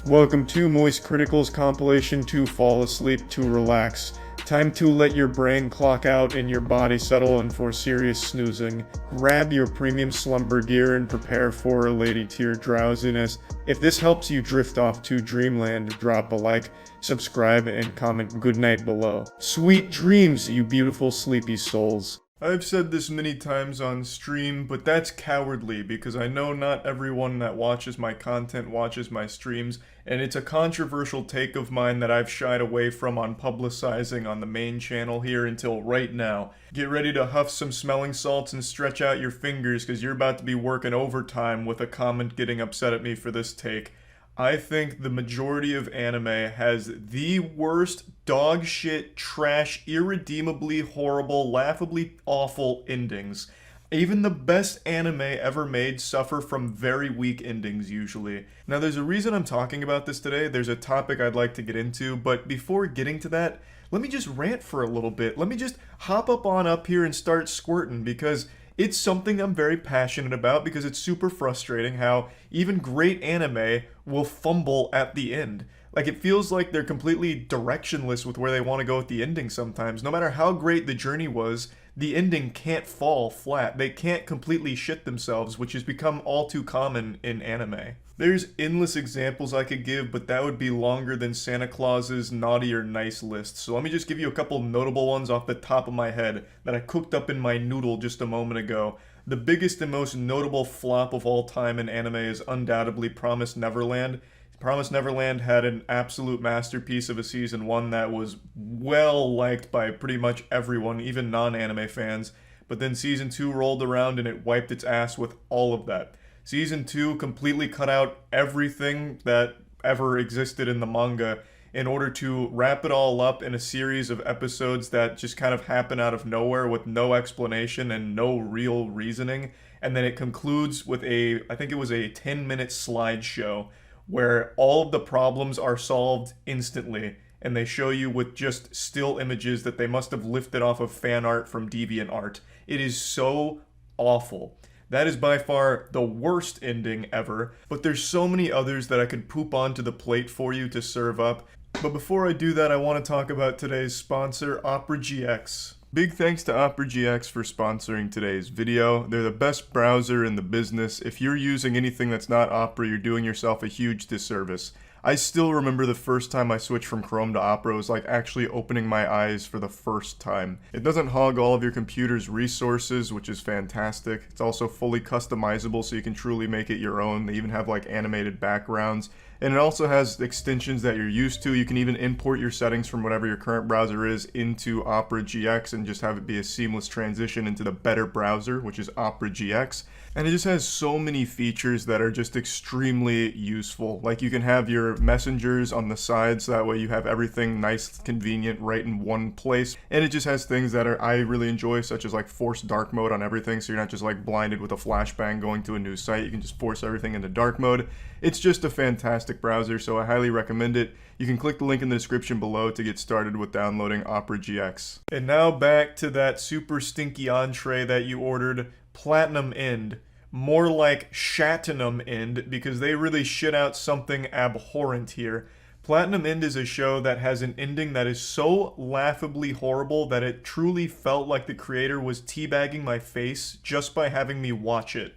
Welcome to moistcritikal's compilation to fall asleep to relax. Time to let your brain clock out and your body settle in for serious snoozing. Grab your premium slumber gear and prepare for a lady tier drowsiness. If this helps you drift off to dreamland, drop a like, subscribe, and comment goodnight below. Sweet dreams, you beautiful sleepy souls. I've said this many times on stream, but that's cowardly because I know not everyone that watches my content watches my streams, and it's a controversial take of mine that I've shied away from on publicizing on the main channel here until right now. Get ready to huff some smelling salts and stretch out your fingers because you're about to be working overtime with a comment getting upset at me for this take. I think the majority of anime has the worst dog shit, trash, irredeemably horrible, laughably awful endings. Even the best anime ever made suffer from very weak endings usually. Now there's a reason I'm talking about this today, there's a topic I'd like to get into, but before getting to that, let me just rant for a little bit. Let me just hop up here and start squirting because it's something I'm very passionate about because it's super frustrating how even great anime will fumble at the end. Like, it feels like they're completely directionless with where they want to go with the ending sometimes. No matter how great the journey was, the ending can't fall flat. They can't completely shit themselves, which has become all too common in anime. There's endless examples I could give, but that would be longer than Santa Claus's naughty or nice list. So let me just give you a couple notable ones off the top of my head that I cooked up in my noodle just a moment ago. The biggest and most notable flop of all time in anime is undoubtedly Promised Neverland. Promised Neverland had an absolute masterpiece of a season 1 that was well liked by pretty much everyone, even non-anime fans. But then season 2 rolled around and it wiped its ass with all of that. Season 2 completely cut out everything that ever existed in the manga in order to wrap it all up in a series of episodes that just kind of happen out of nowhere with no explanation and no real reasoning. And then it concludes with I think it was a 10-minute slideshow where all of the problems are solved instantly, and they show you with just still images that they must have lifted off of fan art from DeviantArt. It is so awful. That is by far the worst ending ever, but there's so many others that I could poop onto the plate for you to serve up. But before I do that, I want to talk about today's sponsor, Opera GX. Big thanks to Opera GX for sponsoring today's video. They're the best browser in the business. If you're using anything that's not Opera, you're doing yourself a huge disservice. I still remember the first time I switched from Chrome to Opera. It was like actually opening my eyes for the first time. It doesn't hog all of your computer's resources, which is fantastic. It's also fully customizable, so you can truly make it your own. They even have like animated backgrounds. And it also has extensions that you're used to. You can even import your settings from whatever your current browser is into Opera GX and just have it be a seamless transition into the better browser, which is Opera GX. And it just has so many features that are just extremely useful. Like you can have your messengers on the side, so that way you have everything nice, convenient, right in one place. And it just has things that I really enjoy, such as like force dark mode on everything, so you're not just like blinded with a flashbang going to a new site. You can just force everything into dark mode. It's just a fantastic browser, so I highly recommend it. You can click the link in the description below to get started with downloading Opera GX. And now back to that super stinky entree that you ordered, Platinum End. More like Shatinum End, because they really shit out something abhorrent here. Platinum End is a show that has an ending that is so laughably horrible that it truly felt like the creator was teabagging my face just by having me watch it.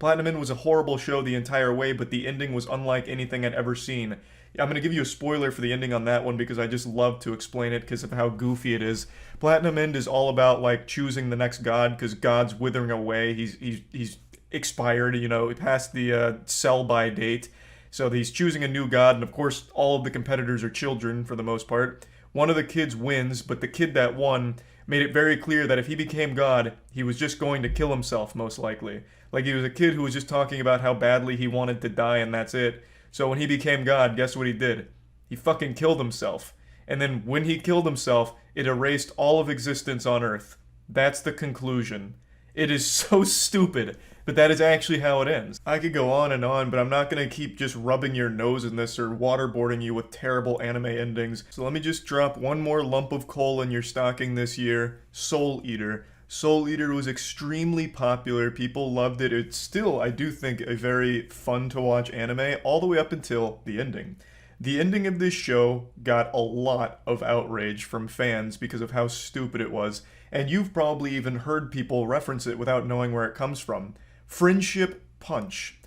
Platinum End was a horrible show the entire way, but the ending was unlike anything I'd ever seen. I'm going to give you a spoiler for the ending on that one because I just love to explain it because of how goofy it is. Platinum End is all about like choosing the next god because God's withering away. He's expired, you know, past the sell-by date. So he's choosing a new god, and of course all of the competitors are children for the most part. One of the kids wins, but the kid that won made it very clear that if he became god, he was just going to kill himself, most likely. Like, he was a kid who was just talking about how badly he wanted to die, and that's it. So when he became god, guess what he did? He fucking killed himself. And then when he killed himself, it erased all of existence on Earth. That's the conclusion. It is so stupid, but that is actually how it ends. I could go on, but I'm not going to keep just rubbing your nose in this or waterboarding you with terrible anime endings. So let me just drop one more lump of coal in your stocking this year, Soul Eater. Soul Eater was extremely popular, people loved it. It's still, I do think, a very fun to watch anime, all the way up until the ending. The ending of this show got a lot of outrage from fans because of how stupid it was, and you've probably even heard people reference it without knowing where it comes from. Friendship Punch.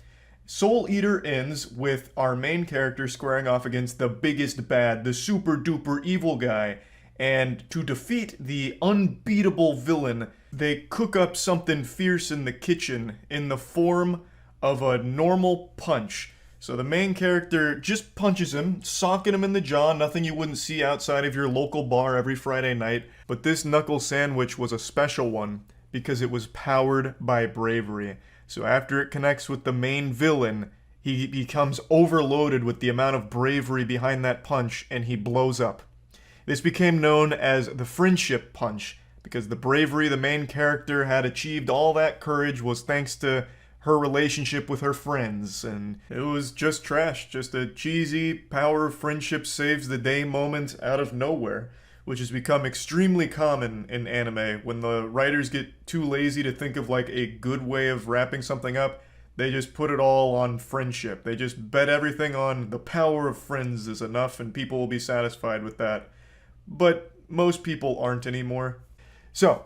Soul Eater ends with our main character squaring off against the biggest bad, the super duper evil guy, and to defeat the unbeatable villain, they cook up something fierce in the kitchen in the form of a normal punch. So the main character just punches him, socking him in the jaw, nothing you wouldn't see outside of your local bar every Friday night. But this knuckle sandwich was a special one because it was powered by bravery. So after it connects with the main villain, he becomes overloaded with the amount of bravery behind that punch and he blows up. This became known as the Friendship Punch because the bravery the main character had achieved, all that courage, was thanks to her relationship with her friends, and it was just trash, just a cheesy power of friendship saves the day moment out of nowhere, which has become extremely common in anime. When the writers get too lazy to think of like a good way of wrapping something up, they just put it all on friendship. They just bet everything on the power of friends is enough and people will be satisfied with that. But most people aren't anymore. So,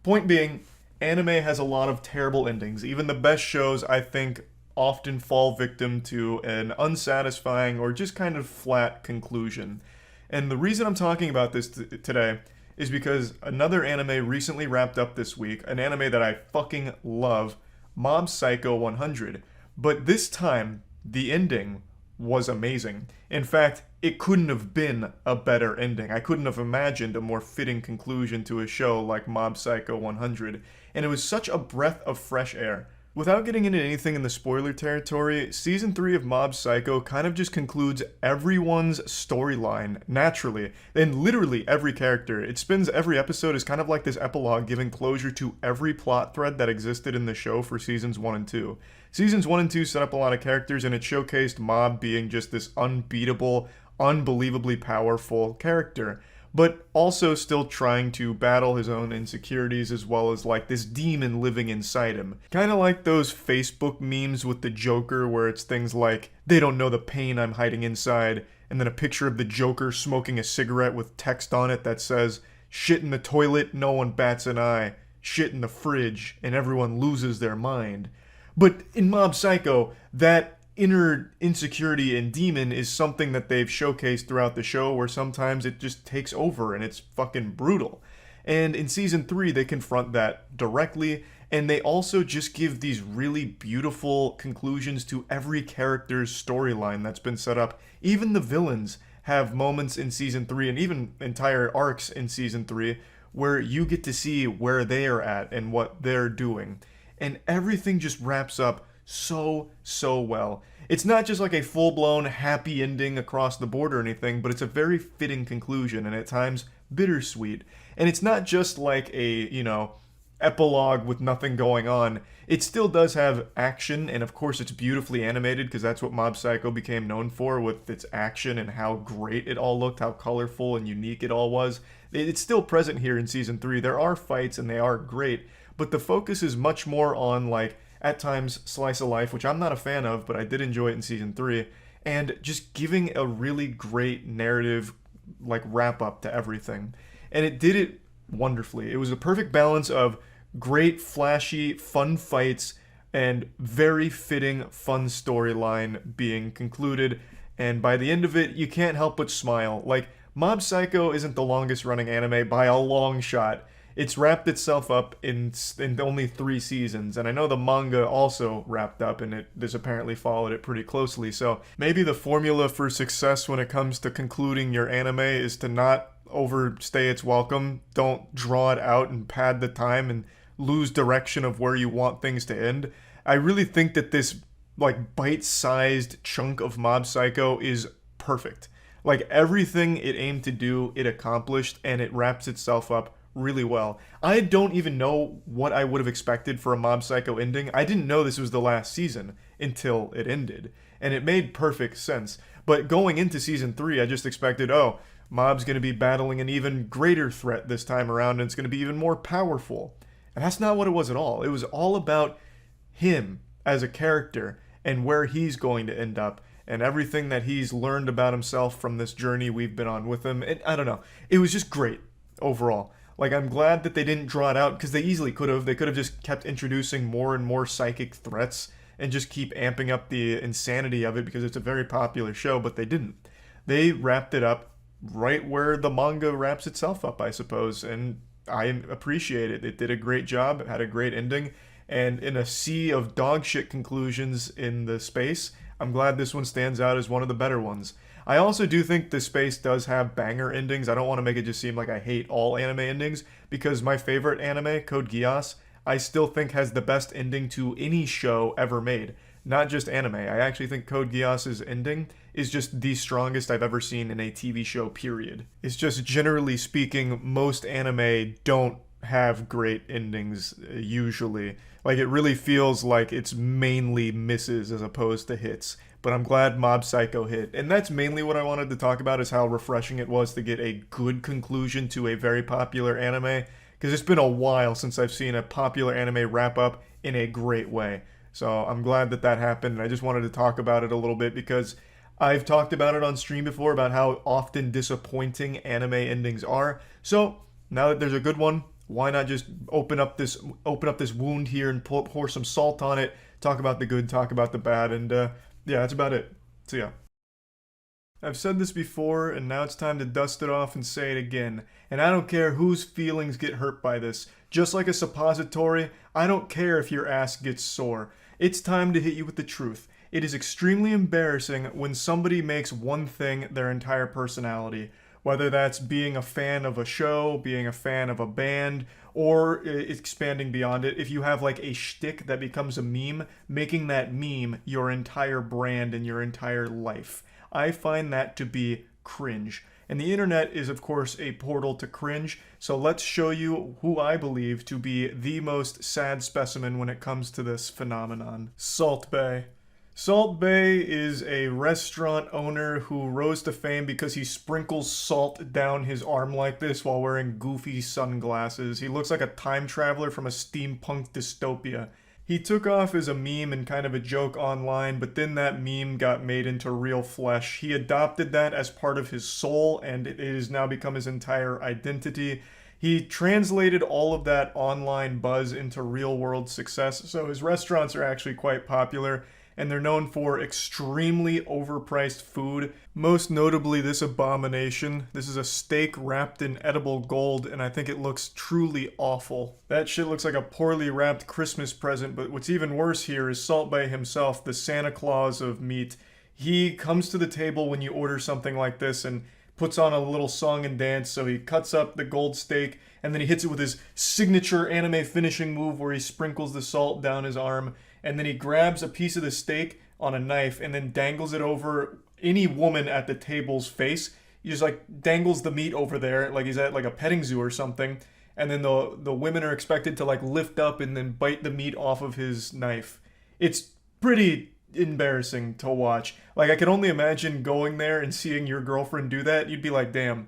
point being, anime has a lot of terrible endings. Even the best shows, I think, often fall victim to an unsatisfying or just kind of flat conclusion. And the reason I'm talking about this today is because another anime recently wrapped up this week, an anime that I fucking love, Mob Psycho 100. But this time, the ending was amazing. In fact, it couldn't have been a better ending. I couldn't have imagined a more fitting conclusion to a show like Mob Psycho 100. And it was such a breath of fresh air. Without getting into anything in the spoiler territory, Season 3 of Mob Psycho kind of just concludes everyone's storyline naturally, and literally every character. It spins every episode as kind of like this epilogue giving closure to every plot thread that existed in the show for Seasons 1 and 2. Seasons 1 and 2 set up a lot of characters, and it showcased Mob being just this unbeatable, unbelievably powerful character, but also still trying to battle his own insecurities as well as like this demon living inside him. Kind of like those Facebook memes with the Joker where it's things like, they don't know the pain I'm hiding inside, and then a picture of the Joker smoking a cigarette with text on it that says, shit in the toilet, no one bats an eye, shit in the fridge, and everyone loses their mind. But in Mob Psycho, that inner insecurity and demon is something that they've showcased throughout the show, where sometimes it just takes over and it's fucking brutal. And in Season 3, they confront that directly, and they also just give these really beautiful conclusions to every character's storyline that's been set up. Even the villains have moments in Season 3, and even entire arcs in Season 3, where you get to see where they are at and what they're doing. And everything just wraps up so well. It's not just like a full-blown happy ending across the board or anything, but it's a very fitting conclusion, and at times bittersweet. And it's not just like a, epilogue with nothing going on. It still does have action, and of course it's beautifully animated, because that's what Mob Psycho became known for, with its action and how great it all looked, how colorful and unique it all was. It's still present here in Season 3. There are fights, and they are great, but the focus is much more on, like, at times, slice of life, which I'm not a fan of, but I did enjoy it in Season 3, and just giving a really great narrative, like, wrap-up to everything. And it did it wonderfully. It was a perfect balance of great, flashy, fun fights, and very fitting, fun storyline being concluded, and by the end of it, you can't help but smile. Like, Mob Psycho isn't the longest-running anime by a long shot. It's wrapped itself up in only 3 seasons, and I know the manga also wrapped up, and this apparently followed it pretty closely, so maybe the formula for success when it comes to concluding your anime is to not overstay its welcome, don't draw it out and pad the time and lose direction of where you want things to end. I really think that this, like, bite-sized chunk of Mob Psycho is perfect. Like, everything it aimed to do, it accomplished, and it wraps itself up really well. I don't even know what I would have expected for a Mob Psycho ending. I didn't know this was the last season until it ended, and it made perfect sense. But going into Season 3, I just expected, Mob's going to be battling an even greater threat this time around, and it's going to be even more powerful. And that's not what it was at all. It was all about him as a character and where he's going to end up. and everything that he's learned about himself from this journey we've been on with him. And I don't know, it was just great overall. Like, I'm glad that they didn't draw it out, because they easily could have. They could have just kept introducing more and more psychic threats and just keep amping up the insanity of it, because it's a very popular show, but they didn't. They wrapped it up right where the manga wraps itself up, I suppose, and I appreciate it. It did a great job, it had a great ending, and in a sea of dog shit conclusions in the space, I'm glad this one stands out as one of the better ones. I also do think the space does have banger endings. I don't want to make it just seem like I hate all anime endings, because my favorite anime, Code Geass, I still think has the best ending to any show ever made. Not just anime. I actually think Code Geass's ending is just the strongest I've ever seen in a TV show, period. It's just, generally speaking, most anime don't have great endings, usually. Like, it really feels like it's mainly misses as opposed to hits. But I'm glad Mob Psycho hit. And that's mainly what I wanted to talk about, is how refreshing it was to get a good conclusion to a very popular anime. Because it's been a while since I've seen a popular anime wrap up in a great way. So I'm glad that that happened, and I just wanted to talk about it a little bit, because I've talked about it on stream before, about how often disappointing anime endings are. So now that there's a good one, why not just open up this wound here and pour some salt on it, talk about the good, talk about the bad, and yeah, that's about it. So yeah. I've said this before, and now it's time to dust it off and say it again. And I don't care whose feelings get hurt by this. Just like a suppository, I don't care if your ass gets sore. It's time to hit you with the truth. It is extremely embarrassing when somebody makes one thing their entire personality. Whether that's being a fan of a show, being a fan of a band, or expanding beyond it. If you have like a shtick that becomes a meme, making that meme your entire brand and your entire life. I find that to be cringe. And the internet is, of course, a portal to cringe, so let's show you who I believe to be the most sad specimen when it comes to this phenomenon. Salt Bae. Salt Bae is a restaurant owner who rose to fame because he sprinkles salt down his arm like this while wearing goofy sunglasses. He looks like a time traveler from a steampunk dystopia. He took off as a meme and kind of a joke online, but then that meme got made into real flesh. He adopted that as part of his soul, and it has now become his entire identity. He translated all of that online buzz into real-world success, so his restaurants are actually quite popular, and they're known for extremely overpriced food, most notably this abomination. This is a steak wrapped in edible gold, and I think it looks truly awful. That shit looks like a poorly wrapped Christmas present, but what's even worse here is Salt Bae himself, the Santa Claus of meat. He comes to the table when you order something like this and puts on a little song and dance, so he cuts up the gold steak, and then he hits it with his signature anime finishing move where he sprinkles the salt down his arm, and then he grabs a piece of the steak on a knife and then dangles it over any woman at the table's face. He just like dangles the meat over there like he's at like a petting zoo or something, and then the women are expected to like lift up and then bite the meat off of his knife. It's pretty embarrassing to watch. Like, I can only imagine going there and seeing your girlfriend do that. You'd be like, damn,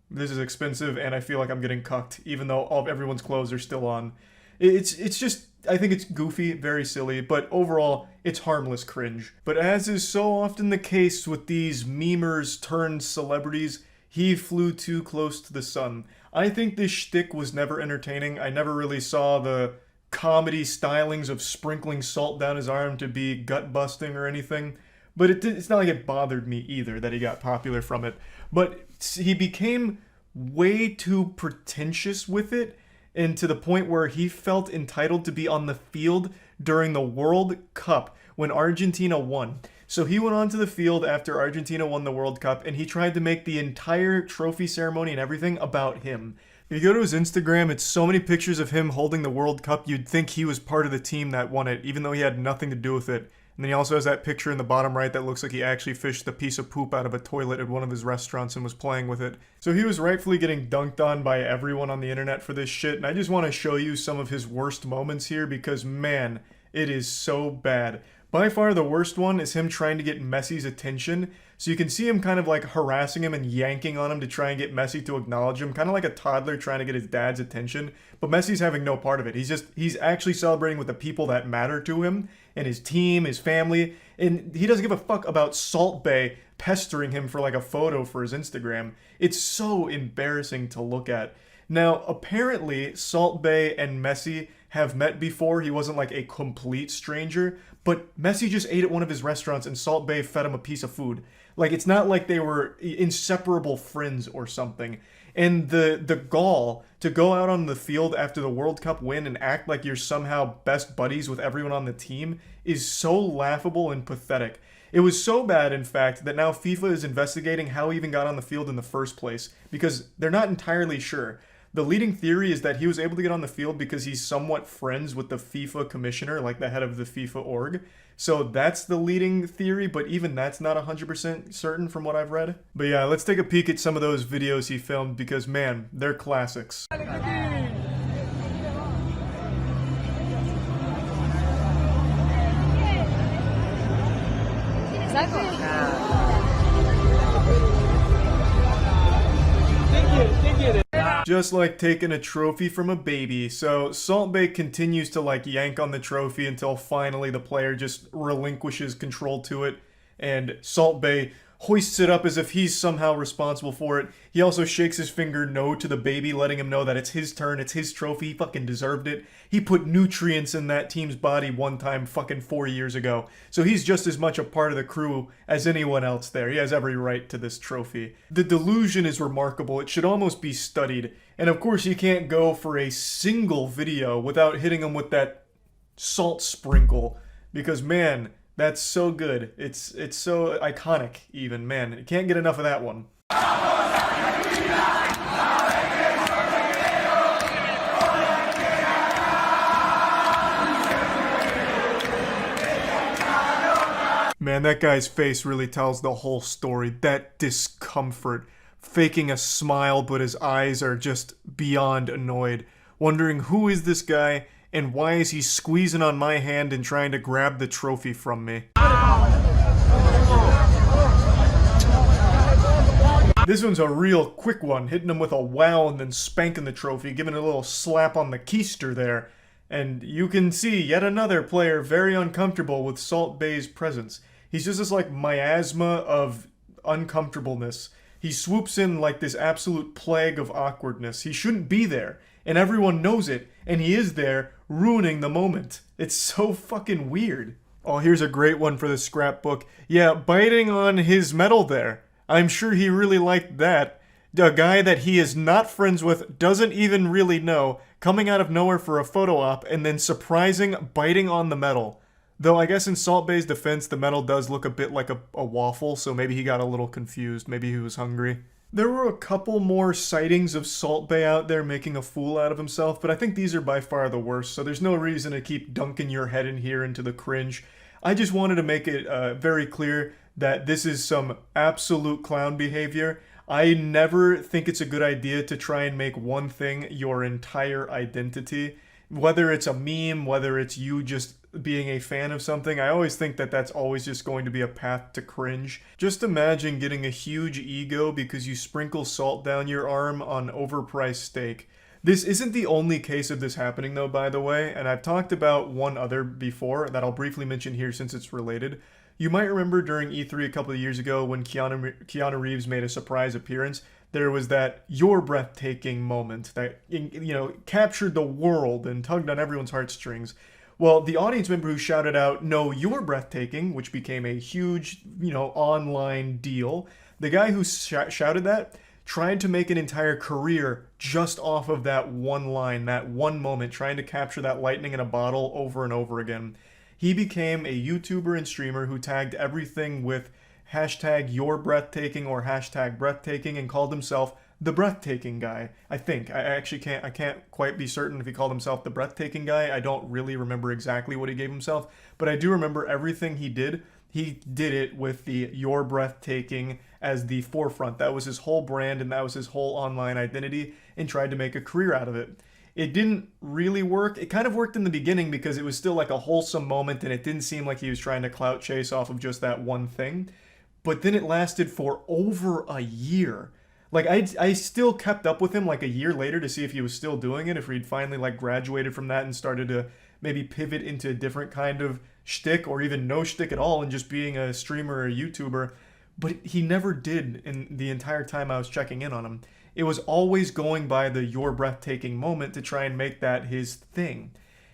this is expensive and I feel like I'm getting cucked, even though everyone's clothes are still on. It's just, I think it's goofy, very silly, but overall, it's harmless cringe. But as is so often the case with these memers turned celebrities, he flew too close to the sun. I think this shtick was never entertaining. I never really saw the comedy stylings of sprinkling salt down his arm to be gut-busting or anything. But it's not like it bothered me either that he got popular from it. But he became way too pretentious with it, and to the point where he felt entitled to be on the field during the World Cup when Argentina won. So he went onto the field after Argentina won the World Cup, and he tried to make the entire trophy ceremony and everything about him. If you go to his Instagram, it's so many pictures of him holding the World Cup, you'd think he was part of the team that won it, even though he had nothing to do with it. And then he also has that picture in the bottom right that looks like he actually fished a piece of poop out of a toilet at one of his restaurants and was playing with it. So he was rightfully getting dunked on by everyone on the internet for this shit, and I just want to show you some of his worst moments here because, man, it is so bad. By far the worst one is him trying to get Messi's attention. So you can see him kind of like harassing him and yanking on him to try and get Messi to acknowledge him, kind of like a toddler trying to get his dad's attention. But Messi's having no part of it. He's actually celebrating with the people that matter to him and his team, his family, and he doesn't give a fuck about Salt Bae pestering him for like a photo for his Instagram. It's so embarrassing to look at. Now, apparently, Salt Bae and Messi have met before. He wasn't like a complete stranger, but Messi just ate at one of his restaurants and Salt Bae fed him a piece of food. Like, it's not like they were inseparable friends or something. And the gall to go out on the field after the World Cup win and act like you're somehow best buddies with everyone on the team is so laughable and pathetic. It was so bad, in fact, that now FIFA is investigating how he even got on the field in the first place, because they're not entirely sure. The leading theory is that he was able to get on the field because he's somewhat friends with the FIFA commissioner, like the head of the FIFA org. So that's the leading theory, but even that's not 100% certain from what I've read. But yeah, let's take a peek at some of those videos he filmed because, man, they're classics. Just like taking a trophy from a baby. So Salt Bae continues to like yank on the trophy until finally the player just relinquishes control to it, and Salt Bae hoists it up as if he's somehow responsible for it. He also shakes his finger no to the baby, letting him know that it's his turn, it's his trophy, he fucking deserved it. He put nutrients in that team's body one time fucking 4 years ago. So he's just as much a part of the crew as anyone else there. He has every right to this trophy. The delusion is remarkable. It should almost be studied. And of course you can't go for a single video without hitting him with that salt sprinkle. Because man, that's so good. It's so iconic even, man. You can't get enough of that one. Man, that guy's face really tells the whole story. That discomfort. Faking a smile, but his eyes are just beyond annoyed. Wondering who is this guy and why is he squeezing on my hand and trying to grab the trophy from me? This one's a real quick one, hitting him with a wow and then spanking the trophy, giving it a little slap on the keister there. And you can see yet another player very uncomfortable with Salt Bae's presence. He's just this like miasma of uncomfortableness. He swoops in like this absolute plague of awkwardness. He shouldn't be there, and everyone knows it, and he is there, ruining the moment. It's so fucking weird. Oh, here's a great one for the scrapbook. Yeah, biting on his medal there. I'm sure he really liked that. A guy that he is not friends with, doesn't even really know, coming out of nowhere for a photo op, and then surprising biting on the medal. Though I guess in Salt Bae's defense, the medal does look a bit like a waffle, so maybe he got a little confused. Maybe he was hungry. There were a couple more sightings of Salt Bae out there making a fool out of himself, but I think these are by far the worst, so there's no reason to keep dunking your head in here into the cringe. I just wanted to make it very clear that this is some absolute clown behavior. I never think it's a good idea to try and make one thing your entire identity. Whether it's a meme, whether it's you just being a fan of something, I always think that that's always just going to be a path to cringe. Just imagine getting a huge ego because you sprinkle salt down your arm on overpriced steak. This isn't the only case of this happening though, by the way, and I've talked about one other before that I'll briefly mention here since it's related. You might remember during E3 a couple of years ago when Keanu Reeves made a surprise appearance, there was that "you're breathtaking" moment that, you know, captured the world and tugged on everyone's heartstrings. Well, the audience member who shouted out, "No, you're breathtaking," which became a huge, online deal, the guy who shouted that tried to make an entire career just off of that one line, that one moment, trying to capture that lightning in a bottle over and over again. He became a YouTuber and streamer who tagged everything with hashtag "you're breathtaking" or hashtag breathtaking and called himself the breathtaking guy. I think. I can't quite be certain if he called himself the breathtaking guy. I don't really remember exactly what he gave himself, but I do remember everything he did. He did it with the "you're breathtaking" as the forefront. That was his whole brand and that was his whole online identity, and tried to make a career out of it. It didn't really work. It kind of worked in the beginning because it was still like a wholesome moment and it didn't seem like he was trying to clout chase off of just that one thing. But then it lasted for over a year. Like I still kept up with him like a year later to see if he was still doing it, if he'd finally like graduated from that and started to maybe pivot into a different kind of shtick or even no shtick at all and just being a streamer or a YouTuber. But he never did in the entire time I was checking in on him. It was always going by the "you're breathtaking" moment to try and make that his thing.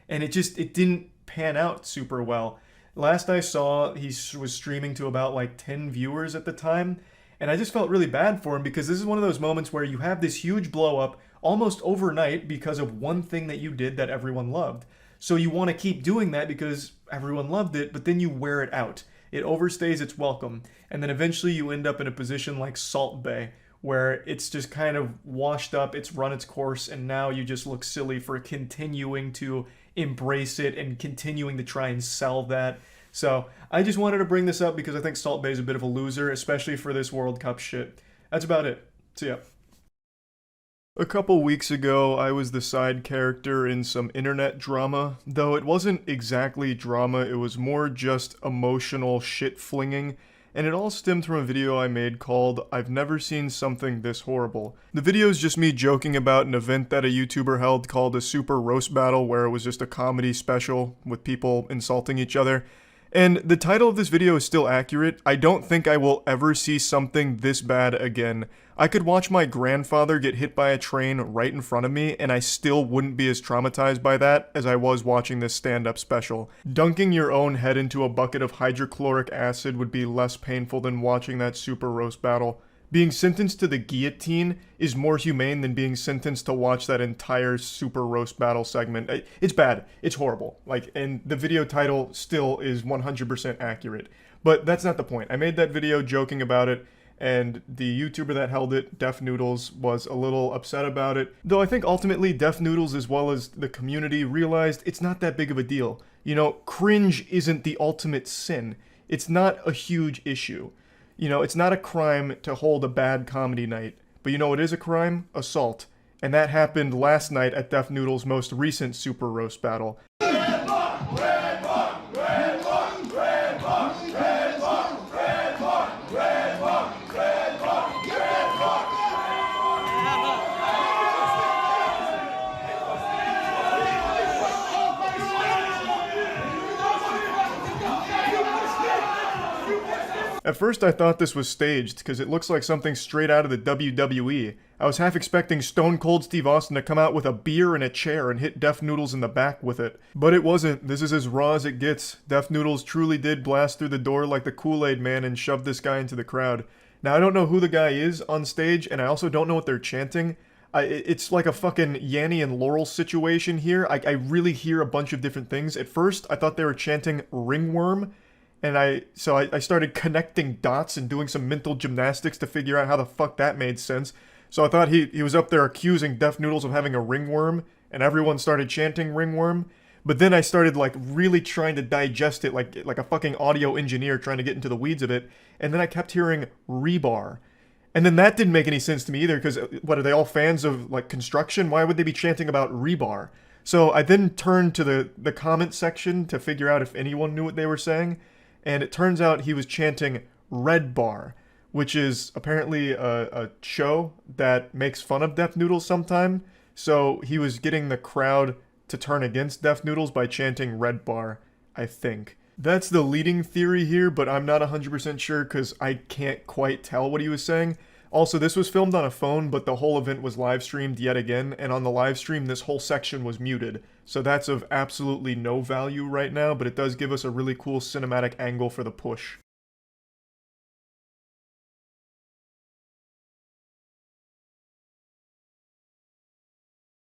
And it didn't pan out super well. Last I saw, he was streaming to about like 10 viewers at the time, and I just felt really bad for him because this is one of those moments where you have this huge blow up almost overnight because of one thing that you did that everyone loved. So you want to keep doing that because everyone loved it, but then you wear it out. It overstays its welcome, and then eventually you end up in a position like Salt Bae, where it's just kind of washed up, it's run its course, and now you just look silly for continuing to embrace it and continuing to try and sell that. So I just wanted to bring this up because I think Salt Bae is a bit of a loser, especially for this World Cup shit. That's about it. See ya. A couple weeks ago, I was the side character in some internet drama, though it wasn't exactly drama, it was more just emotional shit flinging, and it all stemmed from a video I made called "I've Never Seen Something This Horrible." The video is just me joking about an event that a YouTuber held called a Super Roast Battle, where it was just a comedy special with people insulting each other. And the title of this video is still accurate. I don't think I will ever see something this bad again. I could watch my grandfather get hit by a train right in front of me, and I still wouldn't be as traumatized by that as I was watching this stand-up special. Dunking your own head into a bucket of hydrochloric acid would be less painful than watching that Super Roast Battle. Being sentenced to the guillotine is more humane than being sentenced to watch that entire Super Roast Battle segment. It's bad. It's horrible. And the video title still is 100% accurate. But that's not the point. I made that video joking about it, and the YouTuber that held it, Def Noodles, was a little upset about it. Though I think ultimately Def Noodles, as well as the community, realized it's not that big of a deal. You know, cringe isn't the ultimate sin. It's not a huge issue. You know, it's not a crime to hold a bad comedy night. But you know what is a crime? Assault. And that happened last night at Def Noodle's most recent Super Roast Battle. At first I thought this was staged, because it looks like something straight out of the WWE. I was half expecting Stone Cold Steve Austin to come out with a beer and a chair and hit Def Noodles in the back with it. But it wasn't. This is as raw as it gets. Def Noodles truly did blast through the door like the Kool-Aid Man and shove this guy into the crowd. Now I don't know who the guy is on stage, and I also don't know what they're chanting. It's like a fucking Yanny and Laurel situation here. I really hear a bunch of different things. At first, I thought they were chanting ringworm, and I started connecting dots and doing some mental gymnastics to figure out how the fuck that made sense. So I thought he was up there accusing Def Noodles of having a ringworm, and everyone started chanting ringworm. But then I started like really trying to digest it like a fucking audio engineer trying to get into the weeds of it. And then I kept hearing rebar. And then that didn't make any sense to me either, because what, are they all fans of like construction? Why would they be chanting about rebar? So I then turned to the comment section to figure out if anyone knew what they were saying. And it turns out he was chanting Red Bar, which is apparently a show that makes fun of Def Noodles sometime. So he was getting the crowd to turn against Def Noodles by chanting Red Bar, I think. That's the leading theory here, but I'm not 100% sure because I can't quite tell what he was saying. Also, this was filmed on a phone, but the whole event was live streamed yet again, and on the live stream, this whole section was muted. So that's of absolutely no value right now, but it does give us a really cool cinematic angle for the push.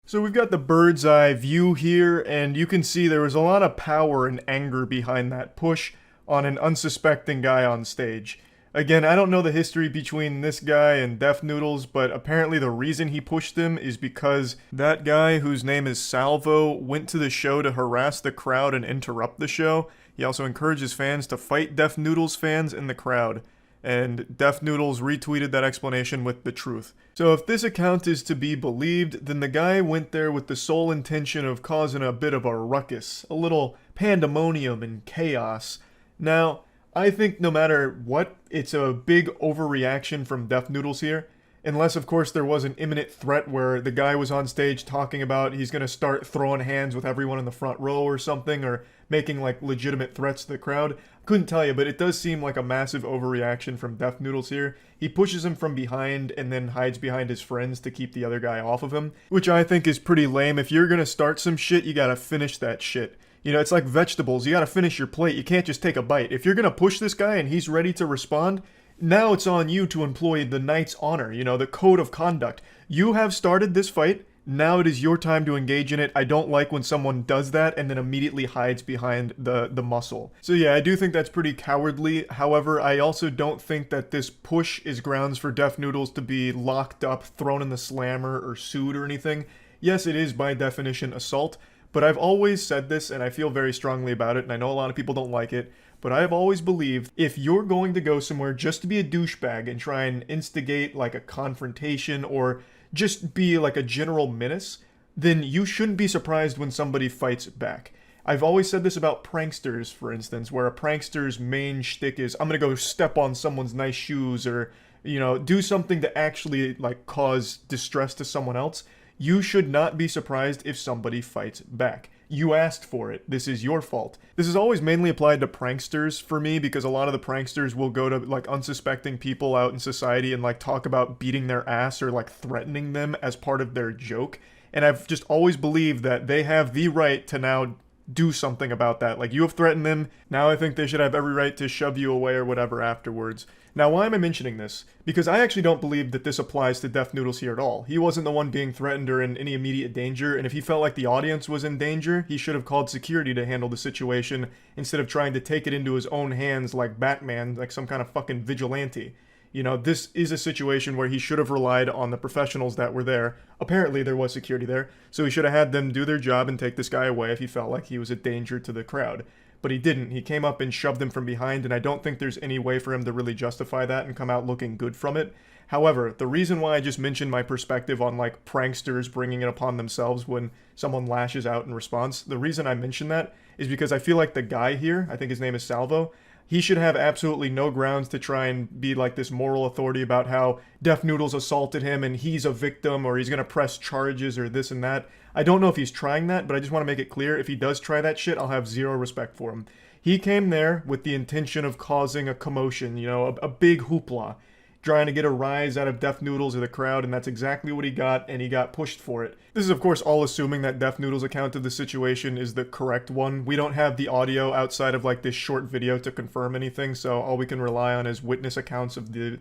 So we've got the bird's eye view here, and you can see there was a lot of power and anger behind that push on an unsuspecting guy on stage. Again, I don't know the history between this guy and Def Noodles, but apparently the reason he pushed him is because that guy, whose name is Salvo, went to the show to harass the crowd and interrupt the show. He also encourages fans to fight Def Noodles fans in the crowd. and Def Noodles retweeted that explanation with the truth. So if this account is to be believed, then the guy went there with the sole intention of causing a bit of a ruckus, a little pandemonium and chaos. Now, I think no matter what, it's a big overreaction from Def Noodles here. Unless, of course, there was an imminent threat where the guy was on stage talking about he's going to start throwing hands with everyone in the front row or something, or making, like, legitimate threats to the crowd. Couldn't tell you, but it does seem like a massive overreaction from Def Noodles here. He pushes him from behind and then hides behind his friends to keep the other guy off of him, which I think is pretty lame. If you're going to start some shit, you gotta finish that shit. You know, it's like vegetables. You gotta finish your plate. You can't just take a bite. If you're going to push this guy and he's ready to respond, now it's on you to employ the knight's honor, you know, the code of conduct. You have started this fight, now it is your time to engage in it. I don't like when someone does that and then immediately hides behind the muscle. So yeah, I do think that's pretty cowardly. However, I also don't think that this push is grounds for Def Noodles to be locked up, thrown in the slammer, or sued or anything. Yes, it is by definition assault, but I've always said this and I feel very strongly about it, and I know a lot of people don't like it, but I've always believed if you're going to go somewhere just to be a douchebag and try and instigate like a confrontation or just be like a general menace, then you shouldn't be surprised when somebody fights back. I've always said this about pranksters, for instance, where a prankster's main shtick is, I'm gonna go step on someone's nice shoes or, you know, do something to actually like cause distress to someone else. You should not be surprised if somebody fights back. You asked for it. This is your fault. This is always mainly applied to pranksters for me, because a lot of the pranksters will go to like unsuspecting people out in society and like talk about beating their ass or like threatening them as part of their joke. And I've just always believed that they have the right to now do something about that. Like, you have threatened them, now I think they should have every right to shove you away or whatever afterwards. Now, why am I mentioning this? Because I actually don't believe that this applies to Def Noodles here at all. He wasn't the one being threatened or in any immediate danger, and if he felt like the audience was in danger, he should have called security to handle the situation instead of trying to take it into his own hands like Batman, like some kind of fucking vigilante. You know, this is a situation where he should have relied on the professionals that were there. Apparently there was security there, so he should have had them do their job and take this guy away if he felt like he was a danger to the crowd. But he didn't. He came up and shoved him from behind, and I don't think there's any way for him to really justify that and come out looking good from it. However, the reason why I just mentioned my perspective on like pranksters bringing it upon themselves when someone lashes out in response, the reason I mention that is because I feel like the guy here, I think his name is Salvo, he should have absolutely no grounds to try and be like this moral authority about how Def Noodles assaulted him and he's a victim or he's gonna press charges or this and that. I don't know if he's trying that, but I just want to make it clear, if he does try that shit, I'll have zero respect for him. He came there with the intention of causing a commotion, you know, a big hoopla, trying to get a rise out of Def Noodles or the crowd, and that's exactly what he got, and he got pushed for it. This is of course all assuming that Def Noodles' account of the situation is the correct one. We don't have the audio outside of like this short video to confirm anything, so all we can rely on is witness accounts of the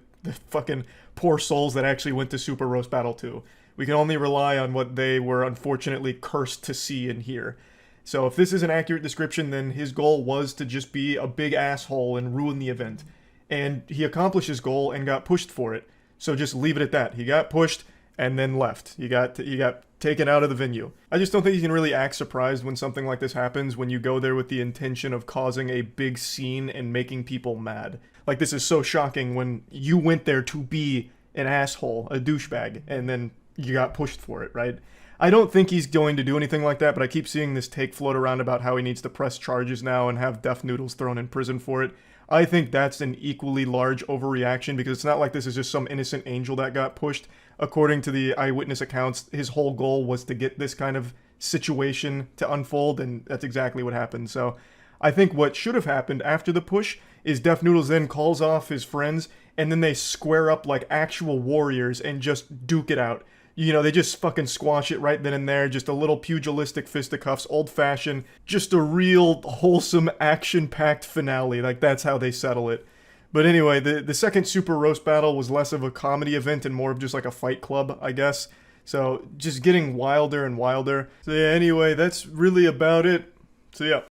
fucking poor souls that actually went to Super Roast Battle 2. We can only rely on what they were unfortunately cursed to see and hear. So if this is an accurate description, then his goal was to just be a big asshole and ruin the event. And he accomplished his goal and got pushed for it. So just leave it at that. He got pushed and then left. He got taken out of the venue. I just don't think you can really act surprised when something like this happens, when you go there with the intention of causing a big scene and making people mad. Like, this is so shocking when you went there to be an asshole, a douchebag, and then you got pushed for it, right? I don't think he's going to do anything like that, but I keep seeing this take float around about how he needs to press charges now and have Def Noodles thrown in prison for it. I think that's an equally large overreaction, because it's not like this is just some innocent angel that got pushed. According to the eyewitness accounts, his whole goal was to get this kind of situation to unfold, and that's exactly what happened. So I think what should have happened after the push is Def Noodles then calls off his friends, and then they square up like actual warriors and just duke it out. You know, they just fucking squash it right then and there. Just a little pugilistic fisticuffs, old-fashioned, just a real wholesome, action-packed finale. Like, that's how they settle it. But anyway, the second Super Roast Battle was less of a comedy event and more of just like a fight club, I guess. So, just getting wilder and wilder. So yeah, anyway, that's really about it. So yeah.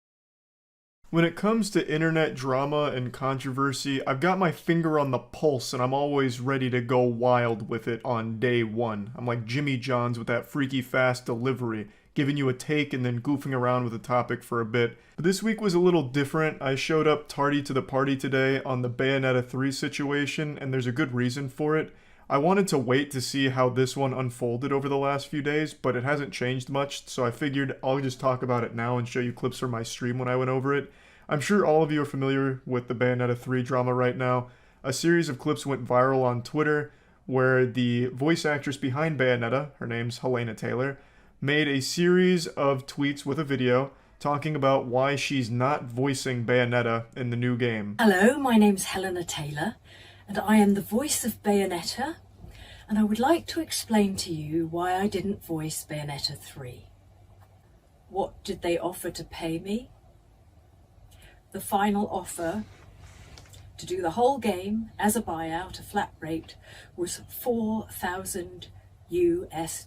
When it comes to internet drama and controversy, I've got my finger on the pulse and I'm always ready to go wild with it on day one. I'm like Jimmy Johns with that freaky fast delivery, giving you a take and then goofing around with a topic for a bit. But this week was a little different. I showed up tardy to the party today on the Bayonetta 3 situation, and there's a good reason for it. I wanted to wait to see how this one unfolded over the last few days, but it hasn't changed much, so I figured I'll just talk about it now and show you clips from my stream when I went over it. I'm sure all of you are familiar with the Bayonetta 3 drama right now. A series of clips went viral on Twitter where the voice actress behind Bayonetta, her name's Helena Taylor, made a series of tweets with a video talking about why she's not voicing Bayonetta in the new game. Hello, my name's Helena Taylor, and I am the voice of Bayonetta, and I would like to explain to you why I didn't voice Bayonetta 3. What did they offer to pay me? The final offer to do the whole game as a buyout, a flat rate, was $4,000 US.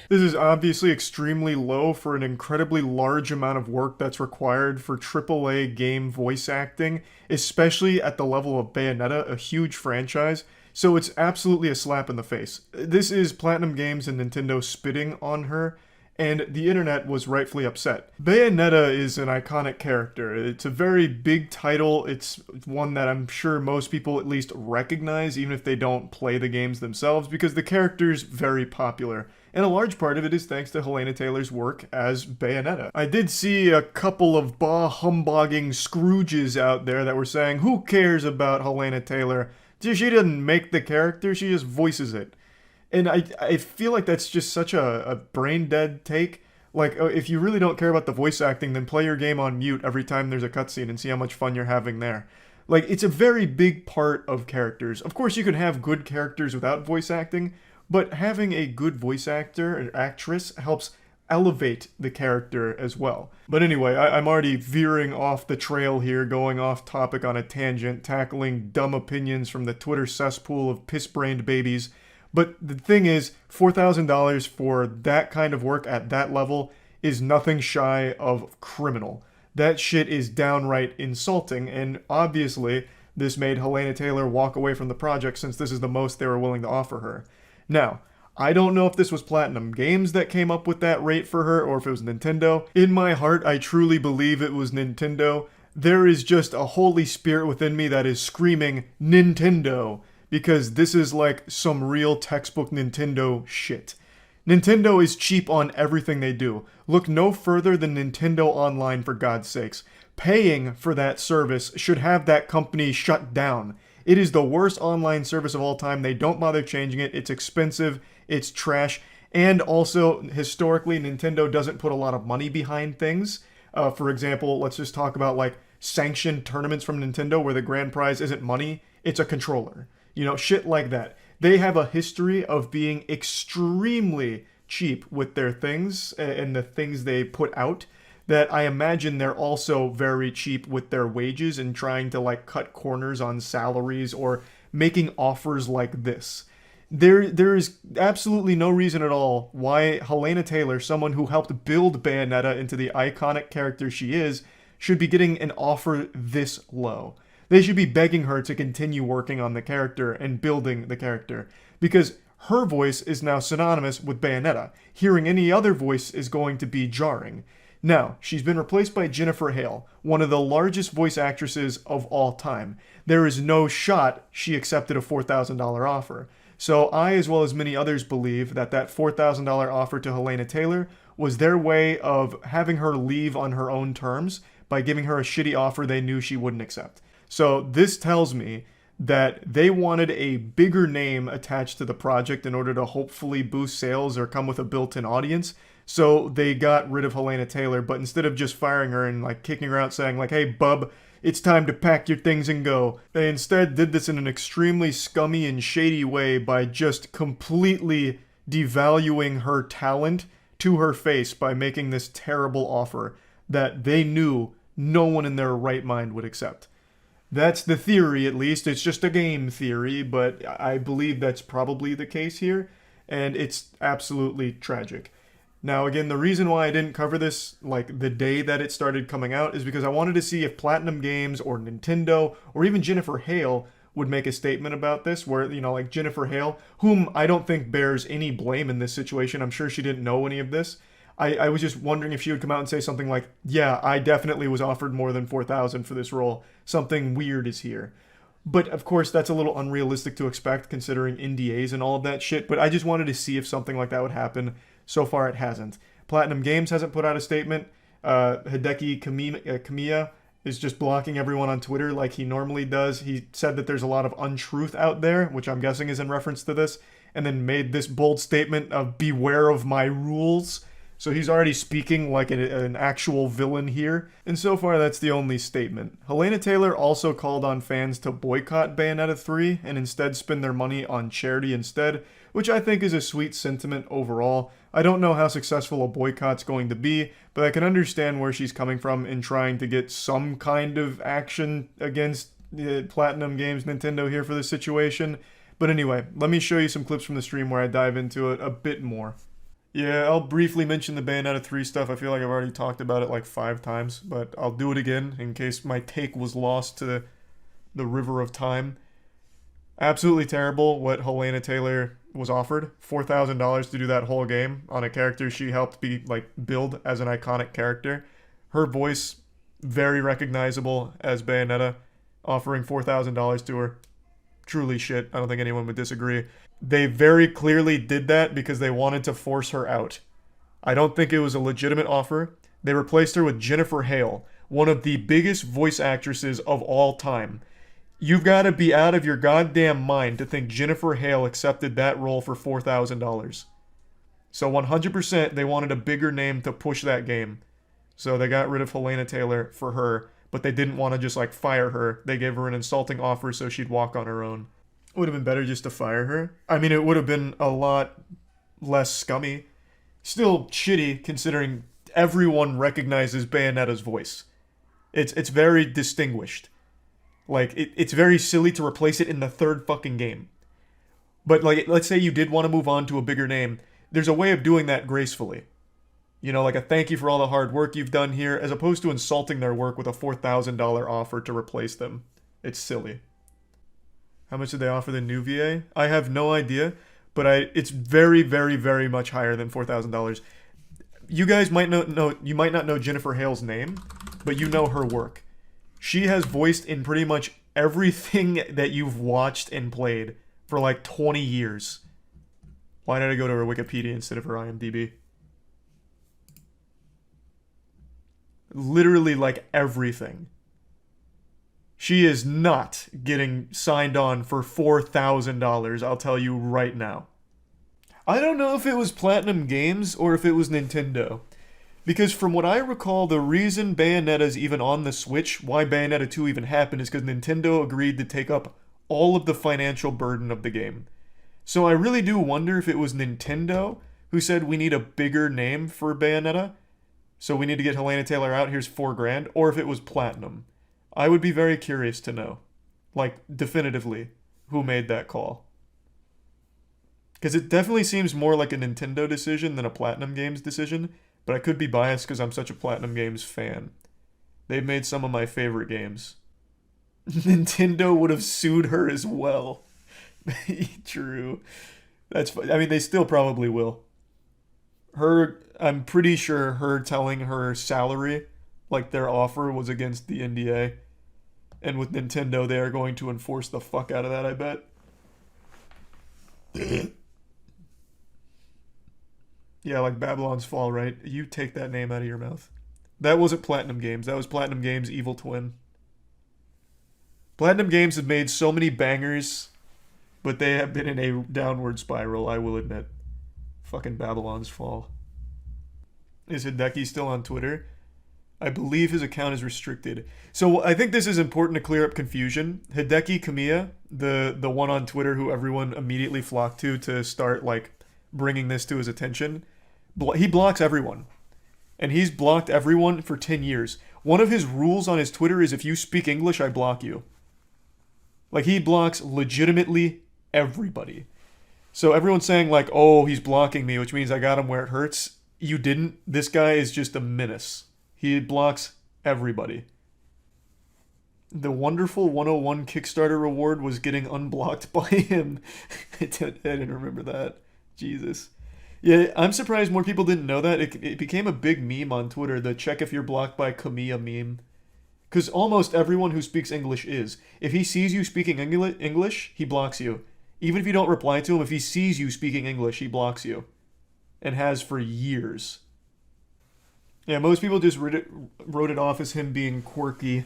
This is obviously extremely low for an incredibly large amount of work that's required for AAA game voice acting, especially at the level of Bayonetta, a huge franchise, so it's absolutely a slap in the face. This is Platinum Games and Nintendo spitting on her, and the internet was rightfully upset. Bayonetta is an iconic character. It's a very big title. It's one that I'm sure most people at least recognize, even if they don't play the games themselves, because the character's very popular. And a large part of it is thanks to Helena Taylor's work as Bayonetta. I did see a couple of bah-humbogging Scrooges out there that were saying, who cares about Helena Taylor? She doesn't make the character, she just voices it. And I feel like that's just such a brain-dead take. Like, if you really don't care about the voice acting, then play your game on mute every time there's a cutscene and see how much fun you're having there. Like, it's a very big part of characters. Of course, you can have good characters without voice acting, but having a good voice actor or actress helps elevate the character as well. But anyway, I'm already veering off the trail here, going off topic on a tangent, tackling dumb opinions from the Twitter cesspool of piss-brained babies. But the thing is, $4,000 for that kind of work at that level is nothing shy of criminal. That shit is downright insulting, and obviously this made Helena Taylor walk away from the project since this is the most they were willing to offer her. Now, I don't know if this was Platinum Games that came up with that rate for her or if it was Nintendo. In my heart, I truly believe it was Nintendo. There is just a holy spirit within me that is screaming, Nintendo, because this is like some real textbook Nintendo shit. Nintendo is cheap on everything they do. Look no further than Nintendo Online, for God's sakes. Paying for that service should have that company shut down. It is the worst online service of all time. They don't bother changing it. It's expensive. It's trash. And also, historically, Nintendo doesn't put a lot of money behind things. For example, let's just talk about like sanctioned tournaments from Nintendo where the grand prize isn't money, it's a controller. You know, shit like that. They have a history of being extremely cheap with their things and the things they put out, that I imagine they're also very cheap with their wages and trying to like cut corners on salaries or making offers like this. There is absolutely no reason at all why Helena Taylor, someone who helped build Bayonetta into the iconic character she is, should be getting an offer this low. They should be begging her to continue working on the character and building the character, because her voice is now synonymous with Bayonetta. Hearing any other voice is going to be jarring. Now, she's been replaced by Jennifer Hale, one of the largest voice actresses of all time. There is no shot she accepted a $4,000 offer. So I, as well as many others, believe that that $4,000 offer to Helena Taylor was their way of having her leave on her own terms by giving her a shitty offer they knew she wouldn't accept. So this tells me that they wanted a bigger name attached to the project in order to hopefully boost sales or come with a built-in audience. So they got rid of Helena Taylor, but instead of just firing her and like kicking her out saying like, hey bub, it's time to pack your things and go, they instead did this in an extremely scummy and shady way by just completely devaluing her talent to her face by making this terrible offer that they knew no one in their right mind would accept. That's the theory, at least. It's just a game theory, but I believe that's probably the case here, and it's absolutely tragic. Now, again, the reason why I didn't cover this, like, the day that it started coming out is because I wanted to see if Platinum Games or Nintendo or even Jennifer Hale would make a statement about this, where, you know, like Jennifer Hale, whom I don't think bears any blame in this situation. I'm sure she didn't know any of this. I was just wondering if she would come out and say something like, yeah, I definitely was offered more than 4,000 for this role. Something weird is here. But of course, that's a little unrealistic to expect considering NDAs and all of that shit. But I just wanted to see if something like that would happen. So far, it hasn't. Platinum Games hasn't put out a statement. Hideki Kamiya is just blocking everyone on Twitter like he normally does. He said that there's a lot of untruth out there, which I'm guessing is in reference to this, and then made this bold statement of beware of my rules. So he's already speaking like an actual villain here. And so far, that's the only statement. Helena Taylor also called on fans to boycott Bayonetta 3 and instead spend their money on charity instead, which I think is a sweet sentiment overall. I don't know how successful a boycott's going to be, but I can understand where she's coming from in trying to get some kind of action against Platinum Games Nintendo here for this situation. But anyway, let me show you some clips from the stream where I dive into it a bit more. Yeah, I'll briefly mention the Bayonetta 3 stuff. I feel like I've already talked about it like 5 times, but I'll do it again in case my take was lost to the river of time. Absolutely terrible what Helena Taylor was offered. $4,000 to do that whole game on a character she helped build as an iconic character. Her voice, very recognizable as Bayonetta, offering $4,000 to her. Truly shit. I don't think anyone would disagree. They very clearly did that because they wanted to force her out. I don't think it was a legitimate offer. They replaced her with Jennifer Hale, one of the biggest voice actresses of all time. You've got to be out of your goddamn mind to think Jennifer Hale accepted that role for $4,000. So 100% they wanted a bigger name to push that game. So they got rid of Helena Taylor for her, but they didn't want to just fire her. They gave her an insulting offer so she'd walk on her own. It would have been better just to fire her. I mean, it would have been a lot less scummy. Still shitty considering everyone recognizes Bayonetta's voice. It's very distinguished. It's very silly to replace it in the third fucking game. But, let's say you did want to move on to a bigger name. There's a way of doing that gracefully. You know, a thank you for all the hard work you've done here, as opposed to insulting their work with a $4,000 offer to replace them. It's silly. How much did they offer the new VA? I have no idea, but it's very, very, very much higher than $4,000. You guys might not know Jennifer Hale's name, but you know her work. She has voiced in pretty much everything that you've watched and played for 20 years. Why did I go to her Wikipedia instead of her IMDb? Literally everything. She is not getting signed on for $4,000, I'll tell you right now. I don't know if it was Platinum Games or if it was Nintendo. Because from what I recall, the reason Bayonetta's even on the Switch, why Bayonetta 2 even happened, is because Nintendo agreed to take up all of the financial burden of the game. So I really do wonder if it was Nintendo who said we need a bigger name for Bayonetta, so we need to get Helena Taylor out, here's $4,000, or if it was Platinum. I would be very curious to know, definitively, who made that call. Because it definitely seems more like a Nintendo decision than a Platinum Games decision, but I could be biased because I'm such a Platinum Games fan. They've made some of my favorite games. Nintendo would have sued her as well. True. They still probably will. I'm pretty sure her telling her salary, their offer was against the NDA. And with Nintendo, they are going to enforce the fuck out of that, I bet. Yeah, Babylon's Fall, right? You take that name out of your mouth. That wasn't Platinum Games. That was Platinum Games' evil twin. Platinum Games have made so many bangers, but they have been in a downward spiral, I will admit. Fucking Babylon's Fall. Is Hideki still on Twitter? I believe his account is restricted. So I think this is important to clear up confusion. Hideki Kamiya, the one on Twitter who everyone immediately flocked to start bringing this to his attention, he blocks everyone. And he's blocked everyone for 10 years. One of his rules on his Twitter is if you speak English, I block you. He blocks legitimately everybody. So everyone's saying oh, he's blocking me, which means I got him where it hurts. you didn't. This guy is just a menace. He blocks everybody. The wonderful 101 Kickstarter reward was getting unblocked by him. I didn't remember that. Jesus. Yeah, I'm surprised more people didn't know that. It became a big meme on Twitter, the check if you're blocked by Kamiya meme. Because almost everyone who speaks English is. If he sees you speaking English, he blocks you. Even if you don't reply to him, if he sees you speaking English, he blocks you. And has for years. Yeah, most people just wrote it off as him being quirky.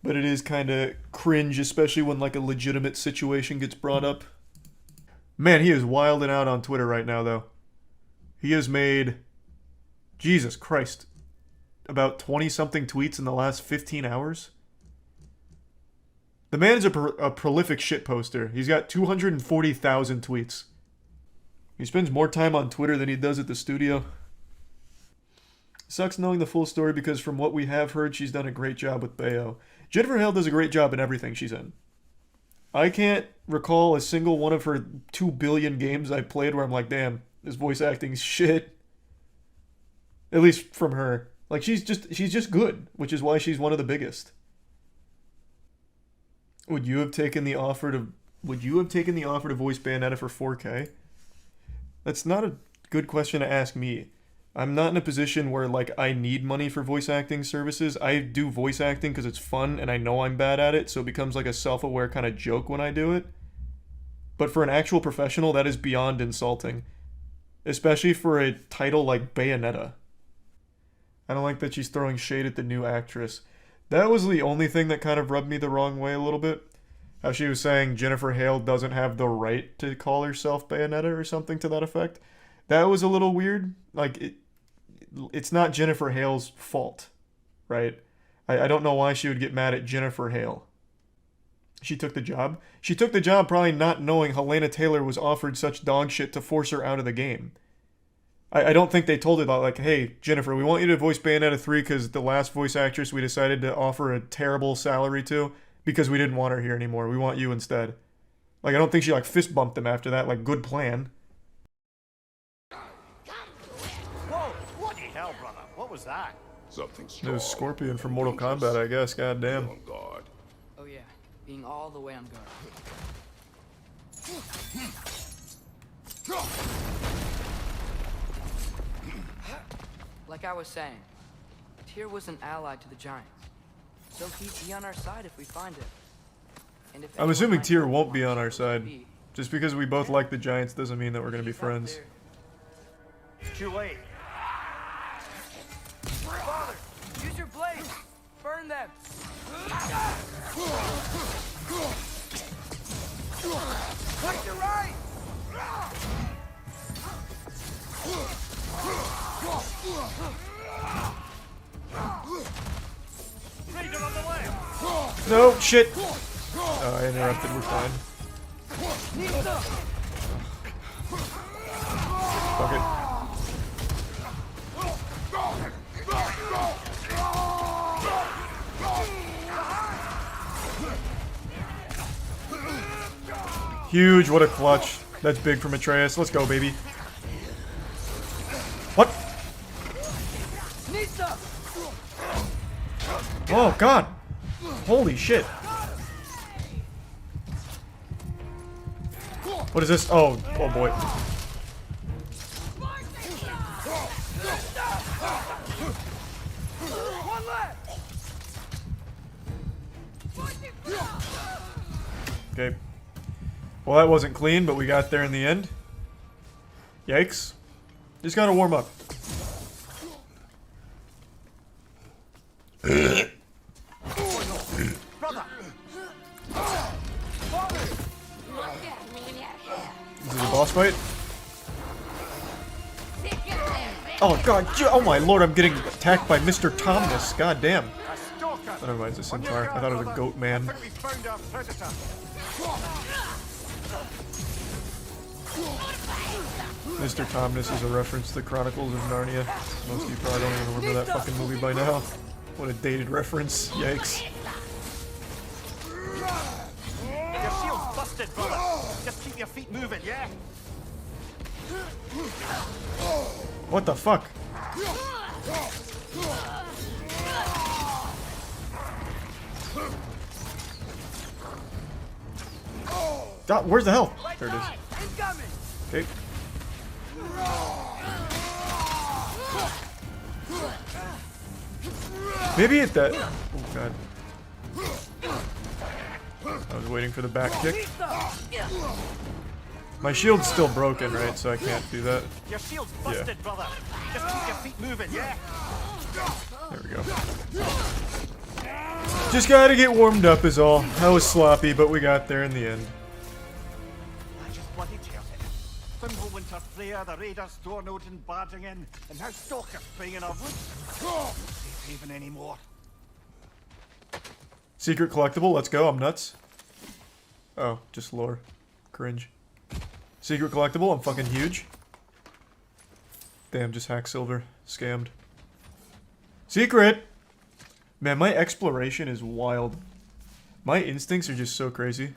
But it is kind of cringe, especially when like a legitimate situation gets brought up. Man, he is wilding out on Twitter right now, though. He has made, Jesus Christ, about 20-something tweets in the last 15 hours. The man is a prolific shitposter. He's got 240,000 tweets. He spends more time on Twitter than he does at the studio. Sucks knowing the full story because from what we have heard, she's done a great job with Bayo. Jennifer Hale does a great job in everything she's in. I can't recall a single one of her 2 billion games I've played where I'm like, damn, this voice acting's shit. At least from her. Like, she's just good, which is why she's one of the biggest. Would you have taken the offer to voice Bayonetta for 4K? That's not a good question to ask me. I'm not in a position where, like, I need money for voice acting services. I do voice acting because it's fun and I know I'm bad at it, so it becomes like a self-aware kind of joke when I do it. But for an actual professional, that is beyond insulting. Especially for a title like Bayonetta. I don't like that she's throwing shade at the new actress. That was the only thing that kind of rubbed me the wrong way a little bit. How she was saying Jennifer Hale doesn't have the right to call herself Bayonetta or something to that effect. That was a little weird. Like, it's not Jennifer Hale's fault, right? I don't know why she would get mad at Jennifer Hale. She took the job. She took the job probably not knowing Helena Taylor was offered such dog shit to force her out of the game. I don't think they told her that, like, hey, Jennifer, we want you to voice Bayonetta 3 because the last voice actress we decided to offer a terrible salary to because we didn't want her here anymore. We want you instead. Like, I don't think she, like, fist bumped them after that. Like, good plan. Whoa, bloody hell, brother. What was that? Something strong. It was Scorpion from Mortal Kombat, I guess. God damn. On guard. Oh yeah, being all the way on guard. Like I was saying, Tyr was an ally to the Giants, so he'd be on our side if we find him. And if I'm assuming anyone Tyr might won't be on our want side. to be, Just because we both like the Giants doesn't mean that we're going to be he's up friends. there. It's too late. Father, use your blades! Burn them! Watch your right! Raider on the left! No, shit! Oh, I interrupted, we're fine. Fuck it. Huge, what a clutch. That's big from Atreus. Let's go, baby. What? Oh, God. Holy shit. What is this? Oh, oh boy. Okay. Well, that wasn't clean, but we got there in the end. Yikes. Just gotta warm up. Brother! Is this a boss fight? Oh god, oh my lord, I'm getting attacked by Mr. Tomness. God damn. A stalker! Oh, never mind, it's a centaur. I thought it was a goat man. I think we found our predator. Mr. Tomness is a reference to the Chronicles of Narnia. Most of you probably don't even remember that fucking movie by now. What a dated reference. Yikes. Your shield's busted, brother. Just keep your feet moving, yeah? What the fuck? God, where's the health? There it is. Okay. Maybe hit that. Oh god. I was waiting for the back kick. My shield's still broken, right? So I can't do that. Your shield's busted, brother. Just keep your feet moving, yeah? There we go. Just gotta get warmed up is all. That was sloppy, but we got there in the end. I just bloody tell it. Fimbulwinter Freya, the raiders, Stornodin barging in, and now Stalker spraying in our woods. Safe haven anymore. Secret collectible, let's go, I'm nuts. Oh, just lore. Cringe. Secret collectible, I'm fucking huge. Damn, just hack silver. Scammed. Secret! Man, my exploration is wild. My instincts are just so crazy.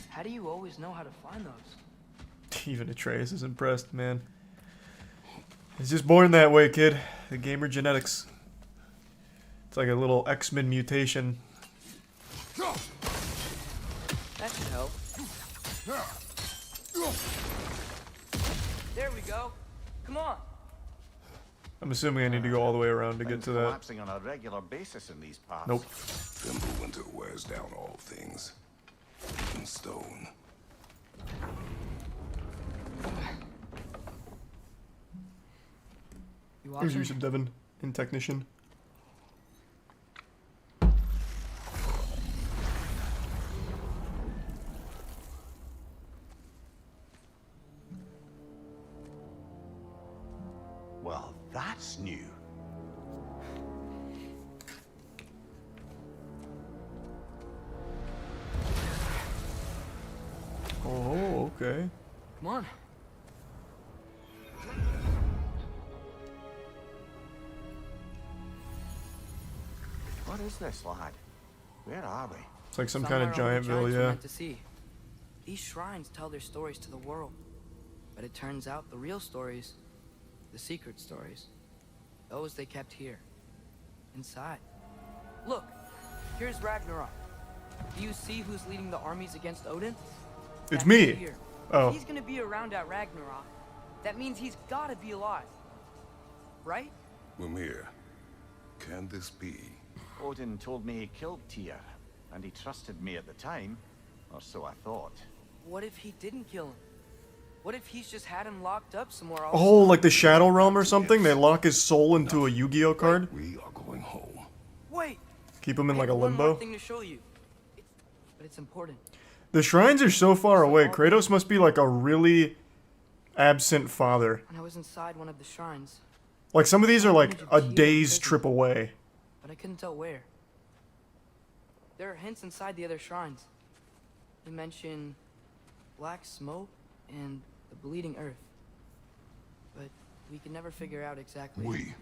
How do you always know how to find those? Even Atreus is impressed, man. He's just born that way, kid. The gamer genetics. It's like a little X-Men mutation. That should help. There we go. Come on. I'm assuming I need to go all the way around to get to that. Collapsing on a regular basis in these parts. Nope. Fimbulwinter wears down all things. Even stone. You Here's watching? use of Devon in technician. Well, that's new. Oh, okay. Come on. What is this, lad? Where are we? It's like some Somewhere kind of only giant giants ville, were yeah. meant to see. These shrines tell their stories to the world. But it turns out the real stories, the secret stories, those they kept here. Inside. Look, here's Ragnarok. Do you see who's leading the armies against Odin? It's That's me. Here. Oh. If he's gonna be around at Ragnarok, that means he's gotta be alive. Right? Mimir, can this be? Odin told me he killed Tyr, and he trusted me at the time, or so I thought. What if he didn't kill him? What if he's just had him locked up somewhere else? Oh, like the Shadow Realm or something? They lock his soul into a Yu-Gi-Oh card? We are going home. Wait! Keep him in like a I have one more limbo? thing to show you. But it's important. The shrines are so far away. Kratos must be like a really absent father. And I was inside one of the shrines, Like some of these are like a day's trip away. but I couldn't tell where. There are hints inside the other shrines. They mention black smoke and the bleeding earth. But we could never figure out exactly. We.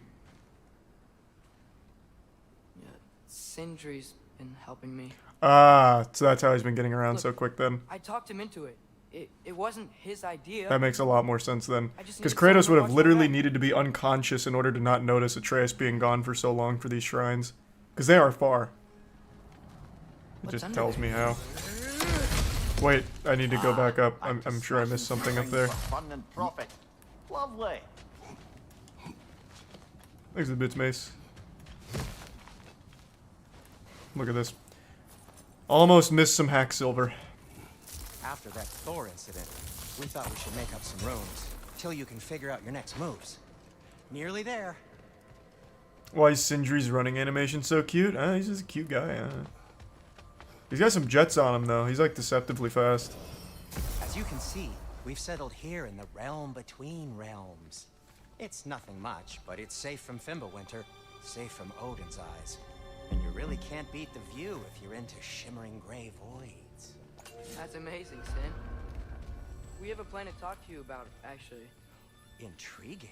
Yeah, Sindri's been helping me. Ah, so that's how he's been getting around so quick then. I talked him into it. It wasn't his idea. That makes a lot more sense then. I just Because needed Kratos someone would to have watch my literally back. needed to be unconscious in order to not notice Atreus being gone for so long for these shrines. Because they are far. It What's just under tells there? me how. Wait, I need to go back up. I'm sure I missed something up there. Fun and profit. Lovely. Thanks for the bits, Mace. Look at this. Almost missed some hack silver. After that Thor incident, we thought we should make up some rooms, till you can figure out your next moves. Nearly there. Why is Sindri's running animation so cute? He's just a cute guy. He's got some jets on him though. He's like deceptively fast. As you can see, we've settled here in the realm between realms. It's nothing much, but it's safe from Fimbulwinter, safe from Odin's eyes. And you really can't beat the view if you're into shimmering gray voids. That's amazing, Sin. We have a plan to talk to you about, actually. Intriguing.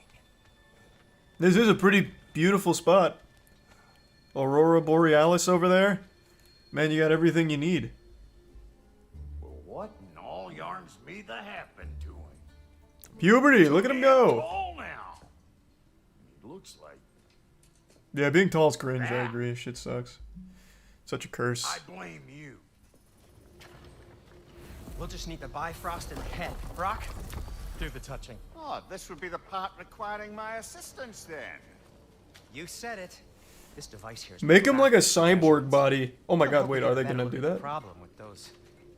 This is a pretty beautiful spot. Aurora Borealis over there. Man, you got everything you need. Well, what in all yarns may that happened to him? Puberty, look at him go. Tall now. He looks like. Yeah, being tall is cringe, I agree. Shit sucks. Such a curse. I blame you. We'll just need the Bifrost in the head. Brock, do the touching. Oh, this would be the part requiring my assistance then. You said it. This device here is Make him like a programmed cyborg body. Oh my god, Hope wait, we are get they better gonna with do the that? problem with those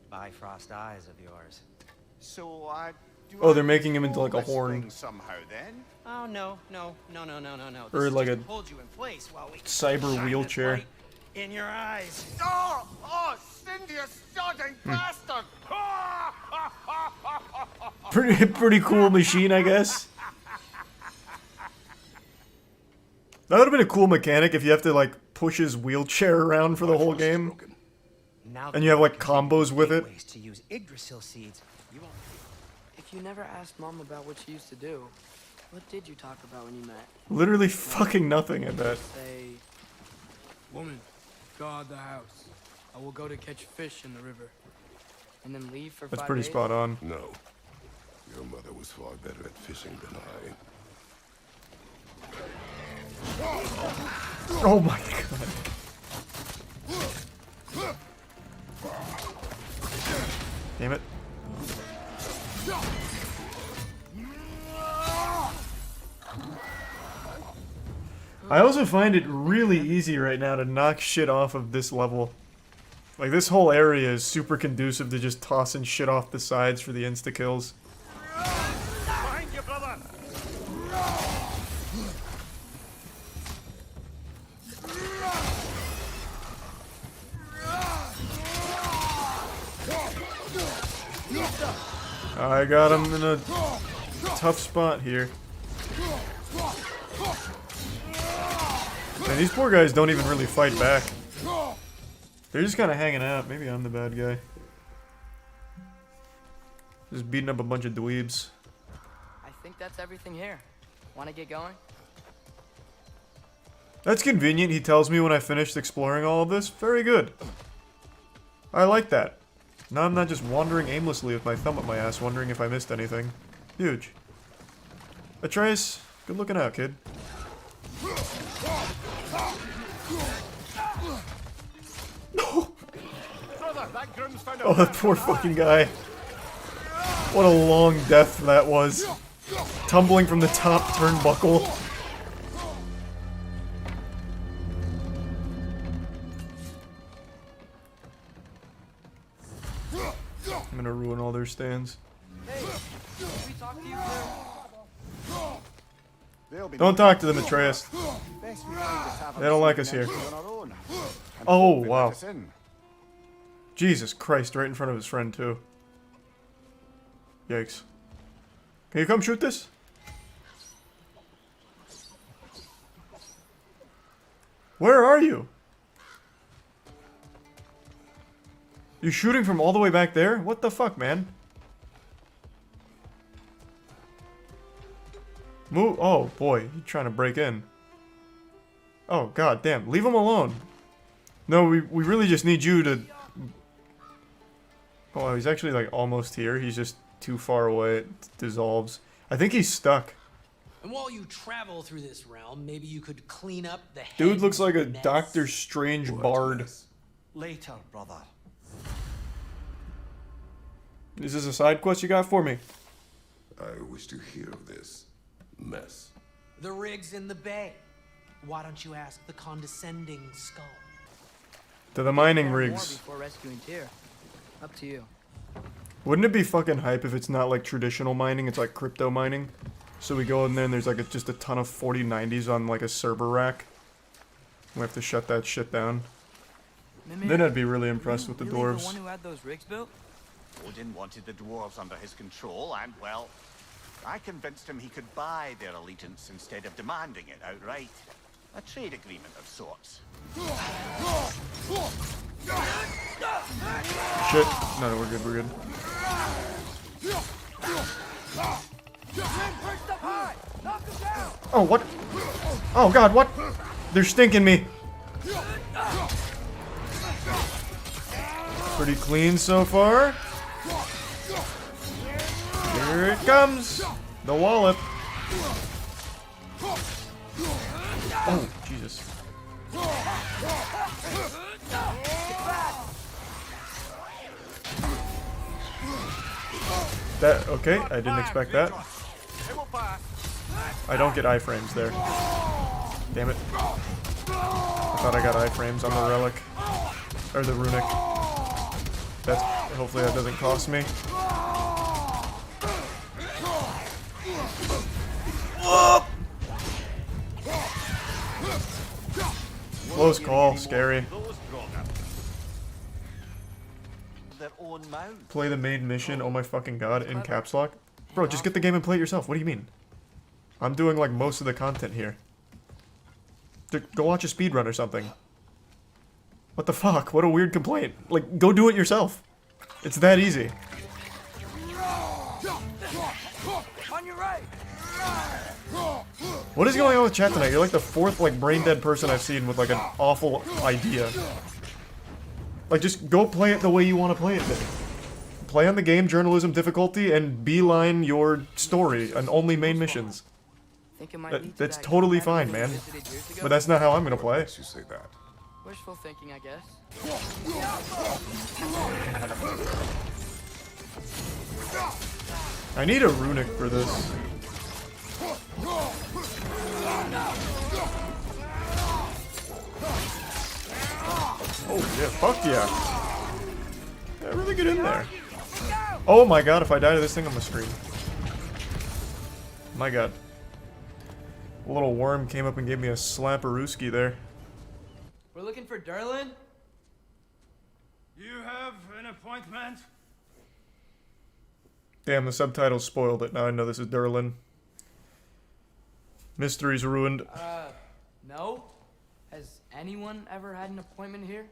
Bifrost eyes of yours. So I. Oh, they're making him into like a horn. Somehow then. Oh no. Or This like just a hold you in place while we cyber shine this wheelchair. light in your eyes. Oh, Cindy, you sodding bastard! Pretty cool machine, I guess. That would have been a cool mechanic if you have to like push his wheelchair around for the whole game. Now And you have, like, combos with it. ways to use Yggdrasil seeds. You won't. If you never asked Mom about what she used to do, what did you talk about when you met? Literally fucking nothing, I bet. Say, woman, guard the house. I will go to catch fish in the river. And then leave for That's 5 pretty days? spot on. No. Your mother was far better at fishing than I. Oh my god. Damn it. I also find it really easy right now to knock shit off of this level. Like, this whole area is super conducive to just tossing shit off the sides for the insta-kills. Behind you, brother! I got him in a tough spot here. Man, these poor guys don't even really fight back. They're just kind of hanging out. Maybe I'm the bad guy. Just beating up a bunch of dweebs. I think that's everything here. Want to get going? That's convenient, he tells me when I finished exploring all of this. Very good. I like that. Now I'm not just wandering aimlessly with my thumb up my ass, wondering if I missed anything. Huge. Atreus, good looking out, kid. Brother, that groom's found a Oh, that poor fucking guy. What a long death that was. Tumbling from the top turnbuckle. I'm gonna ruin all their stands. Hey, can we talk to you for... They'll be Don't talk to them, Atreus. best we find a tavern They don't like us here. on our own. And Oh, hope they let wow. us in. Jesus Christ, right in front of his friend, too. Yikes. Can you come shoot this? Where are you? You're shooting from all the way back there? What the fuck, man? Move. Oh, boy. He's trying to break in. Oh, god damn. Leave him alone. No, we really just need you to... Oh, he's actually, like, almost here. He's just too far away. It dissolves. I think he's stuck. And while you travel through this realm, maybe you could clean up the Dude looks like a mess. Doctor Strange bard. Later, brother. Is this a side quest you got for me? I wish to hear of this mess. The rig's in the bay. Why don't you ask the condescending skull? To the mining More rigs. before rescuing Tyr. Up to you. Wouldn't it be fucking hype if it's not like traditional mining, it's like crypto mining? So we go in there and there's like just a ton of 4090s on like a server rack. We have to shut that shit down. Then I'd be really impressed with the The dwarves. one who had those rigs built? Odin wanted the dwarves under his control, and, well, I convinced him he could buy their allegiance instead of demanding it outright. A trade agreement of sorts. Shit. No, we're good, we're good. Oh, what? Oh god, what? They're stinking me. Pretty clean so far. Here it comes. The wallop. Oh, Jesus. That, okay, I didn't expect that. I don't get iframes there. Damn it. I thought I got iframes on the relic. Or the runic. That's, hopefully that doesn't cost me. Whoop! Close call, scary. Play the main mission, oh my fucking god, in caps lock? Bro, just get the game and play it yourself, what do you mean? I'm doing like most of the content here. Go watch a speedrun or something. What the fuck? What a weird complaint. Like, go do it yourself. It's that easy. On your right. What is going on with chat tonight? You're like the fourth like brain dead person I've seen with like an awful idea. Like, just go play it the way you want to play it then. Play on the game journalism difficulty and beeline your story and only main missions. That's totally fine, man. But that's not how I'm gonna play. You say that. Wishful thinking, I guess. I need a runic for this. Oh yeah, fuck yeah. Yeah, really get in there. Oh my god, if I die to this thing on the screen. My god. A little worm came up and gave me a slapperooski there. We're looking for Derlin? You have an appointment? Damn, the subtitles spoiled it. Now I know this is Derlin. Mystery's ruined. No? Has anyone ever had an appointment here?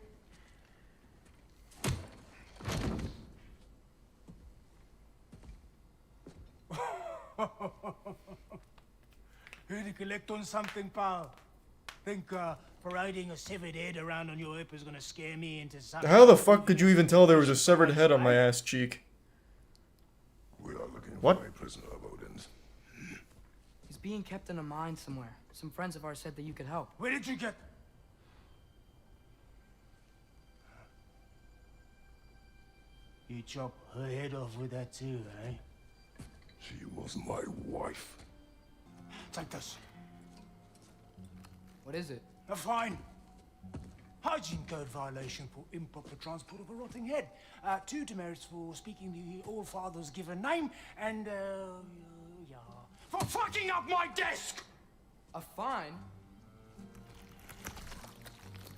Here to collect on something, pal. Think parading a severed head around on your hip is gonna scare me into something. How the fuck could you even tell there was a severed head on my ass cheek? We are looking What? for a prisoner of Odin's. He's being kept in a mine somewhere. Some friends of ours said that you could help. Where did you get? You chop her head off with that too, eh? She was my wife. Take this. What is it? A fine. Hygiene code violation for improper transport of a rotting head. 2 demerits for speaking the All-Father's given name, and, yeah. For fucking up my desk! A fine?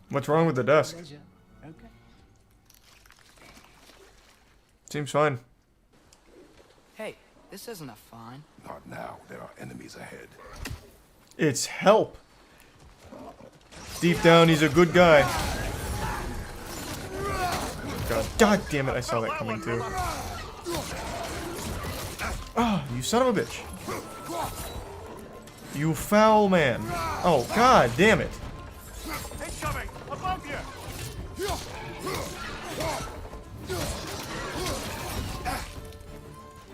What's wrong with the desk? Okay. Seems fine. Hey, this isn't a fine. Not now. There are enemies ahead. It's help. Deep down, he's a good guy. God damn it, I saw that coming too. Ah, you son of a bitch. You foul man. Oh, god damn it. Incoming! Above you!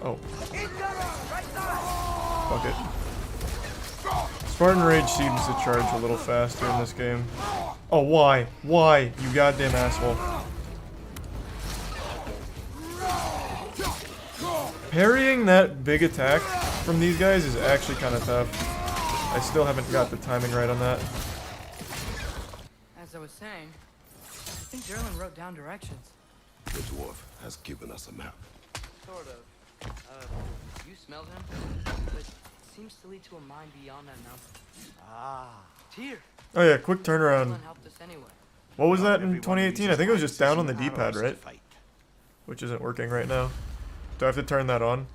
Oh. Fuck it. Spartan Rage seems to charge a little faster in this game. Oh, why? Why? You goddamn asshole. Parrying that big attack from these guys is actually kind of tough. I still haven't got the timing right on that. As I was saying, I think Derlin wrote down directions. The dwarf has given us a map. Sort of. You smelled him? But it seems to lead to a mine beyond that mountain. Ah. Tyr! Oh yeah, quick turnaround. Derlin helped us anyway. What was that in 2018? I think it was just down on the D-pad, right? Which isn't working right now. Do I have to turn that on?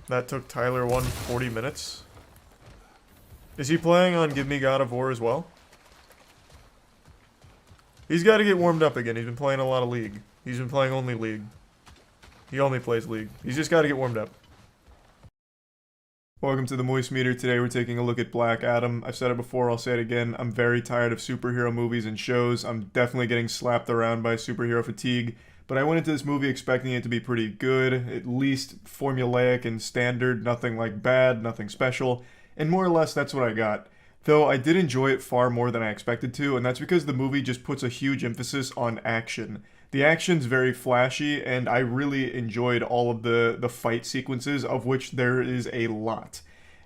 That took Tyler 40 minutes. Is he playing on Give Me God of War as well? He's got to get warmed up again. He's been playing a lot of League. He's been playing only League. He only plays League. He's just got to get warmed up. Welcome to the Moist Meter. Today we're taking a look at Black Adam. I've said it before, I'll say it again. I'm very tired of superhero movies and shows. I'm definitely getting slapped around by superhero fatigue. But I went into this movie expecting it to be pretty good, at least formulaic and standard, nothing like bad, nothing special. And more or less that's what I got. Though I did enjoy it far more than I expected to, and that's because the movie just puts a huge emphasis on action. The action's very flashy, and I really enjoyed all of the fight sequences, of which there is a lot.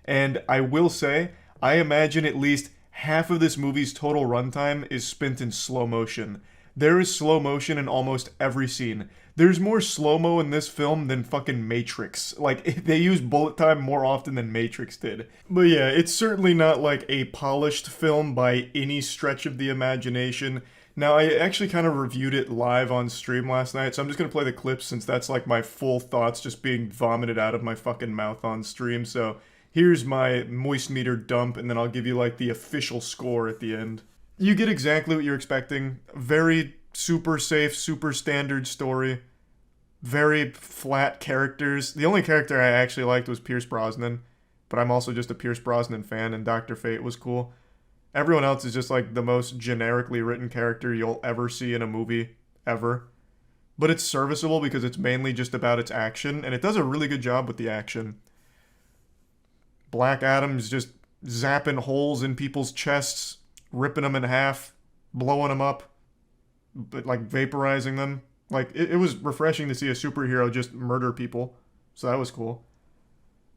And I will say, I imagine at least half of this movie's total runtime is spent in slow motion. There is slow motion in almost every scene. There's more slow-mo in this film than fucking Matrix. Like, they use bullet time more often than Matrix did. But yeah, it's certainly not like a polished film by any stretch of the imagination. Now, I actually kind of reviewed it live on stream last night, so I'm just going to play the clips since that's like my full thoughts just being vomited out of my fucking mouth on stream. So here's my Moist Meter dump, and then I'll give you like the official score at the end. You get exactly what you're expecting. Very super safe, super standard story. Very flat characters. The only character I actually liked was Pierce Brosnan, but I'm also just a Pierce Brosnan fan, and Dr. Fate was cool. Everyone else is just like the most generically written character you'll ever see in a movie, ever. But it's serviceable because it's mainly just about its action, and it does a really good job with the action. Black Adam's just zapping holes in people's chests, ripping them in half, blowing them up, but like vaporizing them. Like, it was refreshing to see a superhero just murder people, so that was cool.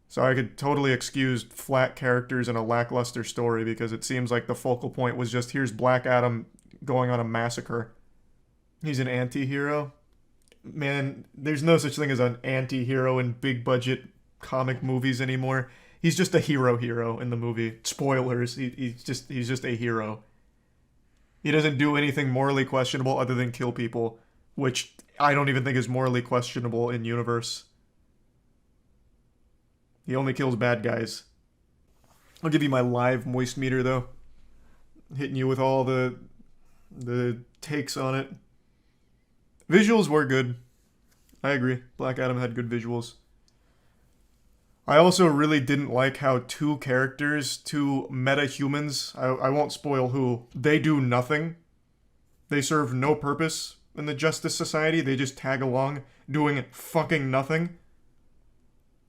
So I could totally excuse flat characters in a lackluster story because it seems like the focal point was just, here's Black Adam going on a massacre. He's an anti-hero. Man, there's no such thing as an anti-hero in big budget comic movies anymore. He's just a hero in the movie. Spoilers, he's just a hero. He doesn't do anything morally questionable other than kill people, which I don't even think is morally questionable in universe. He only kills bad guys. I'll give you my live Moist Meter, though. Hitting you with all the takes on it. Visuals were good. I agree. Black Adam had good visuals. I also really didn't like how two characters, two meta-humans, I won't spoil who, they do nothing. They serve no purpose in the Justice Society. They just tag along doing fucking nothing.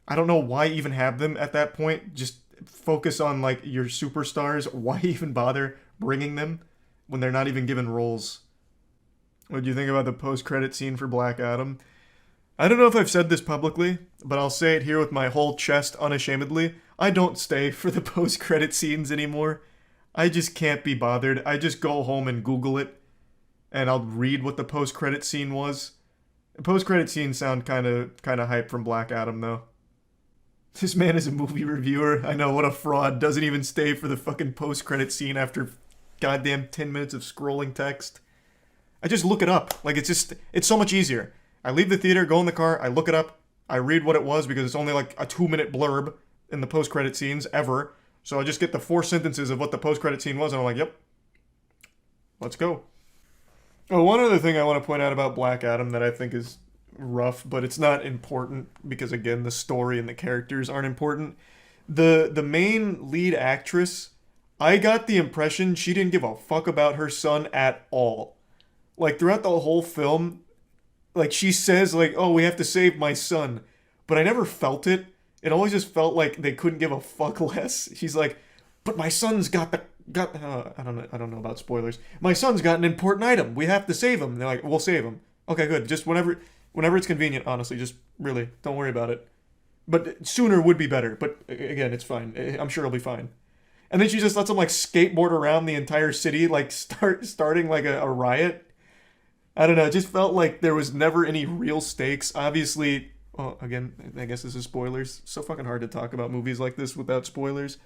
I don't know why even have them at that point. Just focus on, like, your superstars. Why even bother bringing them when they're not even given roles? What do you think about the post-credit scene for Black Adam? I don't know if I've said this publicly, but I'll say it here with my whole chest unashamedly. I don't stay for the post-credit scenes anymore. I just can't be bothered. I just go home and Google it, and I'll read what the post-credit scene was. The post-credit scenes sound kind of hype from Black Adam, though. This man is a movie reviewer. I know, what a fraud. Doesn't even stay for the fucking post-credit scene after goddamn 10 minutes of scrolling text. I just look it up. Like, it's so much easier. I leave the theater, go in the car, I look it up, I read what it was because it's only like a 2-minute blurb in the post-credit scenes ever. So I just get the 4 sentences of what the post-credit scene was, and I'm like, yep, let's go. Oh, one other thing I want to point out about Black Adam that I think is rough, but it's not important because, again, the story and the characters aren't important. The main lead actress, I got the impression she didn't give a fuck about her son at all. Like, throughout the whole film, like, she says, like, oh, we have to save my son. But I never felt it. It always just felt like they couldn't give a fuck less. She's like, but my son's got I don't know about spoilers. My son's got an important item. We have to save him. And they're like, we'll save him. Okay, good. Just whenever it's convenient, honestly. Just really, don't worry about it. But sooner would be better. But again, it's fine. I'm sure it'll be fine. And then she just lets him, like, skateboard around the entire city, like, starting, like, a riot. I don't know, it just felt like there was never any real stakes. Obviously, well, again, I guess this is spoilers. It's so fucking hard to talk about movies like this without spoilers.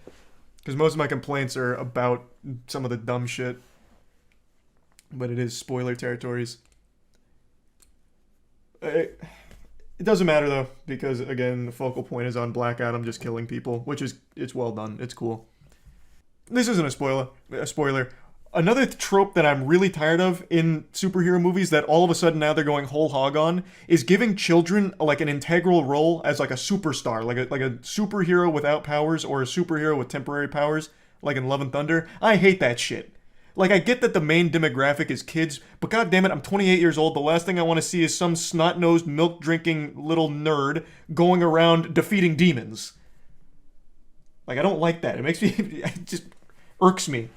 Because most of my complaints are about some of the dumb shit. But it is spoiler territories. It doesn't matter, though, because, again, the focal point is on Black Adam just killing people, which is, it's well done. It's cool. This isn't a spoiler. Another trope that I'm really tired of in superhero movies that all of a sudden now they're going whole hog on is giving children like an integral role as like a superstar, like a superhero without powers or a superhero with temporary powers, like in Love and Thunder. I hate that shit. Like, I get that the main demographic is kids, but god damn it, I'm 28 years old. The last thing I want to see is some snot-nosed, milk-drinking little nerd going around defeating demons. Like, I don't like that. It makes me, it just irks me.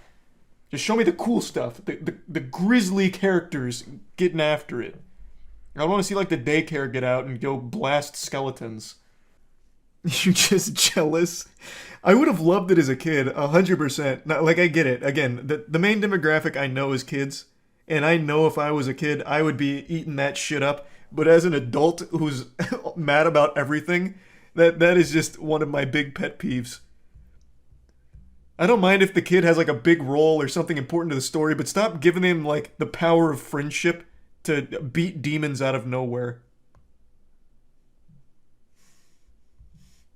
Just show me the cool stuff. The grisly characters getting after it. I don't want to see, like, the daycare get out and go blast skeletons. You're just jealous? I would have loved it as a kid, 100%. Like, I get it. Again, the main demographic I know is kids. And I know if I was a kid, I would be eating that shit up. But as an adult who's mad about everything, that is just one of my big pet peeves. I don't mind if the kid has like a big role or something important to the story, but stop giving him like the power of friendship to beat demons out of nowhere.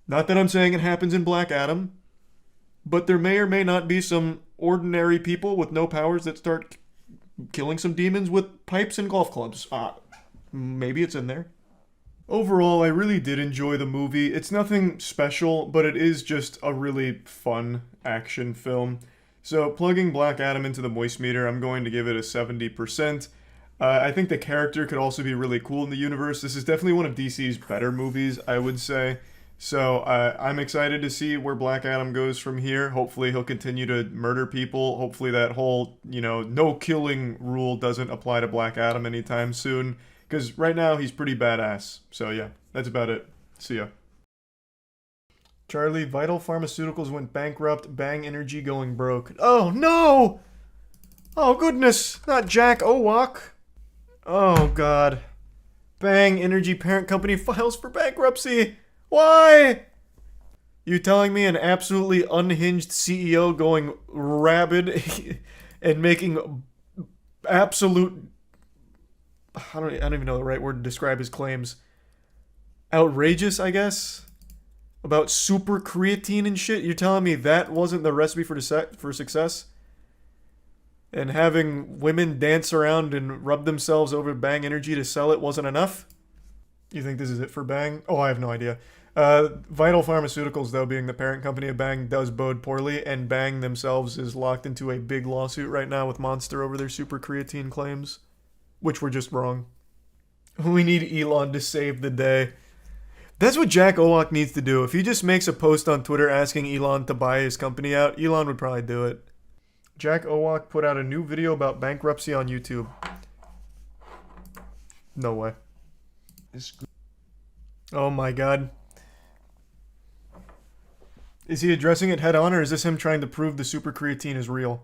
Not that I'm saying it happens in Black Adam, but there may or may not be some ordinary people with no powers that start killing some demons with pipes and golf clubs. Maybe it's in there. Overall, I really did enjoy the movie. It's nothing special, but it is just a really fun action film. So, plugging Black Adam into the moist meter, I'm going to give it a 70%. I think the character could also be really cool in the universe. This is definitely one of DC's better movies, I would say. So, I'm excited to see where Black Adam goes from here. Hopefully he'll continue to murder people. Hopefully that whole, no killing rule doesn't apply to Black Adam anytime soon. Because right now, he's pretty badass. So yeah, that's about it. See ya. Charlie, Vital Pharmaceuticals went bankrupt. Bang Energy going broke. Oh, no! Oh, goodness. Not Jack Owak. Oh, God. Bang Energy parent company files for bankruptcy. Why? You telling me an absolutely unhinged CEO going rabid and making absolute... I don't even know the right word to describe his claims. Outrageous, I guess? About super creatine and shit? You're telling me that wasn't the recipe for success? And having women dance around and rub themselves over Bang Energy to sell it wasn't enough? You think this is it for Bang? Oh, I have no idea. Vital Pharmaceuticals, though, being the parent company of Bang, does bode poorly, and Bang themselves is locked into a big lawsuit right now with Monster over their super creatine claims. Which were just wrong. We need Elon to save the day. That's what Jack Owak needs to do. If he just makes a post on Twitter asking Elon to buy his company out, Elon would probably do it. Jack Owak put out a new video about bankruptcy on YouTube. No way. Oh my god. Is he addressing it head on, or is this him trying to prove the super creatine is real?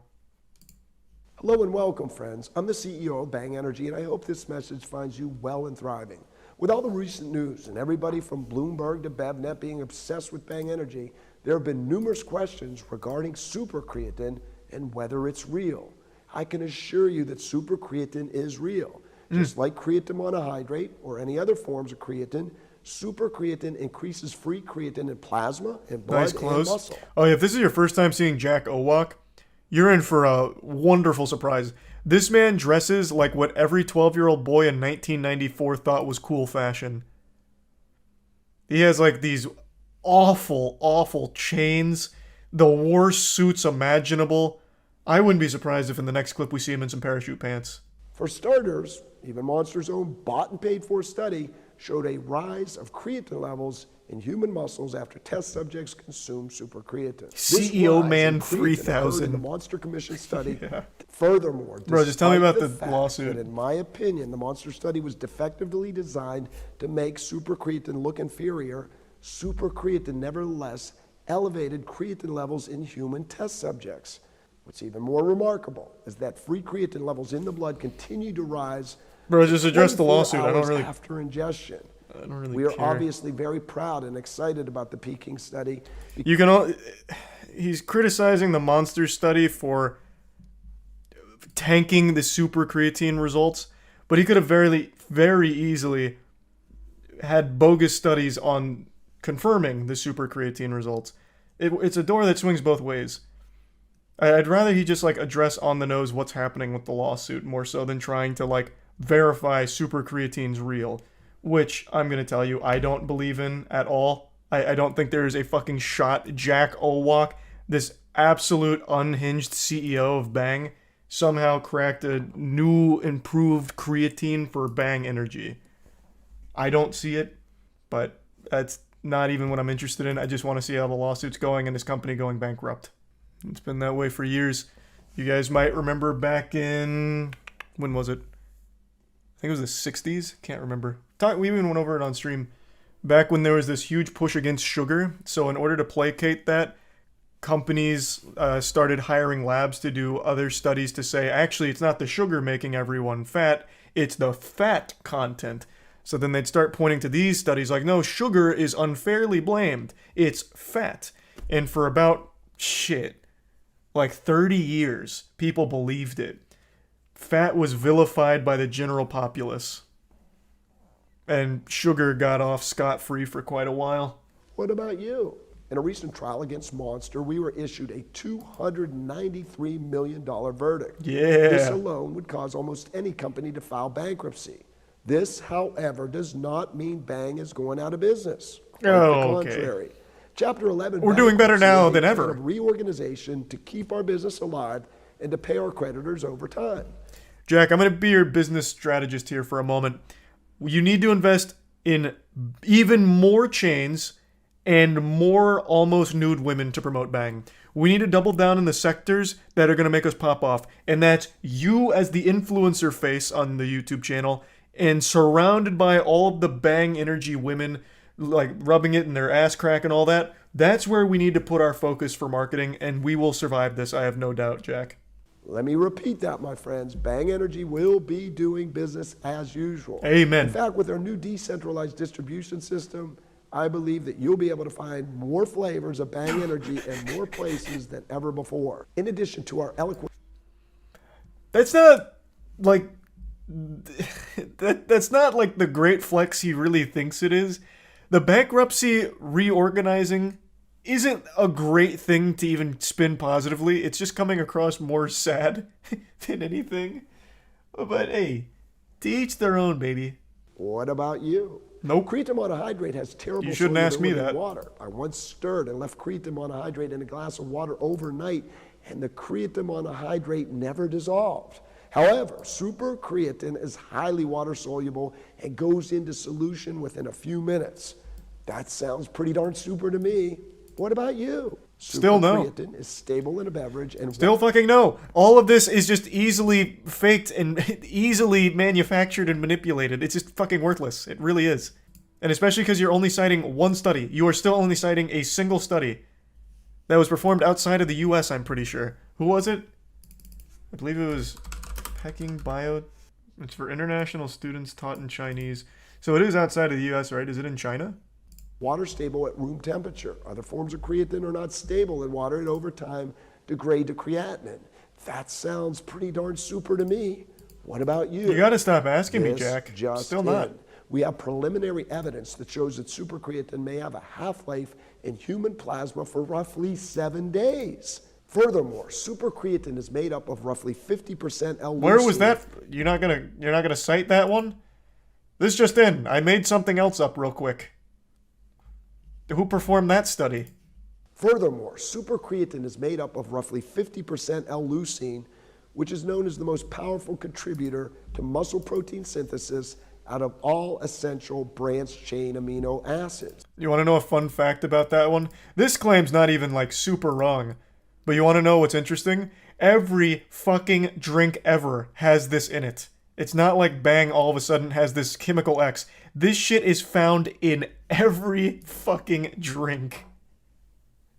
Hello and welcome, friends. I'm the CEO of Bang Energy, and I hope this message finds you well and thriving. With all the recent news and everybody from Bloomberg to BevNet being obsessed with Bang Energy, there have been numerous questions regarding super creatine and whether it's real. I can assure you that super creatine is real. Just like creatine monohydrate or any other forms of creatine, super creatine increases free creatine in plasma and blood and muscle. Oh, yeah, if this is your first time seeing Jack Owak, you're in for a wonderful surprise. This man dresses like what every 12-year-old boy in 1994 thought was cool fashion. He has like these awful, awful chains, the worst suits imaginable. I wouldn't be surprised if in the next clip we see him in some parachute pants. For starters, even Monster's own bought and paid for study showed a rise of creatine levels in human muscles after test subjects consumed super creatine. CEO Man 3000. The Monster Commission study. Yeah. Furthermore, bro, just tell me about the fact lawsuit. That in my opinion, the Monster study was defectively designed to make super creatine look inferior. Super creatine nevertheless elevated creatine levels in human test subjects. What's even more remarkable is that free creatine levels in the blood continue to rise. Bro, just address the lawsuit. I don't really. After ingestion. I don't really We are care. obviously very proud and excited about the Peking study. You can all. He's criticizing the Monster study for tanking the super creatine results, but he could have very easily had bogus studies on confirming the super creatine results. It's a door that swings both ways. I'd rather he just like address on the nose what's happening with the lawsuit more so than trying to like verify super creatine's real, which I'm gonna tell you I don't believe in at all. I don't think there is a fucking shot Jack Owalk, this absolute unhinged CEO of Bang, somehow cracked a new improved creatine for Bang Energy. I don't see it, but that's not even what I'm interested in. I just want to see how the lawsuit's going and this company going bankrupt. It's been that way for years. You guys might remember back in, when was it? I think it was the 60s. Can't remember. We even went over it on stream. Back when there was this huge push against sugar. So in order to placate that, companies started hiring labs to do other studies to say, actually, it's not the sugar making everyone fat, it's the fat content. So then they'd start pointing to these studies like, no, sugar is unfairly blamed. It's fat. And for about, like 30 years, people believed it. Fat was vilified by the general populace. And sugar got off scot-free for quite a while. What about you? In a recent trial against Monster, we were issued a $293 million verdict. Yeah. This alone would cause almost any company to file bankruptcy. This, however, does not mean Bang is going out of business. Quite the contrary. Chapter 11. We're doing better now than ever. Of reorganization to keep our business alive and to pay our creditors over time. Jack, I'm going to be your business strategist here for a moment. You need to invest in even more chains and more almost nude women to promote Bang. We need to double down in the sectors that are going to make us pop off. And that's you as the influencer face on the YouTube channel and surrounded by all of the Bang Energy women, like rubbing it in their ass crack and all that. That's where we need to put our focus for marketing, and we will survive this, I have no doubt, Jack. Let me repeat that, my friends. Bang Energy will be doing business as usual. Amen. In fact, with our new decentralized distribution system, I believe that you'll be able to find more flavors of Bang Energy in more places than ever before. In addition to our eloquent... That's not, like... That's not like the great flex he really thinks it is. The bankruptcy reorganizing isn't a great thing to even spin positively. It's just coming across more sad than anything. But hey, to each their own, baby. What about you? Nope. Creatine monohydrate has terrible You shouldn't ask me solubility in that. water. I once stirred and left creatine monohydrate in a glass of water overnight, and the creatine monohydrate never dissolved. However, super creatine is highly water soluble and goes into solution within a few minutes. That sounds pretty darn super to me. What about you? Still no. Super creatine is stable in a beverage and Still fucking no. All of this is just easily faked and easily manufactured and manipulated. It's just fucking worthless. It really is. And especially because you're only citing one study. You are still only citing a single study that was performed outside of the US, I'm pretty sure. Who was it? I believe it was Peking Bio. It's for international students taught in Chinese. So it is outside of the US, right? Is it in China? water stable at room temperature. Other forms of creatine are not stable in water and over time degrade to creatinine. That sounds pretty darn super to me. What about you? You gotta stop asking me, This Jack. just Still not. in. We have preliminary evidence that shows that supercreatine may have a half-life in human plasma for roughly 7 days. Furthermore, supercreatine is made up of roughly 50% L-leucine. Where was that? You're not gonna cite that one? This just in. I made something else up real quick. Who performed that study? Furthermore, supercreatine is made up of roughly 50% L-leucine, which is known as the most powerful contributor to muscle protein synthesis out of all essential branched-chain amino acids. You want to know a fun fact about that one? This claim's not even like super wrong. But you want to know what's interesting? Every fucking drink ever has this in it. It's not like Bang all of a sudden has this chemical X. This shit is found in every fucking drink.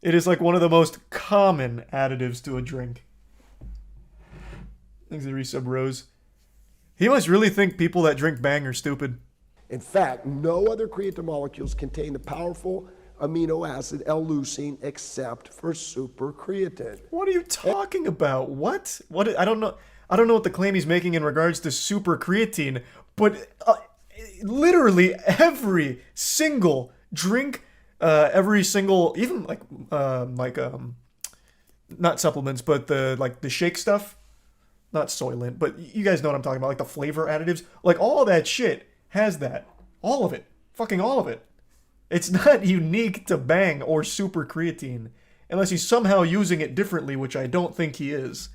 It is like one of the most common additives to a drink. Thanks to Resub Rose. He must really think people that drink Bang are stupid. In fact, no other creatine molecules contain the powerful amino acid L-leucine except for supercreatine. What are you talking about? What? I don't know what the claim he's making in regards to supercreatine, but literally every single drink, every single, even not supplements, but the shake stuff. Not Soylent, but you guys know what I'm talking about, like the flavor additives. Like all that shit has that. All of it. Fucking all of it. It's not unique to Bang or super creatine, unless he's somehow using it differently, which I don't think he is.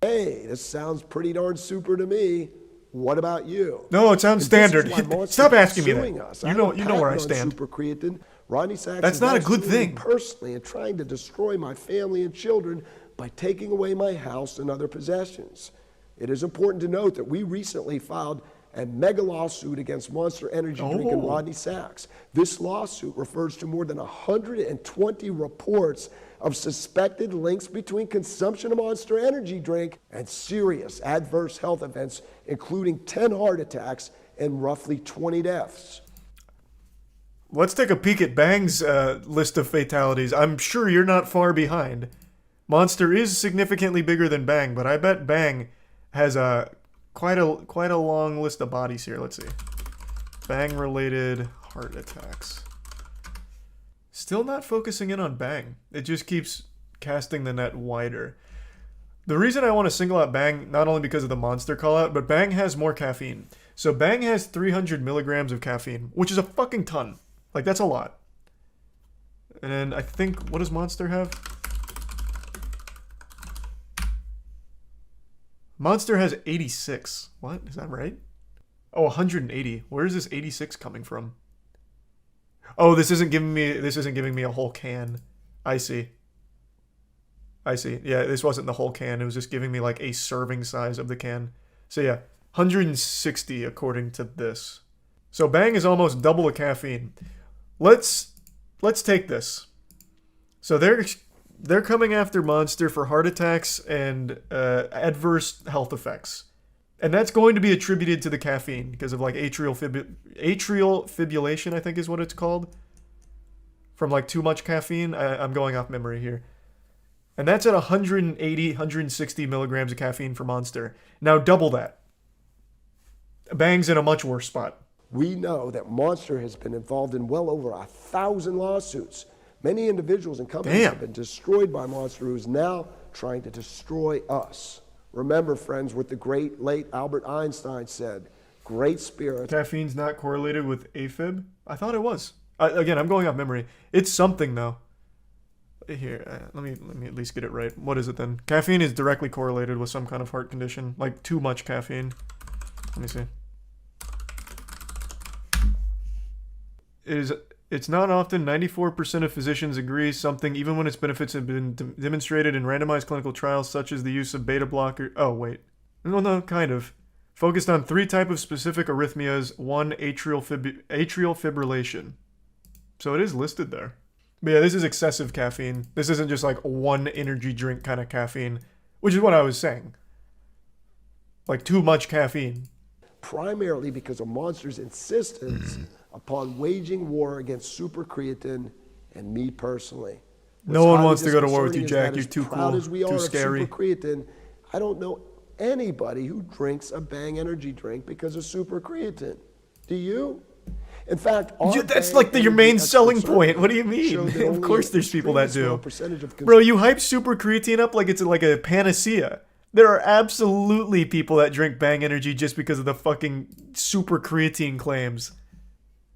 Hey, this sounds pretty darn super to me. What about you? No, it sounds standard. Stop asking me that. Us. You know where I stand. Super creatine. Rodney Sachs. That's not a good thing. Personally, and trying to destroy my family and children by taking away my house and other possessions. It is important to note that we recently filed a mega lawsuit against Monster Energy Drink and Rodney Sachs. This lawsuit refers to more than 120 reports of suspected links between consumption of Monster Energy Drink and serious adverse health events, including 10 heart attacks and roughly 20 deaths. Let's take a peek at Bang's list of fatalities. I'm sure you're not far behind. Monster is significantly bigger than Bang, but I bet Bang has quite a long list of bodies here. Let's see. Bang-related heart attacks. Still not focusing in on Bang. It just keeps casting the net wider. The reason I want to single out Bang, not only because of the Monster call-out, but Bang has more caffeine. So Bang has 300 milligrams of caffeine, which is a fucking ton. Like, that's a lot. And I think, what does Monster have? Monster has 86. What? Is that right? Oh, 180. Where is this 86 coming from? Oh, this isn't giving me a whole can. I see. Yeah, this wasn't the whole can. It was just giving me like a serving size of the can. So yeah, 160 according to this. So Bang is almost double the caffeine. Let's take this. So they're coming after Monster for heart attacks and adverse health effects. And that's going to be attributed to the caffeine because of like atrial fibrillation, I think is what it's called. From like too much caffeine. I'm going off memory here. And that's at 180, 160 milligrams of caffeine for Monster. Now double that. Bang's in a much worse spot. We know that Monster has been involved in well over 1,000 lawsuits. Many individuals and companies have been destroyed by Monster, who is now trying to destroy us. Remember, friends, what the great late Albert Einstein said, great spirit. Caffeine's not correlated with AFib? I thought it was. Again, I'm going off memory. It's something, though. Here, let me at least get it right. What is it then? Caffeine is directly correlated with some kind of heart condition, like too much caffeine. Let me see. It's not often 94% of physicians agree something, even when its benefits have been demonstrated in randomized clinical trials, such as the use of beta blocker. Oh, wait. No, kind of. Focused on 3 types of specific arrhythmias, 1 atrial fibrillation. So it is listed there. But yeah, this is excessive caffeine. This isn't just like one energy drink kind of caffeine, which is what I was saying. Like too much caffeine. Primarily because of Monster's insistence upon waging war against super creatine and me personally. No one wants to go to war with you, Jack. You're too cool, too scary. Super creatine, I don't know anybody who drinks a Bang energy drink because of super creatine. Do you? In fact, that's like your main selling point. What do you mean? Of course there's people that do. Bro, you hype super creatine up like it's like a panacea. There are absolutely people that drink Bang energy just because of the fucking super creatine claims.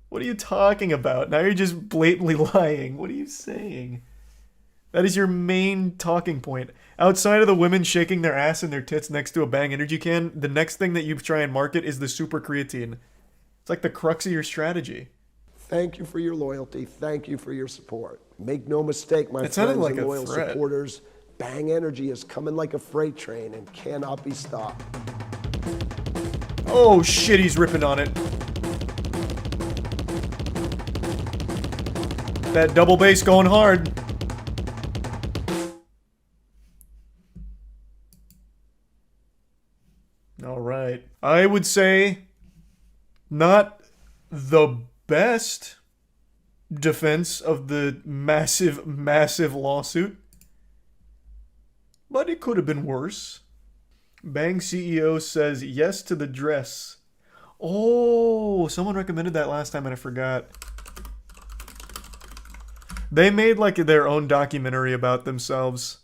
What are you talking about? Now you're just blatantly lying. What are you saying? That is your main talking point. Outside of the women shaking their ass and their tits next to a Bang energy can, the next thing that you try and market is the super creatine. It's like the crux of your strategy. Thank you for your loyalty. Thank you for your support. Make no mistake, my friends and loyal supporters, Bang energy is coming like a freight train and cannot be stopped. Oh shit, he's ripping on it. That double bass going hard. All right. I would say not the best defense of the massive, massive lawsuit, but it could have been worse. Bang CEO says yes to the dress. Oh, someone recommended that last time and I forgot. They made like their own documentary about themselves.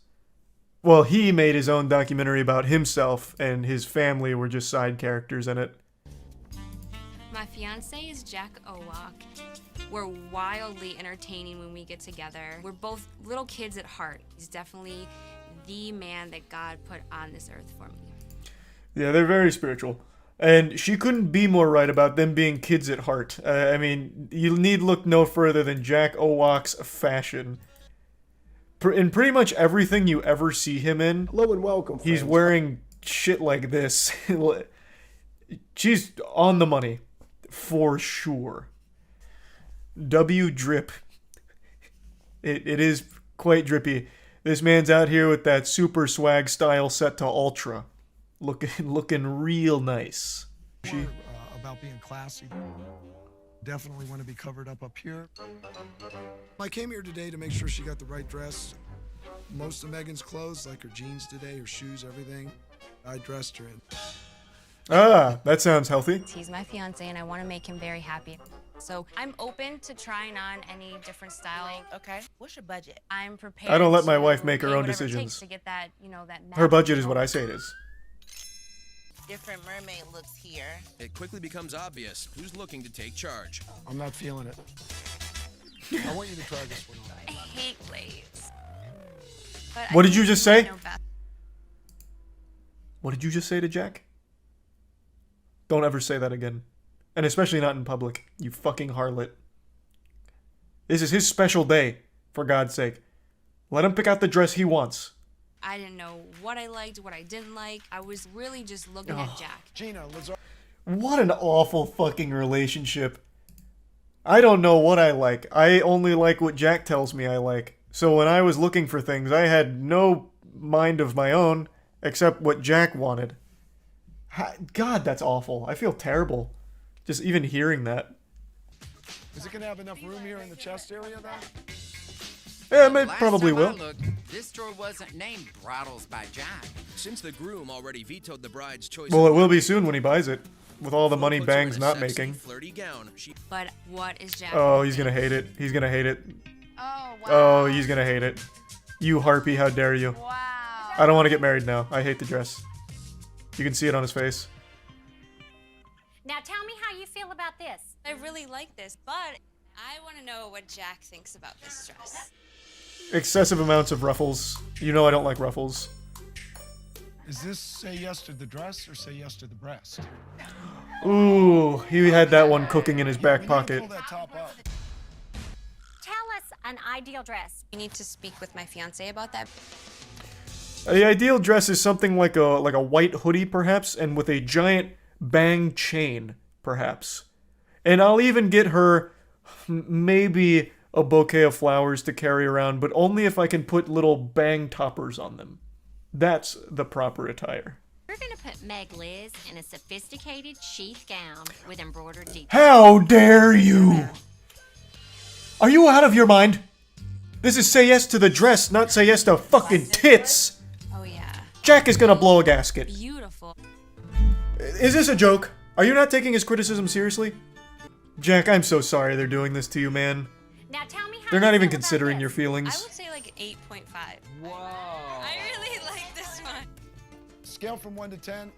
Well, he made his own documentary about himself, and his family were just side characters in it. My fiance is Jack Owak. We're wildly entertaining when we get together. We're both little kids at heart. He's definitely the man that God put on this earth for me. Yeah, they're very spiritual. And she couldn't be more right about them being kids at heart. I mean, you need look no further than Jack Owak's fashion. In pretty much everything you ever see him in, Hello and welcome, he's friends. wearing shit like this. She's on the money. For sure. W drip. It is quite drippy. This man's out here with that super swag style set to ultra. Looking real nice. About being classy. Definitely want to be covered up here. I came here today to make sure she got the right dress. Most of Megan's clothes, like her jeans today, her shoes, everything, I dressed her in. Ah, that sounds healthy. He's my fiance and I want to make him very happy. So I'm open to trying on any different style. Okay. What's your budget? I'm prepared. I don't let my to wife make her pay own whatever it decisions. takes to get that, you know, that Her budget is what I say it is. Different mermaid looks here. It quickly becomes obvious who's looking to take charge. I'm not feeling it. I want you to try this one on. I hate blades. What did you just say? What did you just say to Jack? Don't ever say that again. And especially not in public, you fucking harlot. This is his special day, for God's sake. Let him pick out the dress he wants. I didn't know what I liked, what I didn't like. I was really just looking at Jack. Gina, let's... What an awful fucking relationship. I don't know what I like. I only like what Jack tells me I like. So when I was looking for things, I had no mind of my own except what Jack wanted. God, that's awful. I feel terrible. Just even hearing that. Is it going to have enough room here in the chest area, then? Yeah, it probably will. Looked, this drawer wasn't named Bridals by Jack. Since the groom already vetoed the bride's choice. Well, it will be soon when he buys it. With all the money puts her Bang's in a not sexy, making. Flirty gown. But what is Jack? Oh, he's gonna hate it. He's gonna hate it. Oh, wow. Oh, he's gonna hate it. You harpy, how dare you. Wow. I don't want to get married now. I hate the dress. You can see it on his face. Now tell me how you feel about this. I really like this, but I want to know what Jack thinks about this dress. Excessive amounts of ruffles. You know I don't like ruffles. Is this say yes to the dress or say yes to the breast? Ooh, he had that one cooking in his back pocket. Pull that top up. Tell us an ideal dress. You need to speak with my fiance about that. The ideal dress is something like a white hoodie, perhaps, and with a giant Bang chain, perhaps. And I'll even get her maybe a bouquet of flowers to carry around, but only if I can put little Bang toppers on them. That's the proper attire. We're gonna put Meg Liz in a sophisticated sheath gown with embroidered details. How dare you! Are you out of your mind? This is say yes to the dress, not say yes to fucking tits! Oh yeah. Jack is gonna blow a gasket. Beautiful. Is this a joke? Are you not taking his criticism seriously? Jack, I'm so sorry they're doing this to you, man. Now tell me how They're you not even feel about considering this. your I feelings. would say like 8.5. Whoa. I really like this one. Scale from 1 to 10.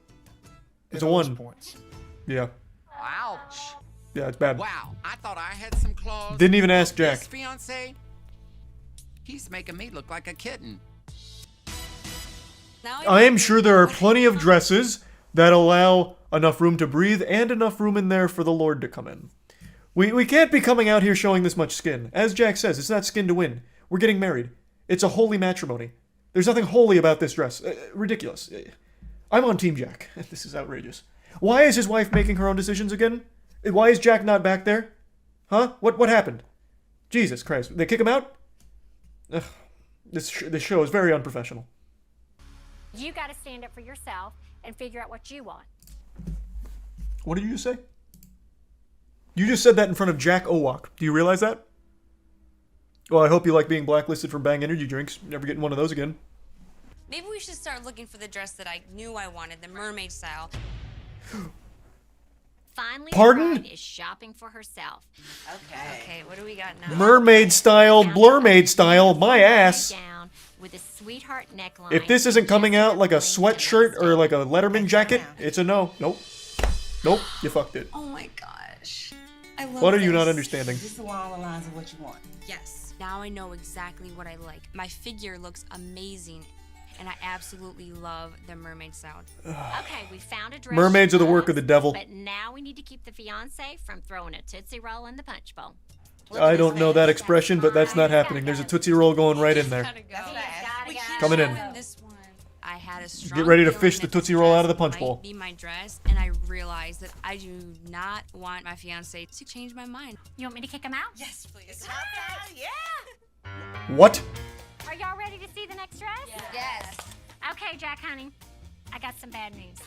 It's a it owes 1. Points. Yeah. Ouch. Yeah, it's bad. Wow, I thought I had some claws. Didn't even ask Jack. This fiance, he's making me look like a kitten. Now I am sure there are plenty of dresses that allow enough room to breathe and enough room in there for the Lord to come in. We can't be coming out here showing this much skin. As Jack says, it's not skin to win. We're getting married. It's a holy matrimony. There's nothing holy about this dress. Ridiculous. I'm on Team Jack. This is outrageous. Why is his wife making her own decisions again? Why is Jack not back there? Huh? What happened? Jesus Christ. They kick him out? Ugh. This show is very unprofessional. You gotta stand up for yourself and figure out what you want. What did you just say? You just said that in front of Jack Owak. Do you realize that? Well, I hope you like being blacklisted from Bang energy drinks. Never getting one of those again. Maybe we should start looking for the dress that I knew I wanted, the mermaid style. finally Pardon? arrived is shopping for herself. Okay, what do we got now? Mermaid style, blurmaid style, my ass. Gown with a sweetheart neckline. If this isn't coming out like a sweatshirt or like a Letterman jacket, it's a no. Nope. Nope, you fucked it. Oh my gosh. I love What are you this. not understanding? Is this along the lines of what you want? Yes. Now I know exactly what I like. My figure looks amazing, and I absolutely love the mermaid style. Okay, we found a dress. Mermaids she are the work loves, of the devil. But now we need to keep the fiance from throwing a Tootsie Roll in the punch bowl. I don't know that expression, but that's not happening. There's a Tootsie Roll going right in there. Coming in. I had a strong Get ready to feeling fish the that this Tootsie Roll out of the dress punch might bowl. Be my dress, and I realized that I do not want my fiance to change my mind. You want me to kick him out? Yes, please. What? Are y'all ready to see the next dress? Yes. Okay, Jack, honey. I got some bad news.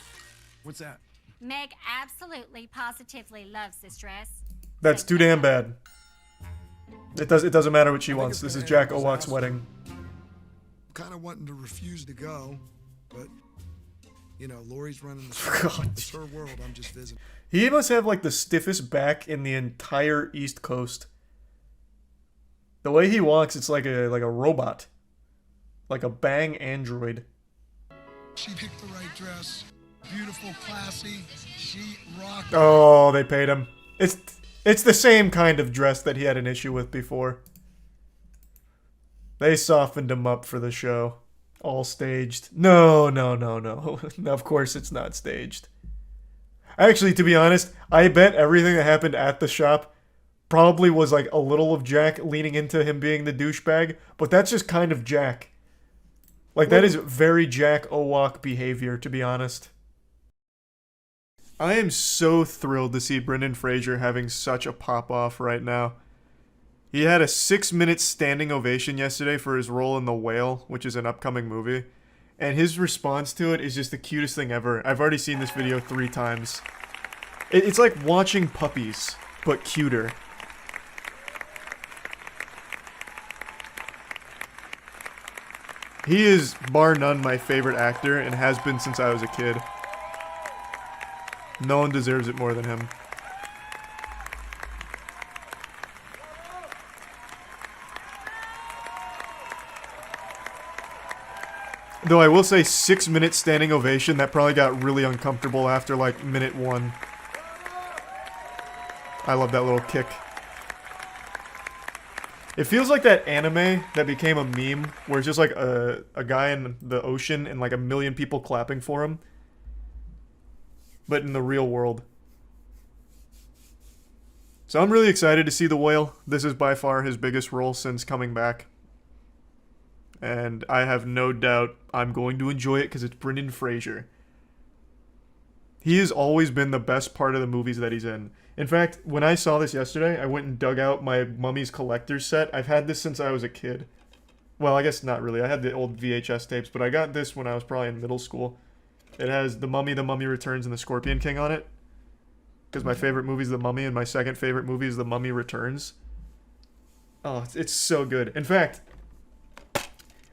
What's that? Meg absolutely, positively loves this dress. That's too damn bad. It doesn't matter what she wants. This is Jack Owak's wedding. Kind of wanting to refuse to go, but you know, Lori's running the show. It's her world. I'm just visiting. He must have like the stiffest back in the entire East Coast. The way he walks, it's like a robot. Like a bang android. She picked the right dress. Beautiful, classy. She rocked. Oh, they paid him. It's the same kind of dress that he had an issue with before. They softened him up for the show. All staged. No. Of course it's not staged. Actually, to be honest, I bet everything that happened at the shop probably was like a little of Jack leaning into him being the douchebag, but that's just kind of Jack. Like, that is very Jack Owak behavior, to be honest. I am so thrilled to see Brendan Fraser having such a pop-off right now. He had a 6-minute standing ovation yesterday for his role in The Whale, which is an upcoming movie. And his response to it is just the cutest thing ever. I've already seen this video 3 times. It's like watching puppies, but cuter. He is, bar none, my favorite actor, and has been since I was a kid. No one deserves it more than him. Though I will say 6-minute standing ovation, that probably got really uncomfortable after like minute 1. I love that little kick. It feels like that anime that became a meme where it's just like a guy in the ocean and like a million people clapping for him. But in the real world. So I'm really excited to see The Whale. This is by far his biggest role since coming back. And I have no doubt I'm going to enjoy it because it's Brendan Fraser. He has always been the best part of the movies that he's in. In fact, when I saw this yesterday, I went and dug out my Mummy's Collector's set. I've had this since I was a kid. Well, I guess not really. I had the old VHS tapes, but I got this when I was probably in middle school. It has The Mummy Returns, and The Scorpion King on it. Because my favorite movie is The Mummy, and my second favorite movie is The Mummy Returns. Oh, it's so good. In fact,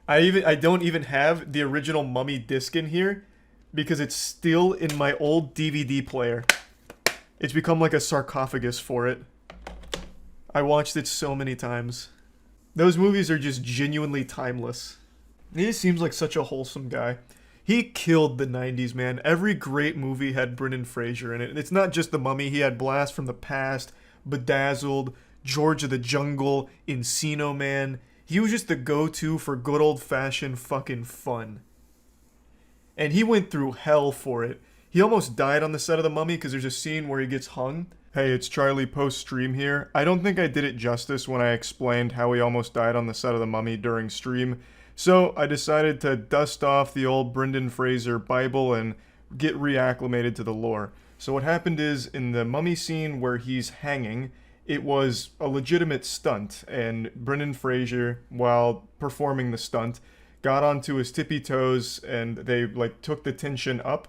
I don't even have the original Mummy disc in here because it's still in my old DVD player. It's become like a sarcophagus for it. I watched it so many times. Those movies are just genuinely timeless. He just seems like such a wholesome guy. He killed the 90s, man. Every great movie had Brendan Fraser in it. And it's not just The Mummy. He had Blast from the Past, Bedazzled, George of the Jungle, Encino Man. He was just the go-to for good old-fashioned fucking fun. And he went through hell for it. He almost died on the set of The Mummy because there's a scene where he gets hung. Hey, it's Charlie post-stream here. I don't think I did it justice when I explained how he almost died on the set of The Mummy during stream. So I decided to dust off the old Brendan Fraser Bible and get reacclimated to the lore. So what happened is, in the Mummy scene where he's hanging, it was a legitimate stunt, and Brendan Fraser, while performing the stunt, got onto his tippy toes and they like took the tension up,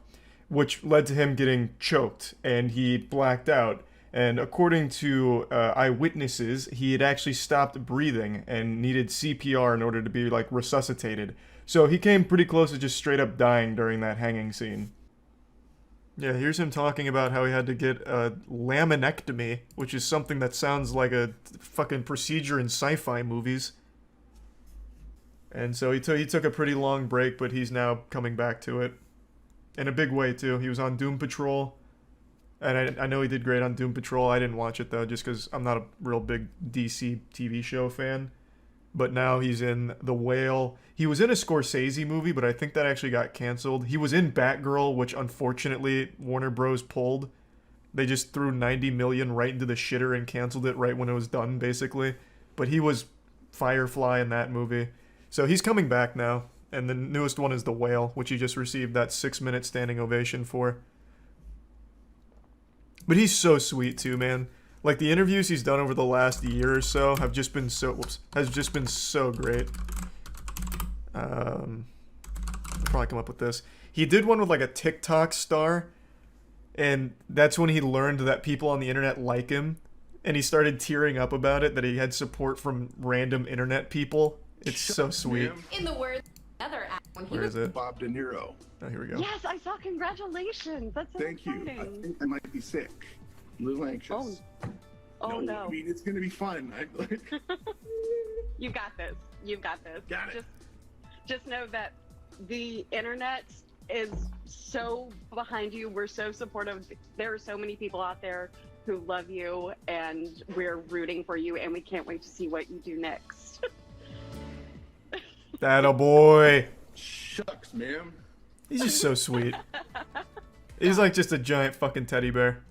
which led to him getting choked and he blacked out. And according to eyewitnesses, he had actually stopped breathing and needed CPR in order to be like resuscitated. So he came pretty close to just straight up dying during that hanging scene. Yeah, here's him talking about how he had to get a laminectomy, which is something that sounds like a fucking procedure in sci-fi movies. And so he took a pretty long break, but he's now coming back to it. In a big way, too. He was on Doom Patrol, and I know he did great on Doom Patrol. I didn't watch it, though, just because I'm not a real big DC TV show fan. But now he's in The Whale. He was in a Scorsese movie, but I think that actually got canceled. He was in Batgirl, which unfortunately Warner Bros. Pulled. They just threw $90 million right into the shitter and canceled it right when it was done, basically. But he was Firefly in that movie. So he's coming back now. And the newest one is The Whale, which he just received that 6-minute standing ovation for. But he's so sweet too, man. Like, the interviews he's done over the last year or so have just been so... has just been so great. I'll probably come up with this. He did one with, like, a TikTok star. And that's when he learned that people on the internet like him. And he started tearing up about it, that he had support from random internet people. It's so sweet. In the words of another act, when he Where was is it? Bob De Niro. Oh, here we go. Yes, I saw. Congratulations. That's so Thank you. exciting. I think I might be sick. A little anxious. Oh no. I mean, it's going to be fun. You got this. You've got this. Got it. Just know that the internet is so behind you. We're so supportive. There are so many people out there who love you, and we're rooting for you, and we can't wait to see what you do next. That boy. Shucks, ma'am. He's just so sweet. He's like just a giant fucking teddy bear.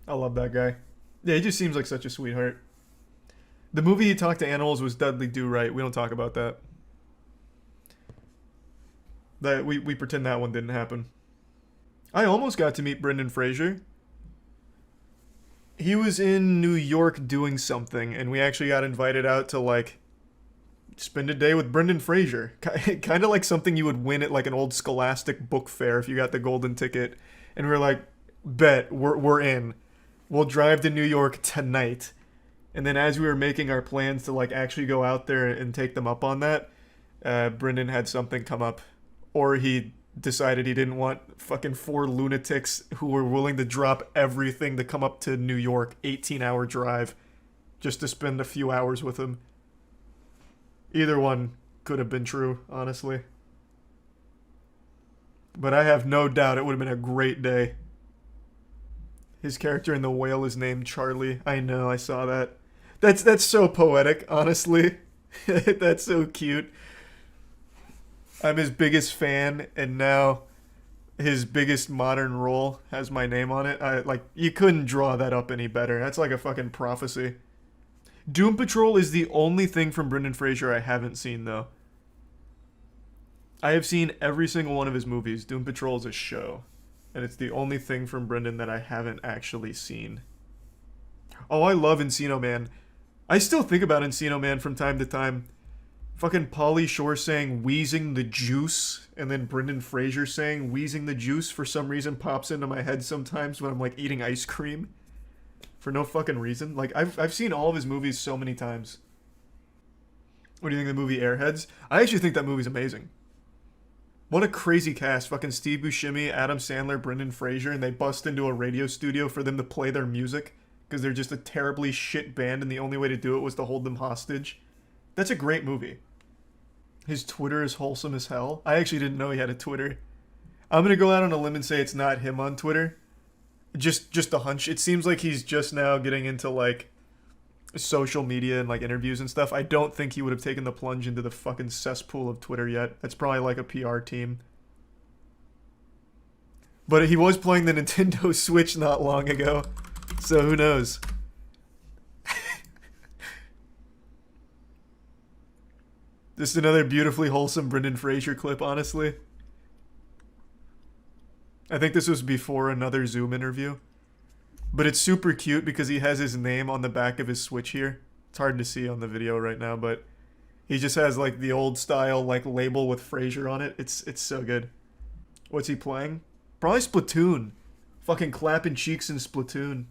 I love that guy. Yeah, he just seems like such a sweetheart. The movie he talked to animals was Dudley Do Right. We don't talk about that. We pretend that one didn't happen. I almost got to meet Brendan Fraser. He was in New York doing something, and we actually got invited out to, like, spend a day with Brendan Fraser. Kind of like something you would win at, like, an old Scholastic book fair if you got the golden ticket. And we were like, bet, we're in. We'll drive to New York tonight. And then as we were making our plans to, like, actually go out there and take them up on that, Brendan had something come up. Or he decided he didn't want fucking 4 lunatics who were willing to drop everything to come up to New York, 18-hour drive, just to spend a few hours with him. Either one could have been true, honestly. But I have no doubt it would have been a great day. His character in The Whale is named Charlie. I know, I saw that. That's so poetic, honestly. That's so cute. I'm his biggest fan, and now his biggest modern role has my name on it. You couldn't draw that up any better. That's like a fucking prophecy. Doom Patrol is the only thing from Brendan Fraser I haven't seen, though. I have seen every single one of his movies. Doom Patrol is a show. And it's the only thing from Brendan that I haven't actually seen. Oh, I love Encino Man. I still think about Encino Man from time to time. Fucking Pauly Shore saying wheezing the juice, and then Brendan Fraser saying wheezing the juice for some reason pops into my head sometimes when I'm like eating ice cream. For no fucking reason. Like, I've seen all of his movies so many times. What do you think of the movie Airheads? I actually think that movie's amazing. What a crazy cast. Fucking Steve Buscemi, Adam Sandler, Brendan Fraser, and they bust into a radio studio for them to play their music because they're just a terribly shit band and the only way to do it was to hold them hostage. That's a great movie. His Twitter is wholesome as hell. I actually didn't know he had a Twitter. I'm gonna go out on a limb and say it's not him on Twitter. Just a hunch. It seems like he's just now getting into, like, social media and, like, interviews and stuff. I don't think he would have taken the plunge into the fucking cesspool of Twitter yet. That's probably like a PR team. But he was playing the Nintendo Switch not long ago, so who knows? Just another beautifully wholesome Brendan Fraser clip, honestly. I think this was before another Zoom interview. But it's super cute because he has his name on the back of his Switch here. It's hard to see on the video right now, but he just has, like, the old style, like, label with Fraser on it. It's so good. What's he playing? Probably Splatoon. Fucking clapping cheeks in Splatoon.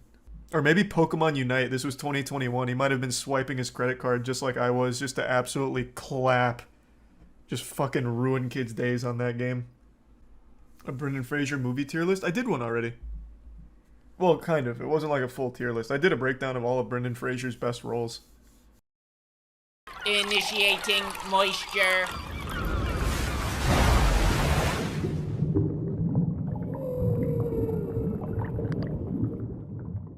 Or maybe Pokemon Unite. This was 2021. He might have been swiping his credit card just like I was, just to absolutely clap. Just fucking ruin kids' days on that game. A Brendan Fraser movie tier list? I did one already. Well, kind of. It wasn't like a full tier list. I did a breakdown of all of Brendan Fraser's best roles. Initiating moisture.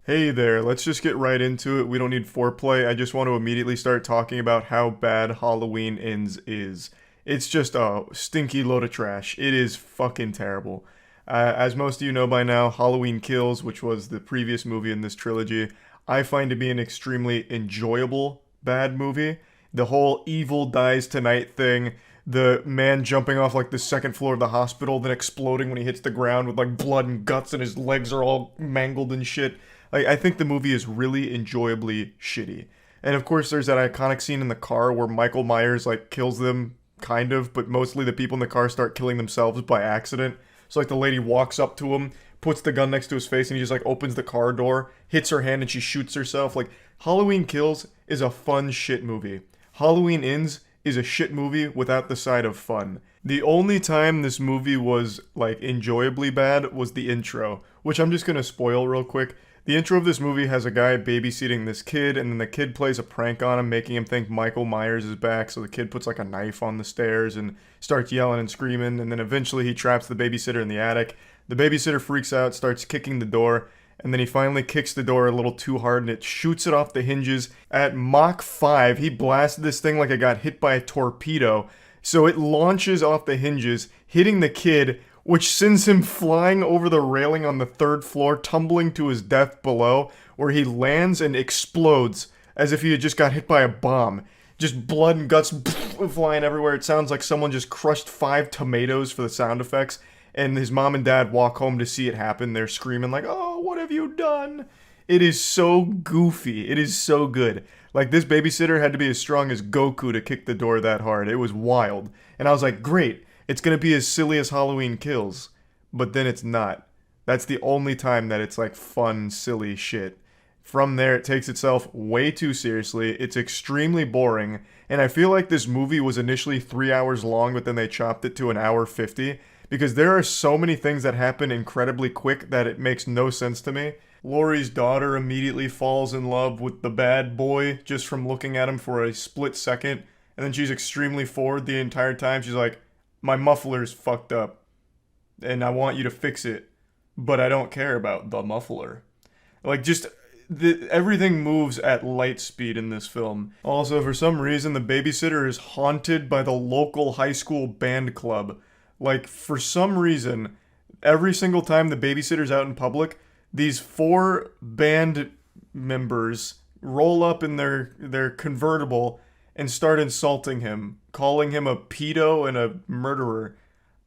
Hey there, let's just get right into it. We don't need foreplay. I just want to immediately start talking about how bad Halloween Ends is. It's just a stinky load of trash. It is fucking terrible. As most of you know by now, Halloween Kills, which was the previous movie in this trilogy, I find to be an extremely enjoyable bad movie. The whole evil dies tonight thing, the man jumping off like the second floor of the hospital, then exploding when he hits the ground with like blood and guts and his legs are all mangled and shit. Like, I think the movie is really enjoyably shitty. And of course there's that iconic scene in the car where Michael Myers like kills them, kind of, but mostly the people in the car start killing themselves by accident. So like the lady walks up to him, puts the gun next to his face, and he just like opens the car door, hits her hand, and she shoots herself. Like, Halloween Kills is a fun shit movie. Halloween Ends is a shit movie without the side of fun. The only time this movie was like enjoyably bad was the intro, which I'm just gonna spoil real quick. The intro of this movie has a guy babysitting this kid, and then the kid plays a prank on him, making him think Michael Myers is back, so the kid puts like a knife on the stairs and starts yelling and screaming, and then eventually he traps the babysitter in the attic. The babysitter freaks out, starts kicking the door, and then he finally kicks the door a little too hard, and it shoots it off the hinges. At Mach 5, he blasted this thing like it got hit by a torpedo, so it launches off the hinges, hitting the kid, which sends him flying over the railing on the third floor, tumbling to his death below, where he lands and explodes as if he had just got hit by a bomb. Just blood and guts flying everywhere. It sounds like someone just crushed 5 tomatoes for the sound effects, and his mom and dad walk home to see it happen. They're screaming like, "Oh, what have you done?" It is so goofy. It is so good. Like, this babysitter had to be as strong as Goku to kick the door that hard. It was wild. And I was like, great. It's gonna be as silly as Halloween Kills, but then it's not. That's the only time that it's like fun, silly shit. From there, it takes itself way too seriously. It's extremely boring, and I feel like this movie was initially 3 hours long, but then they chopped it to 1:50, because there are so many things that happen incredibly quick that it makes no sense to me. Laurie's daughter immediately falls in love with the bad boy just from looking at him for a split second, and then she's extremely forward the entire time. She's like, "My muffler's fucked up, and I want you to fix it, but I don't care about the muffler." Like, just, everything moves at light speed in this film. Also, for some reason, the babysitter is haunted by the local high school band club. Like, for some reason, every single time the babysitter's out in public, these 4 band members roll up in their convertible and start insulting him, calling him a pedo and a murderer.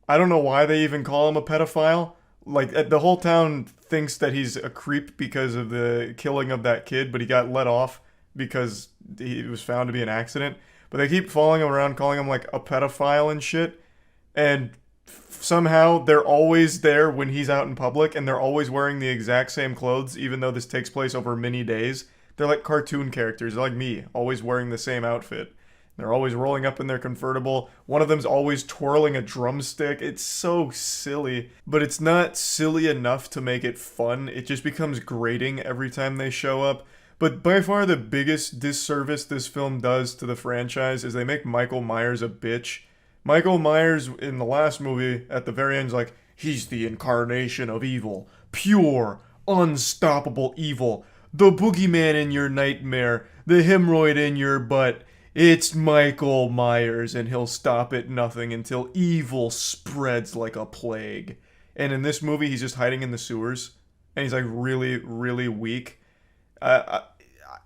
I don't know why they even call him a pedophile. Like, the whole town thinks that he's a creep because of the killing of that kid, but he got let off because he was found to be an accident. But they keep following him around, calling him like a pedophile and shit. And somehow they're always there when he's out in public, and they're always wearing the exact same clothes, even though this takes place over many days. They're like cartoon characters, they're like me, always wearing the same outfit. They're always rolling up in their convertible. One of them's always twirling a drumstick. It's so silly, but it's not silly enough to make it fun. It just becomes grating every time they show up. But by far the biggest disservice this film does to the franchise is they make Michael Myers a bitch. Michael Myers in the last movie, at the very end, is like, he's the incarnation of evil. Pure, unstoppable evil. The boogeyman in your nightmare. The hemorrhoid in your butt. It's Michael Myers, and he'll stop at nothing until evil spreads like a plague. And in this movie, he's just hiding in the sewers, and he's like really, really weak. I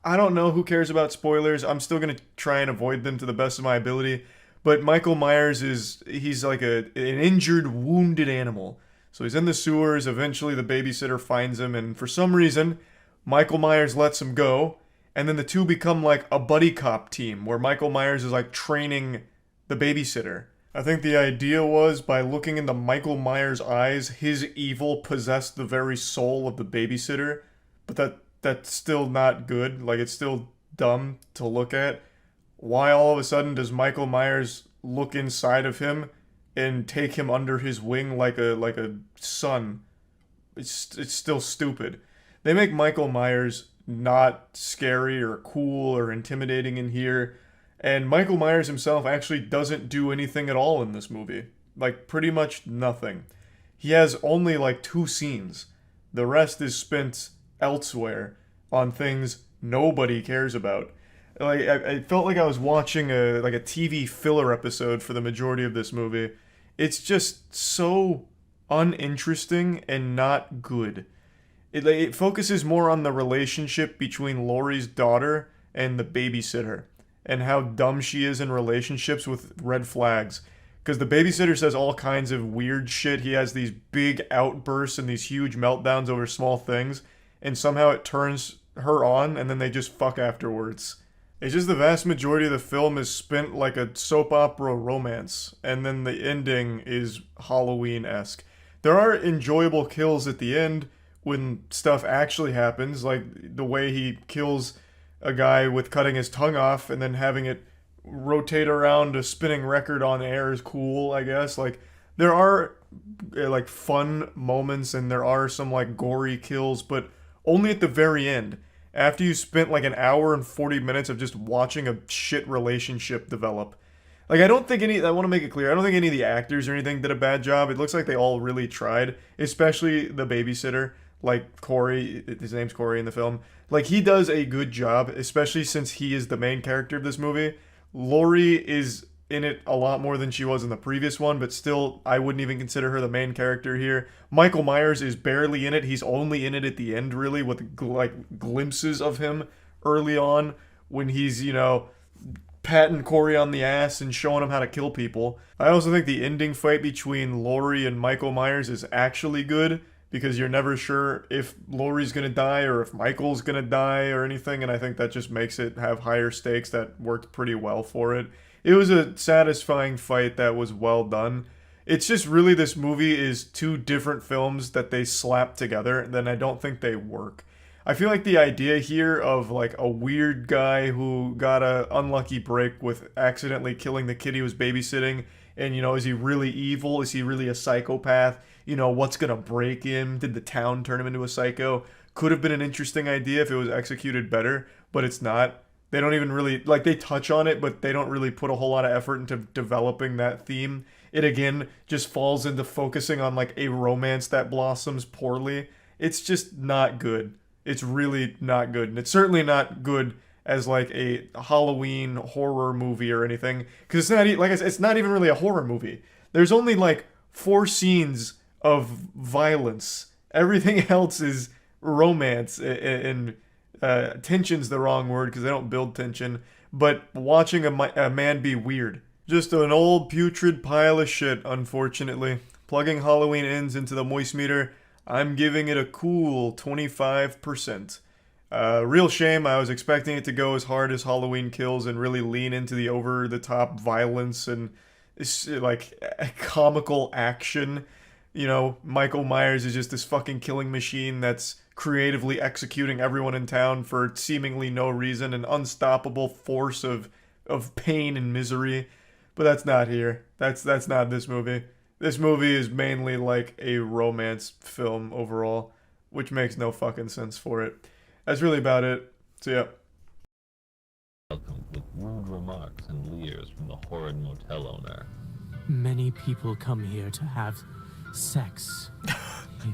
don't know, who cares about spoilers? I'm still gonna try and avoid them to the best of my ability. But Michael Myers he's like an injured, wounded animal. So he's in the sewers. Eventually, the babysitter finds him, and for some reason, Michael Myers lets him go. And then the two become like a buddy cop team where Michael Myers is like training the babysitter. I think the idea was, by looking into Michael Myers' eyes, his evil possessed the very soul of the babysitter. But that's still not good. Like, it's still dumb to look at. Why all of a sudden does Michael Myers look inside of him and take him under his wing like a son. It's still stupid. They make Michael Myers not scary or cool or intimidating in here, and Michael Myers himself actually doesn't do anything at all in this movie. Like, pretty much nothing. He has only like 2 scenes. The rest is spent elsewhere on things nobody cares about. Like, I felt like I was watching a TV filler episode for the majority of this movie. It's just so uninteresting and not good. It focuses more on the relationship between Laurie's daughter and the babysitter, and how dumb she is in relationships with red flags. Because the babysitter says all kinds of weird shit. He has these big outbursts and these huge meltdowns over small things, and somehow it turns her on, and then they just fuck afterwards. It's just the vast majority of the film is spent like a soap opera romance, and then the ending is Halloween-esque. There are enjoyable kills at the end when stuff actually happens, like the way he kills a guy with cutting his tongue off and then having it rotate around a spinning record on air is cool, I guess. Like, there are like fun moments and there are some like gory kills, but only at the very end. After you spent like an hour and 40 minutes of just watching a shit relationship develop. Like, I want to make it clear, I don't think any of the actors or anything did a bad job. It looks like they all really tried, especially the babysitter, like Corey, his name's Corey in the film. Like, he does a good job, especially since he is the main character of this movie. Laurie is in it a lot more than she was in the previous one, but still, I wouldn't even consider her the main character here. Michael Myers is barely in it. He's only in it at the end, really, with like glimpses of him early on when he's, you know, patting Corey on the ass and showing him how to kill people. I also think the ending fight between Laurie and Michael Myers is actually good, because you're never sure if Laurie's gonna die or if Michael's gonna die or anything, and I think that just makes it have higher stakes. That worked pretty well for it. It was a satisfying fight that was well done. It's just really, this movie is 2 different films that they slap together, then I don't think they work. I feel like the idea here of like a weird guy who got a unlucky break with accidentally killing the kid he was babysitting, and, you know, is he really evil? Is he really a psychopath? You know, what's gonna break him? Did the town turn him into a psycho? Could have been an interesting idea if it was executed better, but it's not. They don't even really, like, they touch on it, but they don't really put a whole lot of effort into developing that theme. It, again, just falls into focusing on, like, a romance that blossoms poorly. It's just not good. It's really not good. And it's certainly not good as, like, a Halloween horror movie or anything. Because it's not, like I said, it's not even really a horror movie. There's only, like, 4 scenes of violence. Everything else is romance, and tension's the wrong word because they don't build tension, but watching a man be weird. Just an old putrid pile of shit, unfortunately. Plugging Halloween Ends into the moist meter, I'm giving it a cool 25%. Real shame, I was expecting it to go as hard as Halloween Kills and really lean into the over-the-top violence and like comical action. You know, Michael Myers is just this fucking killing machine that's creatively executing everyone in town for seemingly no reason, an unstoppable force of pain and misery. But that's not here. That's not this movie. This movie is mainly like a romance film overall, which makes no fucking sense for it. That's really about it. So yeah. Welcome with rude remarks and leers from the horrid motel owner. Many people come here to have sex.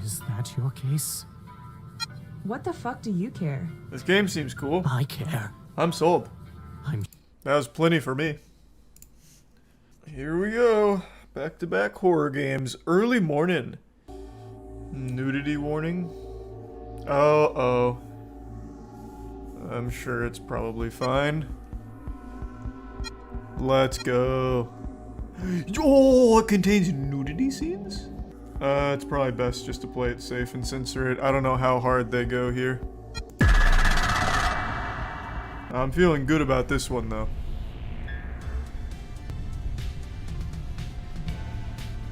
Is that your case? What the fuck do you care? This game seems cool. I care. I'm sold. That was plenty for me. Here we go. Back-to-back horror games. Early morning. Nudity warning. Oh. I'm sure it's probably fine. Let's go. Oh, it contains nudity scenes? It's probably best just to play it safe and censor it. I don't know how hard they go here. I'm feeling good about this one, though.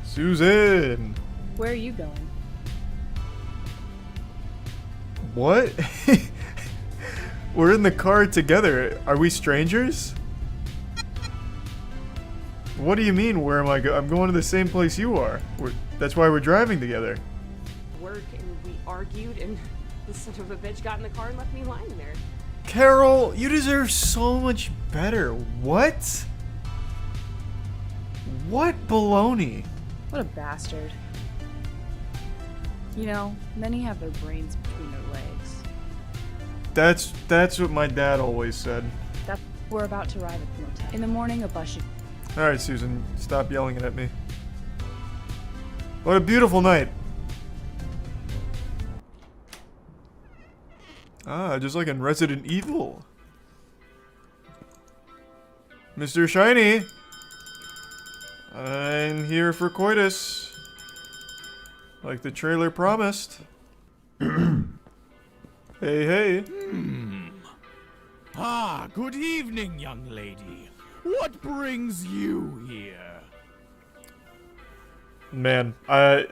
Susan! Where are you going? What? We're in the car together. Are we strangers? What do you mean, where am I I'm going to the same place you are. That's why we're driving together. Work, and we argued, and the son of a bitch got in the car and left me lying there. Carol, you deserve so much better. What? What baloney? What a bastard. You know, many have their brains between their legs. That's what my dad always said. We're about to arrive at the motel. In the morning, a bus should... Alright, Susan, stop yelling at me. What a beautiful night. Ah, just like in Resident Evil. Mr. Shiny! I'm here for coitus. Like the trailer promised. Hey, hey. Ah, good evening, young lady. What brings you here? Man, I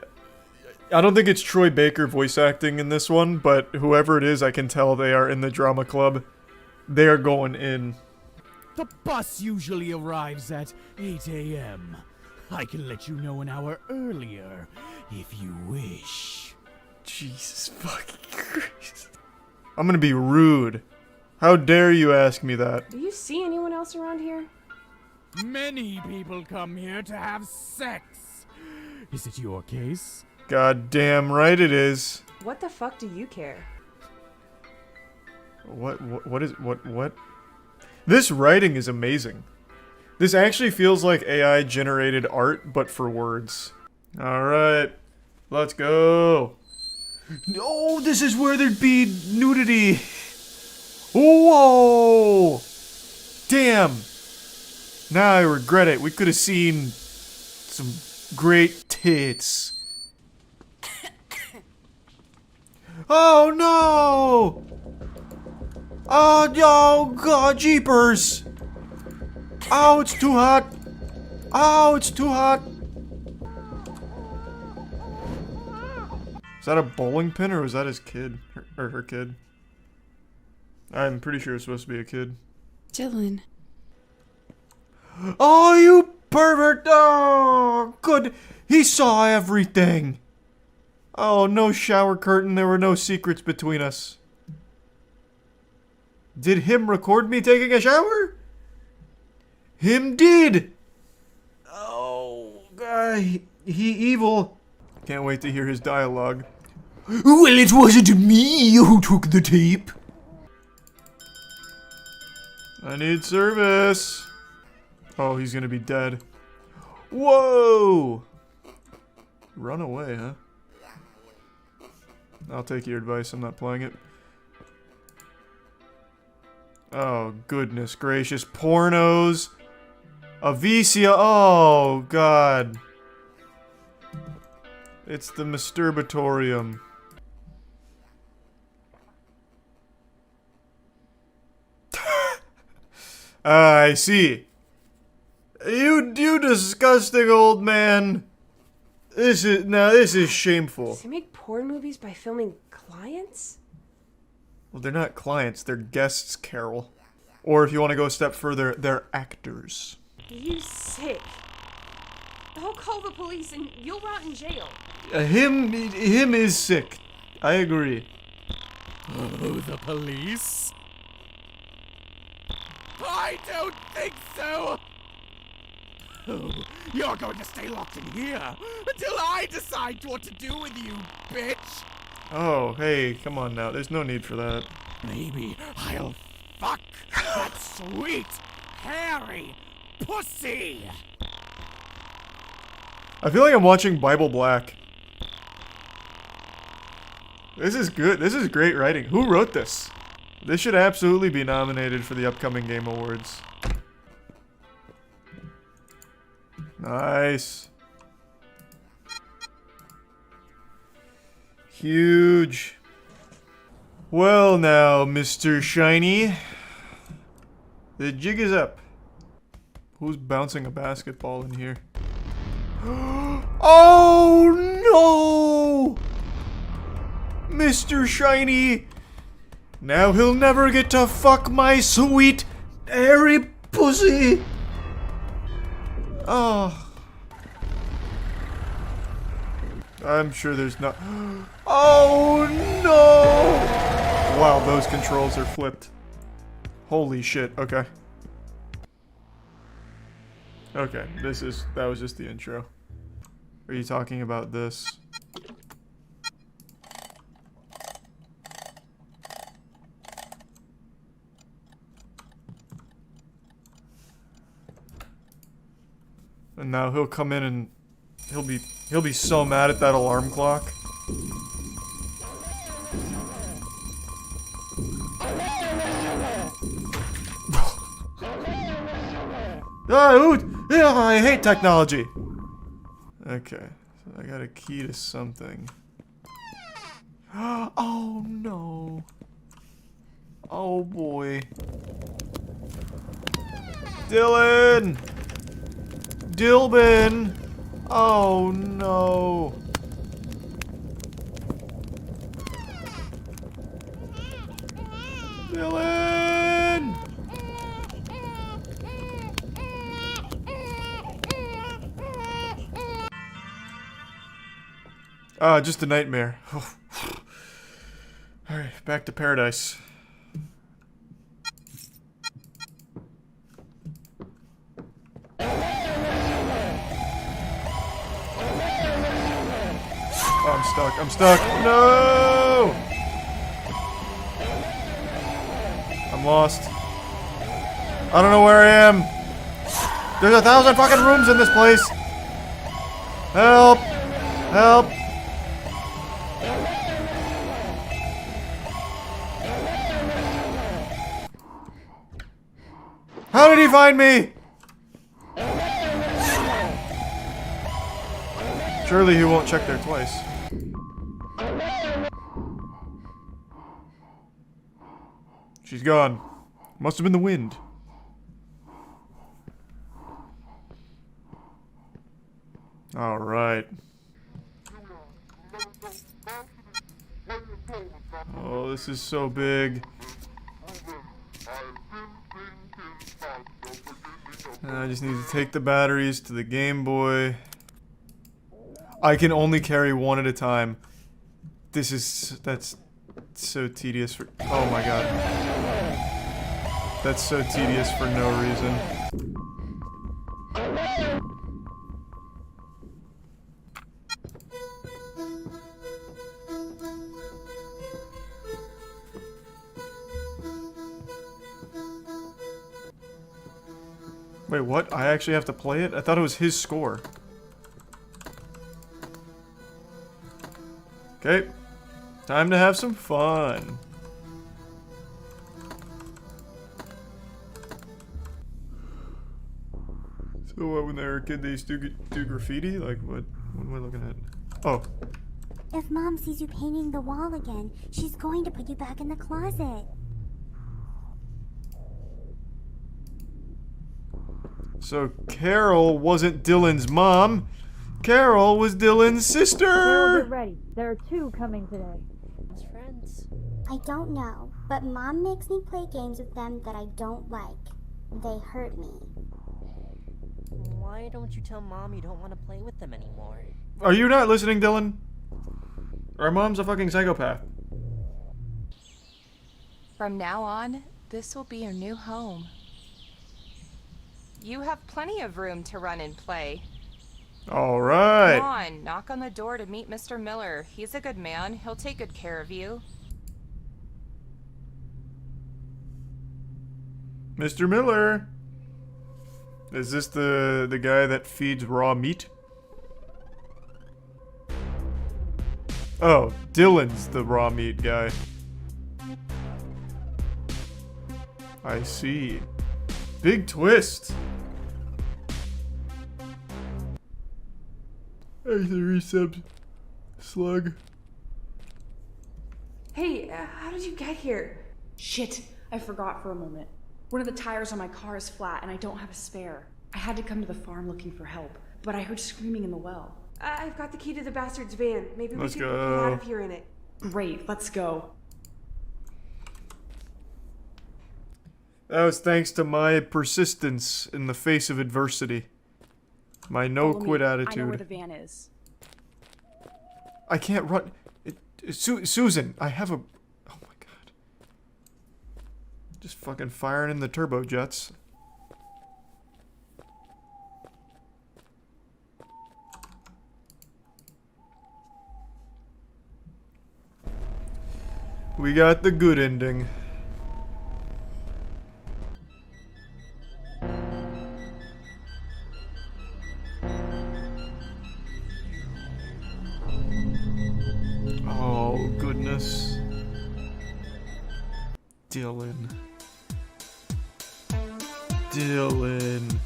don't think it's Troy Baker voice acting in this one, but whoever it is, I can tell they are in the drama club. They are going in. The bus usually arrives at 8 a.m. I can let you know an hour earlier, if you wish. Jesus fucking Christ. I'm gonna be rude. How dare you ask me that? Do you see anyone else around here? Many people come here to have sex. Is it your case? God damn right it is. What the fuck do you care? What? This writing is amazing. This actually feels like AI generated art, but for words. Alright, let's go. Oh, this is where there'd be nudity. Whoa! Damn. Now I regret it. We could have seen some great tits. Oh no! Oh god, jeepers! Oh, it's too hot! Oh, it's too hot! Is that a bowling pin or was that his kid? Or her kid? I'm pretty sure it's supposed to be a kid. Dylan. Oh, you pervert! Oh, good. He saw everything. Oh, no shower curtain. There were no secrets between us. Did him record me taking a shower? Him did. Oh, guy. He evil. Can't wait to hear his dialogue. Well, it wasn't me who took the tape. I need service. Oh, he's gonna be dead. Whoa! Run away, huh? I'll take your advice, I'm not playing it. Oh, goodness gracious. Pornos. A VCR. Oh, God. It's the masturbatorium. I see. You disgusting old man. This is shameful. Does he make porn movies by filming clients? Well, they're not clients, they're guests, Carol. Or if you want to go a step further, they're actors. You sick. I'll call the police and you'll rot in jail. Him is sick. I agree. Oh, the police? I don't think so! Oh, you're going to stay locked in here until I decide what to do with you, bitch! Oh, hey, come on now. There's no need for that. Maybe I'll fuck that sweet, hairy pussy! I feel like I'm watching Bible Black. This is good. This is great writing. Who wrote this? This should absolutely be nominated for the upcoming Game Awards. Nice. Huge. Well now, Mr. Shiny. The jig is up. Who's bouncing a basketball in here? Oh no! Mr. Shiny! Now he'll never get to fuck my sweet, hairy pussy! Oh. I'm sure there's not. Oh no! Wow, those controls are flipped. Holy shit, okay. Okay, that was just the intro. Are you talking about this? And now he'll come in and he'll be so mad at that alarm clock. I hate technology. Okay, so I got a key to something. Oh no. Oh boy. Dylan! Dilbin! Oh no. Dylan! Just a nightmare. Alright, back to paradise. Oh, I'm stuck. I'm stuck. No! I'm lost. I don't know where I am. There's 1,000 fucking rooms in this place. Help! Help! How did he find me? Surely he won't check there twice. She's gone. Must have been the wind. Alright. Oh, this is so big. I just need to take the batteries to the Game Boy. I can only carry one at a time. That's so tedious for, oh my god. That's so tedious for no reason. Wait, what? I actually have to play it? I thought it was his score. Okay. Time to have some fun. So what, when they were a kid, they used to do graffiti? Like, what am I looking at? Oh. If Mom sees you painting the wall again, she's going to put you back in the closet. So Carol wasn't Dylan's mom. Carol was Dylan's sister. Carol, get ready. There are 2 coming today. Friends. I don't know, but Mom makes me play games with them that I don't like. They hurt me. Why don't you tell Mom you don't want to play with them anymore? Are you not listening, Dylan? Our mom's a fucking psychopath. From now on, this will be your new home. You have plenty of room to run and play. All right. Come on, knock on the door to meet Mr. Miller. He's a good man. He'll take good care of you. Mr. Miller. Is this the guy that feeds raw meat? Oh, Dylan's the raw meat guy. I see. Big twist. Hey, the resub slug. Hey, how did you get here? Shit, I forgot for a moment. One of the tires on my car is flat and I don't have a spare. I had to come to the farm looking for help, but I heard screaming in the well. I've got the key to the bastard's van. Maybe we Let's can get go. out of here in it. Great, let's go. That was thanks to my persistence in the face of adversity. My no Follow quit me. I know attitude. where the van is. I can't run. Susan, I have a... Oh my god. Just fucking firing in the turbojets. We got the good ending. Oh, goodness. Dylan. Dylan.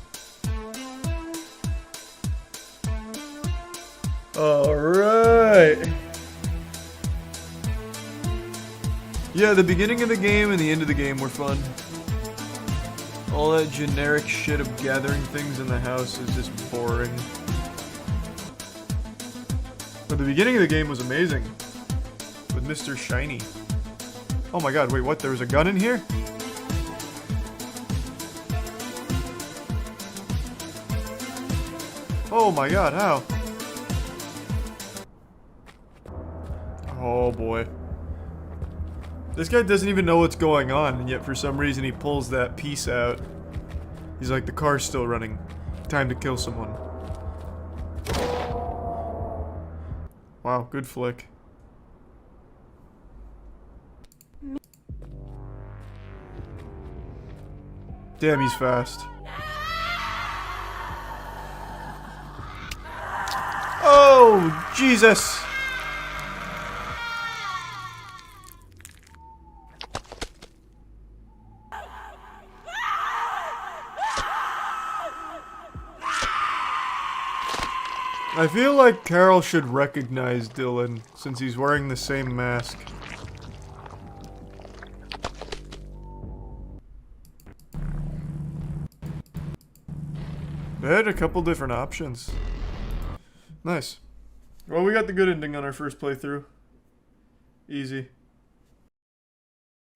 Alright. Yeah, the beginning of the game and the end of the game were fun. All that generic shit of gathering things in the house is just boring. But the beginning of the game was amazing. With Mr. Shiny. Oh my god, wait, what? There was a gun in here? Oh my god, how? Oh boy. This guy doesn't even know what's going on, and yet for some reason he pulls that piece out. He's like, the car's still running. Time to kill someone. Wow, good flick. Damn, he's fast. Oh, Jesus! I feel like Carol should recognize Dylan, since he's wearing the same mask. They had a couple different options. Nice. Well, we got the good ending on our first playthrough. Easy.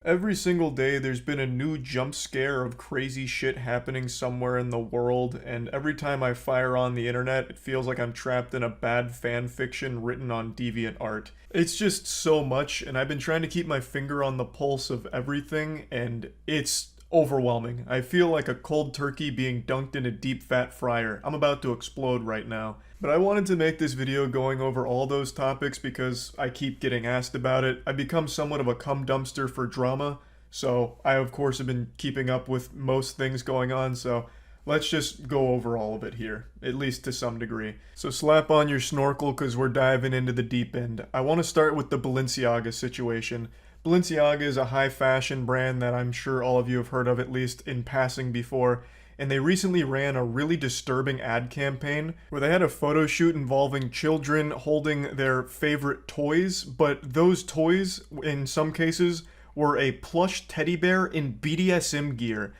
Every single day there's been a new jump scare of crazy shit happening somewhere in the world, and every time I fire on the internet, it feels like I'm trapped in a bad fan fiction written on DeviantArt. It's just so much, and I've been trying to keep my finger on the pulse of everything, and it's overwhelming. I feel like a cold turkey being dunked in a deep fat fryer. I'm about to explode right now. But I wanted to make this video going over all those topics because I keep getting asked about it. I've become somewhat of a cum dumpster for drama, so I of course have been keeping up with most things going on, so let's just go over all of it here, at least to some degree. So slap on your snorkel because we're diving into the deep end. I want to start with the Balenciaga situation. Balenciaga is a high fashion brand that I'm sure all of you have heard of at least in passing before, and they recently ran a really disturbing ad campaign where they had a photo shoot involving children holding their favorite toys, but those toys, in some cases, were a plush teddy bear in BDSM gear.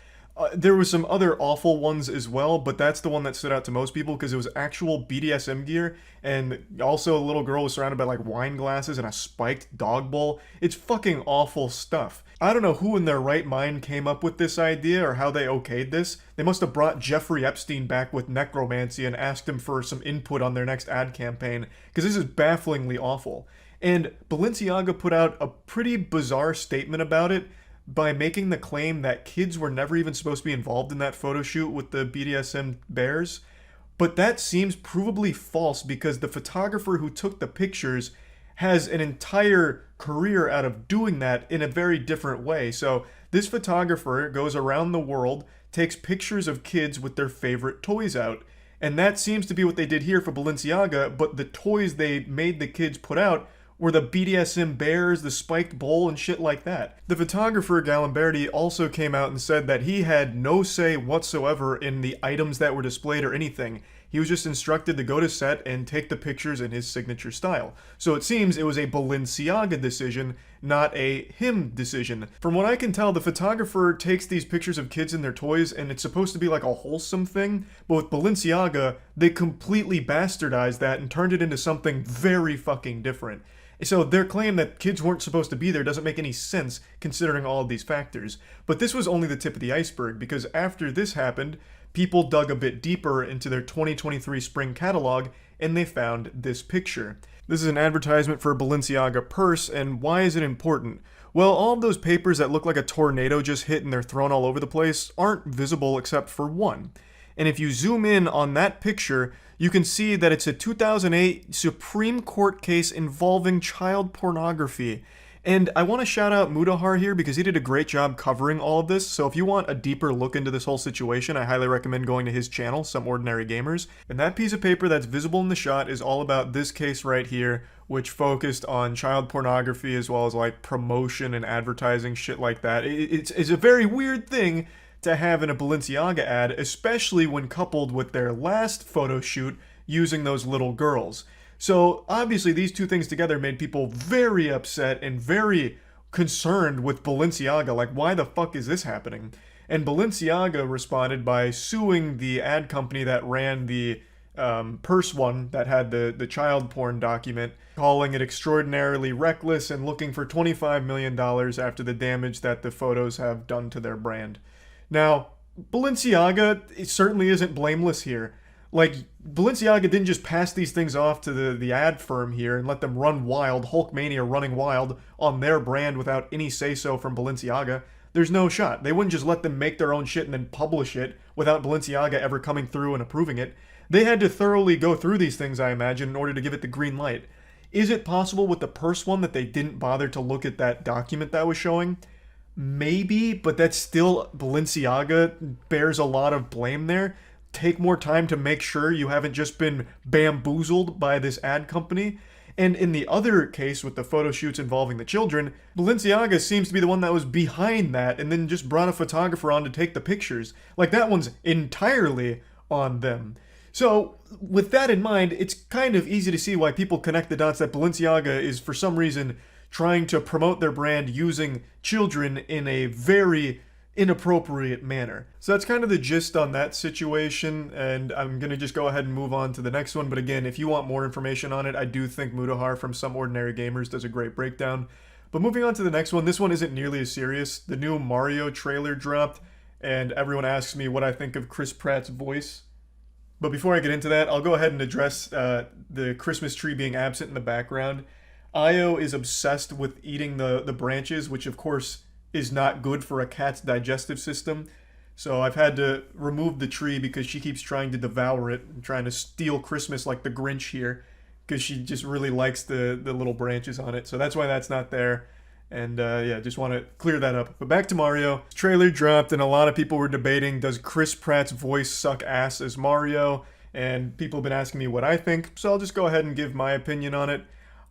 There were some other awful ones as well, but that's the one that stood out to most people because it was actual BDSM gear, and also a little girl was surrounded by like wine glasses and a spiked dog bowl. It's fucking awful stuff. I don't know who in their right mind came up with this idea or how they okayed this. They must have brought Jeffrey Epstein back with necromancy and asked him for some input on their next ad campaign, because this is bafflingly awful. And Balenciaga put out a pretty bizarre statement about it, by making the claim that kids were never even supposed to be involved in that photo shoot with the BDSM bears. But that seems provably false because the photographer who took the pictures has an entire career out of doing that in a very different way. So this photographer goes around the world, takes pictures of kids with their favorite toys out. And that seems to be what they did here for Balenciaga, but the toys they made the kids put out were the BDSM bears, the spiked bowl, and shit like that. The photographer, Galimberti, also came out and said that he had no say whatsoever in the items that were displayed or anything. He was just instructed to go to set and take the pictures in his signature style. So it seems it was a Balenciaga decision, not a him decision. From what I can tell, the photographer takes these pictures of kids and their toys, and it's supposed to be like a wholesome thing, but with Balenciaga, they completely bastardized that and turned it into something very fucking different. So their claim that kids weren't supposed to be there doesn't make any sense considering all of these factors. But this was only the tip of the iceberg, because after this happened, people dug a bit deeper into their 2023 spring catalog and they found this picture. This is an advertisement for a Balenciaga purse, and why is it important? Well, all of those papers that look like a tornado just hit and they're thrown all over the place aren't visible except for one. And if you zoom in on that picture, you can see that it's a 2008 Supreme Court case involving child pornography. And I want to shout out Mudahar here because he did a great job covering all of this. So if you want a deeper look into this whole situation, I highly recommend going to his channel, Some Ordinary Gamers. And that piece of paper that's visible in the shot is all about this case right here, which focused on child pornography as well as like promotion and advertising, shit like that. It's a very weird thing to have in a Balenciaga ad, especially when coupled with their last photo shoot using those little girls. So obviously these two things together made people very upset and very concerned with Balenciaga. Like, why the fuck is this happening? And Balenciaga responded by suing the ad company that ran the purse one that had the child porn document, calling it extraordinarily reckless and looking for $25 million after the damage that the photos have done to their brand. Now, Balenciaga certainly isn't blameless here. Like, Balenciaga didn't just pass these things off to the ad firm here and let them run wild, Hulkmania running wild on their brand without any say-so from Balenciaga. There's no shot. They wouldn't just let them make their own shit and then publish it without Balenciaga ever coming through and approving it. They had to thoroughly go through these things, I imagine, in order to give it the green light. Is it possible with the purse one that they didn't bother to look at that document that was showing? Maybe, but that's still, Balenciaga bears a lot of blame there. Take more time to make sure you haven't just been bamboozled by this ad company. And in the other case with the photo shoots involving the children, Balenciaga seems to be the one that was behind that and then just brought a photographer on to take the pictures. Like, that one's entirely on them. So, with that in mind, it's kind of easy to see why people connect the dots that Balenciaga is, for some reason, trying to promote their brand using children in a very inappropriate manner. So that's kind of the gist on that situation, and I'm going to just go ahead and move on to the next one. But again, if you want more information on it, I do think Mudahar from Some Ordinary Gamers does a great breakdown. But moving on to the next one, this one isn't nearly as serious. The new Mario trailer dropped, and everyone asks me what I think of Chris Pratt's voice. But before I get into that, I'll go ahead and address the Christmas tree being absent in the background. Io is obsessed with eating the branches, which of course is not good for a cat's digestive system. So I've had to remove the tree because she keeps trying to devour it and trying to steal Christmas like the Grinch here, because she just really likes the little branches on it. So that's why that's not there. And yeah, just want to clear that up. But back to Mario. Trailer dropped and a lot of people were debating, does Chris Pratt's voice suck ass as Mario? And people have been asking me what I think, so I'll just go ahead and give my opinion on it.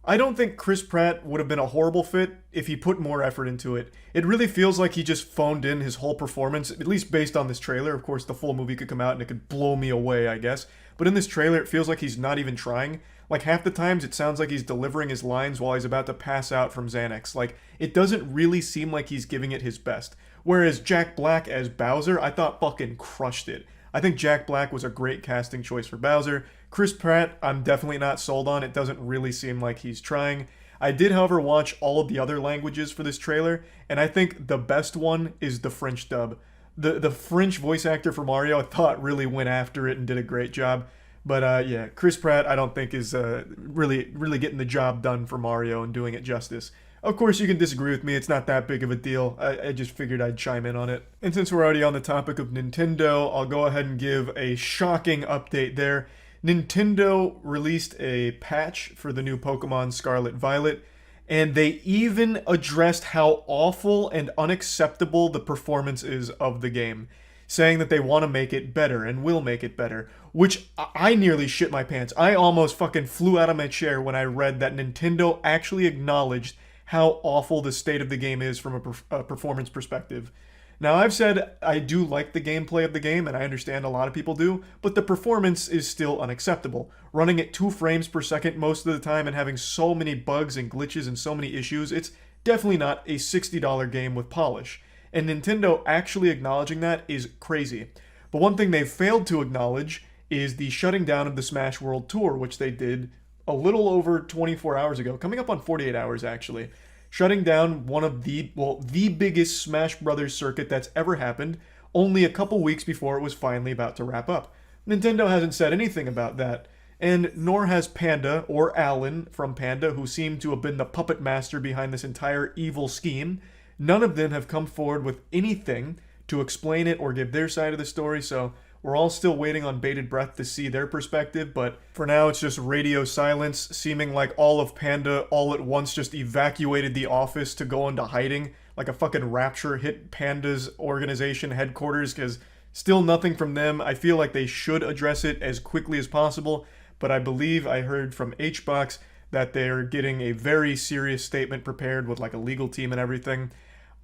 I don't think Chris Pratt would have been a horrible fit if he put more effort into it. It really feels like he just phoned in his whole performance, at least based on this trailer. Of course, the full movie could come out and it could blow me away, I guess. But in this trailer, it feels like he's not even trying. Like, half the times it sounds like he's delivering his lines while he's about to pass out from Xanax. Like, it doesn't really seem like he's giving it his best. Whereas Jack Black as Bowser, I thought fucking crushed it. I think Jack Black was a great casting choice for Bowser. Chris Pratt, I'm definitely not sold on. It doesn't really seem like he's trying. I did, however, watch all of the other languages for this trailer, and I think the best one is the French dub. The French voice actor for Mario, I thought, really went after it and did a great job. But yeah, Chris Pratt, I don't think is really getting the job done for Mario and doing it justice. Of course, you can disagree with me. It's not that big of a deal. I just figured I'd chime in on it. And since we're already on the topic of Nintendo, I'll go ahead and give a shocking update there. Nintendo released a patch for the new Pokemon Scarlet Violet, and they even addressed how awful and unacceptable the performance is of the game, saying that they want to make it better and will make it better, which I nearly shit my pants. I almost fucking flew out of my chair when I read that Nintendo actually acknowledged how awful the state of the game is from a performance perspective. Now, I've said I do like the gameplay of the game, and I understand a lot of people do, but the performance is still unacceptable. Running at 2 frames per second most of the time and having so many bugs and glitches and so many issues, it's definitely not a $60 game with polish. And Nintendo actually acknowledging that is crazy. But one thing they failed to acknowledge is the shutting down of the Smash World Tour, which they did a little over 24 hours ago, coming up on 48 hours actually, shutting down one of the biggest Smash Brothers circuit that's ever happened, only a couple weeks before it was finally about to wrap up. Nintendo hasn't said anything about that, and nor has Panda or Alan from Panda, who seem to have been the puppet master behind this entire evil scheme. None of them have come forward with anything to explain it or give their side of the story, so we're all still waiting on bated breath to see their perspective, but for now it's just radio silence, seeming like all of Panda all at once just evacuated the office to go into hiding, like a fucking rapture hit Panda's organization headquarters, because still nothing from them. I feel like they should address it as quickly as possible, but I believe I heard from HBox that they're getting a very serious statement prepared with like a legal team and everything.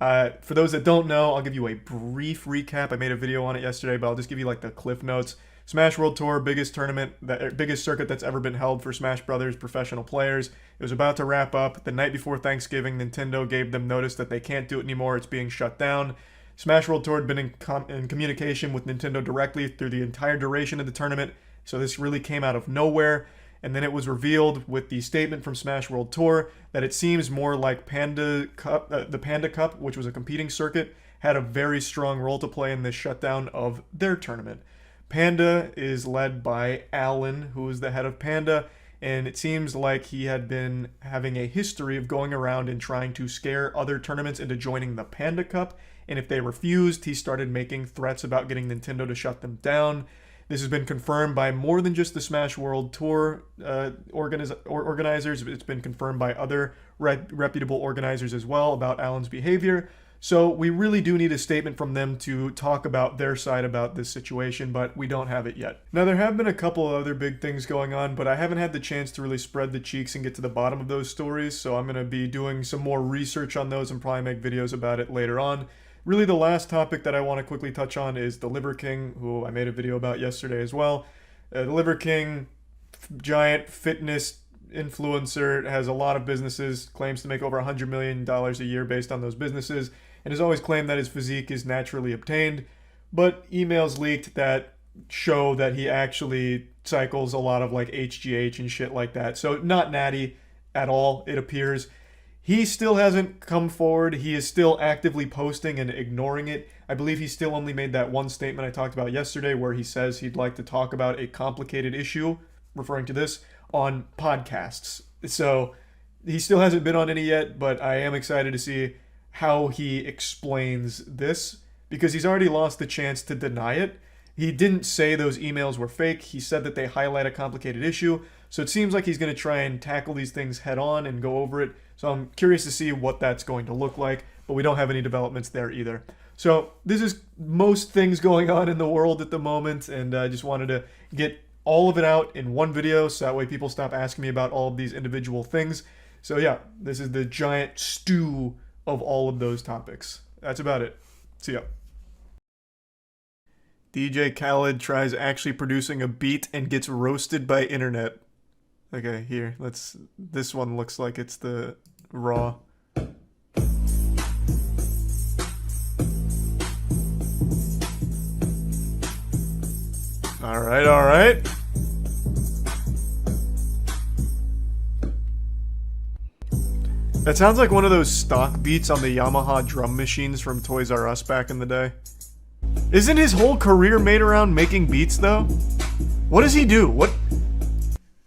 For those that don't know, I'll give you a brief recap. I made a video on it yesterday, but I'll just give you like the cliff notes. Smash World Tour, biggest circuit that's ever been held for Smash Brothers professional players. It was about to wrap up. The night before Thanksgiving, Nintendo gave them notice that they can't do it anymore. It's being shut down. Smash World Tour had been in communication with Nintendo directly through the entire duration of the tournament, so this really came out of nowhere. And then it was revealed with the statement from Smash World Tour that it seems more like Panda Cup, the Panda Cup, which was a competing circuit, had a very strong role to play in this shutdown of their tournament. Panda is led by Alan, who is the head of Panda, and it seems like he had been having a history of going around and trying to scare other tournaments into joining the Panda Cup, and if they refused, he started making threats about getting Nintendo to shut them down. This has been confirmed by more than just the Smash World Tour organizers. It's been confirmed by other reputable organizers as well about Alan's behavior. So we really do need a statement from them to talk about their side about this situation, but we don't have it yet. Now, there have been a couple of other big things going on, but I haven't had the chance to really spread the cheeks and get to the bottom of those stories, so I'm going to be doing some more research on those and probably make videos about it later on. Really, the last topic that I want to quickly touch on is the Liver King, who I made a video about yesterday as well. The Liver King, giant fitness influencer, has a lot of businesses, claims to make over $100 million a year based on those businesses, and has always claimed that his physique is naturally obtained, but emails leaked that show that he actually cycles a lot of like HGH and shit like that. So not natty at all, it appears. He still hasn't come forward. He is still actively posting and ignoring it. I believe he still only made that one statement I talked about yesterday where he says he'd like to talk about a complicated issue, referring to this, on podcasts. So he still hasn't been on any yet, but I am excited to see how he explains this, because he's already lost the chance to deny it. He didn't say those emails were fake. He said that they highlight a complicated issue. So it seems like he's going to try and tackle these things head on and go over it. So I'm curious to see what that's going to look like, but we don't have any developments there either. So this is most things going on in the world at the moment, and I just wanted to get all of it out in one video so that way people stop asking me about all of these individual things. So yeah, this is the giant stew of all of those topics. That's about it. See ya. DJ Khaled tries actually producing a beat and gets roasted by internet. Okay, here, this one looks like it's the raw. Alright. That sounds like one of those stock beats on the Yamaha drum machines from Toys R Us back in the day. Isn't his whole career made around making beats, though? What does he do?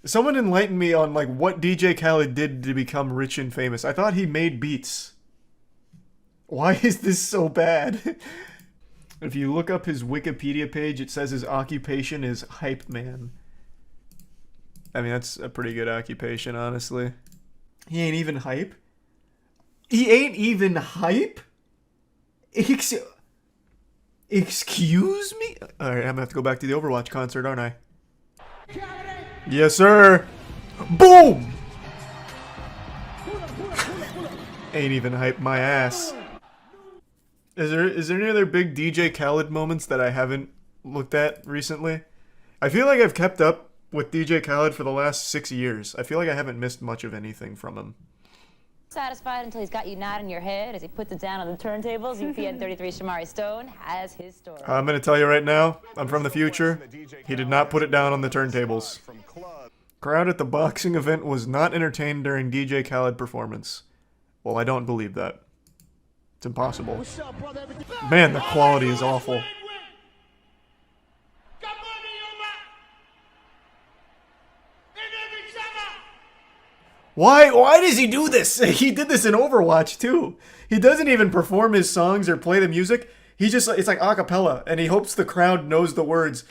Someone enlighten me on, like, what DJ Khaled did to become rich and famous. I thought he made beats. Why is this so bad? If you look up his Wikipedia page, it says his occupation is hype man. I mean, that's a pretty good occupation, honestly. He ain't even hype? He ain't even hype? Excuse me? Alright, I'm gonna have to go back to the Overwatch concert, aren't I? Yes, sir! Boom! Ain't even hype my ass. Is there any other big DJ Khaled moments that I haven't looked at recently? I feel like I've kept up with DJ Khaled for the last 6 years. I feel like I haven't missed much of anything from him. Satisfied until he's got you nodding your head as he puts it down on the turntables. UPN33 Shamari Stone has his story. I'm gonna tell you right now, I'm from the future. He did not put it down on the turntables. Crowd at the boxing event was not entertained during DJ Khaled performance. Well, I don't believe that. It's impossible. Man, the quality is awful. Why does he do this? He did this in Overwatch too. He doesn't even perform his songs or play the music. He just, it's like a cappella, and he hopes the crowd knows the words.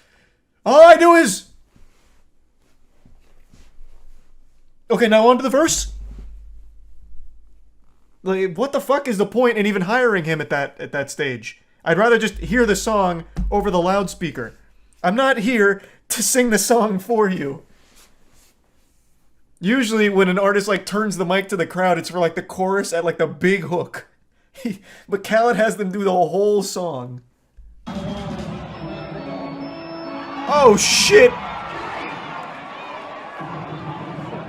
All I do is... Okay, now on to the verse. Like, what the fuck is the point in even hiring him at that stage? I'd rather just hear the song over the loudspeaker. I'm not here to sing the song for you. Usually when an artist like turns the mic to the crowd, it's for like the chorus at like the big hook. But Khaled has them do the whole song. Oh shit!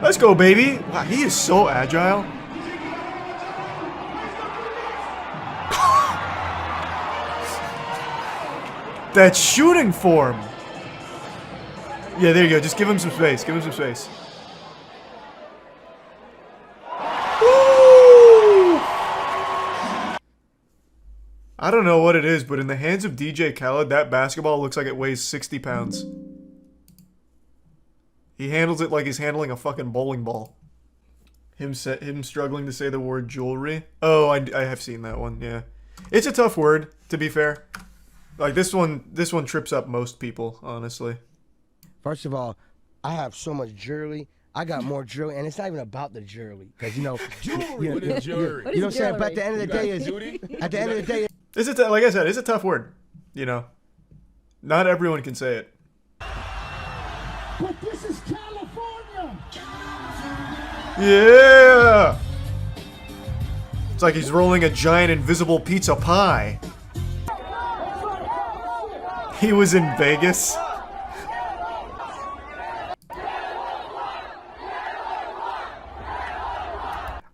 Let's go, baby! Wow, he is so agile. That shooting form! Yeah, there you go. Just give him some space. Give him some space. I don't know what it is, but in the hands of DJ Khaled, that basketball looks like it weighs 60 pounds. He handles it like he's handling a fucking bowling ball. Him struggling to say the word jewelry. Oh, I have seen that one, yeah. It's a tough word, to be fair. Like, this one trips up most people, honestly. First of all, I have so much jewelry. I got more jewelry, and it's not even about the jewelry. Because, you know... Jewelry! What is jewelry? You know what I'm saying? But at the end of the day, at the end of the day... Like I said, it's a tough word. You know? Not everyone can say it. But this is California! Yeah! It's like he's rolling a giant invisible pizza pie. He was in Vegas.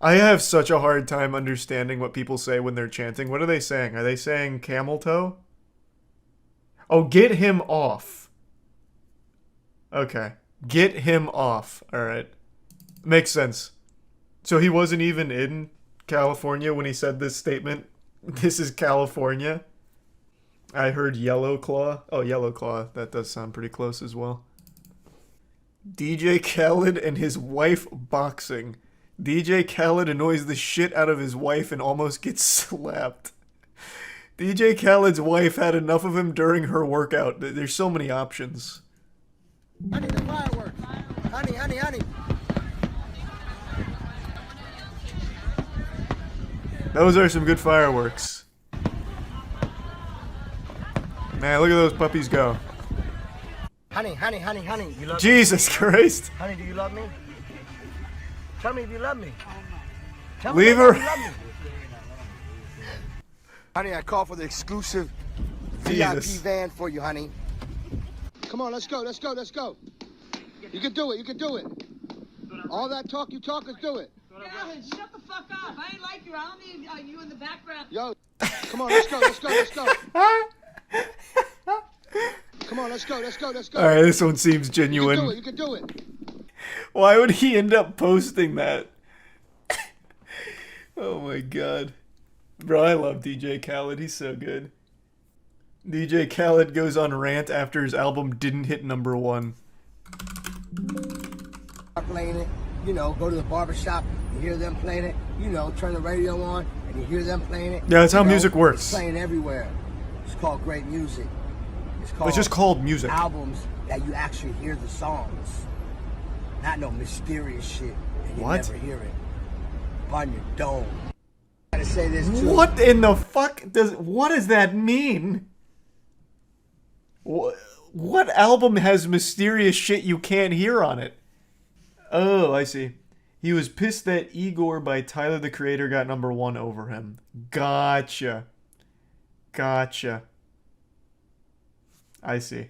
I have such a hard time understanding what people say when they're chanting. What are they saying? Are they saying camel toe? Oh, get him off. Okay. Get him off. Alright. Makes sense. So he wasn't even in California when he said this statement? This is California? I heard Yellow Claw. Oh, Yellow Claw. That does sound pretty close as well. DJ Khaled and his wife boxing. DJ Khaled annoys the shit out of his wife and almost gets slapped. DJ Khaled's wife had enough of him during her workout. There's so many options. Honey, the fireworks. Honey, honey, honey. Those are some good fireworks. Man, look at those puppies go. Honey, honey, honey, honey. You love Jesus me? Christ. Honey, do you love me? Tell me if you love me. Tell Leave me her. if you love me. Honey, I called for the exclusive Jesus. VIP van for you, honey. Come on, let's go, let's go, let's go. You can do it, you can do it. All that talk you talk, let's do it. Yeah, shut the fuck up. I ain't like you. I don't need you in the background. Yo, come on, let's go, let's go, let's go. Come on, let's go, let's go, let's go. Alright, this one seems genuine. You can do it, you can do it. Why would he end up posting that? Oh my god. Bro, I love DJ Khaled. He's so good. DJ Khaled goes on rant after his album didn't hit #1. Playing it, you know, go to the barbershop, you hear them playing it, you know, turn the radio on, and you hear them playing it. Yeah, that's how music works. It's playing everywhere. It's called great music. It's just called music. Albums that you actually hear the songs. Not no mysterious shit and you never hear it. On your dome. I gotta say this too. What in the fuck what does that mean? What album has mysterious shit you can't hear on it? Oh, I see. He was pissed that Igor by Tyler the Creator got #1 over him. Gotcha. Gotcha. I see.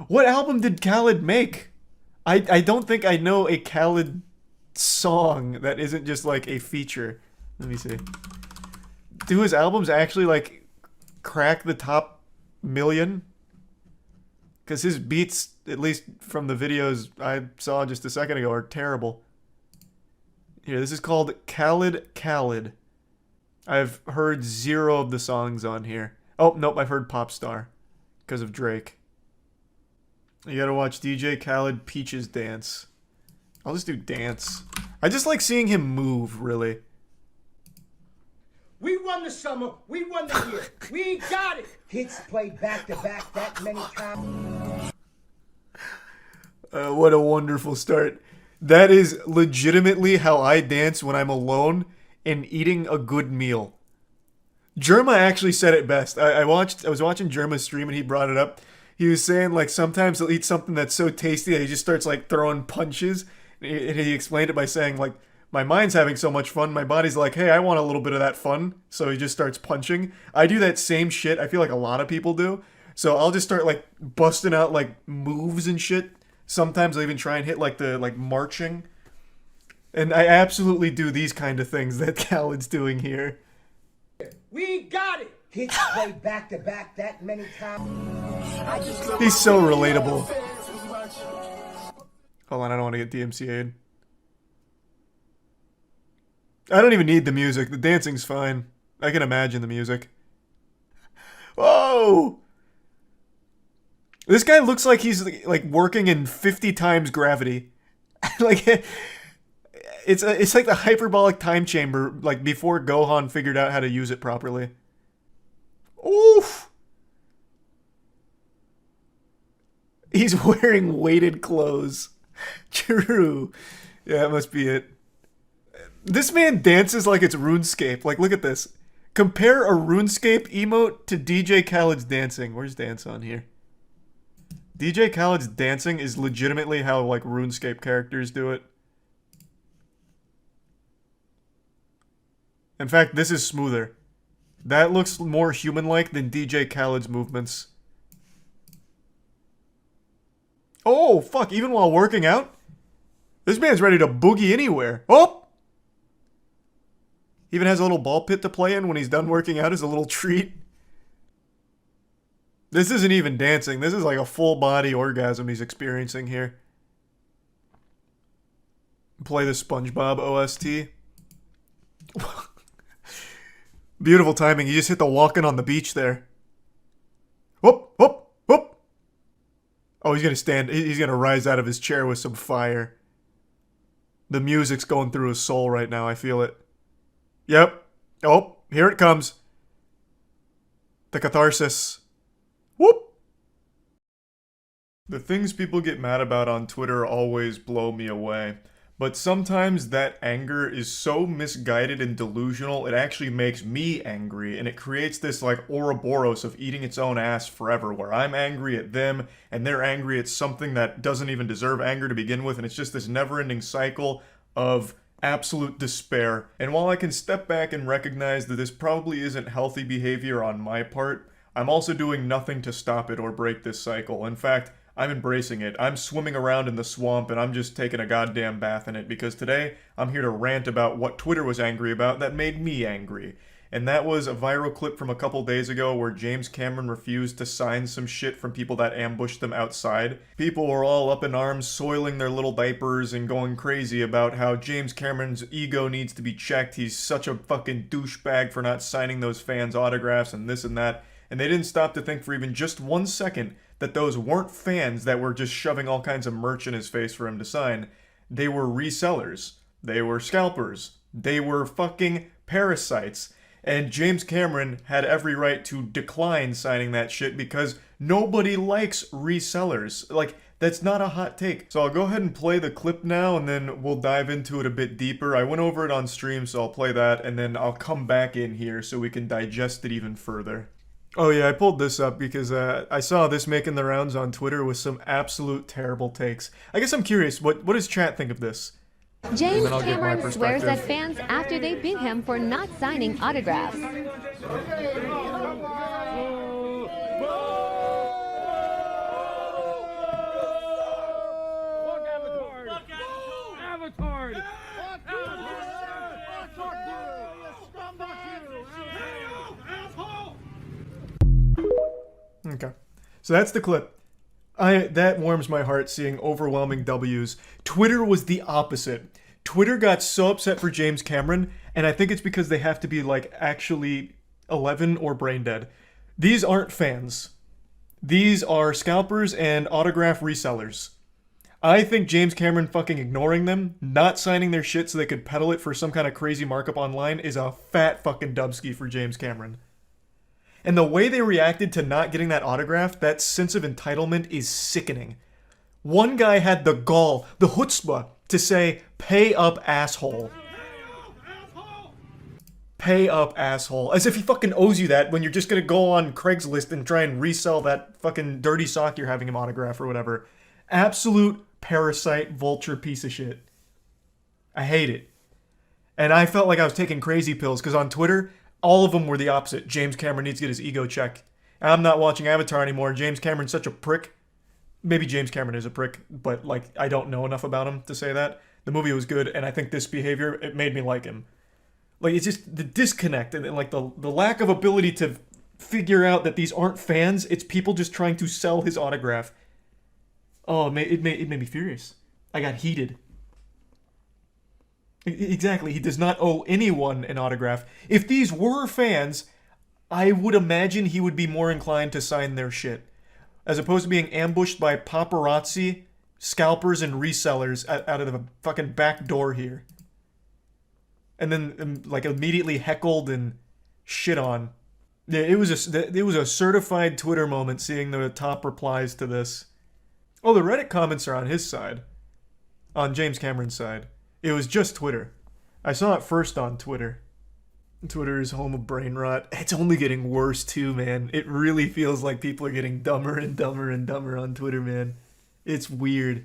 What album did Khaled make? I don't think I know a Khaled song that isn't just like a feature. Let me see. Do his albums actually like crack the top 1,000,000? Because his beats, at least from the videos I saw just a second ago, are terrible. Here, this is called Khalid. I've heard 0 of the songs on here. Oh, nope, I've heard Popstar. Because of Drake. You gotta watch DJ Khaled Peaches dance. I'll just do dance. I just like seeing him move, really. We won the summer, we won the year, we got it! Hits played back to back that many times. What a wonderful start. That is legitimately how I dance when I'm alone and eating a good meal. Jerma actually said it best. I was watching Jerma's stream and he brought it up. He was saying, like, sometimes he'll eat something that's so tasty that he just starts, like, throwing punches. And he explained it by saying, like, my mind's having so much fun, my body's like, hey, I want a little bit of that fun. So he just starts punching. I do that same shit. I feel like a lot of people do. So I'll just start, like, busting out, like, moves and shit. Sometimes I'll even try and hit, like, the, like, marching. And I absolutely do these kind of things that Khaled's doing here. We got it! Hits played back to back that many times. He's so relatable. Hold on, I don't want to get DMCA'd. I don't even need the music. The dancing's fine. I can imagine the music. Whoa! This guy looks like he's like working in 50 times gravity. Like it's like the hyperbolic time chamber, like before Gohan figured out how to use it properly. Oof! He's wearing weighted clothes. True. Yeah, that must be it. This man dances like it's RuneScape. Like, look at this. Compare a RuneScape emote to DJ Khaled's dancing. Where's dance on here? DJ Khaled's dancing is legitimately how, like, RuneScape characters do it. In fact, this is smoother. That looks more human-like than DJ Khaled's movements. Oh, fuck, even while working out? This man's ready to boogie anywhere. Oh! Even has a little ball pit to play in when he's done working out as a little treat. This isn't even dancing. This is like a full body orgasm he's experiencing here. Play the SpongeBob OST. Beautiful timing. He just hit the walking on the beach there. Whoop, whoop, whoop. Oh, he's gonna stand. He's gonna rise out of his chair with some fire. The music's going through his soul right now. I feel it. Yep. Oh, here it comes. The catharsis. Whoop. The things people get mad about on Twitter always blow me away. But sometimes that anger is so misguided and delusional, it actually makes me angry, and it creates this like Ouroboros of eating its own ass forever, where I'm angry at them, and they're angry at something that doesn't even deserve anger to begin with, and it's just this never-ending cycle of absolute despair. And while I can step back and recognize that this probably isn't healthy behavior on my part, I'm also doing nothing to stop it or break this cycle. In fact, I'm embracing it. I'm swimming around in the swamp and I'm just taking a goddamn bath in it, because today I'm here to rant about what Twitter was angry about that made me angry. And that was a viral clip from a couple days ago where James Cameron refused to sign some shit from people that ambushed them outside. People were all up in arms, soiling their little diapers and going crazy about how James Cameron's ego needs to be checked. He's such a fucking douchebag for not signing those fans' autographs and this and that. And they didn't stop to think for even just 1 second that those weren't fans that were just shoving all kinds of merch in his face for him to sign. They were resellers. They were scalpers. They were fucking parasites. And James Cameron had every right to decline signing that shit because nobody likes resellers. Like, that's not a hot take. So I'll go ahead and play the clip now and then we'll dive into it a bit deeper. I went over it on stream, so I'll play that and then I'll come back in here so we can digest it even further. Oh yeah, I pulled this up because I saw this making the rounds on Twitter with some absolute terrible takes. I guess I'm curious, what does chat think of this? James Cameron swears at fans after they beat him for not signing autographs. Okay, so that's the clip. That warms my heart seeing overwhelming W's. Twitter was the opposite. Twitter got so upset for James Cameron, and I think it's because they have to be like actually 11 or brain dead. These aren't fans. These are scalpers and autograph resellers. I think James Cameron fucking ignoring them, not signing their shit so they could peddle it for some kind of crazy markup online is a fat fucking dubski for James Cameron. And the way they reacted to not getting that autograph, that sense of entitlement is sickening. One guy had the gall, the chutzpah, to say, "Pay up, asshole." Pay up, asshole. As if he fucking owes you that when you're just gonna go on Craigslist and try and resell that fucking dirty sock you're having him autograph or whatever. Absolute parasite, vulture piece of shit. I hate it. And I felt like I was taking crazy pills, because on Twitter, all of them were the opposite. James Cameron needs to get his ego checked. I'm not watching Avatar anymore. James Cameron's such a prick. Maybe James Cameron is a prick, but like I don't know enough about him to say that. The movie was good, and I think this behavior, it made me like him. Like, it's just the disconnect and like the lack of ability to figure out that these aren't fans. It's people just trying to sell his autograph. Oh, it made me furious. I got heated. Exactly. He does not owe anyone an autograph. If these were fans, I would imagine he would be more inclined to sign their shit. As opposed to being ambushed by paparazzi, scalpers, and resellers out of the fucking back door here. And then, like, immediately heckled and shit on. Yeah, it was a certified Twitter moment seeing the top replies to this. Oh, the Reddit comments are on his side. On James Cameron's side. It was just Twitter. I saw it first on Twitter. Twitter is home of brain rot. It's only getting worse too, man. It really feels like people are getting dumber and dumber and dumber on Twitter, man. It's weird.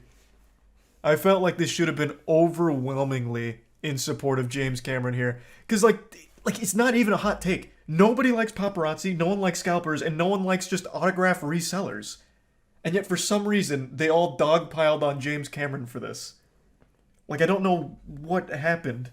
I felt like this should have been overwhelmingly in support of James Cameron here. Because, like it's not even a hot take. Nobody likes paparazzi, no one likes scalpers, and no one likes just autograph resellers. And yet, for some reason, they all dogpiled on James Cameron for this. Like, I don't know what happened.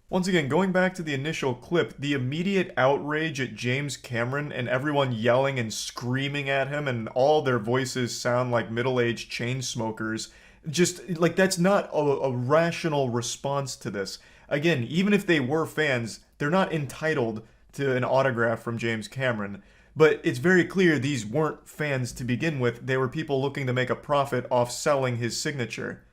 Once again, going back to the initial clip, the immediate outrage at James Cameron and everyone yelling and screaming at him and all their voices sound like middle-aged chain smokers. Just, like, that's not a rational response to this. Again, even if they were fans, they're not entitled to an autograph from James Cameron. But it's very clear these weren't fans to begin with. They were people looking to make a profit off selling his signature.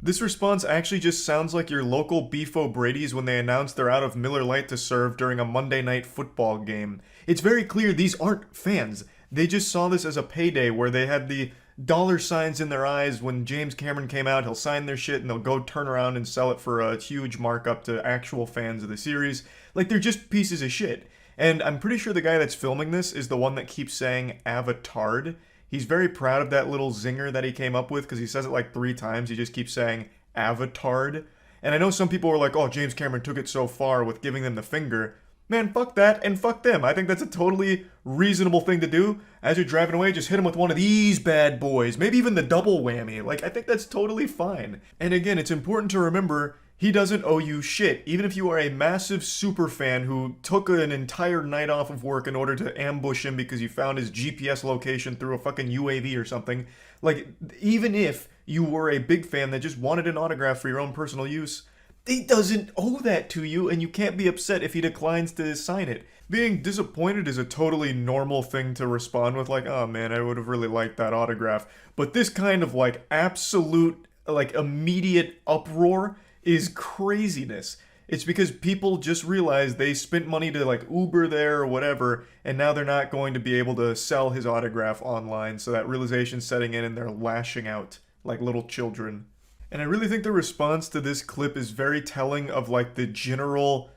This response actually just sounds like your local Beef O'Brady's when they announce they're out of Miller Lite to serve during a Monday night football game. It's very clear these aren't fans. They just saw this as a payday where they had the dollar signs in their eyes. When James Cameron came out, he'll sign their shit and they'll go turn around and sell it for a huge markup to actual fans of the series. Like, they're just pieces of shit. And I'm pretty sure the guy that's filming this is the one that keeps saying "avatard." He's very proud of that little zinger that he came up with because he says it like 3 times. He just keeps saying "avatard." And I know some people were like, oh, James Cameron took it so far with giving them the finger. Man, fuck that and fuck them. I think that's a totally reasonable thing to do. As you're driving away, just hit him with one of these bad boys. Maybe even the double whammy. Like, I think that's totally fine. And again, it's important to remember, he doesn't owe you shit. Even if you are a massive super fan who took an entire night off of work in order to ambush him because you found his GPS location through a fucking UAV or something. Like, even if you were a big fan that just wanted an autograph for your own personal use, he doesn't owe that to you, and you can't be upset if he declines to sign it. Being disappointed is a totally normal thing to respond with, like, oh man, I would have really liked that autograph. But this kind of, like, absolute, like, immediate uproar is craziness. It's because people just realized they spent money to, like, Uber there or whatever, and now they're not going to be able to sell his autograph online, so that realization's setting in and they're lashing out like little children. And I really think the response to this clip is very telling of, like, the general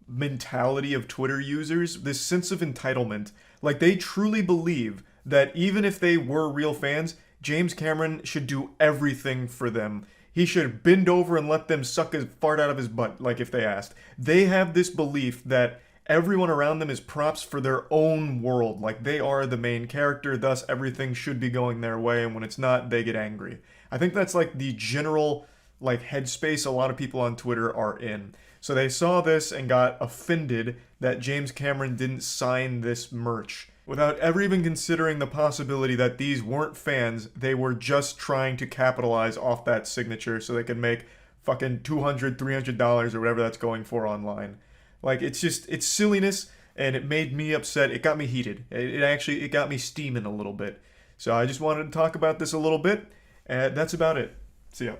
mentality of Twitter users, this sense of entitlement. Like, they truly believe that even if they were real fans, James Cameron should do everything for them. He should bend over and let them suck his fart out of his butt, like if they asked. They have this belief that everyone around them is props for their own world. Like, they are the main character, thus everything should be going their way, and when it's not, they get angry. I think that's like the general like headspace a lot of people on Twitter are in. So they saw this and got offended that James Cameron didn't sign this merch. Without ever even considering the possibility that these weren't fans, they were just trying to capitalize off that signature so they could make fucking $200, $300 or whatever that's going for online. Like, it's just, it's silliness, and it made me upset. It got me heated. It got me steaming a little bit. So I just wanted to talk about this a little bit, and that's about it. See ya.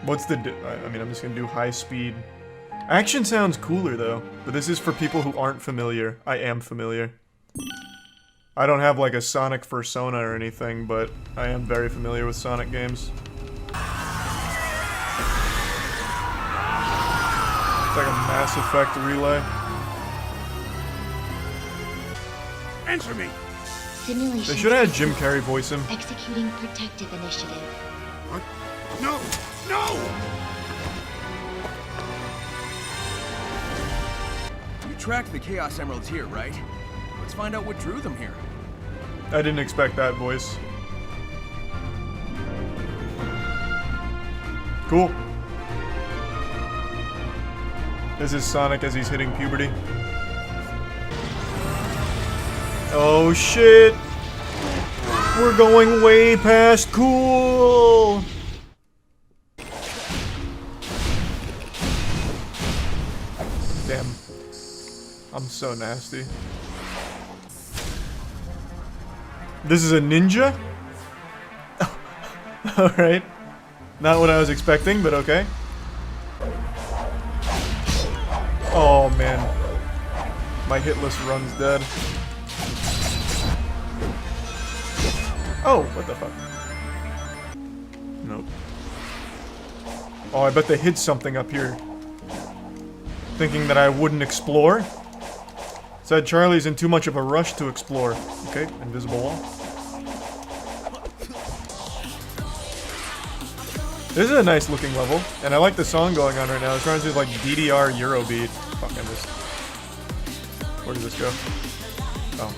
What's the, I mean, I'm just gonna do high speed. Action sounds cooler though, but this is for people who aren't familiar. I am familiar. I don't have like a Sonic persona or anything, but I am very familiar with Sonic games. It's like a Mass Effect relay. Answer me! They should have had Jim Carrey voice him. Executing protective initiative. What? No! No! You tracked the Chaos Emeralds here, right? Let's find out what drew them here. I didn't expect that voice. Cool. This is Sonic as he's hitting puberty. Oh shit! We're going way past cool! Damn. I'm so nasty. This is a ninja? Alright. Not what I was expecting, but okay. Oh man. My hitless run's dead. Oh, what the fuck? Nope. Oh, I bet they hid something up here. Thinking that I wouldn't explore. Said Charlie's in too much of a rush to explore. Okay, invisible wall. This is a nice looking level, and I like the song going on right now. It's trying to do like DDR Eurobeat. Fuck, I missed. Where did this go? Oh.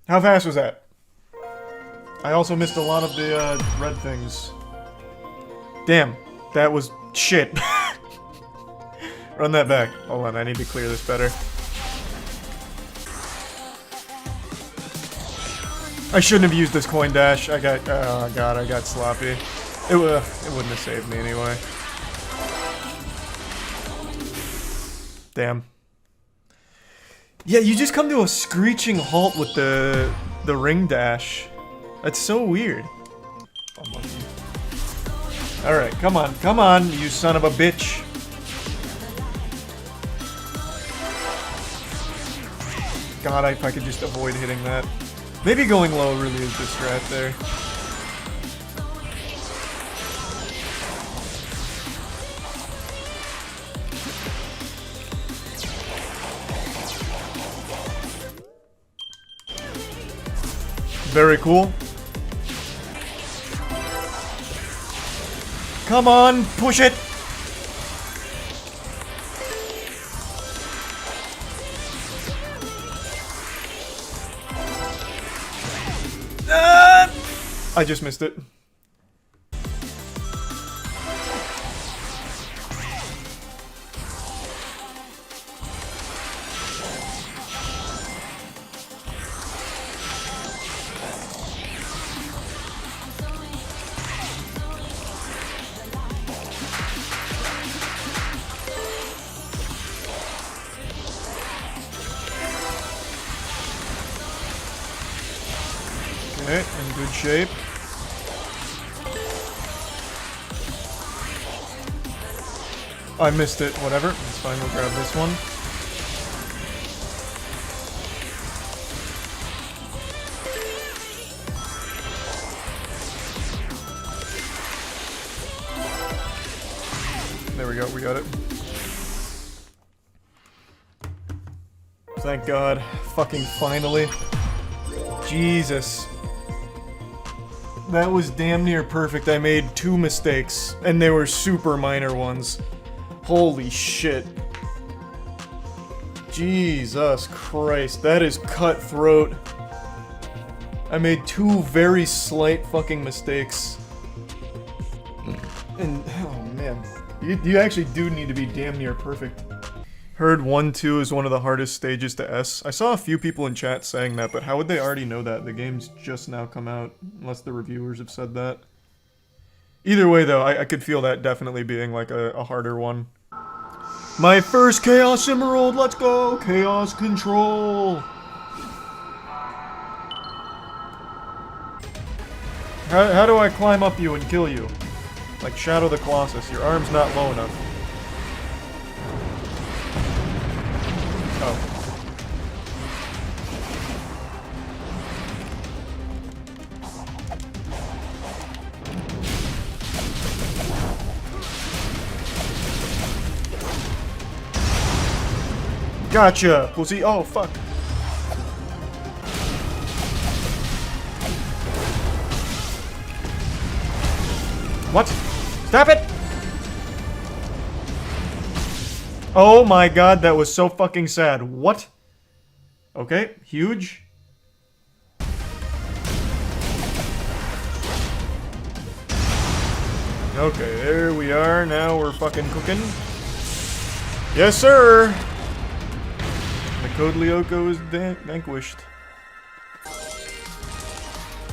How fast was that? I also missed a lot of the red things. Damn, that was shit. Run that back. Hold on, I need to clear this better. I shouldn't have used this coin dash. I got, oh god, I got sloppy. It wouldn't have saved me anyway. Damn. Yeah, you just come to a screeching halt with the ring dash. That's so weird. Alright, come on, you son of a bitch. God, if I could just avoid hitting that. Maybe going low really is the strat there. Very cool. Come on, push it! Ah! I just missed it. Okay, in good shape. I missed it, whatever. It's fine, we'll grab this one. There we go, we got it. thank God. Fucking finally. Jesus. That was damn near perfect. I made 2 mistakes, and they were super minor ones. Holy shit. Jesus Christ, that is cutthroat. I made 2 very slight fucking mistakes. And, oh man. You actually do need to be damn near perfect. Heard 1-2 is one of the hardest stages to S. I saw a few people in chat saying that, but how would they already know that? The game's just now come out, unless the reviewers have said that. Either way though, I could feel that definitely being like a harder one. My first Chaos Emerald, let's go! Chaos Control! How do I climb up you and kill you? Like Shadow the Colossus, your arm's not low enough. Oh. Gotcha, pussy. Oh, fuck. What? Stop it! Oh my god, that was so fucking sad. What? Okay, huge. Okay, there we are. Now we're fucking cooking. Yes, sir! The Code Lyoko is vanquished.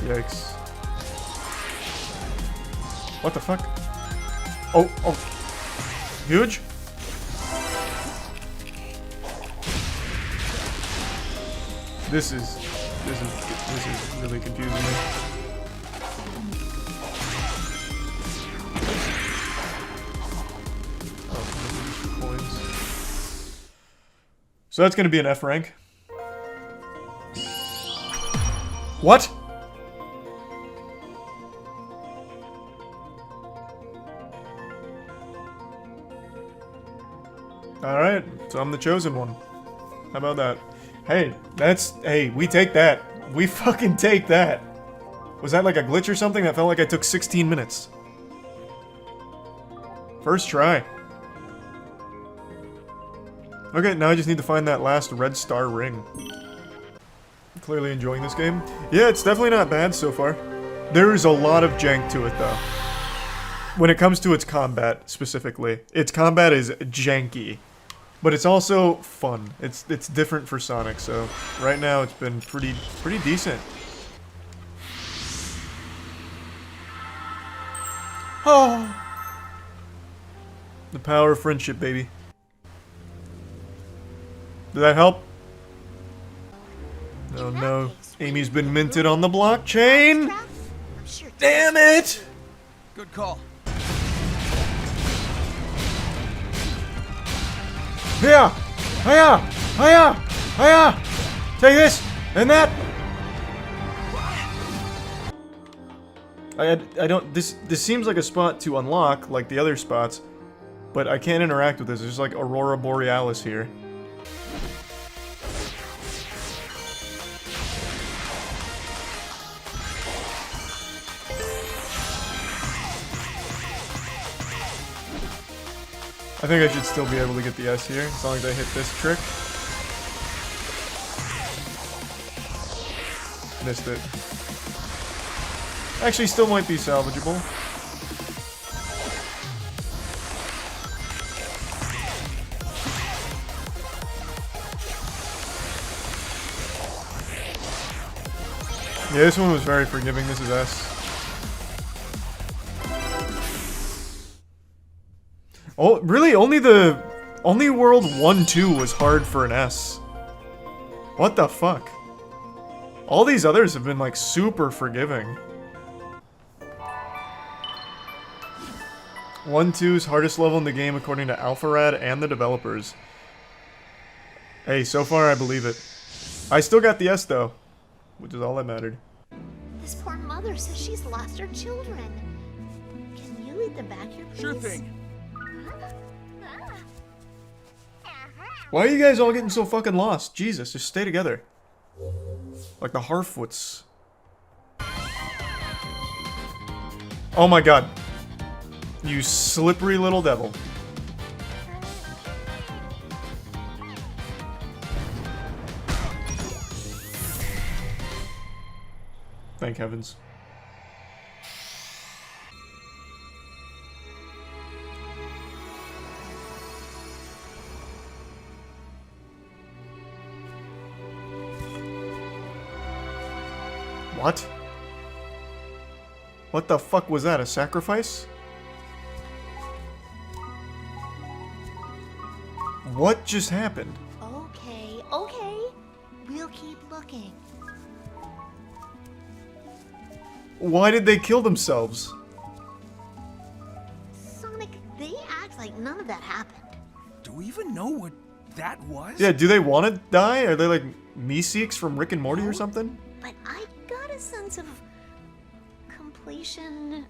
Yikes. What the fuck? Oh, oh. Huge? This is really confusing me. Oh, coins. So that's gonna be an F rank. What? Alright, so I'm the chosen one. How about that? Hey, hey, we take that. We fucking take that. Was that like a glitch or something? That felt like I took 16 minutes. First try. Okay, now I just need to find that last red star ring. Clearly enjoying this game. Yeah, it's definitely not bad so far. There is a lot of jank to it though. When it comes to its combat, specifically. Its combat is janky. But it's also fun. It's different for Sonic, so right now it's been pretty decent. Oh, the power of friendship, baby. Did that help? Oh no, Amy's been minted on the blockchain. Damn it! Good call. Hiya! Hiya! Hiya! Hiya! Take this! And that! I don't... This seems like a spot to unlock, like the other spots, but I can't interact with this. There's like Aurora Borealis here. I think I should still be able to get the S here, as long as I hit this trick. Missed it. Actually, still might be salvageable. Yeah, this one was very forgiving. This is S. Oh, really? Only World 1-2 was hard for an S. What the fuck? All these others have been, like, super forgiving. 1-2's hardest level in the game according to Alpharad and the developers. Hey, so far I believe it. I still got the S, though. Which is all that mattered. This poor mother says she's lost her children. Can you lead them back here, please? Sure thing. Why are you guys all getting so fucking lost? Jesus, just stay together. Like the Harfoots. Oh my god. You slippery little devil. Thank heavens. What? What the fuck was that? A sacrifice? What just happened? Okay, okay. We'll keep looking. Why did they kill themselves? Sonic, they act like none of that happened. Do we even know what that was? Yeah, do they want to die? Are they like Meeseeks from Rick and Morty or something? But I got a sense of completion,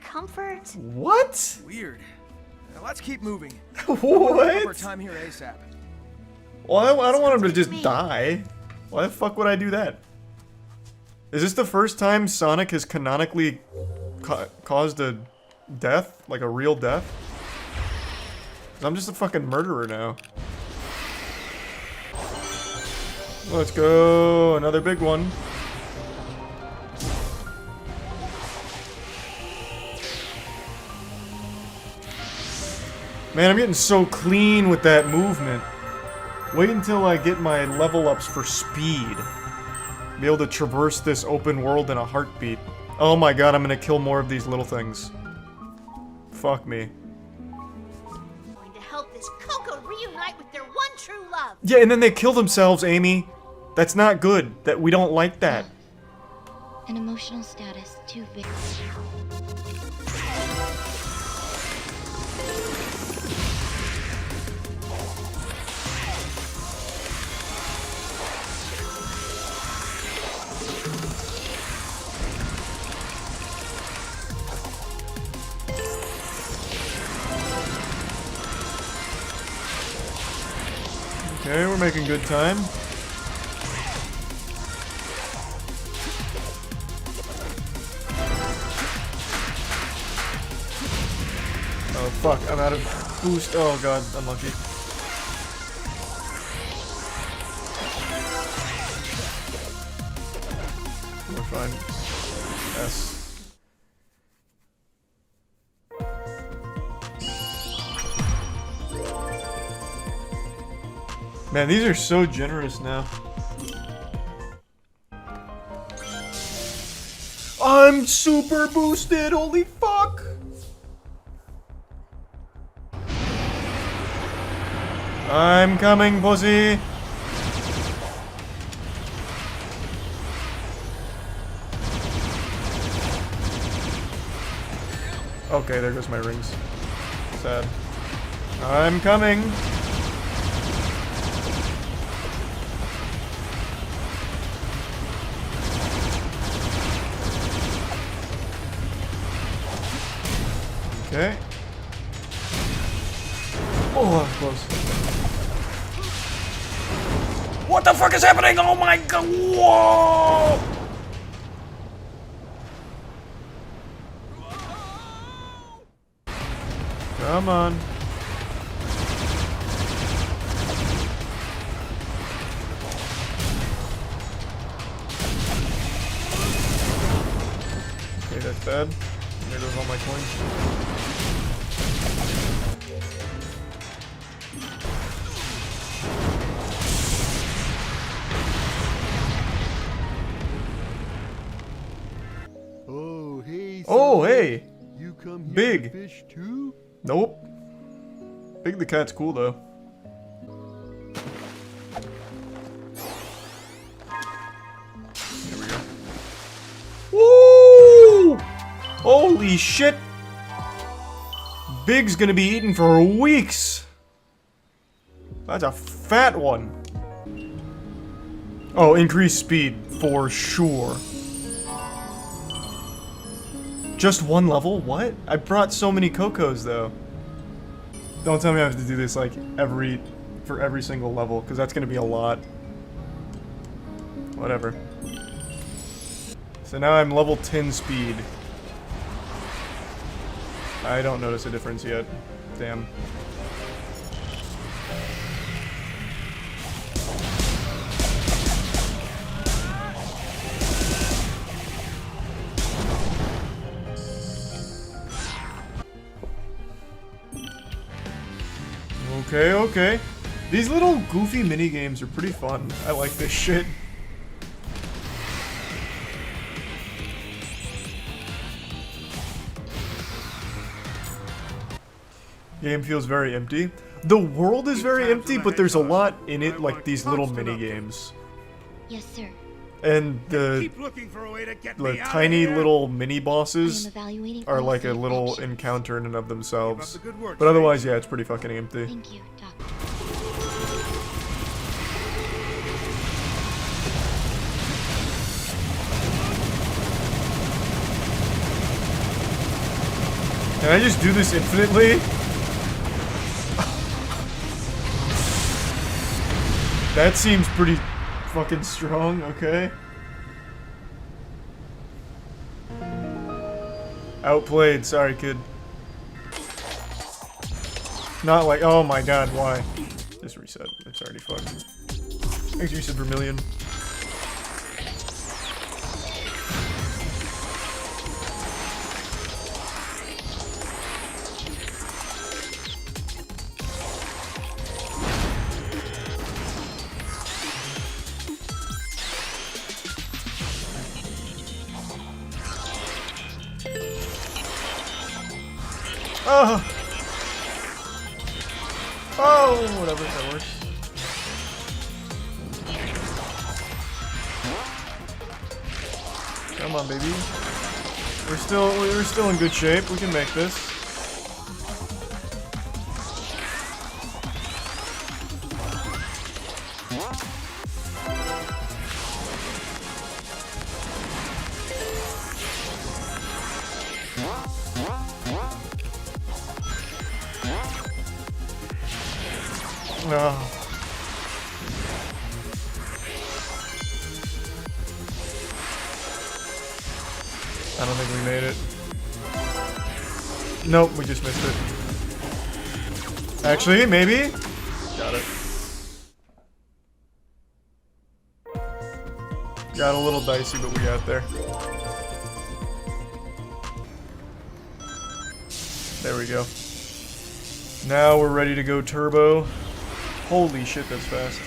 comfort. What? Weird. Now let's keep moving. What? Our time here ASAP. Well, I don't want him to just die. Why the fuck would I do that? Is this the first time Sonic has canonically caused a death? Like a real death? 'Cause I'm just a fucking murderer now. Let's go. Another big one. Man, I'm getting so clean with that movement. Wait until I get my level ups for speed. Be able to traverse this open world in a heartbeat. Oh my god, I'm gonna kill more of these little things. Fuck me. Going to help this Coco reunite with their one true love. Yeah, and then they kill themselves, Amy. That's not good. That we don't like that. An emotional status too big. Okay, we're making good time. Oh fuck, I'm out of boost. Oh god, unlucky. We're fine. Yes. Man, these are so generous now. I'm super boosted, holy fuck! I'm coming, pussy! Okay, there goes my rings. Sad. I'm coming! Okay. Oh, close. What the fuck is happening? Oh my god! Whoa! Come on. Okay, that's bad. There goes all my coins. Oh, hey. Oh, hey. You come here Big. to fish too? Nope. Big the cat's cool though. Here we go. Woo! Holy shit! Big's gonna be eaten for weeks. That's a fat one. Oh, increased speed for sure. Just one level? What? I brought so many Cocos though. Don't tell me I have to do this like every for every single level, because that's going to be a lot. Whatever. So now I'm level 10 speed. I don't notice a difference yet. Damn. Okay, okay. These little goofy mini games are pretty fun. I like this shit. Game feels very empty. The world is very empty, but there's a lot in it, like these little mini games. Yes, sir. And the tiny little mini bosses are like a little encounter in and of themselves. But otherwise, yeah, it's pretty fucking empty. Thank you, Doctor. Can I just do this infinitely? That seems pretty fucking strong, okay. Outplayed, sorry kid. Not like, oh my god, why? Just reset, it's already fucked. Thanks reset Vermilion. Oh! Oh, whatever, that works. Come on, baby. We're still in good shape. We can make this. No. I don't think we made it. Nope, we just missed it. Actually, maybe? Got it. Got a little dicey, but we got there. There we go. Now we're ready to go turbo. Holy shit, that's fast.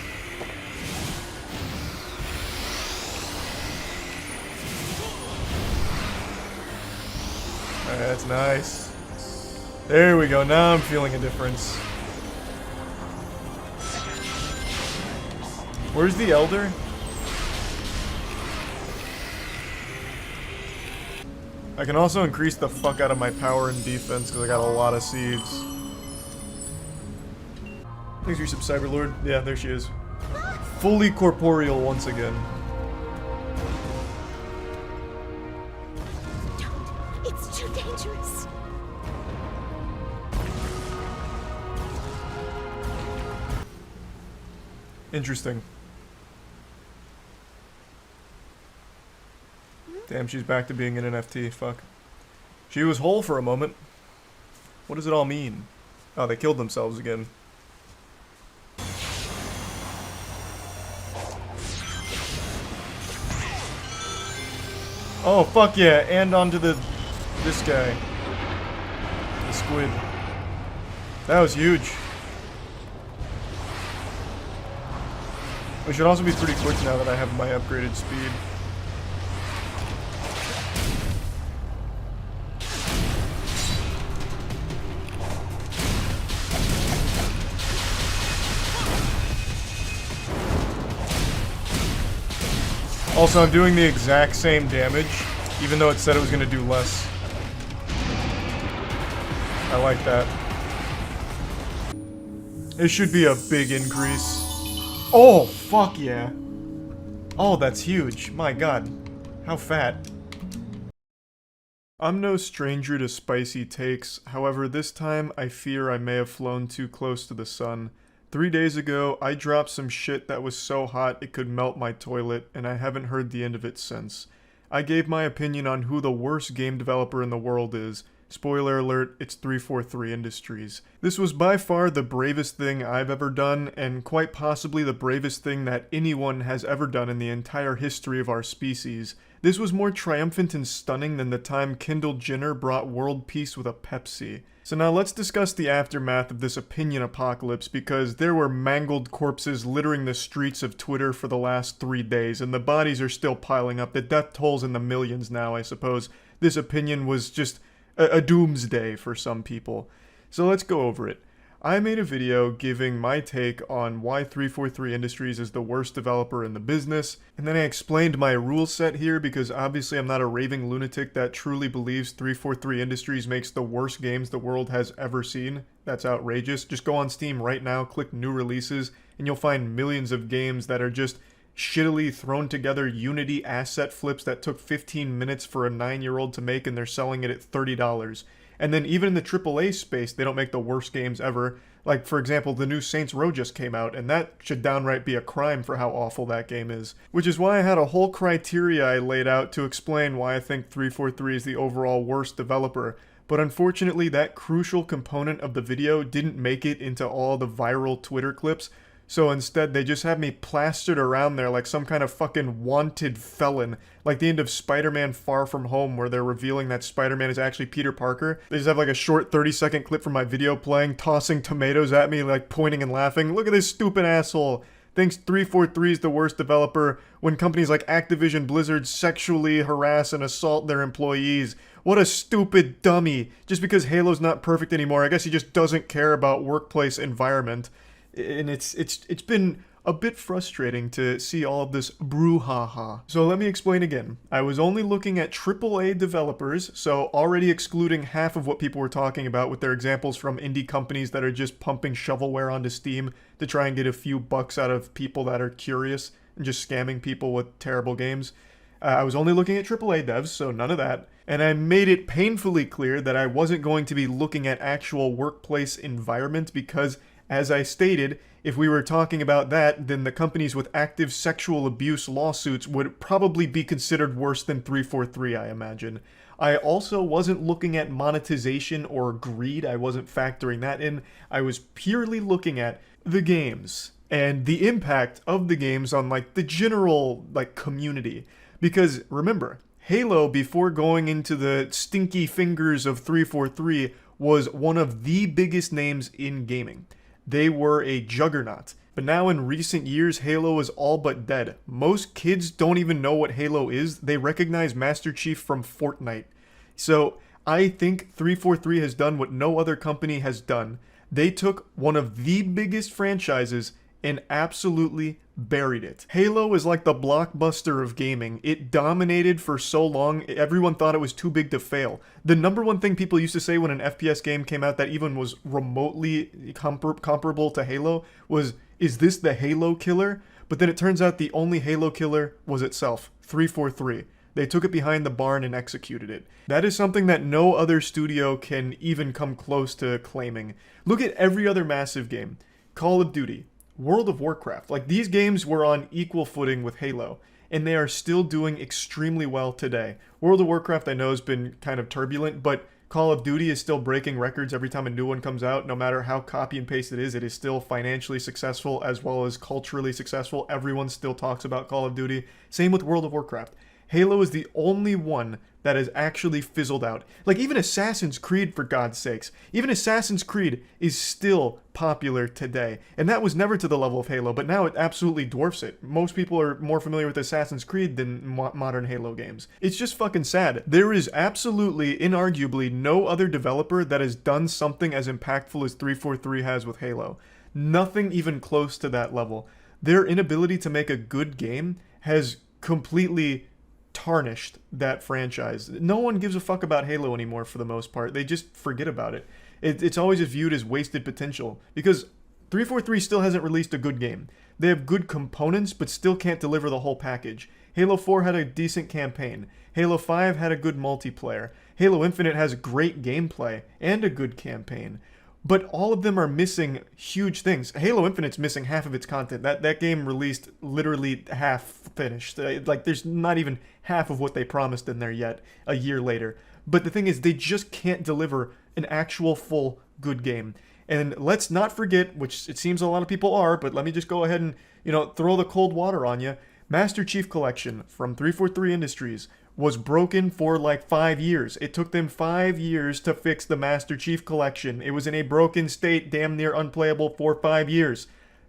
That's nice. There we go, now I'm feeling a difference. Where's the Elder? I can also increase the fuck out of my power and defense because I got a lot of seeds. Thanks for your sub, Cyberlord. Yeah, there she is. Fully corporeal once again. It's too dangerous. Interesting. Damn, she's back to being an NFT. Fuck. She was whole for a moment. What does it all mean? Oh, they killed themselves again. Oh, fuck yeah, and onto this guy. The squid. That was huge. We should also be pretty quick now that I have my upgraded speed. Also, I'm doing the exact same damage, even though it said it was going to do less. I like that. It should be a big increase. Oh, fuck yeah. Oh, that's huge. My god. How fat. I'm no stranger to spicy takes, however this time I fear I may have flown too close to the sun. 3 days ago, I dropped some shit that was so hot it could melt my toilet, and I haven't heard the end of it since. I gave my opinion on who the worst game developer in the world is. Spoiler alert, it's 343 Industries. This was by far the bravest thing I've ever done, and quite possibly the bravest thing that anyone has ever done in the entire history of our species. This was more triumphant and stunning than the time Kendall Jenner brought world peace with a Pepsi. So now let's discuss the aftermath of this opinion apocalypse, because there were mangled corpses littering the streets of Twitter for the last 3 days, and the bodies are still piling up. The death toll's in the millions now, I suppose. This opinion was just a doomsday for some people. So let's go over it. I made a video giving my take on why 343 Industries is the worst developer in the business, and then I explained my rule set here because obviously I'm not a raving lunatic that truly believes 343 Industries makes the worst games the world has ever seen. That's outrageous. Just go on Steam right now, click new releases, and you'll find millions of games that are just shittily thrown together Unity asset flips that took 15 minutes for a 9-year-old to make, and they're selling it at $30. And then even in the AAA space, they don't make the worst games ever. Like, for example, the new Saints Row just came out, and that should downright be a crime for how awful that game is. Which is why I had a whole criteria I laid out to explain why I think 343 is the overall worst developer. But unfortunately, that crucial component of the video didn't make it into all the viral Twitter clips, so instead they just have me plastered around there like some kind of fucking wanted felon. Like the end of Spider-Man Far From Home where they're revealing that Spider-Man is actually Peter Parker. They just have like a short 30-second clip from my video playing, tossing tomatoes at me, like pointing and laughing. Look at this stupid asshole. Thinks 343 is the worst developer when companies like Activision Blizzard sexually harass and assault their employees. What a stupid dummy. Just because Halo's not perfect anymore, I guess he just doesn't care about workplace environment. And it's been a bit frustrating to see all of this brouhaha. So let me explain again. I was only looking at AAA developers, so already excluding half of what people were talking about with their examples from indie companies that are just pumping shovelware onto Steam to try and get a few bucks out of people that are curious and just scamming people with terrible games. I was only looking at AAA devs, so none of that. And I made it painfully clear that I wasn't going to be looking at actual workplace environment because, as I stated, if we were talking about that, then the companies with active sexual abuse lawsuits would probably be considered worse than 343, I imagine. I also wasn't looking at monetization or greed. I wasn't factoring that in. I was purely looking at the games and the impact of the games on like the general like community. Because remember, Halo, before going into the stinky fingers of 343, was one of the biggest names in gaming. They were a juggernaut. But now in recent years, Halo is all but dead. Most kids don't even know what Halo is. They recognize Master Chief from Fortnite. So I think 343 has done what no other company has done. They took one of the biggest franchises and absolutely buried it. Halo is like the blockbuster of gaming. It dominated for so long, everyone thought it was too big to fail. The number one thing people used to say when an FPS game came out that even was remotely comparable to Halo was, is this the Halo killer? But then it turns out the only Halo killer was itself, 343. They took it behind the barn and executed it. That is something that no other studio can even come close to claiming. Look at every other massive game. Call of Duty, World of Warcraft. Like, these games were on equal footing with Halo, and they are still doing extremely well today. World of Warcraft, I know, has been kind of turbulent, but Call of Duty is still breaking records every time a new one comes out. No matter how copy and paste it is still financially successful as well as culturally successful. Everyone still talks about Call of Duty. Same with World of Warcraft. Halo is the only one that has actually fizzled out. Like, even Assassin's Creed, for God's sakes. Even Assassin's Creed is still popular today. And that was never to the level of Halo, but now it absolutely dwarfs it. Most people are more familiar with Assassin's Creed than modern Halo games. It's just fucking sad. There is absolutely, inarguably, no other developer that has done something as impactful as 343 has with Halo. Nothing even close to that level. Their inability to make a good game has completely tarnished that franchise. No one gives a fuck about Halo anymore for the most part. They just forget about it. It's always viewed as wasted potential because 343 still hasn't released a good game. They have good components but still can't deliver the whole package. Halo 4 had a decent campaign. Halo 5 had a good multiplayer. Halo Infinite has great gameplay and a good campaign. but all of them are missing huge things. Halo Infinite's missing half of its content. That game released literally half finished. Like, there's not even half of what they promised in there yet, a year later. But the thing is, they just can't deliver an actual full good game. And let's not forget, which it seems a lot of people are, but let me just go ahead and, throw the cold water on you. Master Chief Collection from 343 Industries was broken for like 5 years. It took them 5 years to fix the Master Chief Collection. It was in a broken state, damn near unplayable for 5 years.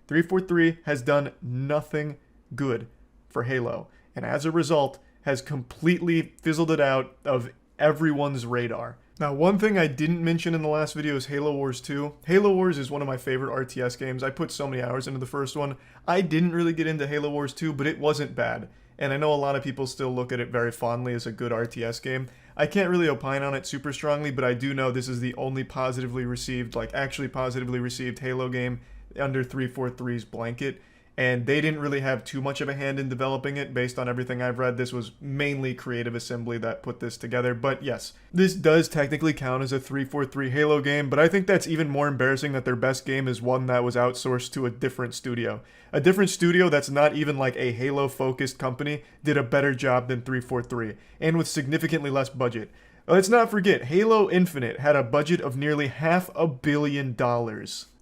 343 has done nothing good for Halo, and as a result, has completely fizzled it out of everyone's radar. Now, one thing I didn't mention in the last video is Halo Wars 2. Halo Wars is one of my favorite RTS games. I put so many hours into the first one. I didn't really get into Halo Wars 2, but it wasn't bad. And I know a lot of people still look at it very fondly as a good RTS game. I can't really opine on it super strongly, but I do know this is the only positively received, like actually positively received Halo game under 343's blanket. And they didn't really have too much of a hand in developing it. Based on everything I've read, this was mainly Creative Assembly that put this together. But yes, this does technically count as a 343 Halo game, but I think that's even more embarrassing that their best game is one that was outsourced to a different studio. A different studio that's not even like a Halo-focused company did a better job than 343, and with significantly less budget. Let's not forget, Halo Infinite had a budget of nearly $500 million.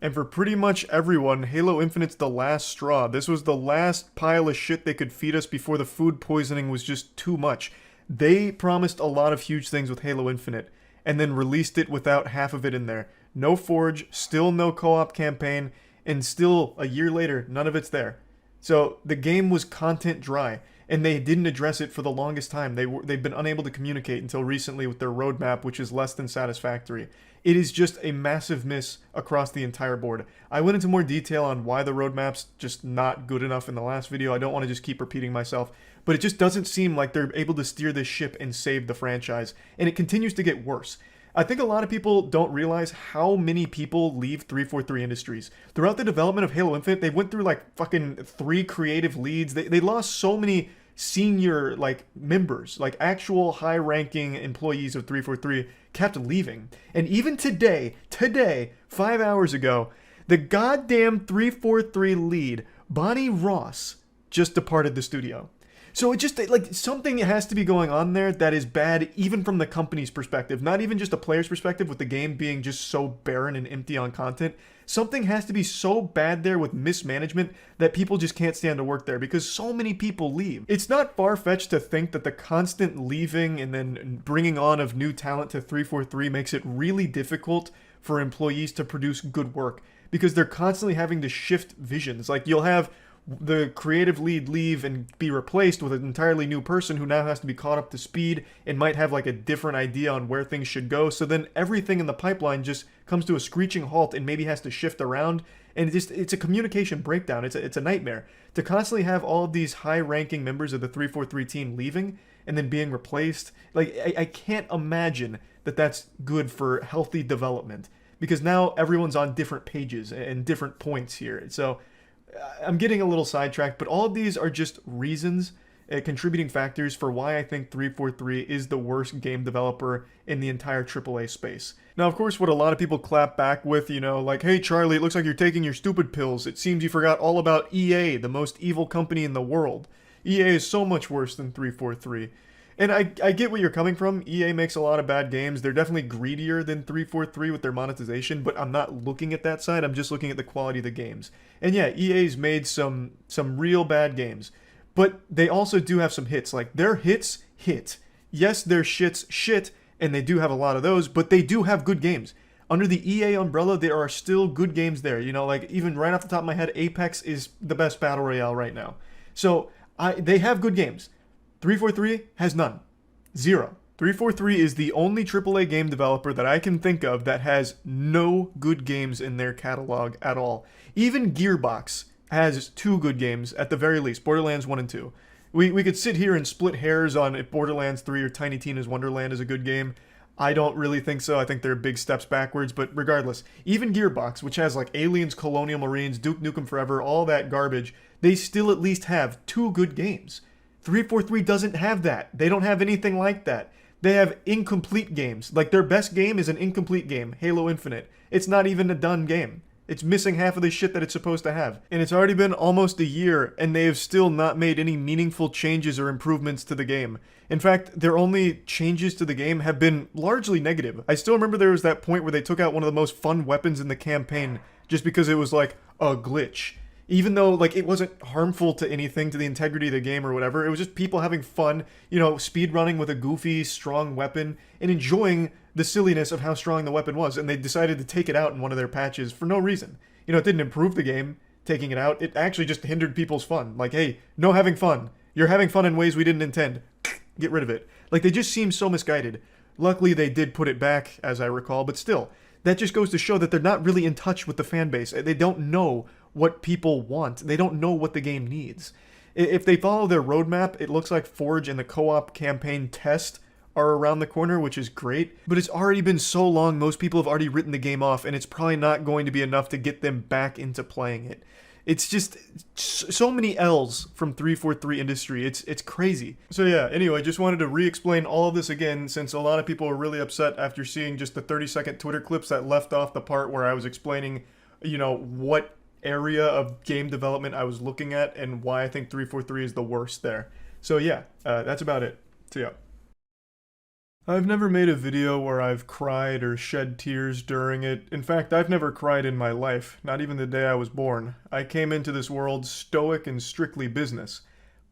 And for pretty much everyone, Halo Infinite's the last straw. This was the last pile of shit they could feed us before the food poisoning was just too much. They promised a lot of huge things with Halo Infinite, and then released it without half of it in there. No Forge, still no co-op campaign, and still, a year later, none of it's there. So the game was content dry. And they didn't address it for the longest time. They've been unable to communicate until recently with their roadmap, which is less than satisfactory. It is just a massive miss across the entire board. I went into more detail on why the roadmap's just not good enough in the last video. I don't want to just keep repeating myself, but it just doesn't seem like they're able to steer this ship and save the franchise, and it continues to get worse. I think a lot of people don't realize how many people leave 343 Industries. Throughout the development of Halo Infinite, they went through like fucking 3 creative leads. They lost so many senior members, like actual high-ranking employees of 343 kept leaving. And even today, 5 hours ago, the goddamn 343 lead, Bonnie Ross, just departed the studio. So it just, something has to be going on there that is bad even from the company's perspective, not even just a player's perspective with the game being just so barren and empty on content. Something has to be so bad there with mismanagement that people just can't stand to work there because so many people leave. It's not far-fetched to think that the constant leaving and then bringing on of new talent to 343 makes it really difficult for employees to produce good work because they're constantly having to shift visions. Like, you'll have the creative lead leave and be replaced with an entirely new person who now has to be caught up to speed and might have like a different idea on where things should go. So then everything in the pipeline just comes to a screeching halt and maybe has to shift around. And it's a communication breakdown. It's a nightmare to constantly have all of these high-ranking members of the 343 team leaving and then being replaced. Like, I can't imagine that that's good for healthy development because now everyone's on different pages and different points here. So I'm getting a little sidetracked, but all of these are just reasons, contributing factors for why I think 343 is the worst game developer in the entire AAA space. Now, of course, what a lot of people clap back with, like, hey, Charlie, it looks like you're taking your stupid pills. It seems you forgot all about EA, the most evil company in the world. EA is so much worse than 343. And I get where you're coming from. EA makes a lot of bad games. They're definitely greedier than 343 with their monetization, but I'm not looking at that side. I'm just looking at the quality of the games. And yeah, EA's made some real bad games, but they also do have some hits. Like, their hits hit. Yes, their shits shit, and they do have a lot of those, but they do have good games. Under the EA umbrella, there are still good games there. Like, even right off the top of my head, Apex is the best battle royale right now. So they have good games. 343 has none. Zero. 343 is the only AAA game developer that I can think of that has no good games in their catalog at all. Even Gearbox has 2 good games at the very least, Borderlands 1 and 2. We could sit here and split hairs on if Borderlands 3 or Tiny Tina's Wonderland is a good game. I don't really think so. I think they're big steps backwards, but regardless, even Gearbox, which has like Aliens, Colonial Marines, Duke Nukem Forever, all that garbage, they still at least have 2 good games. 343 doesn't have that. They don't have anything like that. They have incomplete games. Like, their best game is an incomplete game, Halo Infinite. It's not even a done game. It's missing half of the shit that it's supposed to have. And it's already been almost a year, and they have still not made any meaningful changes or improvements to the game. In fact, their only changes to the game have been largely negative. I still remember there was that point where they took out one of the most fun weapons in the campaign just because it was like a glitch. Even though, like, it wasn't harmful to anything, to the integrity of the game or whatever. It was just people having fun, you know, speedrunning with a goofy, strong weapon and enjoying the silliness of how strong the weapon was. And they decided to take it out in one of their patches for no reason. You know, it didn't improve the game, taking it out. It actually just hindered people's fun. Like, hey, no having fun. You're having fun in ways we didn't intend. Get rid of it. Like, they just seem so misguided. Luckily, they did put it back, as I recall, but still, that just goes to show that they're not really in touch with the fan base. They don't know what people want. They don't know what the game needs. If they follow their roadmap, it looks like Forge and the co-op campaign test are around the corner, which is great. But it's already been so long, most people have already written the game off, and it's probably not going to be enough to get them back into playing it. It's just so many L's from 343 Industry. It's crazy. So yeah, anyway, just wanted to re-explain all of this again, since a lot of people were really upset after seeing just the 30-second Twitter clips that left off the part where I was explaining, you know, what area of game development I was looking at and why I think 343 is the worst there. So yeah, that's about it. So yeah. I've never made a video where I've cried or shed tears during it. In fact, I've never cried in my life, not even the day I was born. I came into this world stoic and strictly business.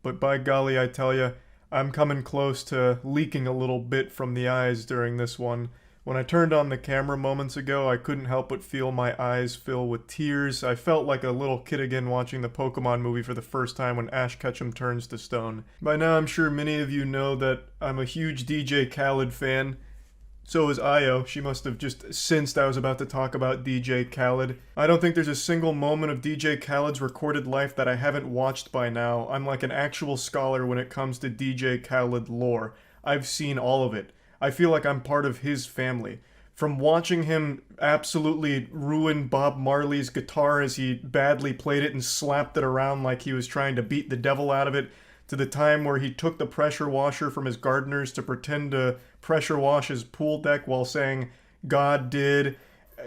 But by golly, I tell ya, I'm coming close to leaking a little bit from the eyes during this one. When I turned on the camera moments ago, I couldn't help but feel my eyes fill with tears. I felt like a little kid again watching the Pokemon movie for the first time when Ash Ketchum turns to stone. By now, I'm sure many of you know that I'm a huge DJ Khaled fan. So is Io. She must have just sensed I was about to talk about DJ Khaled. I don't think there's a single moment of DJ Khaled's recorded life that I haven't watched by now. I'm like an actual scholar when it comes to DJ Khaled lore. I've seen all of it. I feel like I'm part of his family. From watching him absolutely ruin Bob Marley's guitar as he badly played it and slapped it around like he was trying to beat the devil out of it, to the time where he took the pressure washer from his gardeners to pretend to pressure wash his pool deck while saying, God did.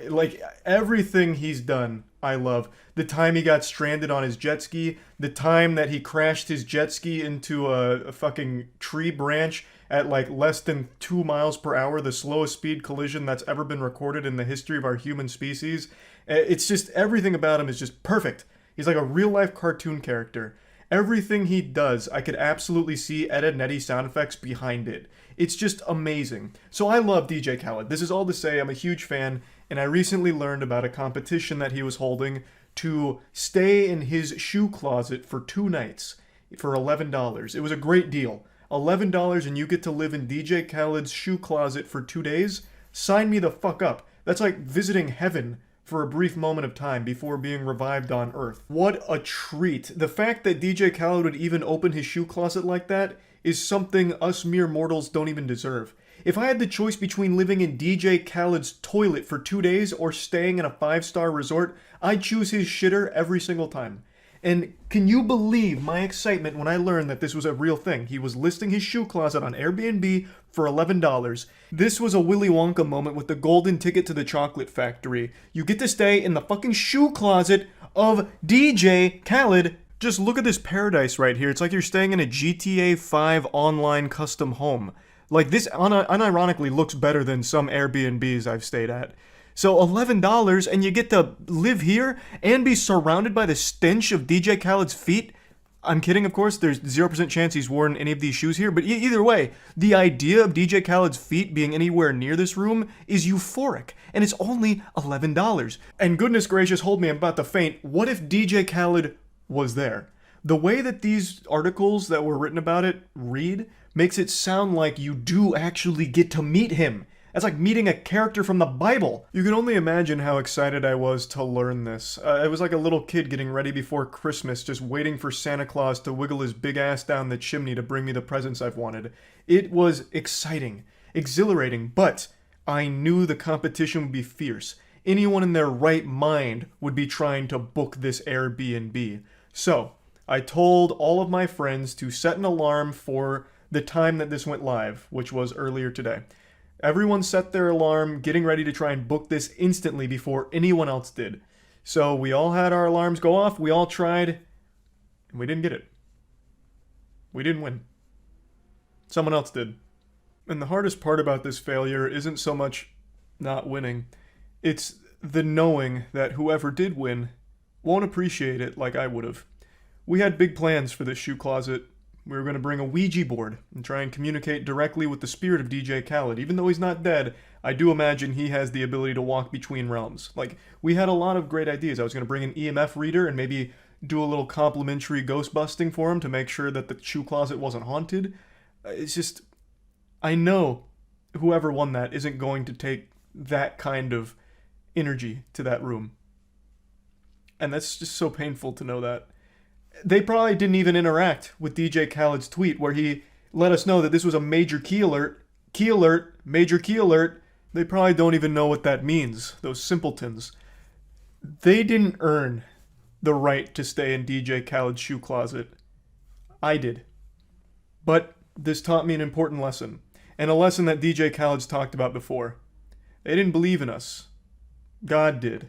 Like, everything he's done, I love. The time he got stranded on his jet ski, the time that he crashed his jet ski into a fucking tree branch at like less than 2 miles per hour, the slowest speed collision that's ever been recorded in the history of our human species. It's just, everything about him is just perfect. He's like a real-life cartoon character. Everything he does, I could absolutely see Ed, Edd n Eddy sound effects behind it. It's just amazing. So I love DJ Khaled. This is all to say I'm a huge fan, and I recently learned about a competition that he was holding to stay in his shoe closet for 2 nights for $11. It was a great deal. $11 and you get to live in DJ Khaled's shoe closet for 2 days? Sign me the fuck up. That's like visiting heaven for a brief moment of time before being revived on Earth. What a treat. The fact that DJ Khaled would even open his shoe closet like that is something us mere mortals don't even deserve. If I had the choice between living in DJ Khaled's toilet for 2 days or staying in a 5-star resort, I'd choose his shitter every single time. And can you believe my excitement when I learned that this was a real thing? He was listing his shoe closet on Airbnb for $11. This was a Willy Wonka moment with the golden ticket to the chocolate factory. You get to stay in the fucking shoe closet of DJ Khaled. Just look at this paradise right here. It's like you're staying in a GTA 5 online custom home. Like, this unironically looks better than some Airbnbs I've stayed at. So $11 and you get to live here and be surrounded by the stench of DJ Khaled's feet? I'm kidding, of course. There's 0% chance he's worn any of these shoes here. But either way, the idea of DJ Khaled's feet being anywhere near this room is euphoric. And it's only $11. And goodness gracious, hold me, I'm about to faint. What if DJ Khaled was there? The way that these articles that were written about it read makes it sound like you do actually get to meet him. That's like meeting a character from the Bible. You can only imagine how excited I was to learn this. I was like a little kid getting ready before Christmas, just waiting for Santa Claus to wiggle his big ass down the chimney to bring me the presents I've wanted. It was exciting, exhilarating, but I knew the competition would be fierce. Anyone in their right mind would be trying to book this Airbnb. So, I told all of my friends to set an alarm for the time that this went live, which was earlier today. Everyone set their alarm, getting ready to try and book this instantly before anyone else did. So we all had our alarms go off, we all tried, and we didn't get it. We didn't win. Someone else did. And the hardest part about this failure isn't so much not winning, it's the knowing that whoever did win won't appreciate it like I would have. We had big plans for this shoe closet. We were going to bring a Ouija board and try and communicate directly with the spirit of DJ Khaled. Even though he's not dead, I do imagine he has the ability to walk between realms. Like, we had a lot of great ideas. I was going to bring an EMF reader and maybe do a little complimentary ghost busting for him to make sure that the shoe closet wasn't haunted. It's just, I know whoever won that isn't going to take that kind of energy to that room. And that's just so painful to know that. They probably didn't even interact with DJ Khaled's tweet where he let us know that this was a major key alert, major key alert. They probably don't even know what that means, those simpletons. They didn't earn the right to stay in DJ Khaled's shoe closet. I did. But this taught me an important lesson, and a lesson that DJ Khaled's talked about before. They didn't believe in us. God did.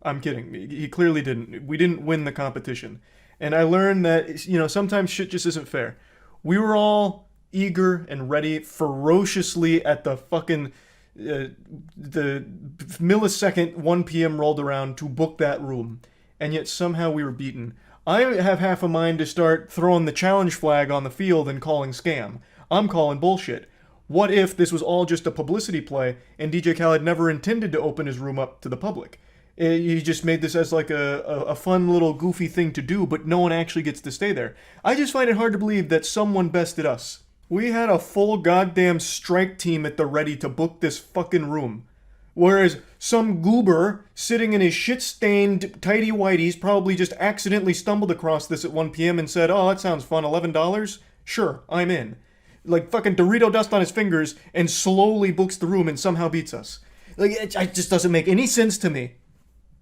I'm kidding. He clearly didn't. We didn't win the competition. And I learned that, you know, sometimes shit just isn't fair. We were all eager and ready ferociously at the fucking the millisecond 1 p.m. rolled around to book that room. And yet somehow we were beaten. I have half a mind to start throwing the challenge flag on the field and calling scam. I'm calling bullshit. What if this was all just a publicity play and DJ Khaled never intended to open his room up to the public? He just made this as like a fun little goofy thing to do, but no one actually gets to stay there. I just find it hard to believe that someone bested us. We had a full goddamn strike team at the ready to book this fucking room. Whereas some goober sitting in his shit-stained tighty-whities probably just accidentally stumbled across this at 1 p.m. and said, oh, that sounds fun, $11? Sure, I'm in. Like fucking Dorito dust on his fingers and slowly books the room and somehow beats us. Like, it just doesn't make any sense to me.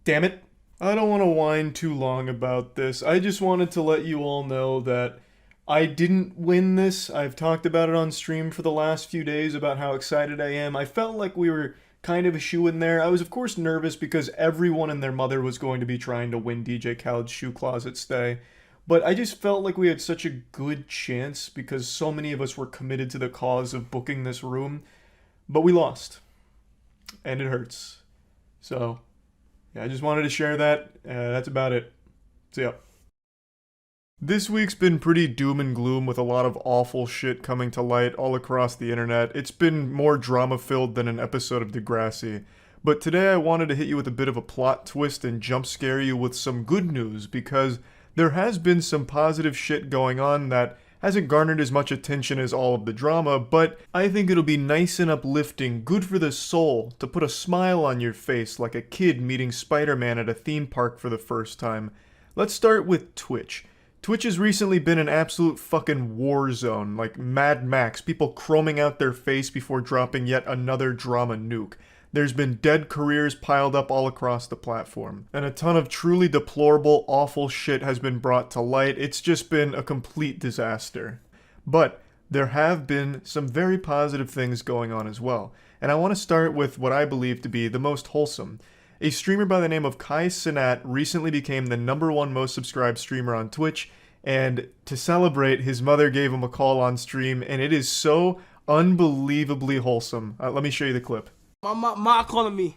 Damn it. I don't want to whine too long about this. I just wanted to let you all know that I didn't win this. I've talked about it on stream for the last few days about how excited I am. I felt like we were kind of a shoe-in there. I was of course nervous because everyone and their mother was going to be trying to win DJ Khaled's shoe closet stay. But I just felt like we had such a good chance because so many of us were committed to the cause of booking this room. But we lost. And it hurts. So yeah, I just wanted to share that. That's about it. See ya. This week's been pretty doom and gloom with a lot of awful shit coming to light all across the internet. It's been more drama-filled than an episode of Degrassi. But today I wanted to hit you with a bit of a plot twist and jump scare you with some good news because there has been some positive shit going on that hasn't garnered as much attention as all of the drama, but I think it'll be nice and uplifting, good for the soul, to put a smile on your face like a kid meeting Spider-Man at a theme park for the first time. Let's start with Twitch. Twitch has recently been an absolute fucking war zone, like Mad Max, people chroming out their face before dropping yet another drama nuke. There's been dead careers piled up all across the platform, and a ton of truly deplorable, awful shit has been brought to light. It's just been a complete disaster. But there have been some very positive things going on as well, and I want to start with what I believe to be the most wholesome. A streamer by the name of Kai Cenat recently became the #1 most subscribed streamer on Twitch, and to celebrate, his mother gave him a call on stream, and it is so unbelievably wholesome. Let me show you the clip. Ma calling me.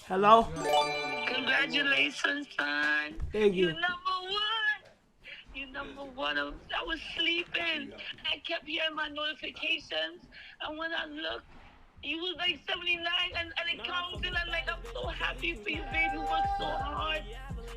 Hello? Congratulations, son. Thank you. You're #1. You're #1. I was sleeping. I kept hearing my notifications. And when I looked, you was like 79 and it counted. And like, I'm so happy for you, baby. You worked so hard.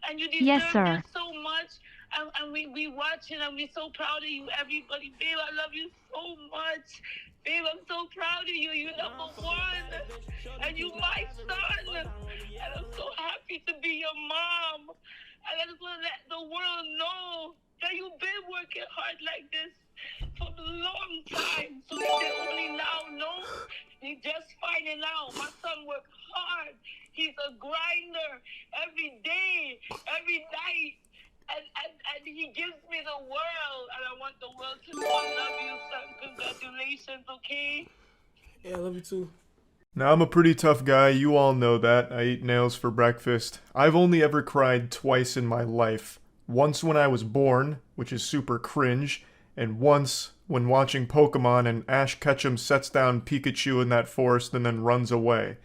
And you deserve it so much. And we watching and we're so proud of you, everybody. Babe, I love you so much. Babe, I'm so proud of you. You're #1. And you my son. And I'm so happy to be your mom. And I just want to let the world know that you've been working hard like this for a long time. So they only now know. You're just finding out. My son worked hard. He's a grinder every day, every night. and he gives me the world, and I want the world to know I love you, son. Congratulations, okay? Yeah, I love you too. Now, I'm a pretty tough guy, you all know that. I eat nails for breakfast. I've only ever cried twice in my life. Once when I was born, which is super cringe, and once when watching Pokemon and Ash Ketchum sets down Pikachu in that forest and then runs away.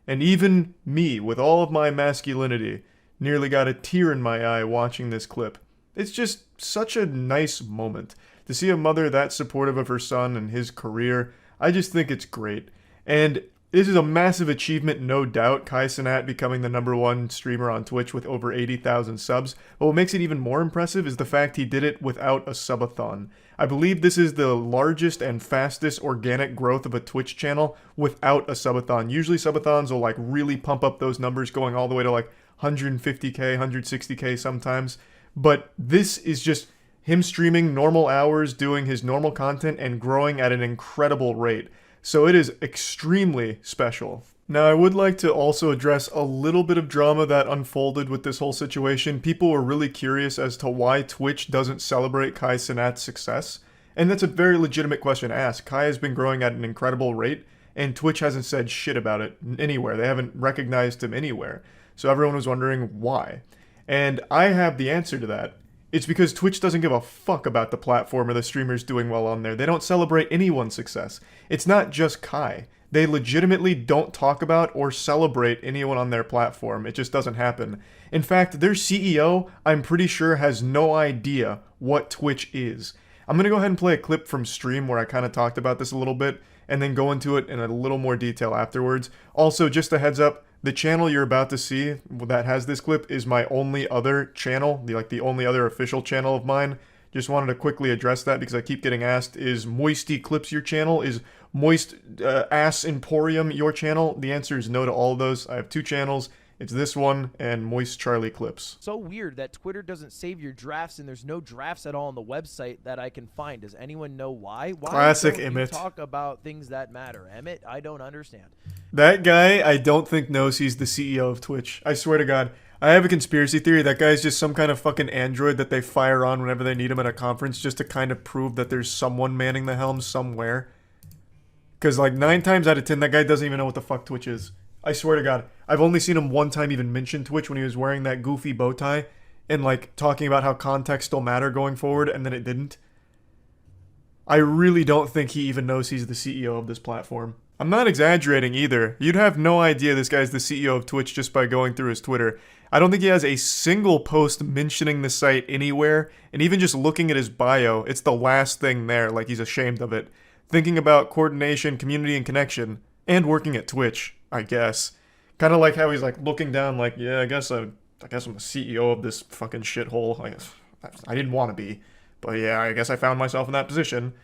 And even me, with all of my masculinity, nearly got a tear in my eye watching this clip. It's just such a nice moment. To see a mother that supportive of her son and his career, I just think it's great. And this is a massive achievement, no doubt, Kai Cenat becoming the #1 streamer on Twitch with over 80,000 subs. But what makes it even more impressive is the fact he did it without a subathon. I believe this is the largest and fastest organic growth of a Twitch channel without a subathon. Usually subathons will like really pump up those numbers, going all the way to like 150k, 160k sometimes. But this is just him streaming normal hours, doing his normal content, and growing at an incredible rate. So it is extremely special. Now, I would like to also address a little bit of drama that unfolded with this whole situation. People were really curious as to why Twitch doesn't celebrate Kai Cenat's success. And that's a very legitimate question to ask. Kai has been growing at an incredible rate, and Twitch hasn't said shit about it anywhere. They haven't recognized him anywhere. So everyone was wondering why. And I have the answer to that. It's because Twitch doesn't give a fuck about the platform or the streamers doing well on there. They don't celebrate anyone's success. It's not just Kai. They legitimately don't talk about or celebrate anyone on their platform. It just doesn't happen. In fact, their CEO, I'm pretty sure, has no idea what Twitch is. I'm going to go ahead and play a clip from stream where I kind of talked about this a little bit, and then go into it in a little more detail afterwards. Also, just a heads up, the channel you're about to see that has this clip is my only other channel, the only other official channel of mine. Just wanted to quickly address that because I keep getting asked, is Moisty Clips your channel? Is Moist Ass Emporium your channel? The answer is no to all of those. I have two channels. It's this one and Moist Charlie Clips. So weird that Twitter doesn't save your drafts and there's no drafts at all on the website that I can find. Does anyone know why? Classic don't Emmett. You talk about things that matter? Emmett, I don't understand. That guy, I don't think knows he's the CEO of Twitch. I swear to God. I have a conspiracy theory that guy's just some kind of fucking android that they fire on whenever they need him at a conference just to kind of prove that there's someone manning the helm somewhere. Because like 9 times out of 10, that guy doesn't even know what the fuck Twitch is. I swear to God. I've only seen him one time even mention Twitch when he was wearing that goofy bow tie and like talking about how context will matter going forward, and then it didn't. I really don't think he even knows he's the CEO of this platform. I'm not exaggerating either. You'd have no idea this guy's the CEO of Twitch just by going through his Twitter. I don't think he has a single post mentioning the site anywhere, and even just looking at his bio, it's the last thing there, like he's ashamed of it. Thinking about coordination, community, and connection, and working at Twitch, I guess. Kind of like how he's like looking down like, yeah, I guess I'm the CEO of this fucking shithole. I didn't want to be, but yeah, I guess I found myself in that position.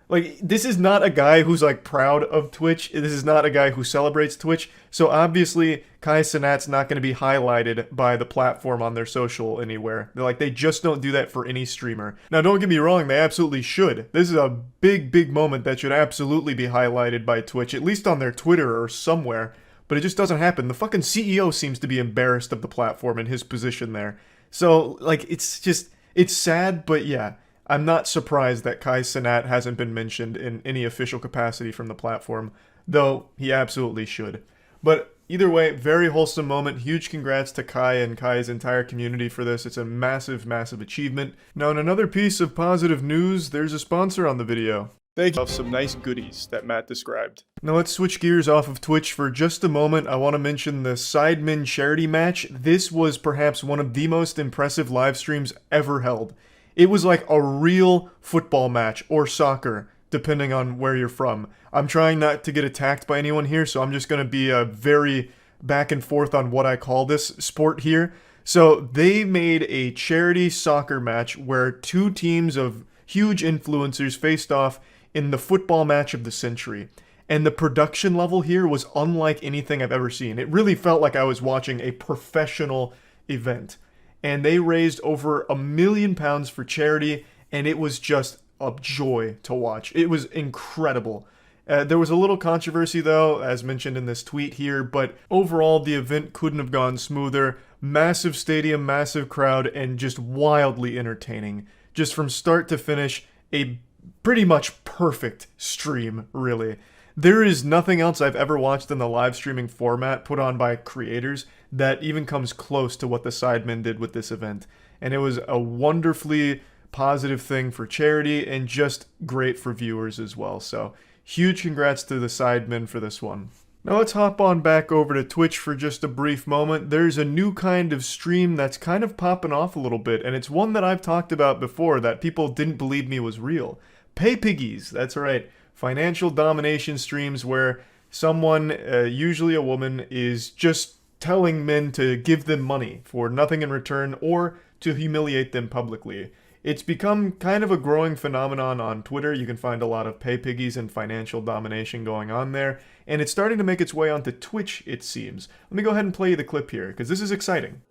Like, this is not a guy who's, like, proud of Twitch. This is not a guy who celebrates Twitch. So, obviously, Kai Cenat's not going to be highlighted by the platform on their social anywhere. They just don't do that for any streamer. Now, don't get me wrong, they absolutely should. This is a big, big moment that should absolutely be highlighted by Twitch, at least on their Twitter or somewhere. But it just doesn't happen. The fucking CEO seems to be embarrassed of the platform and his position there. So, like, it's sad, but yeah. I'm not surprised that Kai Cenat hasn't been mentioned in any official capacity from the platform, though he absolutely should. But either way, very wholesome moment. Huge congrats to Kai and Kai's entire community for this. It's a massive, massive achievement. Now, in another piece of positive news, there's a sponsor on the video. Thank you. Some nice goodies that Matt described. Now let's switch gears off of Twitch for just a moment. I want to mention the Sidemen charity match. This was perhaps one of the most impressive live streams ever held. It was like a real football match, or soccer, depending on where you're from. I'm trying not to get attacked by anyone here, so I'm just going to be very back and forth on what I call this sport here. So they made a charity soccer match where two teams of huge influencers faced off in the football match of the century. And the production level here was unlike anything I've ever seen. It really felt like I was watching a professional event. And they raised over £1 million for charity, and it was just a joy to watch. It was incredible. There was a little controversy, though, as mentioned in this tweet here, but overall, the event couldn't have gone smoother. Massive stadium, massive crowd, and just wildly entertaining. Just from start to finish, a pretty much perfect stream, really. There is nothing else I've ever watched in the live streaming format put on by creators that even comes close to what the Sidemen did with this event. And it was a wonderfully positive thing for charity and just great for viewers as well. So huge congrats to the Sidemen for this one. Now let's hop on back over to Twitch for just a brief moment. There's a new kind of stream that's kind of popping off a little bit, and it's one that I've talked about before that people didn't believe me was real. Pay piggies, that's right. Financial domination streams where someone, usually a woman, is just telling men to give them money for nothing in return or to humiliate them publicly. It's become kind of a growing phenomenon on Twitter. You can find a lot of pay piggies and financial domination going on there. And it's starting to make its way onto Twitch, it seems. Let me go ahead and play you the clip here, because this is exciting.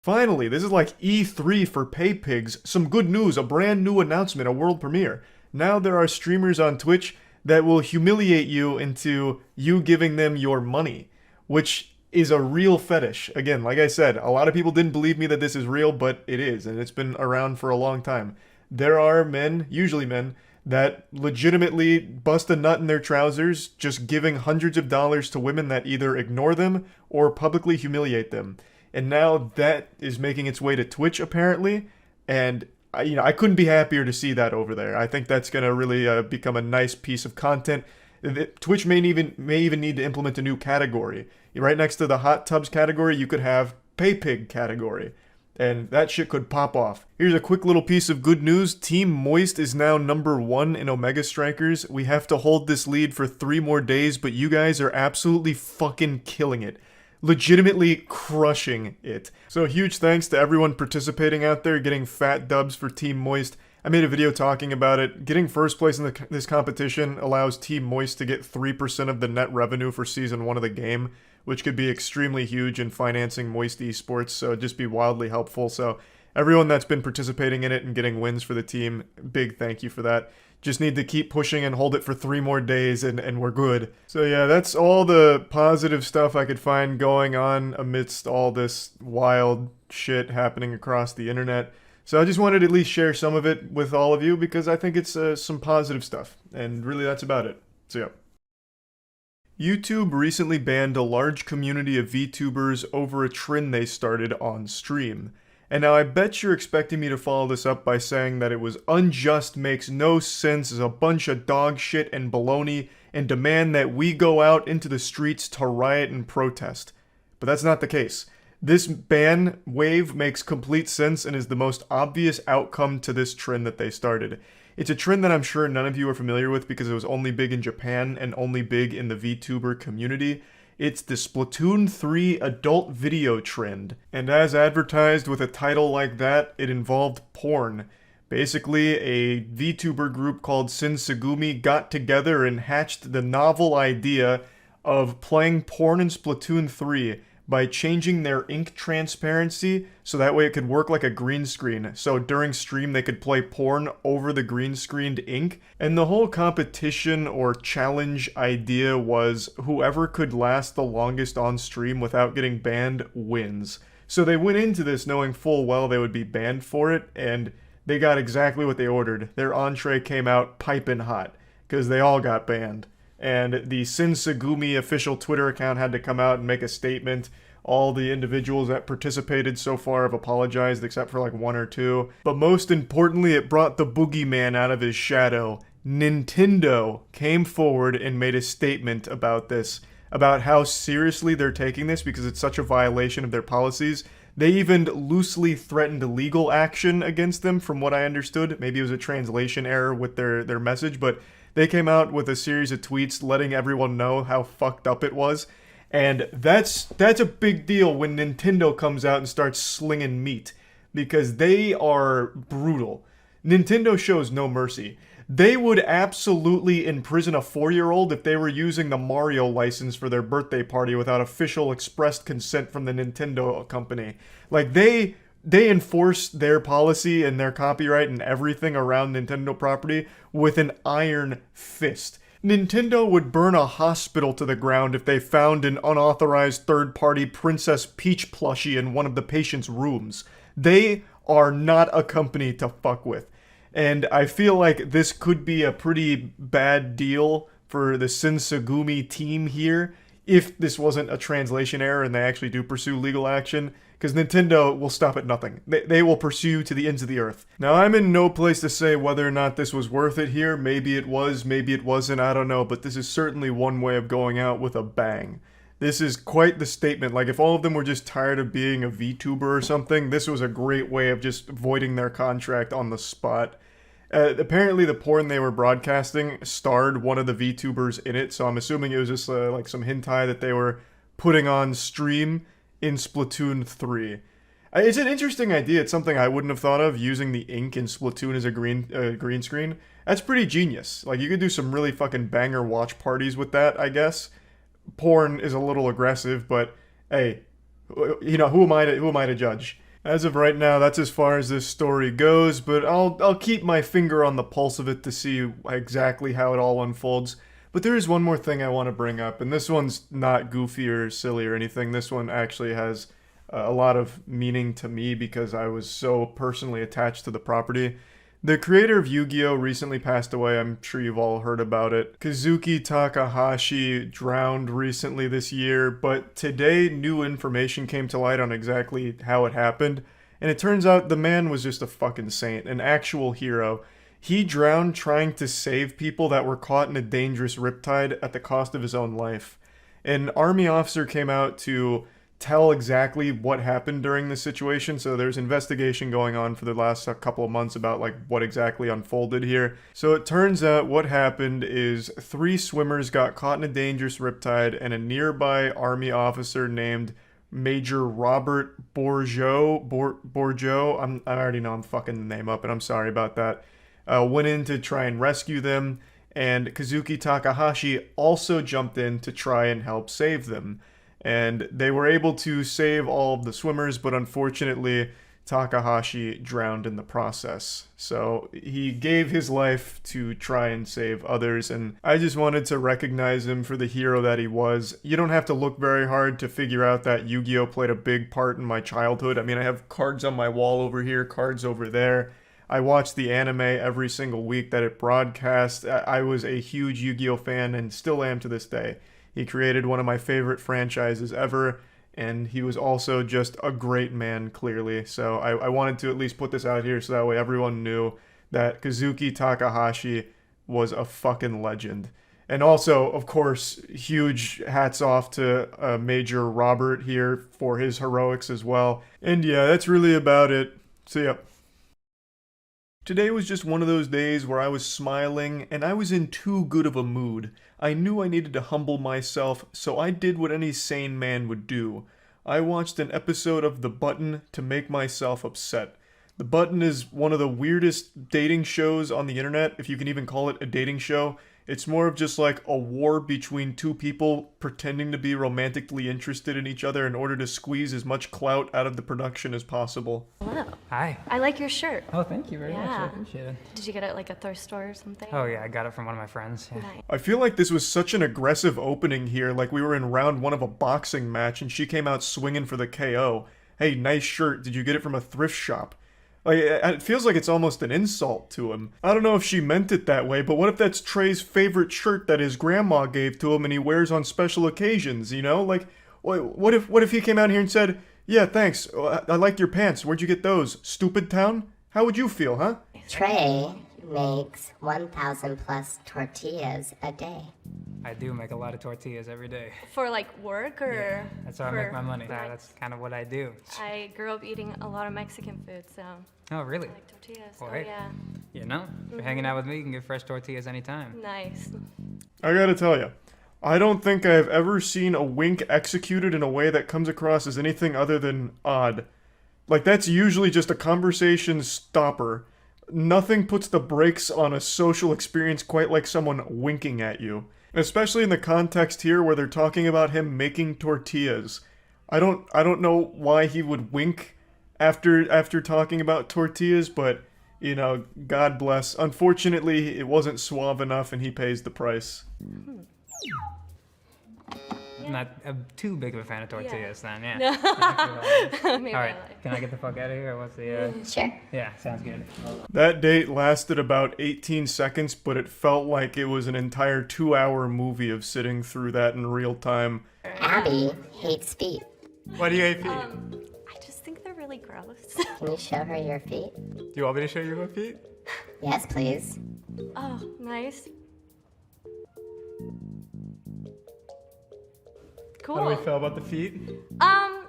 Finally, this is like E3 for pay pigs. Some good news, a brand new announcement, a world premiere. Now there are streamers on Twitch that will humiliate you into you giving them your money, which is a real fetish. Again, like I said, a lot of people didn't believe me that this is real, but it is, and it's been around for a long time. There are men, usually men, that legitimately bust a nut in their trousers just giving hundreds of dollars to women that either ignore them or publicly humiliate them. And now that is making its way to Twitch, apparently, and I couldn't be happier to see that over there. I think that's going to really become a nice piece of content. Twitch may even need to implement a new category. Right next to the hot tubs category, you could have pay pig category. And that shit could pop off. Here's a quick little piece of good news. Team Moist is now #1 in Omega Strikers. We have to hold this lead for 3 more days, but you guys are absolutely fucking killing it. Legitimately crushing it. So huge thanks to everyone participating out there, getting fat dubs for Team Moist. I made a video talking about it. Getting first place in this competition allows Team Moist to get 3% of the net revenue for Season 1 of the game, which could be extremely huge in financing Moist esports, so it'd just be wildly helpful. So everyone that's been participating in it and getting wins for the team, big thank you for that. Just need to keep pushing and hold it for 3 more days and we're good. So yeah, that's all the positive stuff I could find going on amidst all this wild shit happening across the internet. So I just wanted to at least share some of it with all of you because I think it's some positive stuff. And really that's about it. So yeah. YouTube recently banned a large community of VTubers over a trend they started on stream. And now I bet you're expecting me to follow this up by saying that it was unjust, makes no sense, is a bunch of dog shit and baloney, and demand that we go out into the streets to riot and protest. But that's not the case. This ban wave makes complete sense and is the most obvious outcome to this trend that they started. It's a trend that I'm sure none of you are familiar with because it was only big in Japan and only big in the VTuber community. It's the Splatoon 3 adult video trend. And as advertised with a title like that, it involved porn. Basically, a VTuber group called Shinsegumi got together and hatched the novel idea of playing porn in Splatoon 3 by changing their ink transparency so that way it could work like a green screen. So during stream they could play porn over the green screened ink. And the whole competition or challenge idea was whoever could last the longest on stream without getting banned wins. So they went into this knowing full well they would be banned for it, and they got exactly what they ordered. Their entree came out piping hot because they all got banned. And the Shinsegumi official Twitter account had to come out and make a statement. All the individuals that participated so far have apologized, except for like 1 or 2. But most importantly, it brought the boogeyman out of his shadow. Nintendo came forward and made a statement about this, about how seriously they're taking this because it's such a violation of their policies. They even loosely threatened legal action against them, from what I understood. Maybe it was a translation error with their message, but they came out with a series of tweets letting everyone know how fucked up it was. And that's a big deal when Nintendo comes out and starts slinging meat, because they are brutal. Nintendo shows no mercy. They would absolutely imprison a 4-year-old if they were using the Mario license for their birthday party without official expressed consent from the Nintendo company. Like, they enforce their policy and their copyright and everything around Nintendo property with an iron fist. Nintendo would burn a hospital to the ground if they found an unauthorized third-party Princess Peach plushie in one of the patient's rooms. They are not a company to fuck with. And I feel like this could be a pretty bad deal for the Shinsegumi team here if this wasn't a translation error and they actually do pursue legal action, because Nintendo will stop at nothing. They will pursue to the ends of the earth. Now, I'm in no place to say whether or not this was worth it here. Maybe it was, maybe it wasn't, I don't know, but this is certainly one way of going out with a bang. This is quite the statement. Like, if all of them were just tired of being a VTuber or something, this was a great way of just voiding their contract on the spot. Apparently the porn they were broadcasting starred one of the VTubers in it, so I'm assuming it was just like some hentai that they were putting on stream in Splatoon 3. It's an interesting idea. It's something I wouldn't have thought of, using the ink in Splatoon as a green screen. That's pretty genius. Like, you could do some really fucking banger watch parties with that, I guess. Porn is a little aggressive, but hey, you know, who am I to judge? As of right now, that's as far as this story goes, but I'll keep my finger on the pulse of it to see exactly how it all unfolds. But there is one more thing I want to bring up, and this one's not goofy or silly or anything. This one actually has a lot of meaning to me because I was so personally attached to the property. The creator of Yu-Gi-Oh! Recently passed away. I'm sure you've all heard about it. Kazuki Takahashi drowned recently this year, but today new information came to light on exactly how it happened. And it turns out the man was just a fucking saint, an actual hero. He drowned trying to save people that were caught in a dangerous riptide at the cost of his own life. An army officer came out to tell exactly what happened during this situation, so there's investigation going on for the last couple of months about like what exactly unfolded here. So it turns out what happened is 3 swimmers got caught in a dangerous riptide, and a nearby army officer named Major Robert Bourgeot, I already know I'm fucking the name up, and I'm sorry about that, went in to try and rescue them, and Kazuki Takahashi also jumped in to try and help save them. And they were able to save all of the swimmers, but unfortunately, Takahashi drowned in the process. So he gave his life to try and save others, and I just wanted to recognize him for the hero that he was. You don't have to look very hard to figure out that Yu-Gi-Oh! Played a big part in my childhood. I mean, I have cards on my wall over here, cards over there. I watched the anime every single week that it broadcast. I was a huge Yu-Gi-Oh! Fan and still am to this day. He created one of my favorite franchises ever, and he was also just a great man, clearly. So I wanted to at least put this out here so that way everyone knew that Kazuki Takahashi was a fucking legend. And also, of course, huge hats off to Major Robert here for his heroics as well. And yeah, that's really about it. See ya. Today was just one of those days where I was smiling, and I was in too good of a mood. I knew I needed to humble myself, so I did what any sane man would do. I watched an episode of The Button to make myself upset. The Button is one of the weirdest dating shows on the internet, if you can even call it a dating show. It's more of just like a war between 2 people pretending to be romantically interested in each other in order to squeeze as much clout out of the production as possible. Hello. Hi. I like your shirt. Oh, thank you very much. I Yeah. appreciate it. Did you get it at like a thrift store or something? Oh, yeah, I got it from one of my friends. Yeah. Nice. I feel like this was such an aggressive opening here, like we were in round 1 of a boxing match and she came out swinging for the KO. Hey, nice shirt. Did you get it from a thrift shop? Like, it feels like it's almost an insult to him. I don't know if she meant it that way, but what if that's Trey's favorite shirt that his grandma gave to him and he wears on special occasions, you know? Like, what if he came out here and said, yeah, thanks, I like your pants, where'd you get those? Stupid town? How would you feel, huh? Trey makes 1,000 plus tortillas a day. I do make a lot of tortillas every day. For like work or? Yeah, that's how I make my money. That's kind of what I do. I grew up eating a lot of Mexican food, so. Oh, really? I like tortillas. Well, Oh, hey, yeah. You know, if you're hanging out with me, you can get fresh tortillas anytime. Nice. I gotta tell you, I don't think I've ever seen a wink executed in a way that comes across as anything other than odd. Like, that's usually just a conversation stopper. Nothing puts the brakes on a social experience quite like someone winking at you. Especially in the context here where they're talking about him making tortillas. I don't know why he would wink after talking about tortillas, but, you know, God bless. Unfortunately, it wasn't suave enough and he pays the price. Not too big of a fan of tortillas then, yeah. No. Maybe Alright, can I get the fuck out of here? What's the, Sure. Yeah, sounds good. That date lasted about 18 seconds, but it felt like it was an entire 2-hour movie of sitting through that in real time. Abby hates feet. Why do you hate feet? I just think they're really gross. Can you show her your feet? Do you want me to show you my feet? Yes, please. Oh, nice. Cool. How do we feel about the feet?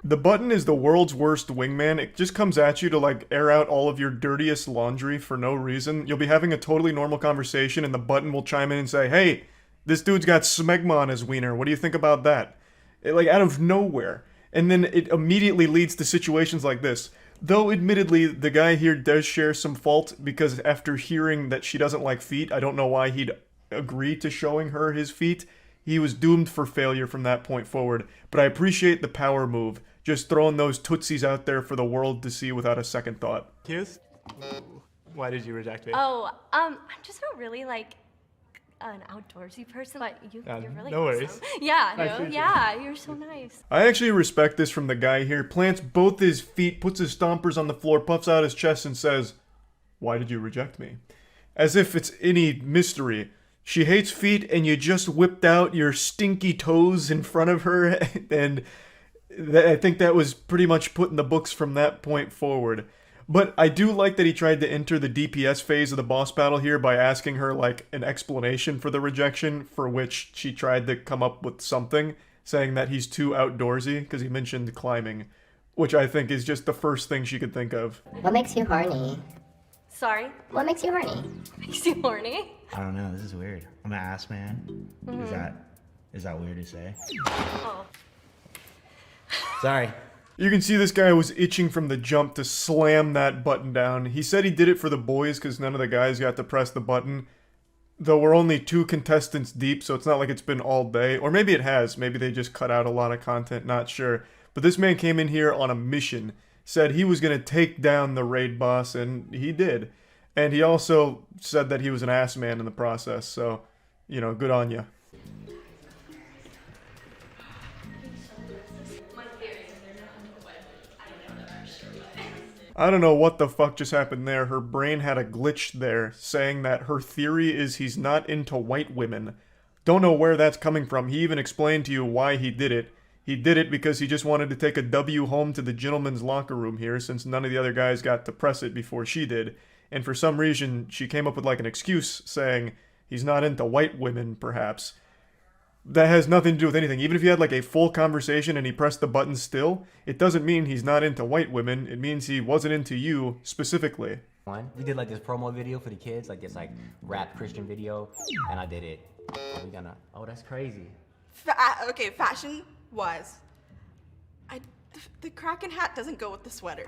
The button is the world's worst wingman. It just comes at you to like air out all of your dirtiest laundry for no reason. You'll be having a totally normal conversation and the button will chime in and say, hey, this dude's got smegma on his wiener. What do you think about that? Like out of nowhere. And then it immediately leads to situations like this. Though admittedly, the guy here does share some fault because after hearing that she doesn't like feet, I don't know why he'd agree to showing her his feet. He was doomed for failure from that point forward, but I appreciate the power move, just throwing those tootsies out there for the world to see without a second thought. Kiss? Why did you reject me? Oh, I'm just not really like an outdoorsy person, but you're really no awesome. worries. Yeah, Nice no, to meet you. yeah, you're so nice. I actually respect this from the guy here. Plants both his feet, puts his stompers on the floor, puffs out his chest and says, why did you reject me? As if it's any mystery. She hates feet and you just whipped out your stinky toes in front of her and I think that was pretty much put in the books from that point forward. But I do like that he tried to enter the DPS phase of the boss battle here by asking her like an explanation for the rejection, for which she tried to come up with something, saying that he's too outdoorsy because he mentioned climbing, which I think is just the first thing she could think of. What makes you horny? Sorry? What makes you horny? Makes you horny? I don't know. This is weird. I'm an ass man. Is that weird to say? Oh. Sorry. You can see this guy was itching from the jump to slam that button down. He said he did it for the boys because none of the guys got to press the button. Though we're only 2 contestants deep, so it's not like it's been all day. Or maybe it has. Maybe they just cut out a lot of content, not sure. But this man came in here on a mission. Said he was going to take down the raid boss, and he did. And he also said that he was an ass man in the process, so, you know, good on you. I don't know what the fuck just happened there. Her brain had a glitch there, saying that her theory is he's not into white women. Don't know where that's coming from. He even explained to you why he did it. He did it because he just wanted to take a W home to the gentleman's locker room here, since none of the other guys got to press it before she did. And for some reason, she came up with like an excuse, saying he's not into white women, perhaps. That has nothing to do with anything. Even if you had like a full conversation and he pressed the button still, it doesn't mean he's not into white women. It means he wasn't into you specifically. We did like this promo video for the kids, like this like rap Christian video, and I did it. We gonna, oh, that's crazy. Okay, fashion-wise, the Kraken hat doesn't go with the sweater.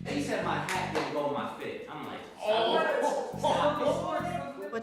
They said my hat didn't go with my fit. I'm like,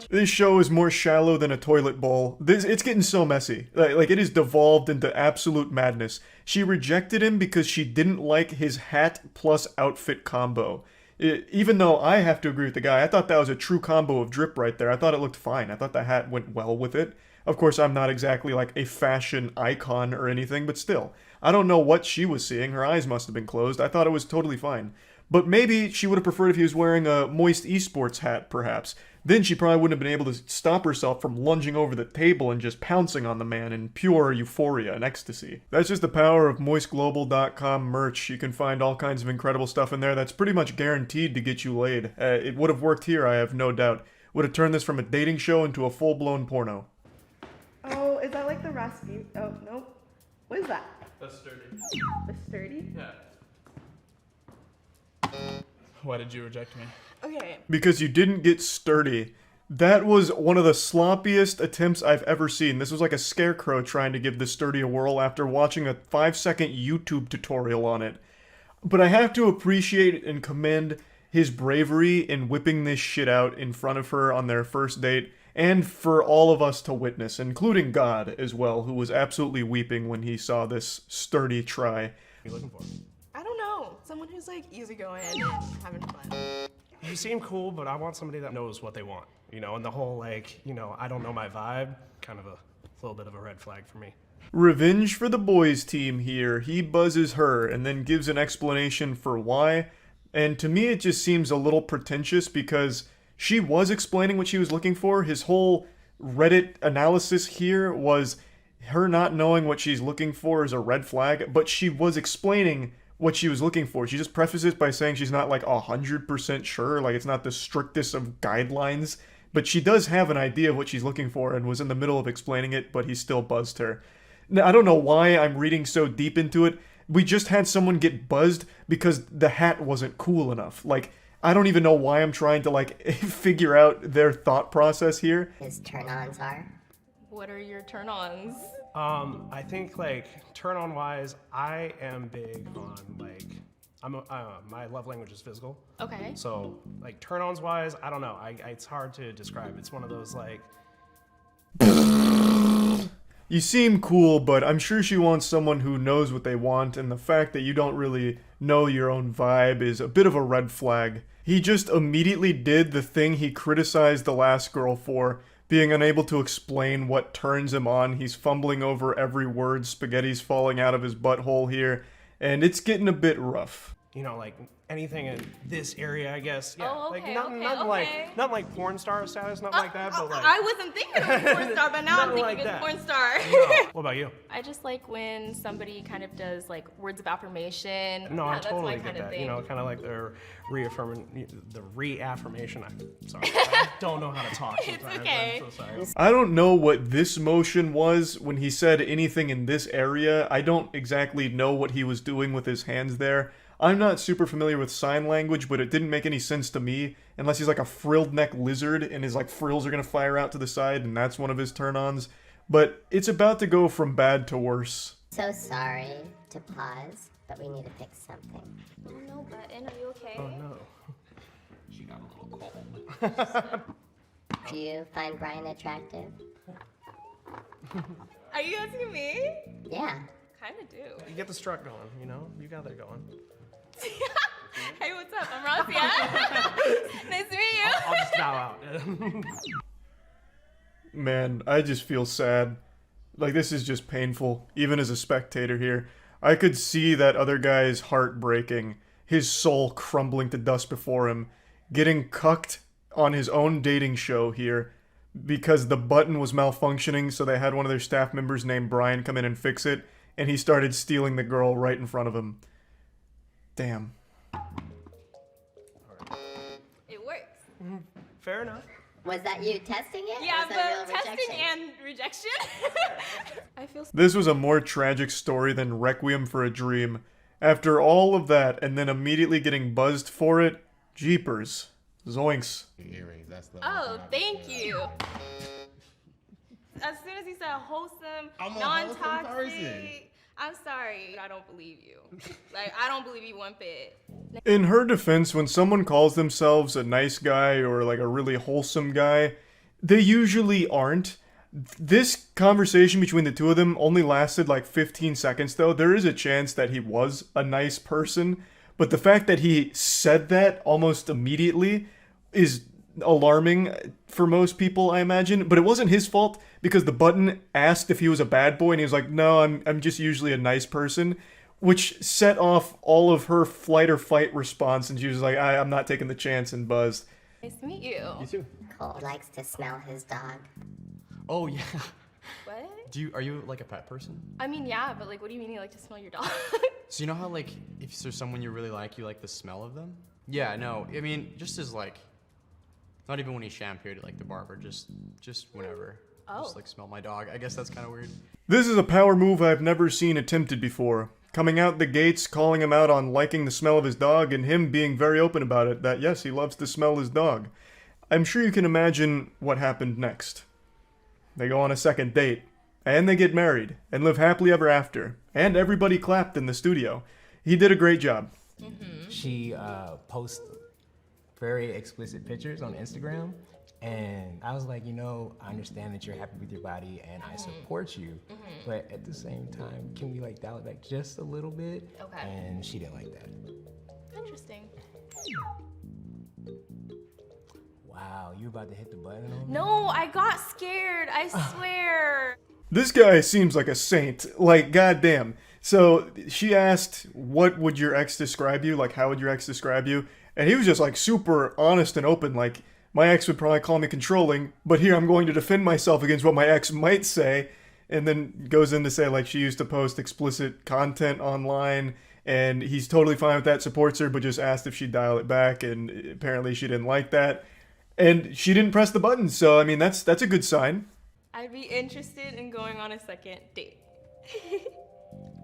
This show is more shallow than a toilet bowl. It's getting so messy. Like it is devolved into absolute madness. She rejected him because she didn't like his hat plus outfit combo. Even though I have to agree with the guy, I thought that was a true combo of drip right there. I thought it looked fine. I thought the hat went well with it. Of course, I'm not exactly like a fashion icon or anything, but still. I don't know what she was seeing. Her eyes must have been closed. I thought it was totally fine. But maybe she would have preferred if he was wearing a Moist Esports hat, perhaps. Then she probably wouldn't have been able to stop herself from lunging over the table and just pouncing on the man in pure euphoria and ecstasy. That's just the power of moistglobal.com merch. You can find all kinds of incredible stuff in there that's pretty much guaranteed to get you laid. It would have worked here, I have no doubt. Would have turned this from a dating show into a full-blown porno. Oh, is that like the Rasputin? Oh, nope. What is that? That's sturdy. The sturdy? Yeah. Why did you reject me? Okay. Because you didn't get sturdy. That was one of the sloppiest attempts I've ever seen. This was like a scarecrow trying to give the sturdy a whirl after watching a 5-second YouTube tutorial on it. But I have to appreciate and commend his bravery in whipping this shit out in front of her on their first date, and for all of us to witness, including God as well, who was absolutely weeping when he saw this sturdy try. What are you looking for? I don't know. Someone who's like easygoing and having fun. you seem cool, but I want somebody that knows what they want, you know, and the whole, like, you know, I don't know my vibe, kind of a little bit of a red flag for me. Revenge for the boys team here. He buzzes her and then gives an explanation for why. And to me, it just seems a little pretentious because she was explaining what she was looking for. His whole Reddit analysis here was her not knowing what she's looking for is a red flag, but she was explaining what she was looking for. She just prefaces by saying she's not like 100% sure, like it's not the strictest of guidelines, but she does have an idea of what she's looking for and was in the middle of explaining it, but he still buzzed her. Now, I don't know why I'm reading so deep into it. We just had someone get buzzed because the hat wasn't cool enough. Like, I don't even know why I'm trying to, like, figure out their thought process here. His turn-ons are? What are your turn-ons? I think, like, turn-on wise, I am big on, like, my love language is physical. Okay. So, like, turn-ons wise, I don't know. It's hard to describe. It's one of those, like... You seem cool, but I'm sure she wants someone who knows what they want, and the fact that you don't really know your own vibe is a bit of a red flag. He just immediately did the thing he criticized the last girl for, being unable to explain what turns him on. He's fumbling over every word, spaghetti's falling out of his butthole here, and it's getting a bit rough. You know, like, anything in this area, I guess. Yeah, Oh, okay, like, not like porn star status, nothing like that, but like... I wasn't thinking of a porn star, but now I'm Nothing thinking like of a that. porn star. No. What about you? I just like when somebody kind of does like words of affirmation. No, yeah, I that's totally my get kind of that. thing. You know, kind of like the reaffirmation. I'm sorry, I don't know how to talk. It's sometimes. okay. I'm so sorry. I don't know what this motion was when he said anything in this area. I don't exactly know what he was doing with his hands there. I'm not super familiar with sign language, but it didn't make any sense to me, unless he's like a frilled neck lizard and his like frills are gonna fire out to the side and that's one of his turn-ons. But it's about to go from bad to worse. So sorry to pause, but we need to fix something. Oh no, Button, are you okay? Oh no. She got a little cold. Do you find Brian attractive? Are you asking me? Yeah. Kind of do. You get the strut going, you know? You got that going. Hey, what's up? I'm Rosia. Nice to meet you. I'll just bow out. Man, I just feel sad. Like, this is just painful, even as a spectator here. I could see that other guy's heart breaking, his soul crumbling to dust before him, getting cucked on his own dating show here because the button was malfunctioning, so they had one of their staff members named Brian come in and fix it, and he started stealing the girl right in front of him. Damn. It works. Fair enough. Was that you testing it? Yeah, or was that but real testing rejection? and rejection. I feel so This was a more tragic story than Requiem for a Dream. After all of that, and then immediately getting buzzed for it, jeepers. Zoinks. Earrings, that's the Oh, thank you. As soon as you said wholesome, I'm a non-toxic, wholesome person. I'm sorry. I don't believe you. Like, I don't believe you one bit. In her defense, when someone calls themselves a nice guy or like a really wholesome guy, they usually aren't. This conversation between the two of them only lasted like 15 seconds though. There is a chance that he was a nice person, but the fact that he said that almost immediately is alarming for most people, I imagine. But it wasn't his fault because the button asked if he was a bad boy and he was like, no, I'm just usually a nice person, which set off all of her flight or fight response, and she was like, I'm not taking the chance, and buzzed. Nice to meet you. You too. Cole likes to smell his dog. Oh yeah. What? Are you like a pet person? I mean, yeah, but like, what do you mean you like to smell your dog? So you know how like if there's someone you really like the smell of them? Yeah, no. I mean, just as like, not even when he's shampooed at like the barber, just whenever. Oh. Just like smell my dog. I guess that's kind of weird. This is a power move I've never seen attempted before. Coming out the gates, calling him out on liking the smell of his dog, and him being very open about it, that yes, he loves to smell his dog. I'm sure you can imagine what happened next. They go on a second date, and they get married, and live happily ever after, and everybody clapped in the studio. He did a great job. Mm-hmm. She posts very explicit pictures on Instagram, and I was like, you know, I understand that you're happy with your body, and I support you, but at the same time, can we like dial it back just a little bit? Okay. And she didn't like that. Interesting. Wow, you about to hit the button on me? No, I got scared. I swear. This guy seems like a saint. Like, goddamn. So she asked, what would your ex describe you? Like, how would your ex describe you? And he was just like super honest and open. Like, my ex would probably call me controlling, but here I'm going to defend myself against what my ex might say. And then goes in to say, like, she used to post explicit content online, and he's totally fine with that, supports her, but just asked if she'd dial it back, and apparently she didn't like that. And she didn't press the button, so, I mean, that's a good sign. I'd be interested in going on a second date.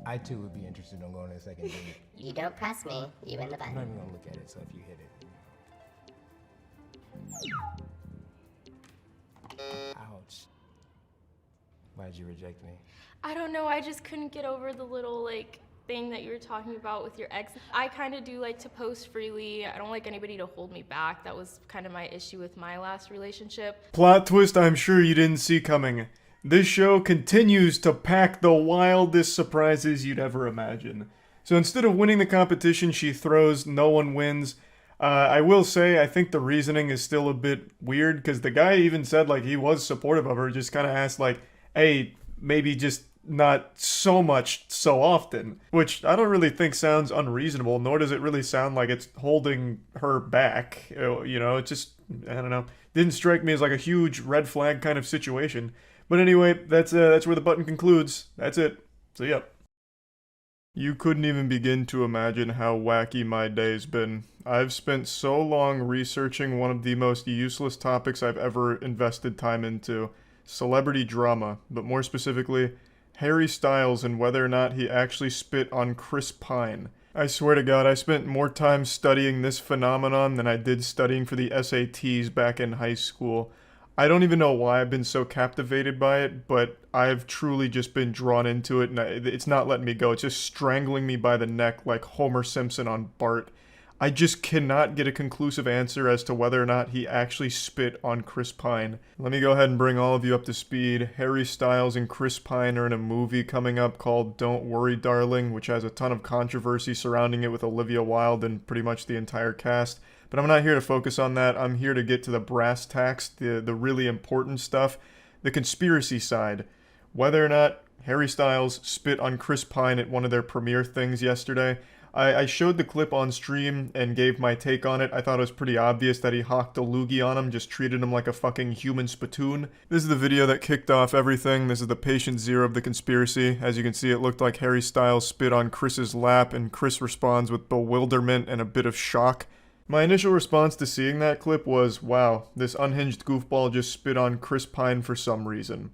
I too would be interested in going on a second date. You don't press me, you win the I'm button. not even gonna look at it, so if you hit it. Ouch. Why'd you reject me? I don't know, I just couldn't get over the little like thing that you were talking about with your ex. I kind of do like to post freely. I don't like anybody to hold me back. That was kind of my issue with my last relationship. Plot twist I'm sure you didn't see coming. This show continues to pack the wildest surprises you'd ever imagine. So instead of winning the competition, she throws no one wins. I will say, I think the reasoning is still a bit weird, because the guy even said, like, he was supportive of her, just kind of asked, like, hey, maybe just not so much so often, which I don't really think sounds unreasonable, nor does it really sound like it's holding her back. You know, it just, I don't know, didn't strike me as like a huge red flag kind of situation. But anyway, that's where the button concludes. That's it. So yep. You couldn't even begin to imagine how wacky my day's been. I've spent so long researching one of the most useless topics I've ever invested time into. Celebrity drama, but more specifically, Harry Styles and whether or not he actually spit on Chris Pine. I swear to God, I spent more time studying this phenomenon than I did studying for the SATs back in high school. I don't even know why I've been so captivated by it, but I've truly just been drawn into it, and it's not letting me go. It's just strangling me by the neck like Homer Simpson on Bart. I just cannot get a conclusive answer as to whether or not he actually spit on Chris Pine. Let me go ahead and bring all of you up to speed. Harry Styles and Chris Pine are in a movie coming up called Don't Worry Darling, which has a ton of controversy surrounding it with Olivia Wilde and pretty much the entire cast. But I'm not here to focus on that. I'm here to get to the brass tacks, the really important stuff, the conspiracy side. Whether or not Harry Styles spit on Chris Pine at one of their premiere things yesterday. I showed the clip on stream and gave my take on it. I thought it was pretty obvious that he hawked a loogie on him, just treated him like a fucking human spittoon. This is the video that kicked off everything. This is the patient zero of the conspiracy. As you can see, it looked like Harry Styles spit on Chris's lap, and Chris responds with bewilderment and a bit of shock. My initial response to seeing that clip was, wow, this unhinged goofball just spit on Chris Pine for some reason.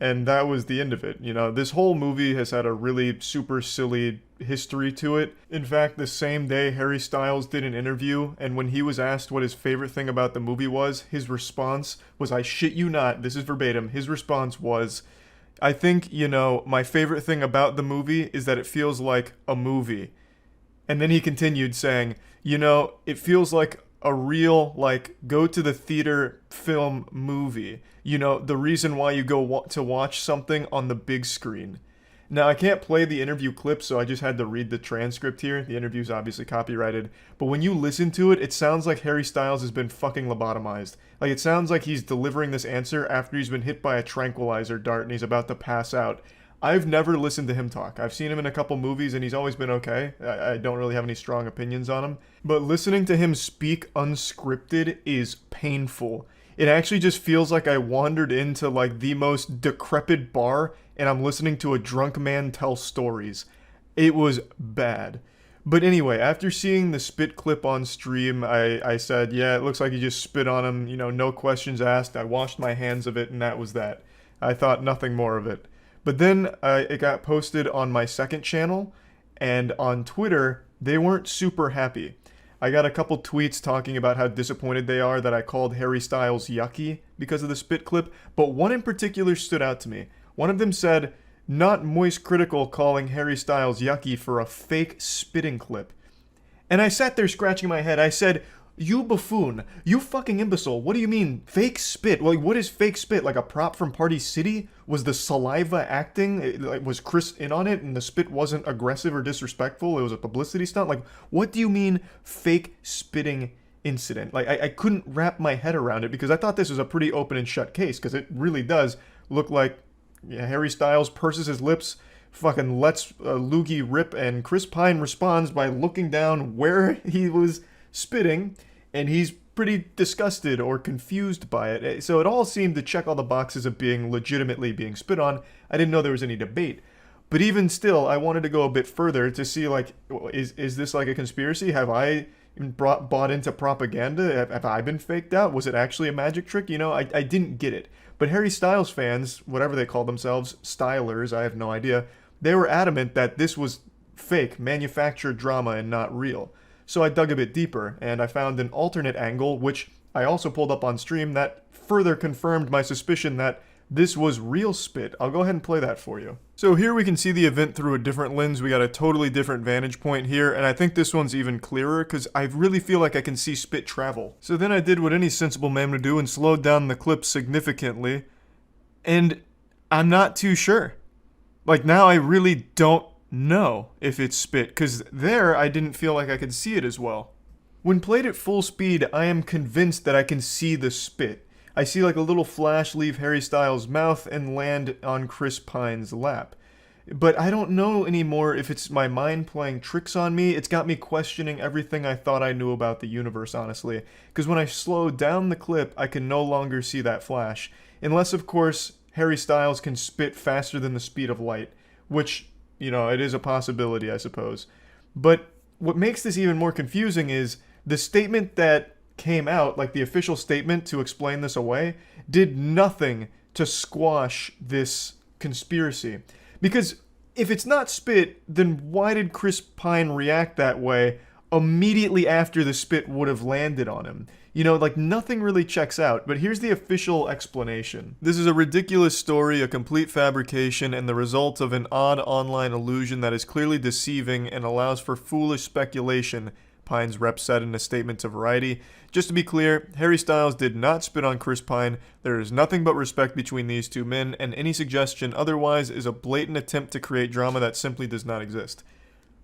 And that was the end of it. You know, this whole movie has had a really super silly history to it. In fact, the same day Harry Styles did an interview, and when he was asked what his favorite thing about the movie was, his response was, I shit you not, this is verbatim, his response was, I think, you know, my favorite thing about the movie is that it feels like a movie. And then he continued saying, you know, it feels like a real, like, go to the theater film movie. You know, the reason why you go to watch something on the big screen. Now, I can't play the interview clip, so I just had to read the transcript here. The interview's obviously copyrighted. But when you listen to it, it sounds like Harry Styles has been fucking lobotomized. Like, it sounds like he's delivering this answer after he's been hit by a tranquilizer dart and he's about to pass out. I've never listened to him talk. I've seen him in a couple movies and he's always been okay. I don't really have any strong opinions on him. But listening to him speak unscripted is painful. It actually just feels like I wandered into like the most decrepit bar and I'm listening to a drunk man tell stories. It was bad. But anyway, after seeing the spit clip on stream, I said, yeah, it looks like he just spit on him, you know, no questions asked. I washed my hands of it and that was that. I thought nothing more of it. But then it got posted on my second channel, and on Twitter, they weren't super happy. I got a couple tweets talking about how disappointed they are that I called Harry Styles yucky because of the spit clip, but one in particular stood out to me. One of them said, not moistcritikal calling Harry Styles yucky for a fake spitting clip. And I sat there scratching my head. I said, you buffoon, you fucking imbecile, what do you mean, fake spit? Like, what is fake spit? Like a prop from Party City? Was the saliva acting? Was Chris in on it and the spit wasn't aggressive or disrespectful? It was a publicity stunt? Like, what do you mean fake spitting incident. Like, I couldn't wrap my head around it because I thought this was a pretty open and shut case, because it really does look like Harry Styles purses his lips, fucking lets Loogie rip, and Chris Pine responds by looking down where he was spitting, and he's pretty disgusted or confused by it. So it all seemed to check all the boxes of being legitimately being spit on. I didn't know there was any debate. But even still, I wanted to go a bit further to see, like, is this like a conspiracy? Have I bought into propaganda? Have I been faked out? Was it actually a magic trick? You know, I didn't get it. But Harry Styles fans, whatever they call themselves, stylers, I have no idea, they were adamant that this was fake, manufactured drama and not real. So I dug a bit deeper, and I found an alternate angle, which I also pulled up on stream, that further confirmed my suspicion that this was real spit. I'll go ahead and play that for you. So here we can see the event through a different lens. We got a totally different vantage point here, and I think this one's even clearer because I really feel like I can see spit travel. So then I did what any sensible man would do and slowed down the clip significantly, and I'm not too sure. Like, now I really don't know if it's spit, because there I didn't feel like I could see it as well. When played at full speed, I am convinced that I can see the spit. I see like a little flash leave Harry Styles' mouth and land on Chris Pine's lap. But I don't know anymore if it's my mind playing tricks on me. It's got me questioning everything I thought I knew about the universe, honestly. Because when I slow down the clip, I can no longer see that flash. Unless, of course, Harry Styles can spit faster than the speed of light. Which, you know, it is a possibility, I suppose. But what makes this even more confusing is the statement that came out, like the official statement to explain this away, did nothing to squash this conspiracy. Because if it's not spit, then why did Chris Pine react that way immediately after the spit would have landed on him? You know, like, nothing really checks out, but here's the official explanation. This is a ridiculous story, a complete fabrication, and the result of an odd online illusion that is clearly deceiving and allows for foolish speculation, Pine's rep said in a statement to Variety. Just to be clear, Harry Styles did not spit on Chris Pine. There is nothing but respect between these two men, and any suggestion otherwise is a blatant attempt to create drama that simply does not exist.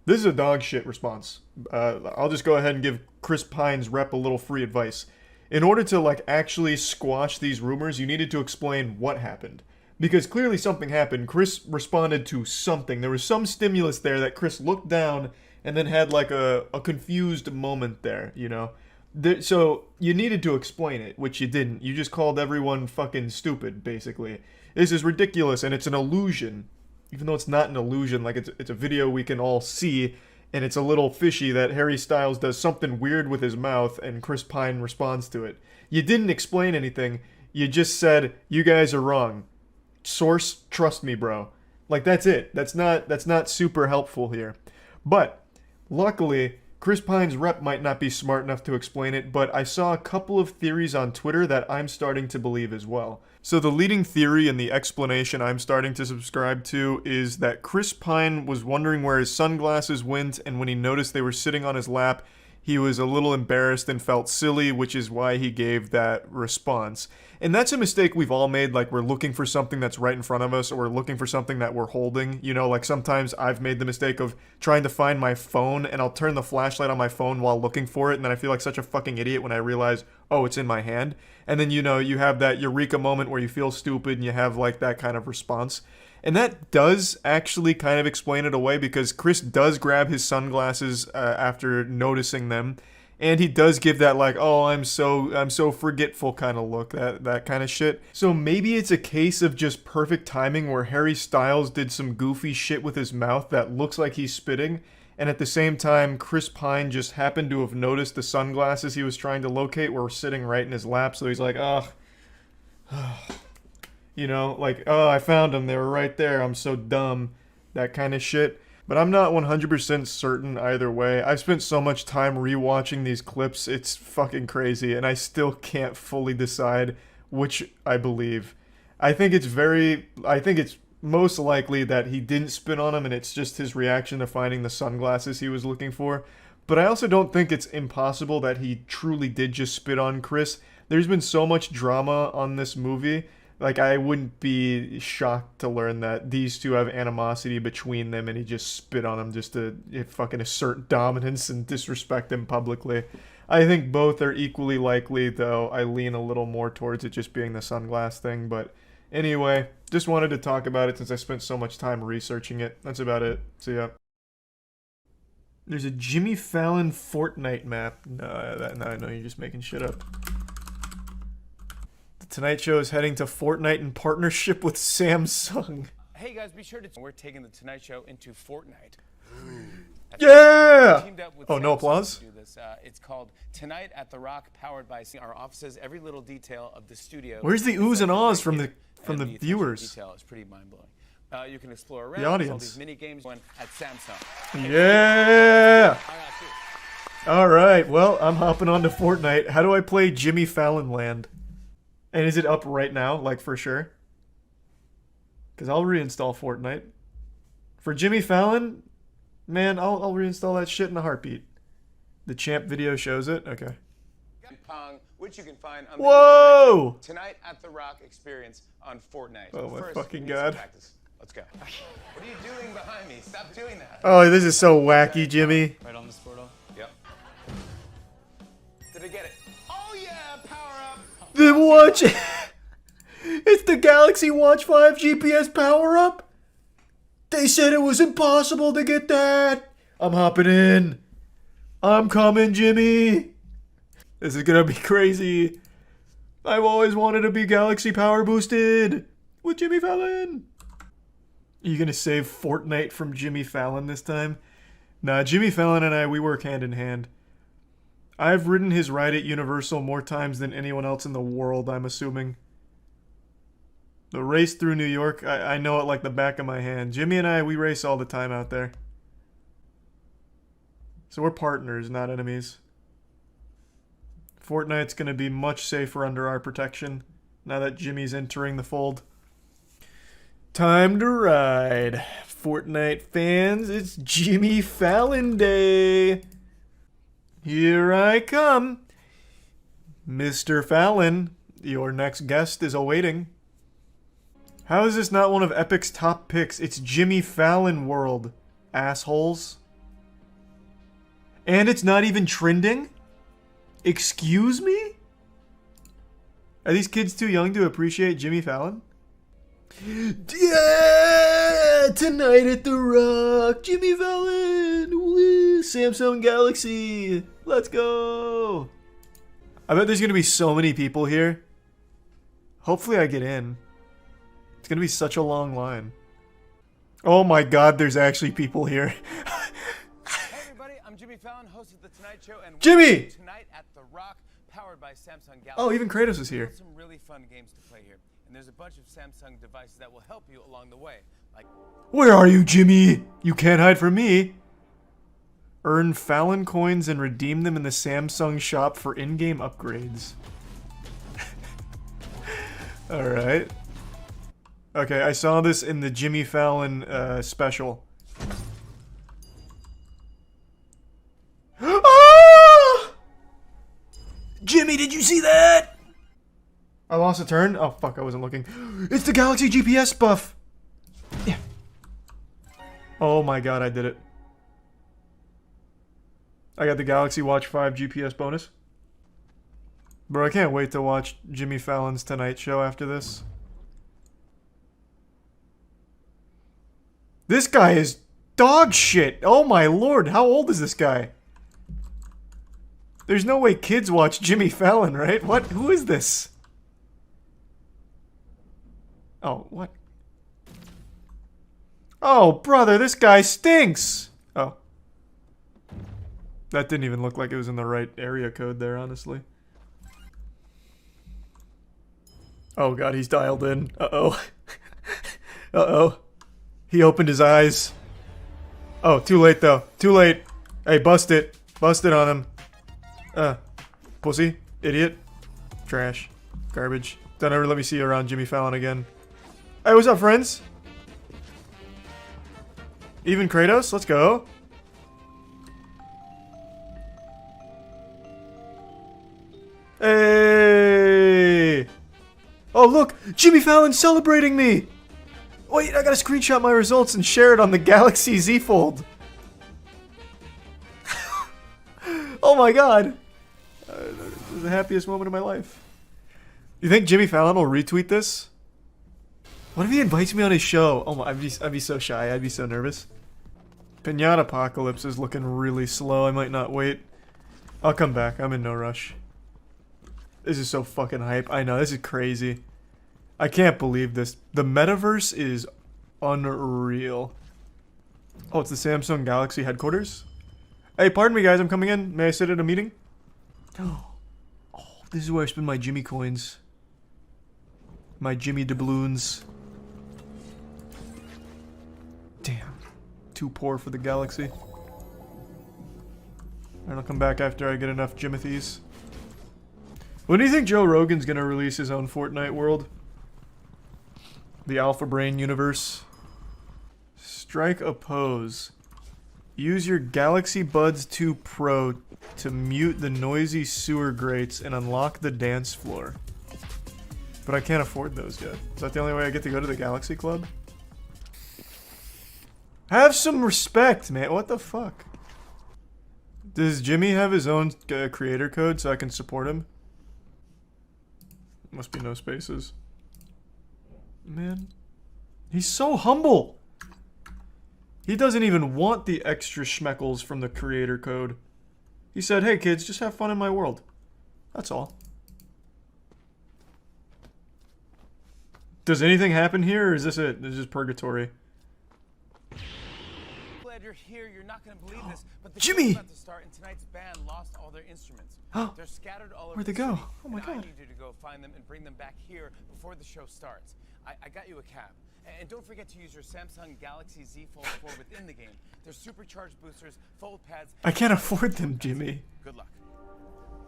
This is a dog shit response. I'll just go ahead and give Chris Pine's rep a little free advice. In order to, like, actually squash these rumors, you needed to explain what happened. Because clearly something happened. Chris responded to something. There was some stimulus there that Chris looked down and then had, like, a confused moment there, you know? So you needed to explain it, which you didn't. You just called everyone fucking stupid, basically. This is ridiculous, and it's an illusion. Even though it's not an illusion, like, it's a video we can all see, and it's a little fishy that Harry Styles does something weird with his mouth, and Chris Pine responds to it. You didn't explain anything. You just said, you guys are wrong. Source, trust me, bro. Like, that's it. That's not super helpful here. But luckily, Chris Pine's rep might not be smart enough to explain it, but I saw a couple of theories on Twitter that I'm starting to believe as well. So the leading theory and the explanation I'm starting to subscribe to is that Chris Pine was wondering where his sunglasses went, and when he noticed they were sitting on his lap, he was a little embarrassed and felt silly, which is why he gave that response. And that's a mistake we've all made, like, we're looking for something that's right in front of us, or we're looking for something that we're holding. You know, like, sometimes I've made the mistake of trying to find my phone, and I'll turn the flashlight on my phone while looking for it, and then I feel like such a fucking idiot when I realize, oh, it's in my hand. And then, you know, you have that eureka moment where you feel stupid, and you have, like, that kind of response. And that does actually kind of explain it away, because Chris does grab his sunglasses after noticing them, and he does give that, like, oh, I'm so forgetful kind of look, that kind of shit. So maybe it's a case of just perfect timing where Harry Styles did some goofy shit with his mouth that looks like he's spitting, and at the same time, Chris Pine just happened to have noticed the sunglasses he was trying to locate were sitting right in his lap, so he's like, ugh. You know, like, oh, I found them, they were right there, I'm so dumb, that kind of shit. But I'm not 100% certain either way. I've spent so much time rewatching these clips, it's fucking crazy, and I still can't fully decide which I believe. I think it's most likely that he didn't spit on him and it's just his reaction to finding the sunglasses he was looking for. But I also don't think it's impossible that he truly did just spit on Chris. There's been so much drama on this movie. Like, I wouldn't be shocked to learn that these two have animosity between them and he just spit on him just to fucking assert dominance and disrespect him publicly. I think both are equally likely, though I lean a little more towards it just being the sunglass thing. But anyway, just wanted to talk about it since I spent so much time researching it. That's about it. So yeah. There's a Jimmy Fallon Fortnite map. No, you're just making shit up. The Tonight Show is heading to Fortnite in partnership with Samsung. Hey guys, be sure to... We're taking the Tonight Show into Fortnite. Yeah! Teamed up with Oh, no Samsung applause? to do this. It's called Tonight at the Rock, powered by our offices, every little detail of the studio. Where's the oohs and ahs from the attention viewers? Detail is pretty mind-blowing. You can explore around The all audience. these mini games at Samsung. Yeah! Alright, well, I'm hopping on to Fortnite. How do I play Jimmy Fallon Land? And is it up right now, like for sure? Because I'll reinstall Fortnite. For Jimmy Fallon, man, I'll reinstall that shit in a heartbeat. The champ video shows it? Okay. Pong, which you can find on Whoa! the Tonight at the Rock experience on Fortnite. Oh my First, fucking we need some God. practice. Let's go. What are you doing behind me? Stop doing that. Oh, this is so wacky, Jimmy. Right on this portal? Yep. Did I get it? Oh yeah, power up. The watch. It's the Galaxy Watch 5 GPS power up. They said it was impossible to get that. I'm hopping in. I'm coming, Jimmy. This is gonna be crazy. I've always wanted to be Galaxy power boosted with Jimmy Fallon. Are you gonna save Fortnite from Jimmy Fallon this time? Nah, Jimmy Fallon and I, we work hand in hand. I've ridden his ride at Universal more times than anyone else in the world, I'm assuming. The race through New York, I know it like the back of my hand. Jimmy and I, we race all the time out there. So we're partners, not enemies. Fortnite's gonna be much safer under our protection, now that Jimmy's entering the fold. Time to ride. Fortnite fans, it's Jimmy Fallon Day. Here I come. Mr. Fallon, your next guest is awaiting. How is this not one of Epic's top picks? It's Jimmy Fallon World, assholes. And it's not even trending? Excuse me? Are these kids too young to appreciate Jimmy Fallon? Yeah! Tonight at the Rock, Jimmy Fallon! Woo! Samsung Galaxy! Let's go! I bet there's gonna be so many people here. Hopefully I get in. It's gonna be such a long line. Oh my god, there's actually people here. Hey everybody, I'm Jimmy Fallon, host of The Tonight Show, and Jimmy! Tonight at the Rock, powered by Samsung Galaxy. Oh, even Kratos is here. Some really fun games to play here, and there's a bunch of Samsung devices that will help you along the way. Like, Where are you, Jimmy? You can't hide from me. Earn Fallon coins and redeem them in the Samsung shop for in-game upgrades. Alright. Okay, I saw this in the Jimmy Fallon special. Ah! Jimmy, did you see that? I lost a turn? Oh, fuck, I wasn't looking. It's the Galaxy GPS buff! Yeah. Oh my god, I did it. I got the Galaxy Watch 5 GPS bonus. Bro, I can't wait to watch Jimmy Fallon's Tonight Show after this. This guy is dog shit. Oh my lord, how old is this guy? There's no way kids watch Jimmy Fallon, right? What? Who is this? Oh, what? Oh, brother, this guy stinks! Oh. That didn't even look like it was in the right area code there, honestly. Oh god, he's dialed in. Uh-oh. Uh-oh. He opened his eyes. Oh, too late though. Too late. Hey, bust it. Bust it on him. Pussy. Idiot. Trash. Garbage. Don't ever let me see you around Jimmy Fallon again. Hey, what's up, friends? Even Kratos? Let's go. Hey! Oh, look! Jimmy Fallon's celebrating me! Wait, I gotta screenshot my results and share it on the Galaxy Z Fold. Oh my god! was the happiest moment of my life. You think Jimmy Fallon will retweet this? What if he invites me on his show? Oh my, I'd be so shy. I'd be so nervous. Pinata Apocalypse is looking really slow. I might not wait. I'll come back. I'm in no rush. This is so fucking hype. I know, this is crazy. I can't believe this. The metaverse is unreal. Oh, it's the Samsung Galaxy headquarters? Hey, pardon me guys, I'm coming in. May I sit at a meeting? Oh, this is where I spend my Jimmy coins. My Jimmy doubloons. Damn. Too poor for the Galaxy. Alright, I'll come back after I get enough Jimothies. When do you think Joe Rogan's gonna release his own Fortnite world? The Alpha Brain universe? Strike a pose. Use your Galaxy Buds 2 Pro to mute the noisy sewer grates and unlock the dance floor. But I can't afford those yet. Is that the only way I get to go to the Galaxy Club? Have some respect, man. What the fuck? Does Jimmy have his own creator code so I can support him? Must be no spaces. Man. He's so humble! He doesn't even want the extra schmeckles from the creator code. He said, hey kids, just have fun in my world. That's all. Does anything happen here, or is this it? This is just purgatory. Glad you're here. You're not going to believe this, but the Jimmy! show's about to start and tonight's band lost all their instruments. They're scattered all over Where'd they the go? city, Oh my and god. I need you to go find them and bring them back here before the show starts. I got you a cab. And don't forget to use your Samsung Galaxy Z Fold 4 within the game. There's supercharged boosters, fold pads. I can't afford them, Jimmy. Good luck.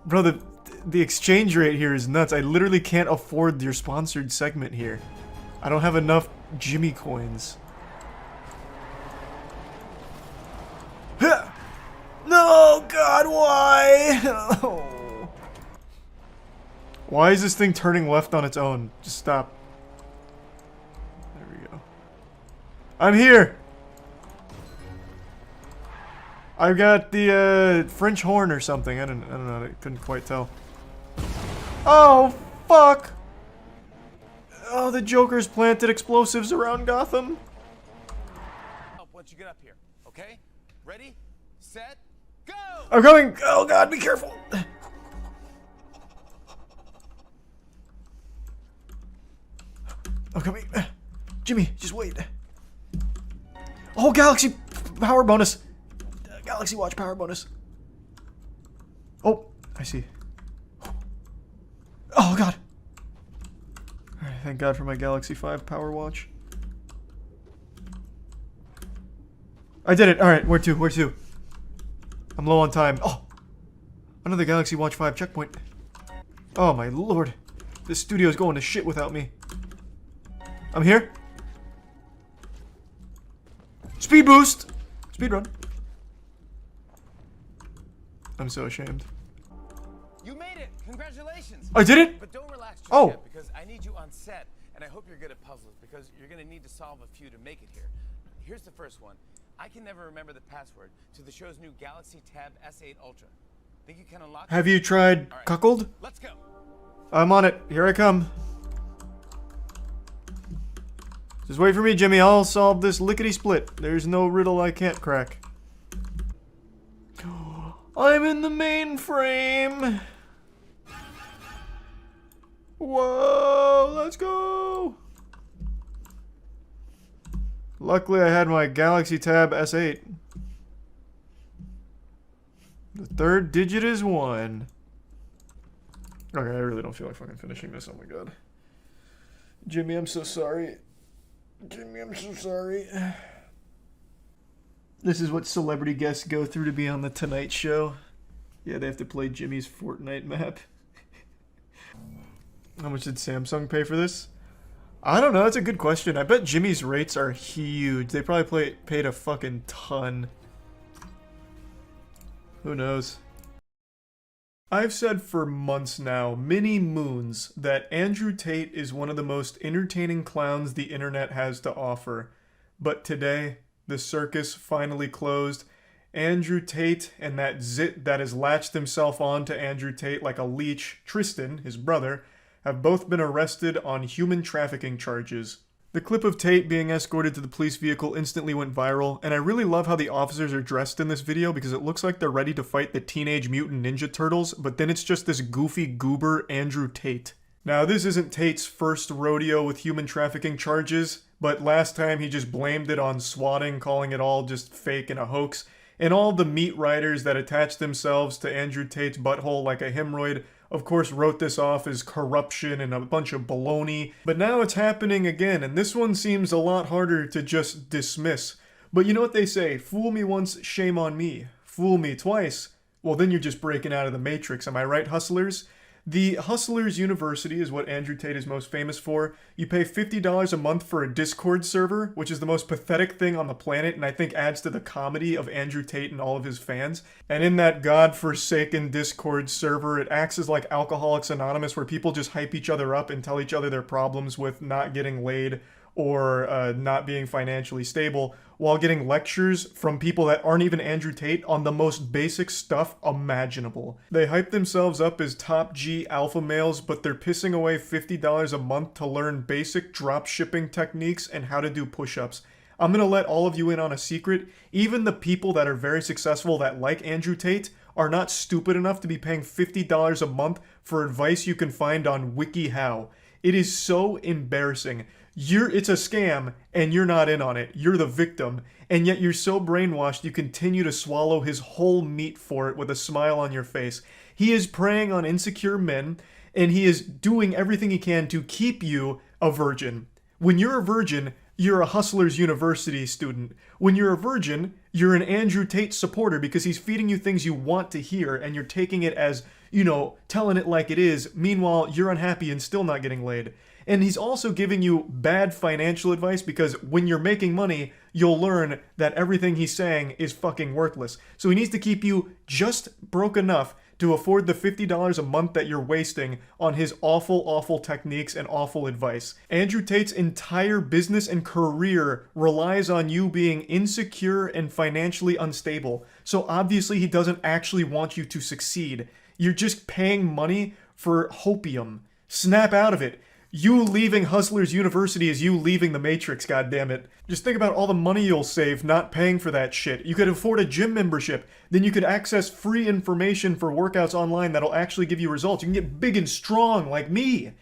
Bro, the exchange rate here is nuts. I literally can't afford your sponsored segment here. I don't have enough Jimmy coins. No, God, why? Oh. Why is this thing turning left on its own? Just stop. There we go. I'm here! I've got the French horn or something. I don't know. I couldn't quite tell. Oh, fuck! Oh, the Joker's planted explosives around Gotham. Once you get up here, okay? Ready, set, go! I'm coming! Oh god, be careful! I'm coming. Jimmy, just wait. Oh, Galaxy power bonus! Galaxy Watch power bonus. Oh, I see. Oh god! Alright, thank god for my Galaxy 5 power watch. I did it! Alright, where to? Where to? I'm low on time. Oh! Another Galaxy Watch 5 checkpoint. Oh my lord. This studio's going to shit without me. I'm here. Speed boost! Speed run. I'm so ashamed. You made it! Congratulations! I did it? But don't relax just Oh. yet, because I need you on set, and I hope you're good at puzzles, because you're gonna need to solve a few to make it here. Here's the first one. I can never remember the password to the show's new Galaxy Tab S8 Ultra. Think you can unlock it? Have you tried All right, Cuckold? Let's go. I'm on it. Here I come. Just wait for me, Jimmy. I'll solve this lickety-split. There's no riddle I can't crack. I'm in the mainframe. Whoa, let's go. Luckily, I had my Galaxy Tab S8. The third digit is 1. Okay, I really don't feel like fucking finishing this. Oh my god. Jimmy, I'm so sorry. Jimmy, I'm so sorry. This is what celebrity guests go through to be on the Tonight Show. Yeah, they have to play Jimmy's Fortnite map. How much did Samsung pay for this? I don't know, that's a good question. I bet Jimmy's rates are huge. They probably paid a fucking ton. Who knows? I've said for months now, many moons, that Andrew Tate is one of the most entertaining clowns the internet has to offer. But today, the circus finally closed, Andrew Tate and that zit that has latched himself on to Andrew Tate like a leech, Tristan, his brother, have both been arrested on human trafficking charges. The clip of Tate being escorted to the police vehicle instantly went viral, and I really love how the officers are dressed in this video because it looks like they're ready to fight the Teenage Mutant Ninja Turtles, but then it's just this goofy goober Andrew Tate. Now, this isn't Tate's first rodeo with human trafficking charges, but last time he just blamed it on swatting, calling it all just fake and a hoax, and all the meat riders that attached themselves to Andrew Tate's butthole like a hemorrhoid of course wrote this off as corruption and a bunch of baloney, but now it's happening again, and this one seems a lot harder to just dismiss. But you know what they say, fool me once, shame on me. Fool me twice, well then you're just breaking out of the matrix, am I right, hustlers? The Hustlers University is what Andrew Tate is most famous for. You pay $50 a month for a Discord server, which is the most pathetic thing on the planet, and I think adds to the comedy of Andrew Tate and all of his fans. And in that godforsaken Discord server, it acts as like Alcoholics Anonymous, where people just hype each other up and tell each other their problems with not getting laid or not being financially stable, while getting lectures from people that aren't even Andrew Tate on the most basic stuff imaginable. They hype themselves up as top G alpha males, but they're pissing away $50 a month to learn basic drop shipping techniques and how to do push-ups. I'm gonna let all of you in on a secret. Even the people that are very successful that like Andrew Tate are not stupid enough to be paying $50 a month for advice you can find on WikiHow. It is so embarrassing. It's a scam, and you're not in on it. You're the victim, and yet you're so brainwashed you continue to swallow his whole meat for it with a smile on your face. He is preying on insecure men, and he is doing everything he can to keep you a virgin. When you're a virgin, you're a Hustlers University student. When you're a virgin, you're an Andrew Tate supporter because he's feeding you things you want to hear, and you're taking it as, you know, telling it like it is. Meanwhile, you're unhappy and still not getting laid. And he's also giving you bad financial advice because when you're making money, you'll learn that everything he's saying is fucking worthless. So he needs to keep you just broke enough to afford the $50 a month that you're wasting on his awful, awful techniques and awful advice. Andrew Tate's entire business and career relies on you being insecure and financially unstable. So obviously he doesn't actually want you to succeed. You're just paying money for hopium. Snap out of it. You leaving Hustlers University is you leaving the Matrix, goddammit. Just think about all the money you'll save not paying for that shit. You could afford a gym membership. Then you could access free information for workouts online that'll actually give you results. You can get big and strong like me.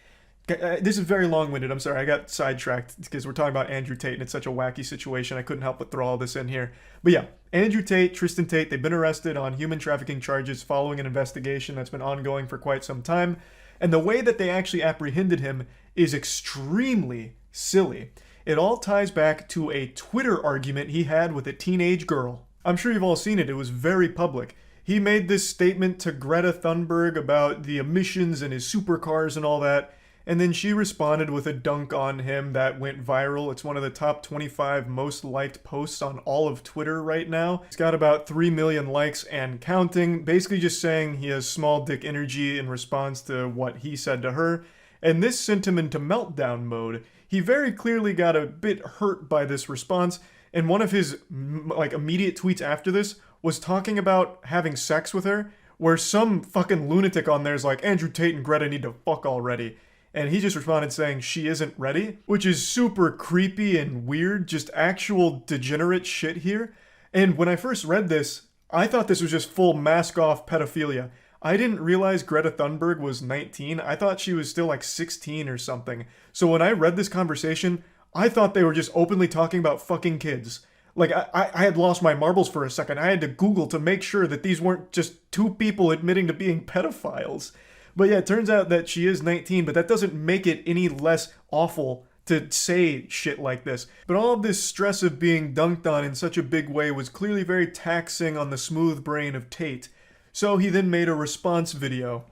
This is very long-winded. I'm sorry, I got sidetracked because we're talking about Andrew Tate and it's such a wacky situation. I couldn't help but throw all this in here. But yeah, Andrew Tate, Tristan Tate, they've been arrested on human trafficking charges following an investigation that's been ongoing for quite some time. And the way that they actually apprehended him is extremely silly. It all ties back to a Twitter argument he had with a teenage girl. I'm sure you've all seen it. It was very public. He made this statement to Greta Thunberg about the emissions and his supercars and all that, and then she responded with a dunk on him that went viral. It's one of the top 25 most liked posts on all of Twitter right now. It's got about 3 million likes and counting, basically just saying he has small dick energy in response to what he said to her. And this sent him into meltdown mode. He very clearly got a bit hurt by this response, and one of his immediate tweets after this was talking about having sex with her, where some fucking lunatic on there is like, Andrew Tate and Greta need to fuck already. And he just responded saying she isn't ready, which is super creepy and weird, just actual degenerate shit here. And when I first read this, I thought this was just full mask-off pedophilia. I didn't realize Greta Thunberg was 19. I thought she was still like 16 or something. So when I read this conversation, I thought they were just openly talking about fucking kids. Like, I had lost my marbles for a second. I had to Google to make sure that these weren't just two people admitting to being pedophiles. But yeah, it turns out that she is 19, but that doesn't make it any less awful to say shit like this. But all of this stress of being dunked on in such a big way was clearly very taxing on the smooth brain of Tate. So he then made a response video.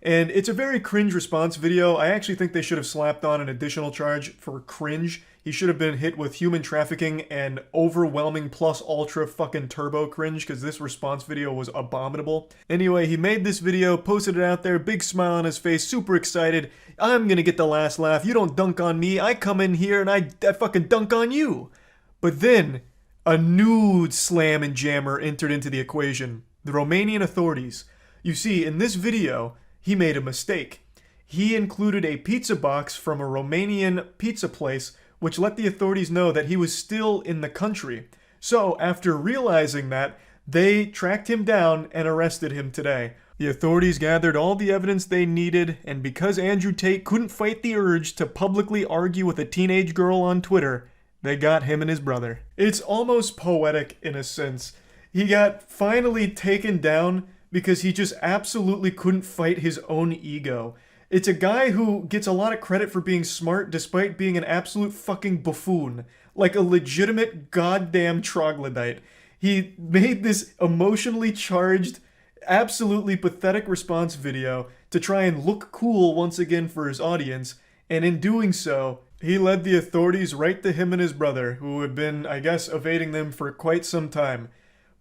And it's a very cringe response video. I actually think they should have slapped on an additional charge for cringe. He should have been hit with human trafficking and overwhelming plus ultra fucking turbo cringe because this response video was abominable. Anyway, he made this video, posted it out there, big smile on his face, super excited. I'm gonna get the last laugh. You don't dunk on me. I come in here and I fucking dunk on you. But then A new slam and jammer entered into the equation, the Romanian authorities. You see, in this video, he made a mistake. He included a pizza box from a Romanian pizza place, which let the authorities know that he was still in the country. So, after realizing that, they tracked him down and arrested him today. The authorities gathered all the evidence they needed, and because Andrew Tate couldn't fight the urge to publicly argue with a teenage girl on Twitter, they got him and his brother. It's almost poetic in a sense. He got finally taken down because he just absolutely couldn't fight his own ego. It's a guy who gets a lot of credit for being smart despite being an absolute fucking buffoon. Like a legitimate goddamn troglodyte. He made this emotionally charged, absolutely pathetic response video to try and look cool once again for his audience, and in doing so, he led the authorities right to him and his brother, who had been, I guess, evading them for quite some time.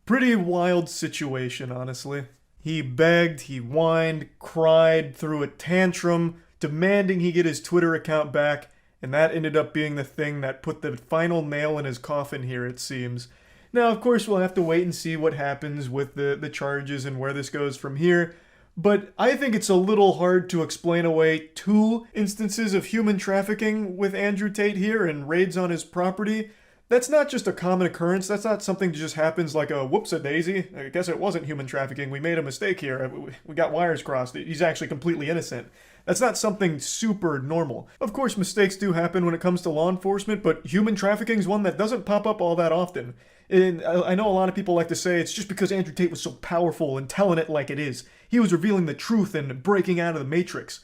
Pretty wild situation, honestly. He begged, he whined, cried, threw a tantrum, demanding he get his Twitter account back, and that ended up being the thing that put the final nail in his coffin here, it seems. Now, of course, we'll have to wait and see what happens with the charges and where this goes from here, but I think it's a little hard to explain away 2 instances of human trafficking with Andrew Tate here and raids on his property. That's not just a common occurrence. That's not something that just happens like a whoops-a-daisy. I guess it wasn't human trafficking. We made a mistake here. We got wires crossed. He's actually completely innocent. That's not something super normal. Of course, mistakes do happen when it comes to law enforcement, but human trafficking is one that doesn't pop up all that often. And I know a lot of people like to say it's just because Andrew Tate was so powerful and telling it like it is. He was revealing the truth and breaking out of the Matrix.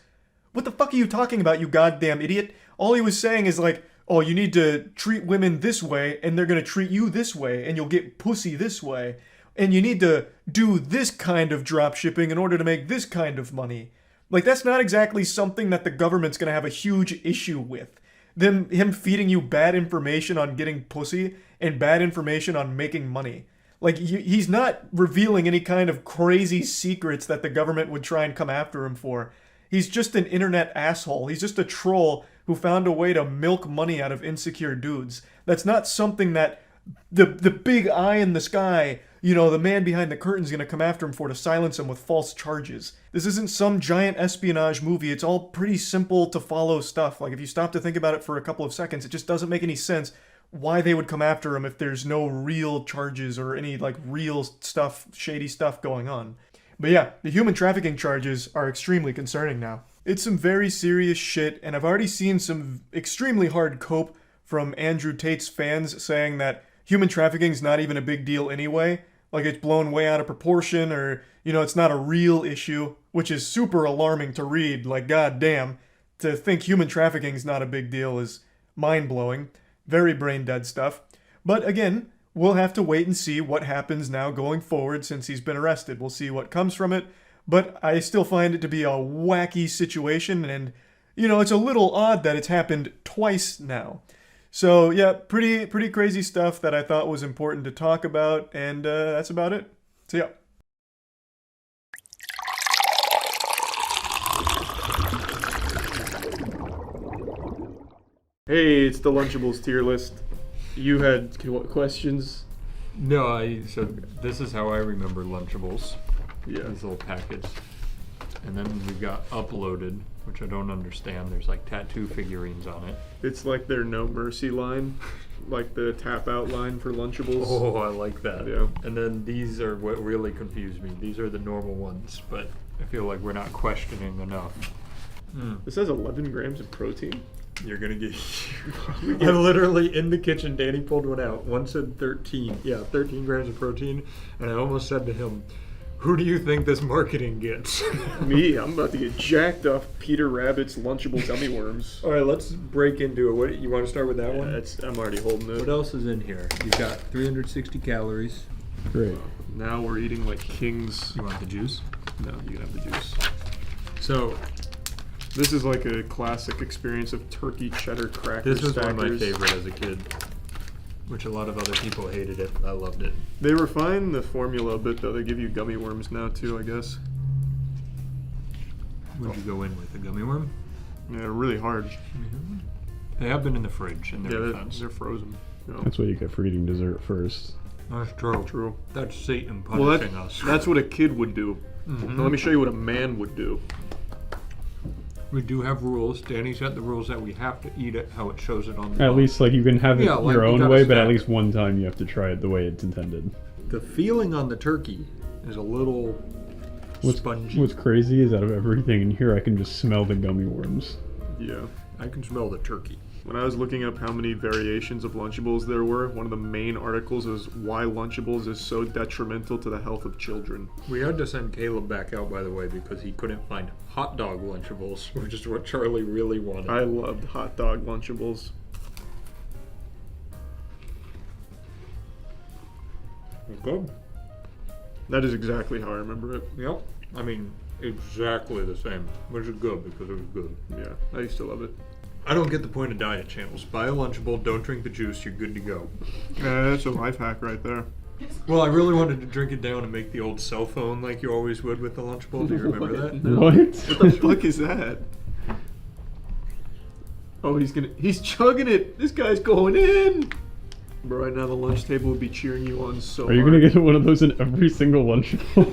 What the fuck are you talking about, you goddamn idiot? All he was saying is like, oh, you need to treat women this way, and they're gonna treat you this way, and you'll get pussy this way. And you need to do this kind of drop shipping in order to make this kind of money. Like, that's not exactly something that the government's gonna have a huge issue with. Him feeding you bad information on getting pussy and bad information on making money. Like, he's not revealing any kind of crazy secrets that the government would try and come after him for. He's just an internet asshole. He's just a troll who found a way to milk money out of insecure dudes. That's not something that the big eye in the sky, you know, the man behind the curtain's gonna come after him for to silence him with false charges. This isn't some giant espionage movie. It's all pretty simple to follow stuff. Like, if you stop to think about it for a couple of seconds, it just doesn't make any sense why they would come after him if there's no real charges or any, like, real stuff, shady stuff going on. But yeah, the human trafficking charges are extremely concerning now. It's some very serious shit, and I've already seen some extremely hard cope from Andrew Tate's fans saying that human trafficking's not even a big deal anyway. Like, it's blown way out of proportion, or, you know, it's not a real issue, which is super alarming to read. Like, goddamn, to think human trafficking's not a big deal is mind-blowing. Very brain-dead stuff. But again, we'll have to wait and see what happens now going forward since he's been arrested. We'll see what comes from it. But I still find it to be a wacky situation, and, you know, it's a little odd that it's happened twice now. So, yeah, pretty crazy stuff that I thought was important to talk about, and that's about it. So, yeah. Hey, it's the Lunchables tier list. You had questions? No, so this is how I remember Lunchables. Yeah. This little package. And then we got uploaded, which I don't understand. There's like tattoo figurines on it. It's like their No Mercy line, like the tap out line for Lunchables. Oh, I like that. Yeah. And then these are what really confused me. These are the normal ones, but I feel like we're not questioning enough. This has 11 grams of protein. You're gonna get. I literally in the kitchen. Danny pulled one out. One said 13. Yeah, 13 grams of protein, and I almost said to him, "Who do you think this marketing gets?" Me. I'm about to get jacked off Peter Rabbit's Lunchable gummy worms. All right, let's break into it. What you want to start with that one? I'm already holding it. What else is in here? You've got 360 calories. Great. Now we're eating like kings. You want the juice? No, you can have the juice. So. This is like a classic experience of turkey cheddar crackers. This was one of my favorite as a kid, which a lot of other people hated it, but I loved it. They refine the formula a bit, though. They give you gummy worms now, too, I guess. What'd you go in with, a gummy worm? Yeah, really hard. They have been in the fridge in their defense. They're frozen. That's what you get for eating dessert first. That's true. True. That's Satan Well, punishing us. that's what a kid would do. Mhm. Now, let me show you what a man would do. We do have rules. Danny set the rules that we have to eat it how it shows it on the At box. least, like, you can have it Yeah, like, your we own gotta way, but at stack. least one time you have to try it the way it's intended. The feeling on the turkey is a little spongy. What's crazy is out of everything in here, I can just smell the gummy worms. Yeah. I can smell the turkey. When I was looking up how many variations of Lunchables there were, one of the main articles is why Lunchables is so detrimental to the health of children. We had to send Caleb back out, by the way, because he couldn't find hot dog Lunchables, which is what Charlie really wanted. I loved hot dog Lunchables. Good. That is exactly how I remember it. Yep. I mean, exactly the same, which is good because it was good. Yeah, I used to love it. I don't get the point of diet channels. Buy a Lunchable, don't drink the juice, you're good to go. That's a life hack right there. Well, I really wanted to drink it down and make the old cell phone like you always would with the Lunchable. Do you remember that? What? What the fuck is that? Oh, he's chugging it. This guy's going in. Bro, right now the lunch table would be cheering you on so Are you hard. gonna get one of those in every single Lunchable?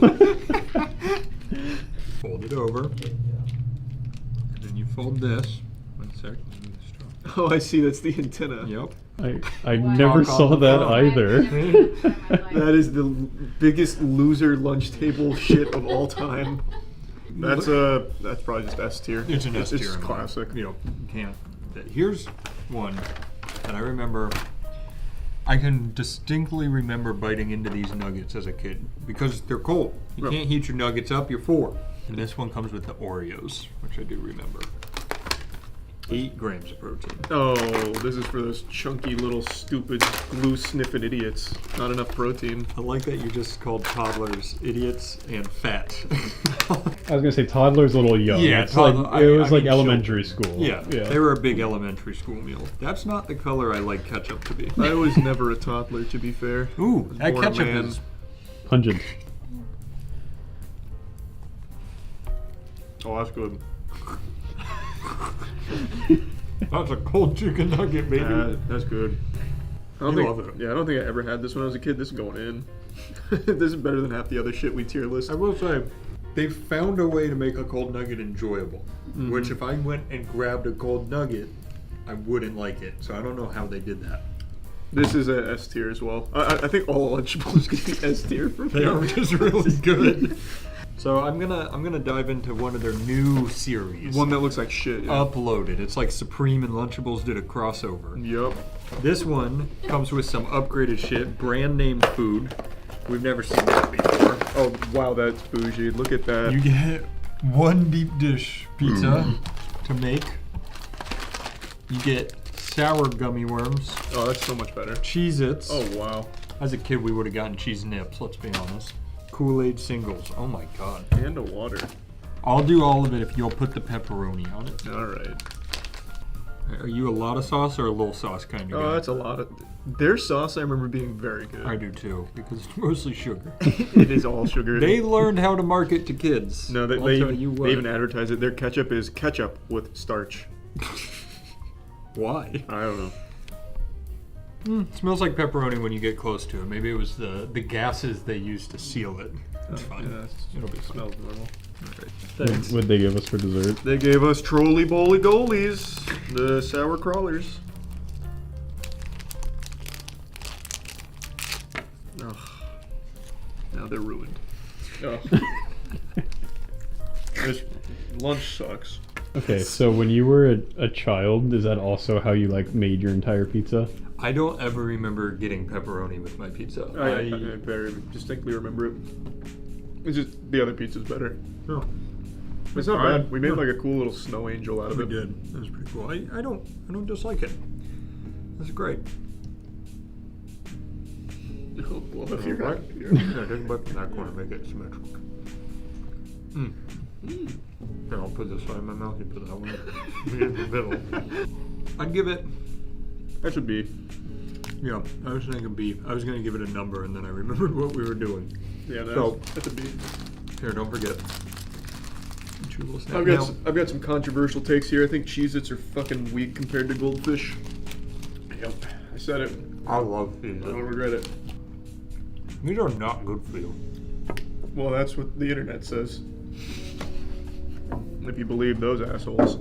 Fold it over. And then you fold this. One sec. Oh, I see. That's the antenna. Yep. I never saw that either. That is the biggest loser lunch table shit of all time. That's probably just S tier. It's an S tier. It's classic. You know, you can't. Here's one that I remember. I can distinctly remember biting into these nuggets as a kid because they're cold. You can't heat your nuggets up. You're 4. And this one comes with the Oreos, which I do remember. 8 grams of protein. Oh, this is for those chunky little stupid glue sniffing idiots. Not enough protein. I like that you just called toddlers idiots and fat. I was gonna say toddler's a little young. Yeah, it's like, it was like mean, elementary children. school. Yeah, they were a big elementary school meal. That's not the color I like ketchup to be. I was never a toddler, to be fair. Ooh, that born a ketchup man. is pungent. Oh, that's good. That's a cold chicken nugget, baby. That's good. I don't think I ever had this when I was a kid. This is going in. This is better than half the other shit we tier list. I will say, they found a way to make a cold nugget enjoyable. Mhm. Which, if I went and grabbed a cold nugget, I wouldn't like it. So I don't know how they did that. This is a S tier as well. I think all Lunchables could be S tier for me. They are just really good. So I'm gonna dive into one of their new series. One that looks like shit. Yeah. Uploaded. It's like Supreme and Lunchables did a crossover. Yup. This one comes with some upgraded shit, brand name food. We've never seen that before. Oh wow, that's bougie. Look at that. You get one deep dish pizza to make. You get sour gummy worms. Oh, that's so much better. Cheez-Its. Oh wow. As a kid, we would have gotten cheese nips. Let's be honest. Kool-Aid singles. Oh my god. And a water. I'll do all of it if you'll put the pepperoni on it. All right. Are you a lot of sauce or a little sauce kind of guy? Oh, that's a lot of. Their sauce I remember being very good. I do too, because it's mostly sugar. It is all sugar. They learned how to market to kids. No, they tell you what. even advertise it. Their ketchup is ketchup with starch. Why? I don't know. It smells like pepperoni when you get close to it. Maybe it was the gases they used to seal it. That's fine. Yeah, It'll be fine. smells normal. Thanks. What'd they give us for dessert? They gave us Trolley Bowly Goalies, the sour crawlers. Ugh. Now they're ruined. Ugh. This lunch sucks. Okay, so when you were a child, is that also how you like made your entire pizza? I don't ever remember getting pepperoni with my pizza. I very distinctly remember it. It's just the other pizza's better. Oh. It's not bad. We made like a cool little snow angel out of it. We did. That was pretty cool. I don't dislike it. That's great. Oh, blow up your Right? hand. Yeah, take a bite from that corner, make it symmetrical. Here, I'll put this one in my mouth. You put that one in the middle. I'd give it. That should be. Yeah, I was thinking beef. I was gonna give it a number, and then I remembered what we were doing. Yeah, that's a beef. Here, don't forget. I've got some controversial takes here. I think Cheez-Its are fucking weak compared to Goldfish. Yep, I said it. I love these. I don't regret it. These are not good for you. Well, that's what the internet says. If you believe those assholes.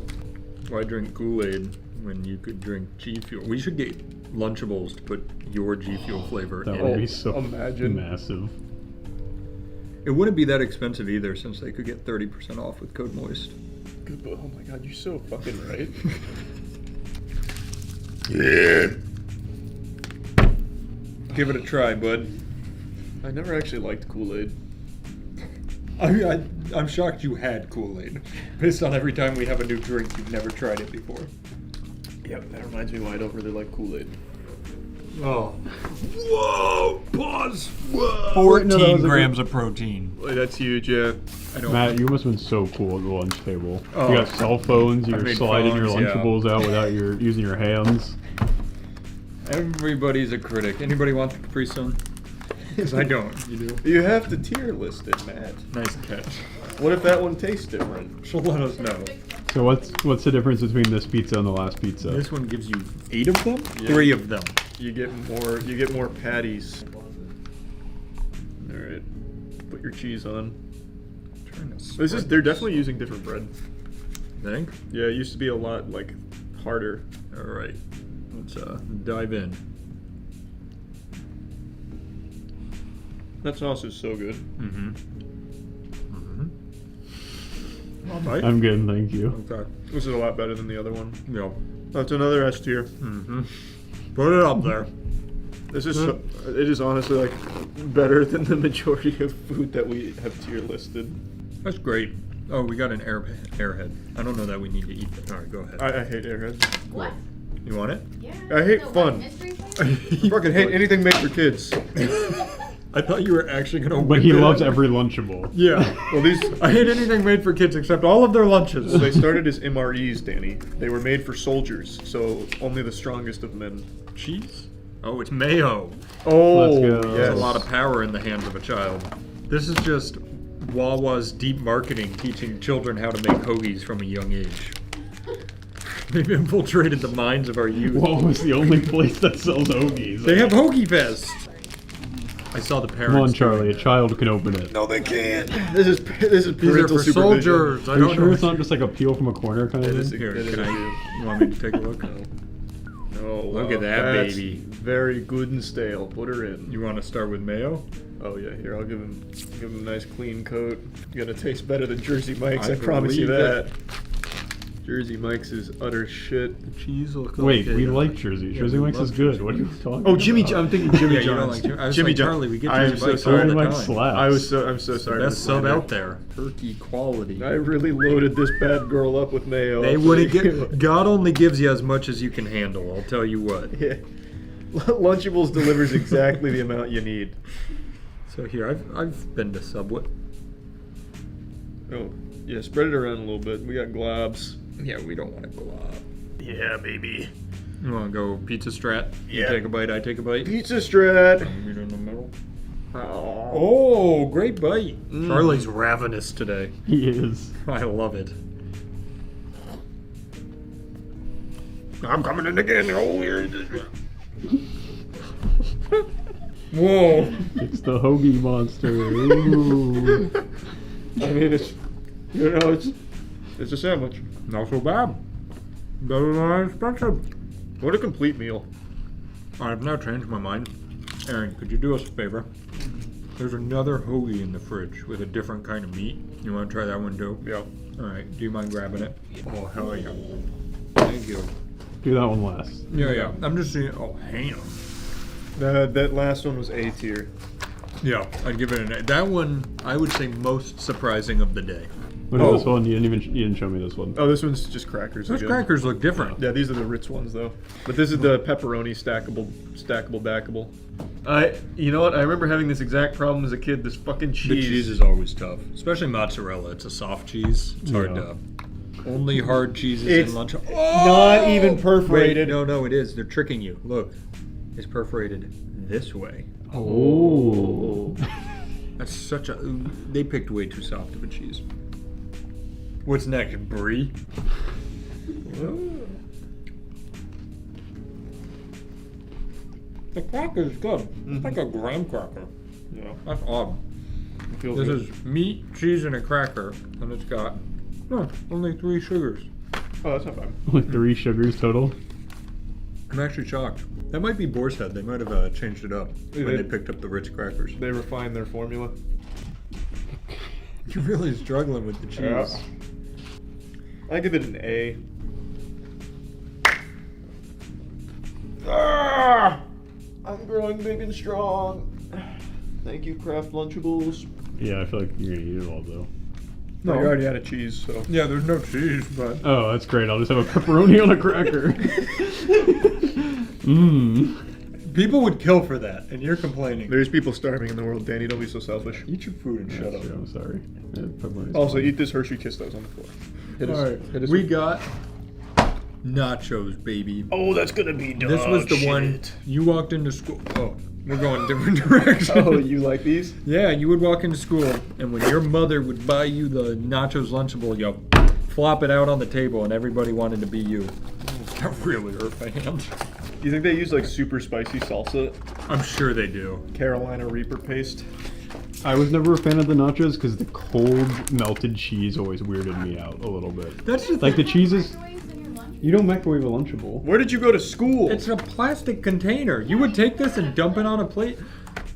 Why drink Kool-Aid when you could drink G Fuel? We should get Lunchables to put your G Fuel flavor That in would it. be so massive. It wouldn't be that expensive either, since they could get 30% off with code MOIST. Good, but oh my god, you're so fucking right. Yeah. Give it a try, bud. I never actually liked Kool-Aid. I'm shocked you had Kool-Aid. Based on every time we have a new drink, you've never tried it before. Yep, that reminds me why I don't really like Kool-Aid. Oh. Whoa! Pause! Whoa! Wait, no, that 14 was a grams good- of protein. That's huge, yeah. I don't. Matt, you must have been so cool at the lunch table. Oh. You got cell phones, I you're made sliding your phones, yeah. Lunchables out without using your hands. Everybody's a critic. Anybody want the Capri Sun? Because I don't. You do? You have to tier list it, Matt. Nice catch. What if that one tastes different? She'll let us know. So what's the difference between this pizza and the last pizza? This one gives you 8 of them? Yeah. 3 of them. You get more patties. Alright. Put your cheese on. They're definitely using different bread. Think? Yeah, it used to be a lot like harder. Alright. Let's dive in. That sauce is so good. Mm-hmm. I'm good, thank you. Okay. This is a lot better than the other one. Yep. That's another S tier. Mm-hmm. Put it up there. This is it is honestly like better than the majority of food that we have tier listed. That's great. Oh, we got an airhead. I don't know that we need to eat that. All right, go ahead. I hate airheads. What? You want it? Yeah. I hate The fun. mystery I fucking hate anything made for kids. I thought you were actually gonna. But he loves every Lunchable. Yeah. Well, these I hate anything made for kids except all of their lunches. they started as MREs, Danny. They were made for soldiers, so only the strongest of men. Cheese? Oh, it's mayo. Oh, Let's go. yes. There's a lot of power in the hands of a child. This is just Wawa's deep marketing teaching children how to make hoagies from a young age. They've infiltrated the minds of our youth. What was the only place that sells hoagies? They have Hoagie Fest. I saw the parents. Come on, Charlie. A child can open it. No, they can't. This is These are parental for supervision. soldiers. I Are you don't sure know. it's not just like a peel from a corner kind of It is thing? Here, It can is I? You want me to take a look? Oh, Look wow, at that that's baby. Very good and stale. Put her in. You want to start with mayo? Oh yeah, here I'll give him a nice clean coat. Gonna taste better than Jersey Mike's. I I promise you believe that. Jersey Mike's is utter shit. The cheese looks Wait, okay, we though. like Jersey. Yeah, Jersey we Mike's love is good. Jersey What are you Mike's. talking Oh, about? Jimmy! I'm thinking Jimmy Yeah, you don't John's. like I was Jimmy like, John. Charlie, we get I am Jersey so Mike's sorry. all the Jersey Mike's time. slaps. I'm so sorry. Best to sub slander. out there. Turkey quality. I really loaded this bad girl up with mayo. They I'll wouldn't tell you. get. God only gives you as much as you can handle. I'll tell you what. Yeah. Lunchables delivers exactly the amount you need. So here, I've been to Subway. Oh, yeah. Spread it around a little bit. We got globs. Yeah, we don't want to go up. Yeah, baby. You want to go pizza strat? You Yeah. take a bite, I take a bite. Pizza strat. Meat in the middle. Oh. Oh, great bite. Charlie's ravenous today. He is. I love it. I'm coming in again. Oh, here it is. Whoa. It's the hoagie monster. Ooh. I mean, it's a sandwich. Not so bad. Better than I expected. What a complete meal. I've now changed my mind. Aaron, could you do us a favor? There's another hoagie in the fridge with a different kind of meat. You want to try that one too? Yeah. Alright, do you mind grabbing it? Oh, hell yeah. Thank you. Do that one last. Yeah. I'm just seeing. Oh, ham. That last one was A tier. Yeah, I'd give it an A. That one, I would say, most surprising of the day. What is this one? You didn't show me this one. Oh, this one's just crackers. Those again. crackers look different. Yeah, these are the Ritz ones though. But this is the pepperoni stackable, backable. You know what? I remember having this exact problem as a kid. This fucking cheese. The cheese is always tough, especially mozzarella. It's a soft cheese. It's hard to. Only hard cheeses It's in lunch. not even perforated. Wait, no, it is. They're tricking you. Look, it's perforated this way. Oh. That's such a. They picked way too soft of a cheese. What's next, brie? The cracker is good. It's like a graham cracker. Yeah. That's odd. It feels This good. is meat, cheese, and a cracker, and it's got only 3 sugars. Oh, that's not bad. Only 3 sugars total. I'm actually shocked. That might be Boar's Head. They might have changed it up when They- they picked up the Ritz crackers. They refined their formula. You're really struggling with the cheese. Yeah. I give it an A. Ah! I'm growing big and strong. Thank you, Kraft Lunchables. Yeah, I feel like you're gonna eat it all though. No, you already had a cheese, so. Yeah, there's no cheese, but. Oh, that's great. I'll just have a pepperoni on a cracker. Mmm. People would kill for that, and you're complaining. There's people starving in the world, Danny. Don't be so selfish. Eat your food and shut up. I'm sorry. Yeah, pepperoni's Also, fine. eat this Hershey Kiss that was on the floor. Alright, we got nachos, baby. Oh, that's gonna be dog This was the shit. one you walked into school. Oh, we're going different directions. Oh, you like these? Yeah, you would walk into school, and when your mother would buy you the nachos Lunchable, you flop it out on the table, and everybody wanted to be you. That really hurt my hand. You think they use like super spicy salsa? I'm sure they do. Carolina Reaper paste. I was never a fan of the nachos because the cold melted cheese always weirded me out a little bit. That's just like the cheese is. You don't microwave a Lunchable. Where did you go to school? It's a plastic container. You would take this and dump it on a plate.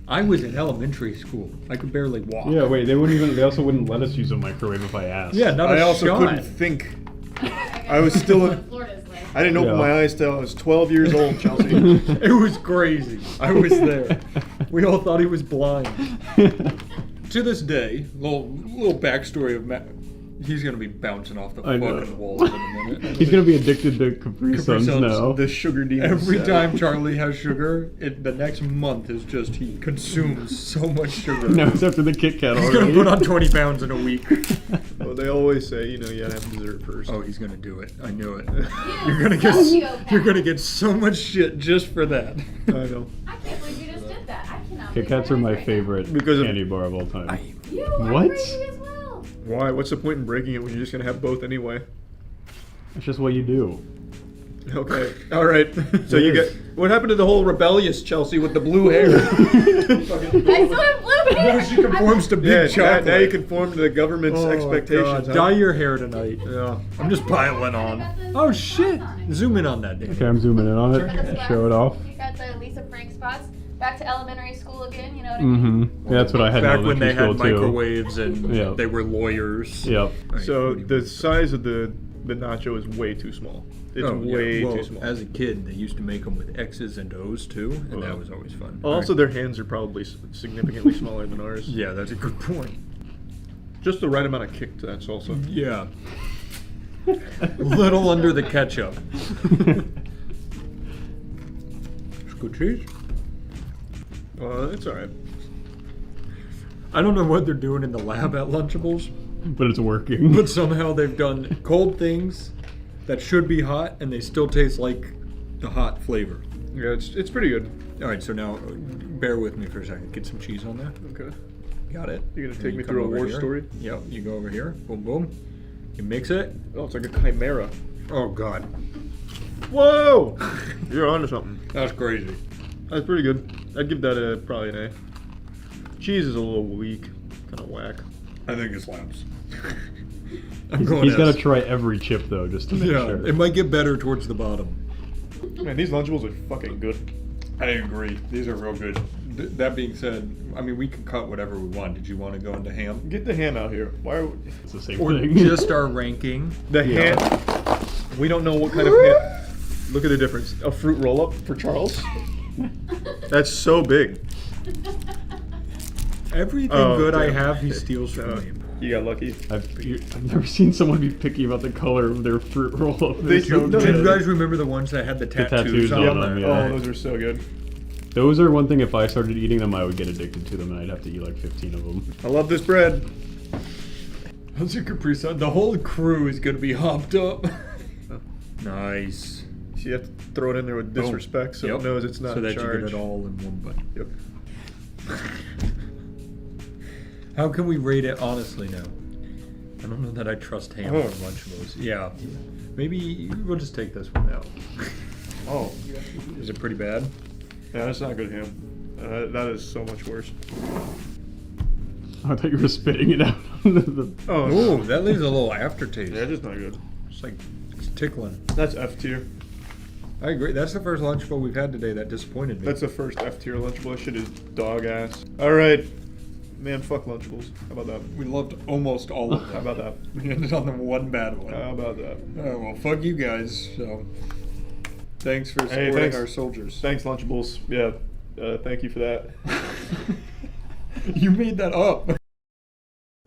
I was in elementary school. I could barely walk. Yeah, wait. They wouldn't even. They also wouldn't let us use a microwave if I asked. Yeah, not a I also shot. couldn't think. I was still in. I didn't open my eyes till I was 12 years old, Chelsea. It was crazy. I was there. We all thought he was blind. To this day, little backstory of Matt. He's gonna be bouncing off the I know. fucking walls in a minute. He's gonna be addicted to Capri Suns now. The sugar demon. Every time Charlie has sugar, the next month is just he consumes so much sugar. No, it's after the Kit Kat He's already. gonna put on 20 pounds in a week. Well, they always say, you gotta have dessert first. Oh, he's gonna do it. I knew it. You're gonna get so much shit just for that. I know. I can't believe you just did that. I cannot. Kit Kats are my favorite candy bar of all time. What? Why? What's the point in breaking it when you're just gonna have both anyway? It's just what you do. Okay. All right. So you get. What happened to the whole rebellious Chelsea with the blue hair? I still have blue hair. She conforms to big chocolate. Now you conform to the government's expectations. God. Huh? Dye your hair tonight. Yeah. I'm just piling on. Oh shit! Zoom in on that, Dave. Okay, I'm zooming in on it. Show it off. You got the Lisa Frank spots. Back to elementary school again. You know what I mean? Mm-hmm. Yeah, that's what I had. Back in when they elementary had school, microwaves and Yep. they were lawyers. Yep. So the size of the nacho is way too small. It's way too small. As a kid, they used to make them with X's and O's too, and that was always fun. Also, their hands are probably significantly smaller than ours. Yeah, that's a good point. Just the right amount of kick to that salsa. Yeah. Little under the ketchup. It's good cheese. It's alright. I don't know what they're doing in the lab at Lunchables, but it's working. But somehow they've done cold things that should be hot, and they still taste like the hot flavor. Yeah, it's pretty good. All right, so now bear with me for a second. Get some cheese on there. Okay. Got it. You're gonna And take you me come through a over war here. story? Yep. You go over here. Boom, boom. You mix it. Oh, it's like a chimera. Oh God. Whoa! You're onto something. That's crazy. That's pretty good. I'd give that probably an A. Cheese is a little weak, kind of whack. I think it slaps. He's got to try every chip though, just to make sure. It might get better towards the bottom. Man, these Lunchables are fucking good. I agree. These are real good. That being said, I mean, we can cut whatever we want. Did you want to go into ham? Get the ham out here. Why are we... It's the same Or thing. just our ranking. The ham... We don't know what kind of ham... Look at the difference. A fruit roll-up for Charles? That's so big. Everything good I have, he steals from me. You got lucky. I've never seen someone be picky about the color of their fruit roll-up. They so do. Do you good. guys remember the ones that had the tattoos on them? Yeah. Oh, those are so good. Those are one thing, if I started eating them, I would get addicted to them, and I'd have to eat like 15 of them. I love this bread. Those are Capri Sun. The whole crew is going to be hopped up. Nice. So you have to throw it in there with disrespect so it knows it's not so in that charge. you get it all in one bite. Yep. How can we rate it honestly now? I don't know that I trust ham on Lunchables. Yeah. Maybe we'll just take this one out. Oh. Is it pretty bad? Yeah, that's not good ham. That is so much worse. I thought you were spitting it out. Oh, Ooh, that leaves a little aftertaste. Yeah, just not good. It's like it's tickling. That's F tier. I agree. That's the first Lunchable we've had today that disappointed me. That's the first F tier Lunchable. That shit is dog ass. Alright. Man, fuck Lunchables. How about that? We loved almost all of them. How about that? We ended on the one bad one. How about that? Oh, well, fuck you guys. So, thanks for supporting our soldiers. Thanks, Lunchables. Yeah, thank you for that. You made that up.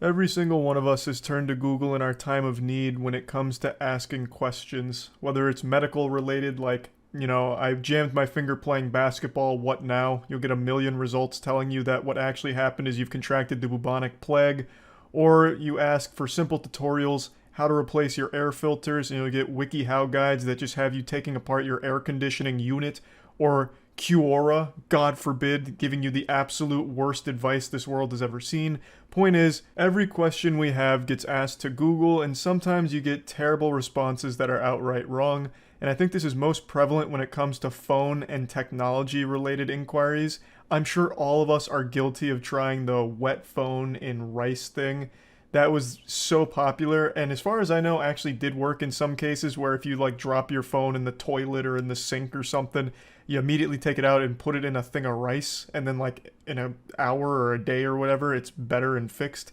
Every single one of us has turned to Google in our time of need when it comes to asking questions. Whether it's medical related, like, you know, I jammed my finger playing basketball, what now? You'll get a million results telling you that what actually happened is you've contracted the bubonic plague. Or you ask for simple tutorials, how to replace your air filters, and you'll get WikiHow guides that just have you taking apart your air conditioning unit. Or Quora, God forbid, giving you the absolute worst advice this world has ever seen. Point is, every question we have gets asked to Google, and sometimes you get terrible responses that are outright wrong. And I think this is most prevalent when it comes to phone and technology-related inquiries. I'm sure all of us are guilty of trying the wet phone in rice thing. That was so popular, and as far as I know, actually did work in some cases where if you like drop your phone in the toilet or in the sink or something, you immediately take it out and put it in a thing of rice, and then like in an hour or a day or whatever, it's better and fixed.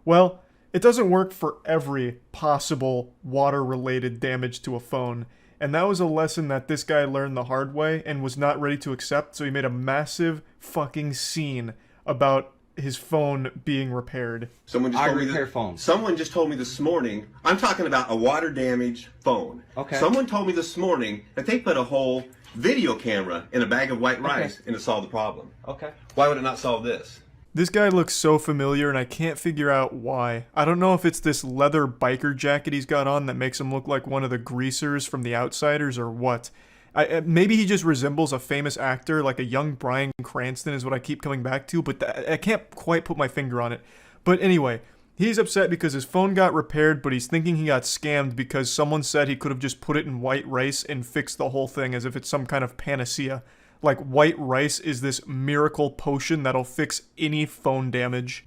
Well, it doesn't work for every possible water-related damage to a phone. And that was a lesson that this guy learned the hard way and was not ready to accept, so he made a massive fucking scene about his phone being repaired. Someone just told me phones. Someone just told me this morning, I'm talking about a water-damaged phone. Okay. Someone told me this morning that they put a whole video camera in a bag of white rice and it solved the problem. Okay. Why would it not solve this? This guy looks so familiar, and I can't figure out why. I don't know if it's this leather biker jacket he's got on that makes him look like one of the greasers from The Outsiders or what. Maybe he just resembles a famous actor, like a young Bryan Cranston is what I keep coming back to, but I can't quite put my finger on it. But anyway, he's upset because his phone got repaired, but he's thinking he got scammed because someone said he could have just put it in white rice and fixed the whole thing as if it's some kind of panacea. Like white rice is this miracle potion that'll fix any phone damage.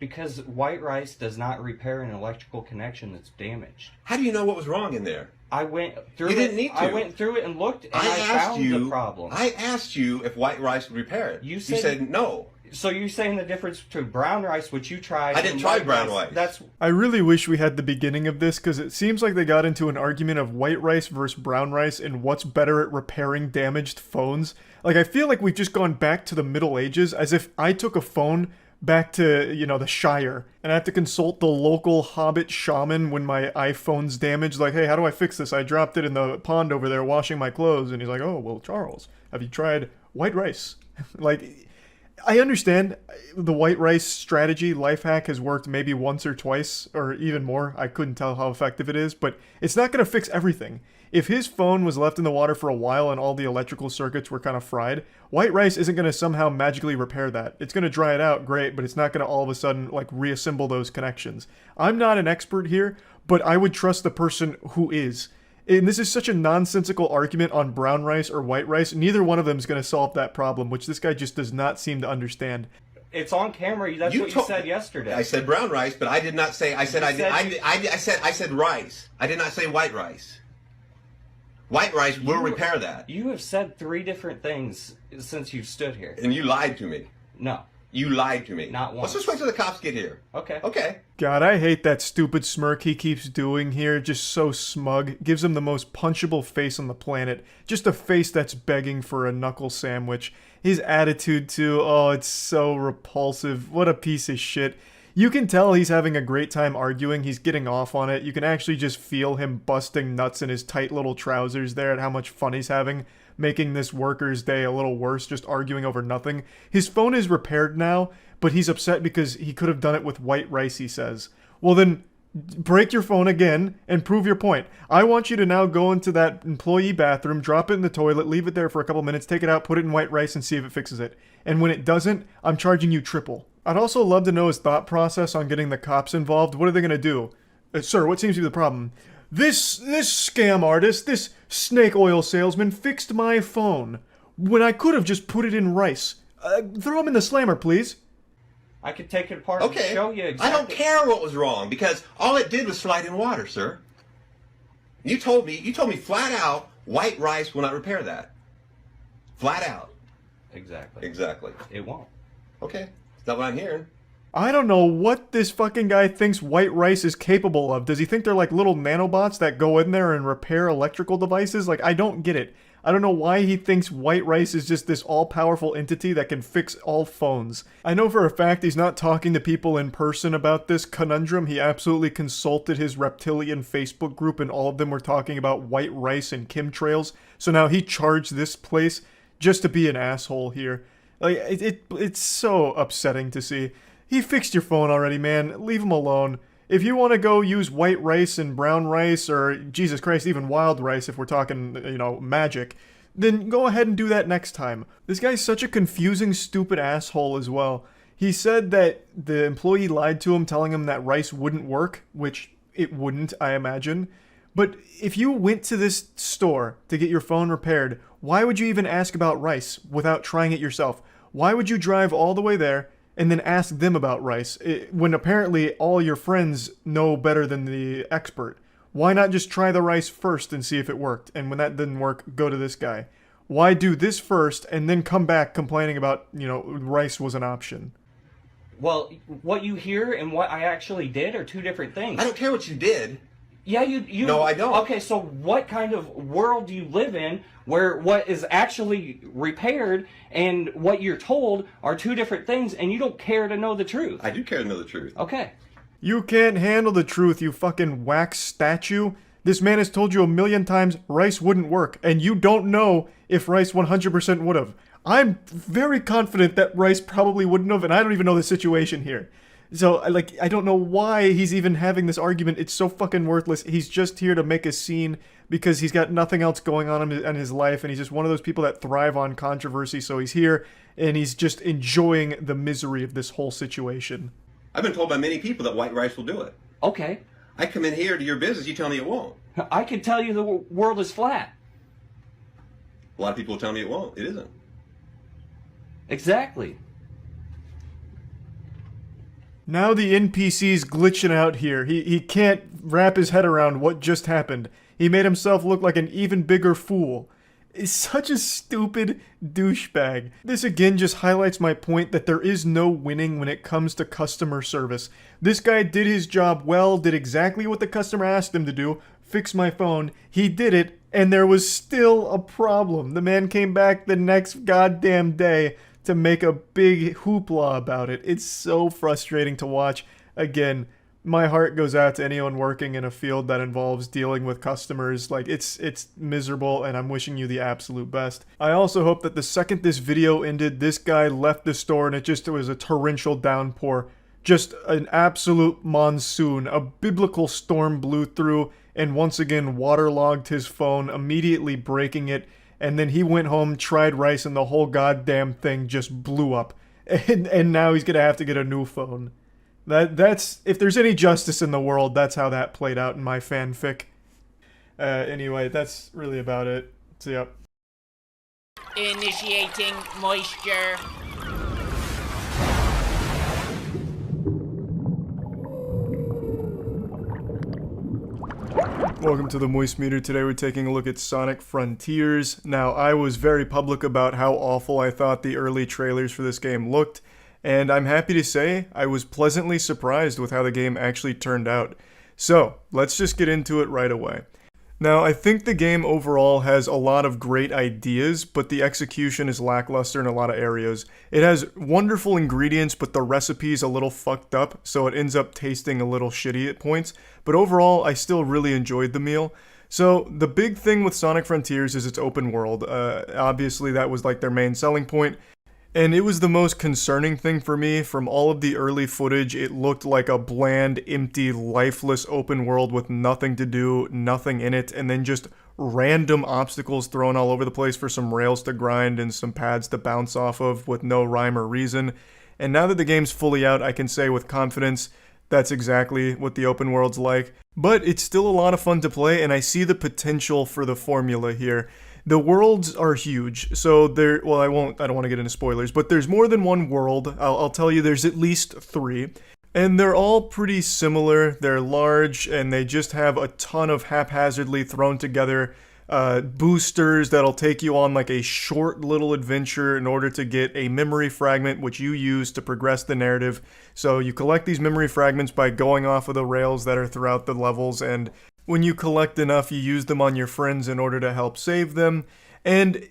Because white rice does not repair an electrical connection that's damaged. How do you know what was wrong in there? I went through You didn't need to. I went through it and looked, and I found the problem. I asked you if white rice would repair it. You said no. So you're saying the difference between brown rice, which you tried, I didn't and try white brown rice. That's I really wish we had the beginning of this because it seems like they got into an argument of white rice versus brown rice and what's better at repairing damaged phones. Like, I feel like we've just gone back to the Middle Ages as if I took a phone back to, you know, the Shire and I have to consult the local hobbit shaman when my iPhone's damaged. Like, hey, how do I fix this? I dropped it in the pond over there washing my clothes. And he's like, oh, well, Charles, have you tried white rice? Like, I understand the white rice strategy life hack has worked maybe once or twice or even more. I couldn't tell how effective it is, but it's not going to fix everything. If his phone was left in the water for a while and all the electrical circuits were kind of fried, white rice isn't going to somehow magically repair that. It's going to dry it out, great, but it's not going to all of a sudden like reassemble those connections. I'm not an expert here, but I would trust the person who is. And this is such a nonsensical argument on brown rice or white rice. Neither one of them is going to solve that problem, which this guy just does not seem to understand. it's on camera. That's what you said yesterday. I said brown rice, but I did not say. I said I said rice. I did not say white rice. White rice will repair that. You have said 3 different things since you've stood here. And you lied to me. No. You lied to me. Not once. Let's just wait till the cops get here. Okay. Okay. God, I hate that stupid smirk he keeps doing here. Just so smug. Gives him the most punchable face on the planet. Just a face that's begging for a knuckle sandwich. His attitude too, oh, it's so repulsive. What a piece of shit. You can tell he's having a great time arguing. He's getting off on it. You can actually just feel him busting nuts in his tight little trousers there at how much fun he's having, making this worker's day a little worse, just arguing over nothing. His phone is repaired now, but he's upset because he could have done it with white rice, he says. Well then, break your phone again and prove your point. I want you to now go into that employee bathroom, drop it in the toilet, leave it there for a couple minutes, take it out, put it in white rice, and see if it fixes it. And when it doesn't, I'm charging you triple. I'd also love to know his thought process on getting the cops involved. What are they going to do? Sir, what seems to be the problem? This scam artist, this snake oil salesman fixed my phone. when I could have just put it in rice. Throw him in the slammer, please. I could take it apart and show you exactly. I don't care what was wrong because all it did was slide in water, sir. You told me flat out, white rice will not repair that. Flat out. Exactly. It won't. Okay. That's not what I'm hearing. I don't know what this fucking guy thinks white rice is capable of. Does he think they're like little nanobots that go in there and repair electrical devices? Like, I don't get it. I don't know why he thinks white rice is just this all-powerful entity that can fix all phones. I know for a fact he's not talking to people in person about this conundrum. He absolutely consulted his reptilian Facebook group and all of them were talking about white rice and chemtrails. So now he charged this place just to be an asshole here. Like, it's so upsetting to see. He fixed your phone already, man. Leave him alone. If you want to go use white rice and brown rice, or, Jesus Christ, even wild rice if we're talking, magic, then go ahead and do that next time. This guy's such a confusing, stupid asshole as well. He said that the employee lied to him, telling him that rice wouldn't work, which it wouldn't, I imagine. But if you went to this store to get your phone repaired, why would you even ask about rice without trying it yourself? Why would you drive all the way there and then ask them about rice, when apparently all your friends know better than the expert? Why not just try the rice first and see if it worked? And when that didn't work, go to this guy. Why do this first and then come back complaining about, rice was an option? Well, what you hear and what I actually did are two different things. I don't care what you did. Yeah, you. No, I don't. Okay, so what kind of world do you live in where what is actually repaired and what you're told are two different things, and you don't care to know the truth? I do care to know the truth. Okay. You can't handle the truth, you fucking wax statue. This man has told you 1,000,000 times rice wouldn't work, and you don't know if rice 100% would have. I'm very confident that rice probably wouldn't have, and I don't even know the situation here. So, I don't know why he's even having this argument. It's so fucking worthless. He's just here to make a scene because he's got nothing else going on in his life, and he's just one of those people that thrive on controversy, so he's here, and he's just enjoying the misery of this whole situation. I've been told by many people that white rice will do it. Okay. I come in here to your business, you tell me it won't. I can tell you the world is flat. A lot of people will tell me it won't. It isn't. Exactly. Now the NPC's glitching out here. He can't wrap his head around what just happened. He made himself look like an even bigger fool. Is such a stupid douchebag. This again just highlights my point that there is no winning when it comes to customer service. This guy did his job well, did exactly what the customer asked him to do, fix my phone. He did it, and there was still a problem. The man came back the next goddamn day to make a big hoopla about it. It's so frustrating to watch. Again, my heart goes out to anyone working in a field that involves dealing with customers. Like, it's miserable, and I'm wishing you the absolute best. I also hope that the second this video ended, this guy left the store and it was a torrential downpour. Just an absolute monsoon. A biblical storm blew through and once again waterlogged his phone, immediately breaking it. And then he went home, tried rice, and the whole goddamn thing just blew up. And now he's gonna have to get a new phone. That's if there's any justice in the world, that's how that played out in my fanfic. Anyway, that's really about it. So yep. Initiating moisture. Welcome to the Moist Meter. Today we're taking a look at Sonic Frontiers. Now, I was very public about how awful I thought the early trailers for this game looked, and I'm happy to say I was pleasantly surprised with how the game actually turned out. So, let's just get into it right away. Now, I think the game overall has a lot of great ideas, but the execution is lackluster in a lot of areas. It has wonderful ingredients, but the recipe's a little fucked up, so it ends up tasting a little shitty at points. But overall, I still really enjoyed the meal. So, the big thing with Sonic Frontiers is its open world. Obviously, that was like their main selling point. And it was the most concerning thing for me. From all of the early footage, it looked like a bland, empty, lifeless open world with nothing to do, nothing in it, and then just random obstacles thrown all over the place for some rails to grind and some pads to bounce off of with no rhyme or reason. And now that the game's fully out, I can say with confidence that's exactly what the open world's like. But it's still a lot of fun to play, and I see the potential for the formula here. The worlds are huge, so there. Well, I don't want to get into spoilers, but there's more than one world. I'll tell you, there's at least 3. And they're all pretty similar. They're large, and they just have a ton of haphazardly thrown together boosters that'll take you on like a short little adventure in order to get a memory fragment, which you use to progress the narrative. So you collect these memory fragments by going off of the rails that are throughout the levels, and when you collect enough, you use them on your friends in order to help save them. And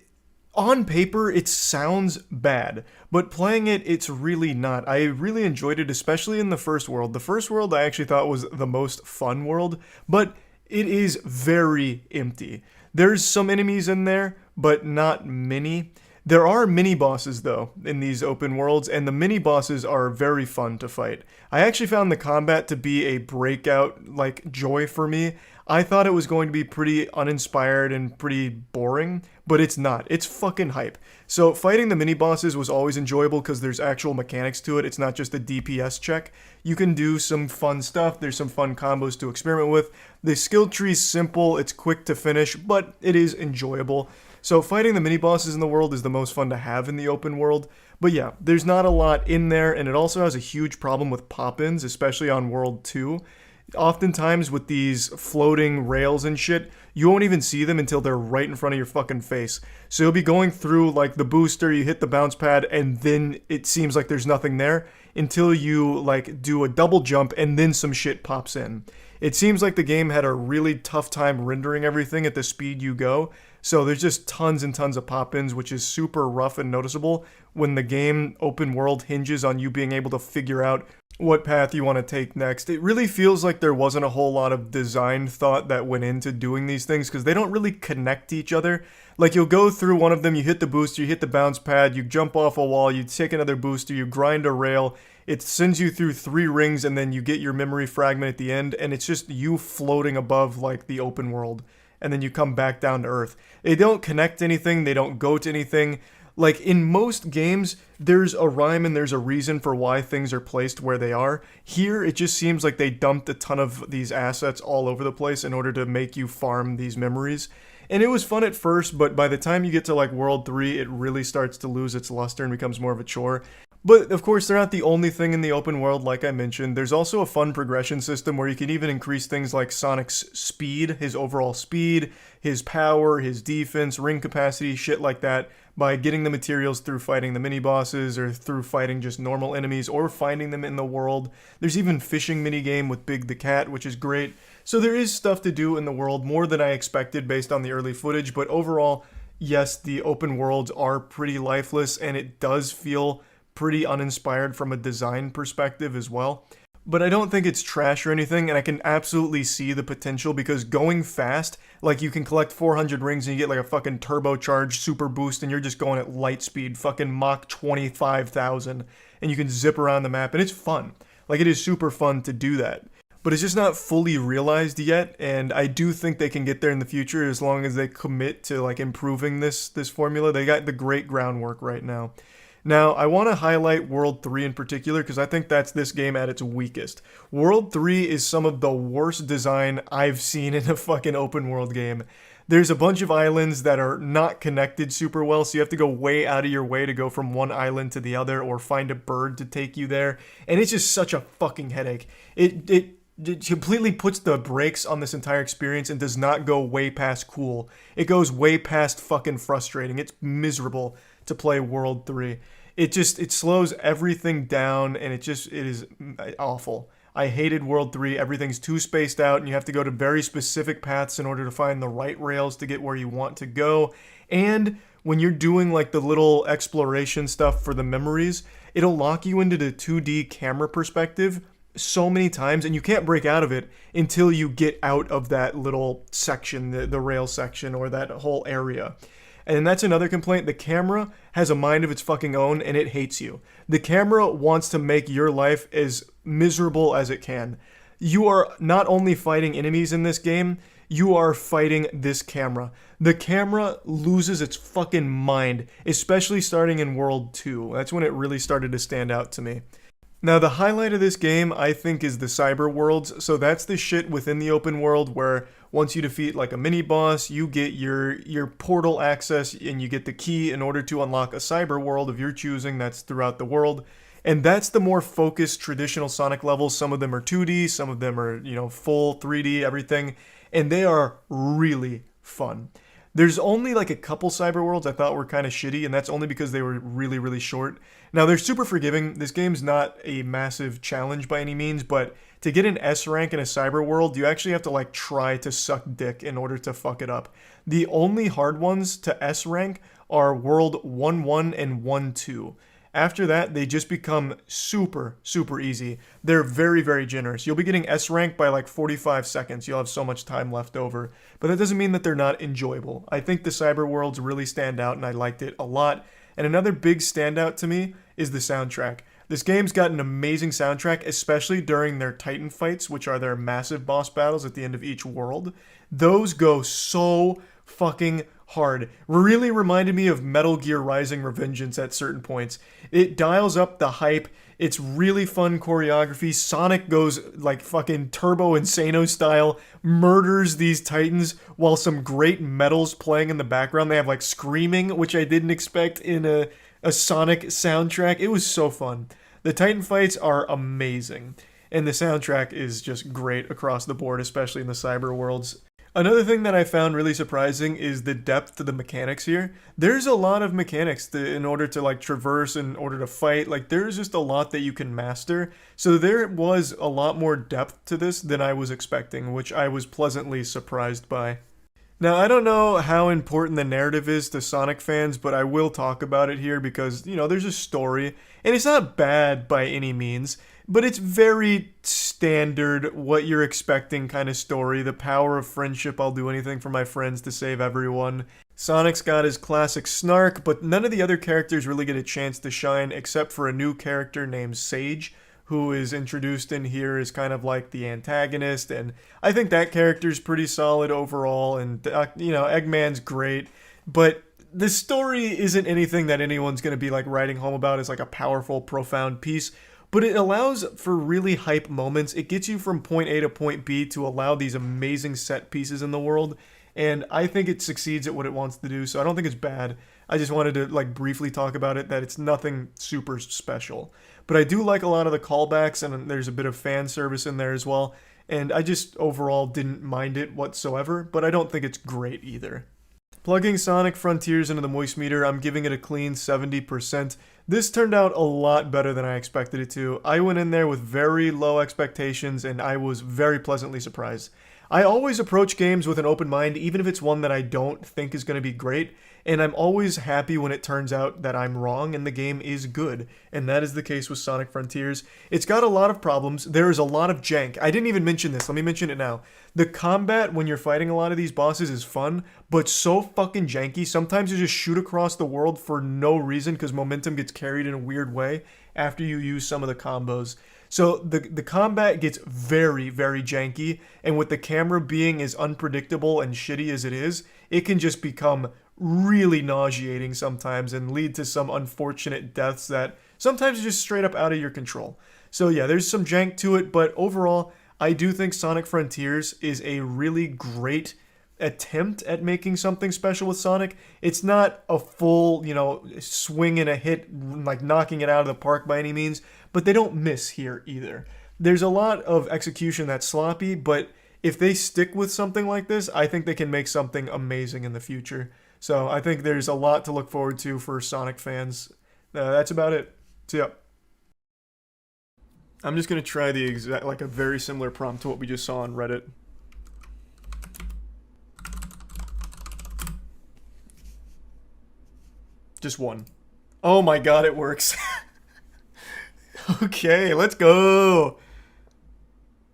on paper, it sounds bad, but playing it, it's really not. I really enjoyed it, especially in the first world. The first world I actually thought was the most fun world, but it is very empty. There's some enemies in there, but not many. There are mini-bosses, though, in these open worlds, and the mini-bosses are very fun to fight. I actually found the combat to be a breakout, like, joy for me. I thought it was going to be pretty uninspired and pretty boring, but it's not. It's fucking hype. So fighting the mini-bosses was always enjoyable because there's actual mechanics to it. It's not just a DPS check. You can do some fun stuff. There's some fun combos to experiment with. The skill tree's simple. It's quick to finish, but it is enjoyable. So fighting the mini-bosses in the world is the most fun to have in the open world. But yeah, there's not a lot in there, and it also has a huge problem with pop-ins, especially on World 2. Oftentimes with these floating rails and shit, you won't even see them until they're right in front of your fucking face. So you'll be going through like the booster, you hit the bounce pad, and then it seems like there's nothing there until you like do a double jump and then some shit pops in. It seems like the game had a really tough time rendering everything at the speed you go. So there's just tons and tons of pop-ins, which is super rough and noticeable when the game open world hinges on you being able to figure out what path you want to take next. It really feels like there wasn't a whole lot of design thought that went into doing these things because they don't really connect to each other. Like you'll go through one of them, you hit the booster, you hit the bounce pad, you jump off a wall, you take another booster, you grind a rail, it sends you through 3 rings and then you get your memory fragment at the end, and it's just you floating above like the open world. And then you come back down to earth. They don't connect to anything, they don't go to anything. Like in most games, there's a rhyme and there's a reason for why things are placed where they are. Here, it just seems like they dumped a ton of these assets all over the place in order to make you farm these memories. And it was fun at first, but by the time you get to like World 3, it really starts to lose its luster and becomes more of a chore. But of course, they're not the only thing in the open world, like I mentioned. There's also a fun progression system where you can even increase things like Sonic's speed, his overall speed, his power, his defense, ring capacity, shit like that, by getting the materials through fighting the mini-bosses or through fighting just normal enemies or finding them in the world. There's even fishing minigame with Big the Cat, which is great. So there is stuff to do in the world, more than I expected based on the early footage, but overall, yes, the open worlds are pretty lifeless, and it does feel pretty uninspired from a design perspective as well. But I don't think it's trash or anything, and I can absolutely see the potential because going fast, like you can collect 400 rings and you get like a fucking turbocharged super boost and you're just going at light speed, fucking Mach 25,000, and you can zip around the map and it's fun. Like it is super fun to do that. But it's just not fully realized yet, and I do think they can get there in the future as long as they commit to like improving this formula. They got the great groundwork right now. Now, I want to highlight World 3 in particular because I think that's this game at its weakest. World 3 is some of the worst design I've seen in a fucking open world game. There's a bunch of islands that are not connected super well, so you have to go way out of your way to go from one island to the other or find a bird to take you there, and it's just such a fucking headache. It completely puts the brakes on this entire experience and does not go way past cool. It goes way past fucking frustrating. It's miserable to play World 3. It slows everything down, and it is awful. I hated World 3. Everything's too spaced out, and you have to go to very specific paths in order to find the right rails to get where you want to go. And when you're doing like the little exploration stuff for the memories, it'll lock you into the 2D camera perspective so many times, and you can't break out of it until you get out of that little section, the rail section, or that whole area. And that's another complaint. The camera has a mind of its fucking own, and it hates you. The camera wants to make your life as miserable as it can. You are not only fighting enemies in this game, you are fighting this camera. The camera loses its fucking mind, especially starting in World 2. That's when it really started to stand out to me. Now, the highlight of this game, I think, is the cyber worlds. So that's the shit within the open world where once you defeat like a mini boss, you get your portal access and you get the key in order to unlock a cyber world of your choosing that's throughout the world. And that's the more focused traditional Sonic levels. Some of them are 2D, some of them are, full 3D, everything. And they are really fun. There's only like a couple cyber worlds I thought were kind of shitty, and that's only because they were really, really short. Now, they're super forgiving. This game's not a massive challenge by any means, but to get an S rank in a cyber world, you actually have to like try to suck dick in order to fuck it up. The only hard ones to S rank are World 1-1 and 1-2. After that, they just become super, super easy. They're very, very generous. You'll be getting S rank by like 45 seconds. You'll have so much time left over. But that doesn't mean that they're not enjoyable. I think the cyber worlds really stand out, and I liked it a lot. And another big standout to me is the soundtrack. This game's got an amazing soundtrack, especially during their Titan fights, which are their massive boss battles at the end of each world. Those go so fucking hard. Really reminded me of Metal Gear Rising: Revengeance at certain points. It dials up the hype. It's really fun choreography. Sonic goes like fucking Turbo Insano style, murders these Titans while some great metal's playing in the background. They have like screaming, which I didn't expect in a Sonic soundtrack. It was so fun. The Titan fights are amazing. And the soundtrack is just great across the board, especially in the cyber worlds. Another thing that I found really surprising is the depth to the mechanics here. There's a lot of mechanics in order to like traverse, in order to fight. Like there's just a lot that you can master. So there was a lot more depth to this than I was expecting, which I was pleasantly surprised by. Now, I don't know how important the narrative is to Sonic fans, but I will talk about it here because, there's a story, and it's not bad by any means, but it's very standard, what you're expecting kind of story. The power of friendship, I'll do anything for my friends to save everyone. Sonic's got his classic snark, but none of the other characters really get a chance to shine except for a new character named Sage, who is introduced in here as kind of like the antagonist, and I think that character's pretty solid overall, and, Eggman's great, but the story isn't anything that anyone's going to be like writing home about as like a powerful, profound piece, but it allows for really hype moments. It gets you from point A to point B to allow these amazing set pieces in the world, and I think it succeeds at what it wants to do, so I don't think it's bad. I just wanted to like briefly talk about it, that it's nothing super special. But I do like a lot of the callbacks, and there's a bit of fan service in there as well, and I just overall didn't mind it whatsoever, but I don't think it's great either. Plugging Sonic Frontiers into the moist meter, I'm giving it a clean 70%. This turned out a lot better than I expected it to. I went in there with very low expectations, and I was very pleasantly surprised. I always approach games with an open mind, even if it's one that I don't think is going to be great, and I'm always happy when it turns out that I'm wrong and the game is good, and that is the case with Sonic Frontiers. It's got a lot of problems. There is a lot of jank. I didn't even mention this. Let me mention it now. The combat when you're fighting a lot of these bosses is fun, but so fucking janky. Sometimes you just shoot across the world for no reason because momentum gets carried in a weird way after you use some of the combos. So the combat gets very, very janky, and with the camera being as unpredictable and shitty as it is, it can just become really nauseating sometimes and lead to some unfortunate deaths that sometimes are just straight up out of your control. So yeah, there's some jank to it, but overall, I do think Sonic Frontiers is a really great attempt at making something special with Sonic. It's not a full, swing and a hit, like knocking it out of the park by any means, but they don't miss here either. There's a lot of execution that's sloppy, but if they stick with something like this, I think they can make something amazing in the future. So I think there's a lot to look forward to for Sonic fans. That's about it. So yeah. I'm just going to try the exact, like a very similar prompt to what we just saw on Reddit. Just one. Oh my god, it works. Okay, let's go.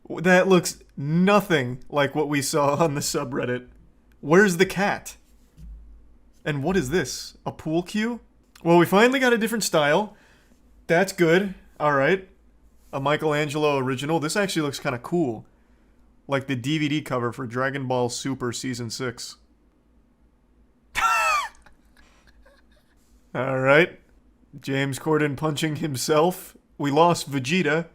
That looks nothing like what we saw on the subreddit. Where's the cat? And what is this? A pool cue? Well, we finally got a different style. That's good. Alright. A Michelangelo original. This actually looks kind of cool. Like the DVD cover for Dragon Ball Super Season 6. Alright. James Corden punching himself We lost Vegeta,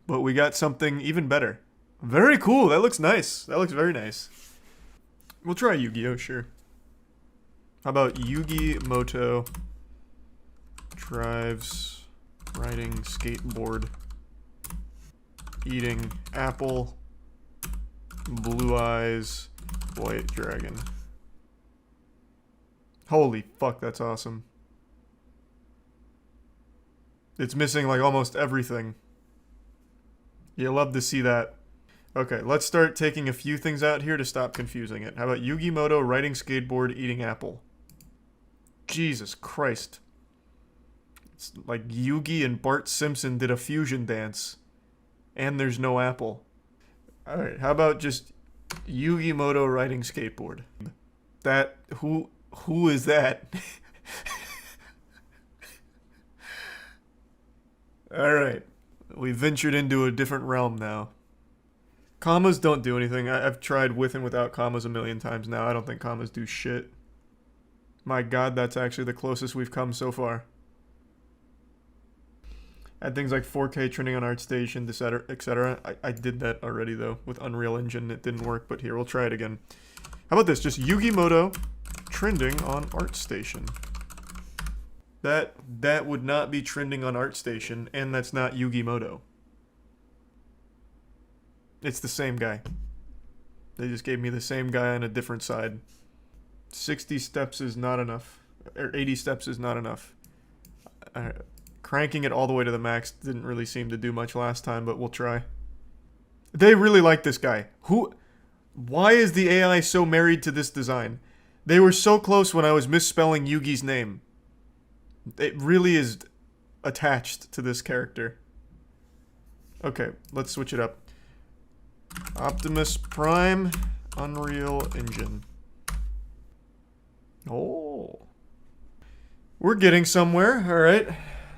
but we got something even better. Very cool. That looks nice. That looks very nice. We'll try Yu-Gi-Oh, sure. How about Yugi Moto drives riding skateboard, eating apple, blue eyes, white dragon. Holy fuck, that's awesome. It's missing like almost everything. You love to see that. Okay, let's start taking a few things out here to stop confusing it. How about Yugi Moto riding skateboard, eating apple? Jesus Christ. It's like Yugi and Bart Simpson did a fusion dance. And there's no apple. Alright, how about just Yugi Moto riding skateboard? That, who is that? Alright. We ventured into a different realm now. Commas don't do anything. I've tried with and without commas a million times now. I don't think commas do shit. My god, that's actually the closest we've come so far. Had things like 4K trending on ArtStation, etc. I did that already, though, with Unreal Engine. It didn't work, but here, we'll try it again. How about this? Just Yugi Moto trending on ArtStation. That would not be trending on ArtStation, and that's not Yugi Moto. It's the same guy. They just gave me the same guy on a different side. 60 steps is not enough. Or 80 steps is not enough. Cranking it all the way to the max didn't really seem to do much last time, but we'll try. They really like this guy. Why is the AI so married to this design? They were so close when I was misspelling Yugi's name. It really is attached to this character. Okay, let's switch it up. Optimus Prime, Unreal Engine. Oh. We're getting somewhere, alright.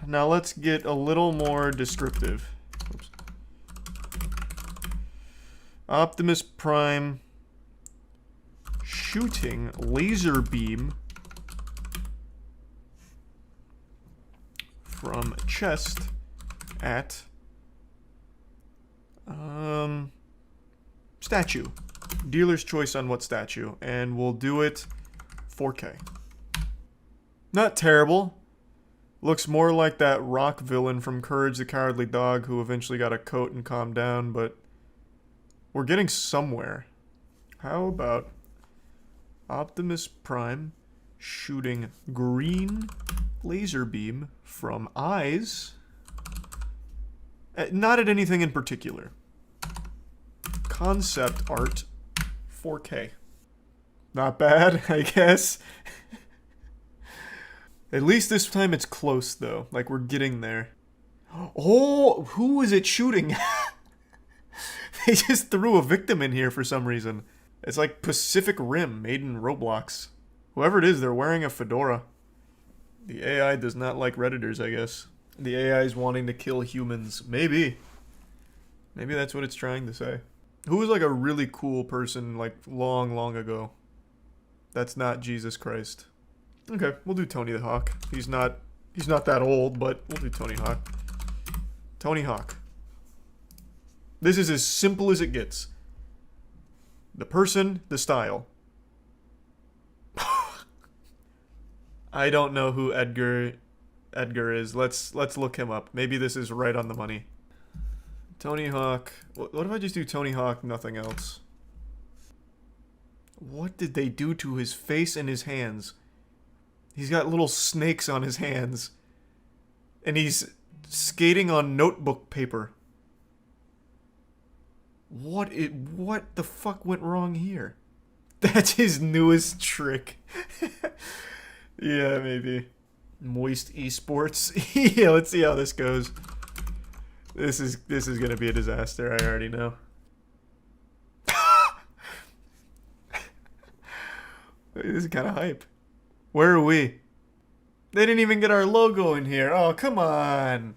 Now let's get a little more descriptive. Oops. Optimus Prime shooting laser beam from chest at statue. Dealer's choice on what statue, and we'll do it 4K. Not terrible. Looks more like that rock villain from Courage the Cowardly Dog who eventually got a coat and calmed down, but we're getting somewhere. How about Optimus Prime shooting green laser beam from eyes? Not at anything in particular. Concept art 4K. Not bad, I guess. At least this time it's close, though. Like, we're getting there. Oh, who is it shooting? They just threw a victim in here for some reason. It's like Pacific Rim made in Roblox. Whoever it is, they're wearing a fedora. The AI does not like Redditors, I guess. The AI is wanting to kill humans. Maybe. Maybe that's what it's trying to say. Who was like a really cool person like long, long ago? That's not Jesus Christ. Okay, we'll do Tony the Hawk. He's not that old, but we'll do Tony Hawk. Tony Hawk. This is as simple as it gets. The person, the style. I don't know who Edgar is. Let's look him up. Maybe this is right on the money. Tony Hawk. What if I just do Tony Hawk, nothing else? What did they do to his face and his hands? He's got little snakes on his hands. And he's skating on notebook paper. What the fuck went wrong here? That's his newest trick. Yeah, maybe. Moist esports. Yeah, let's see how this goes. This is gonna be a disaster, I already know. This is kinda hype. Where are we? They didn't even get our logo in here. Oh, come on.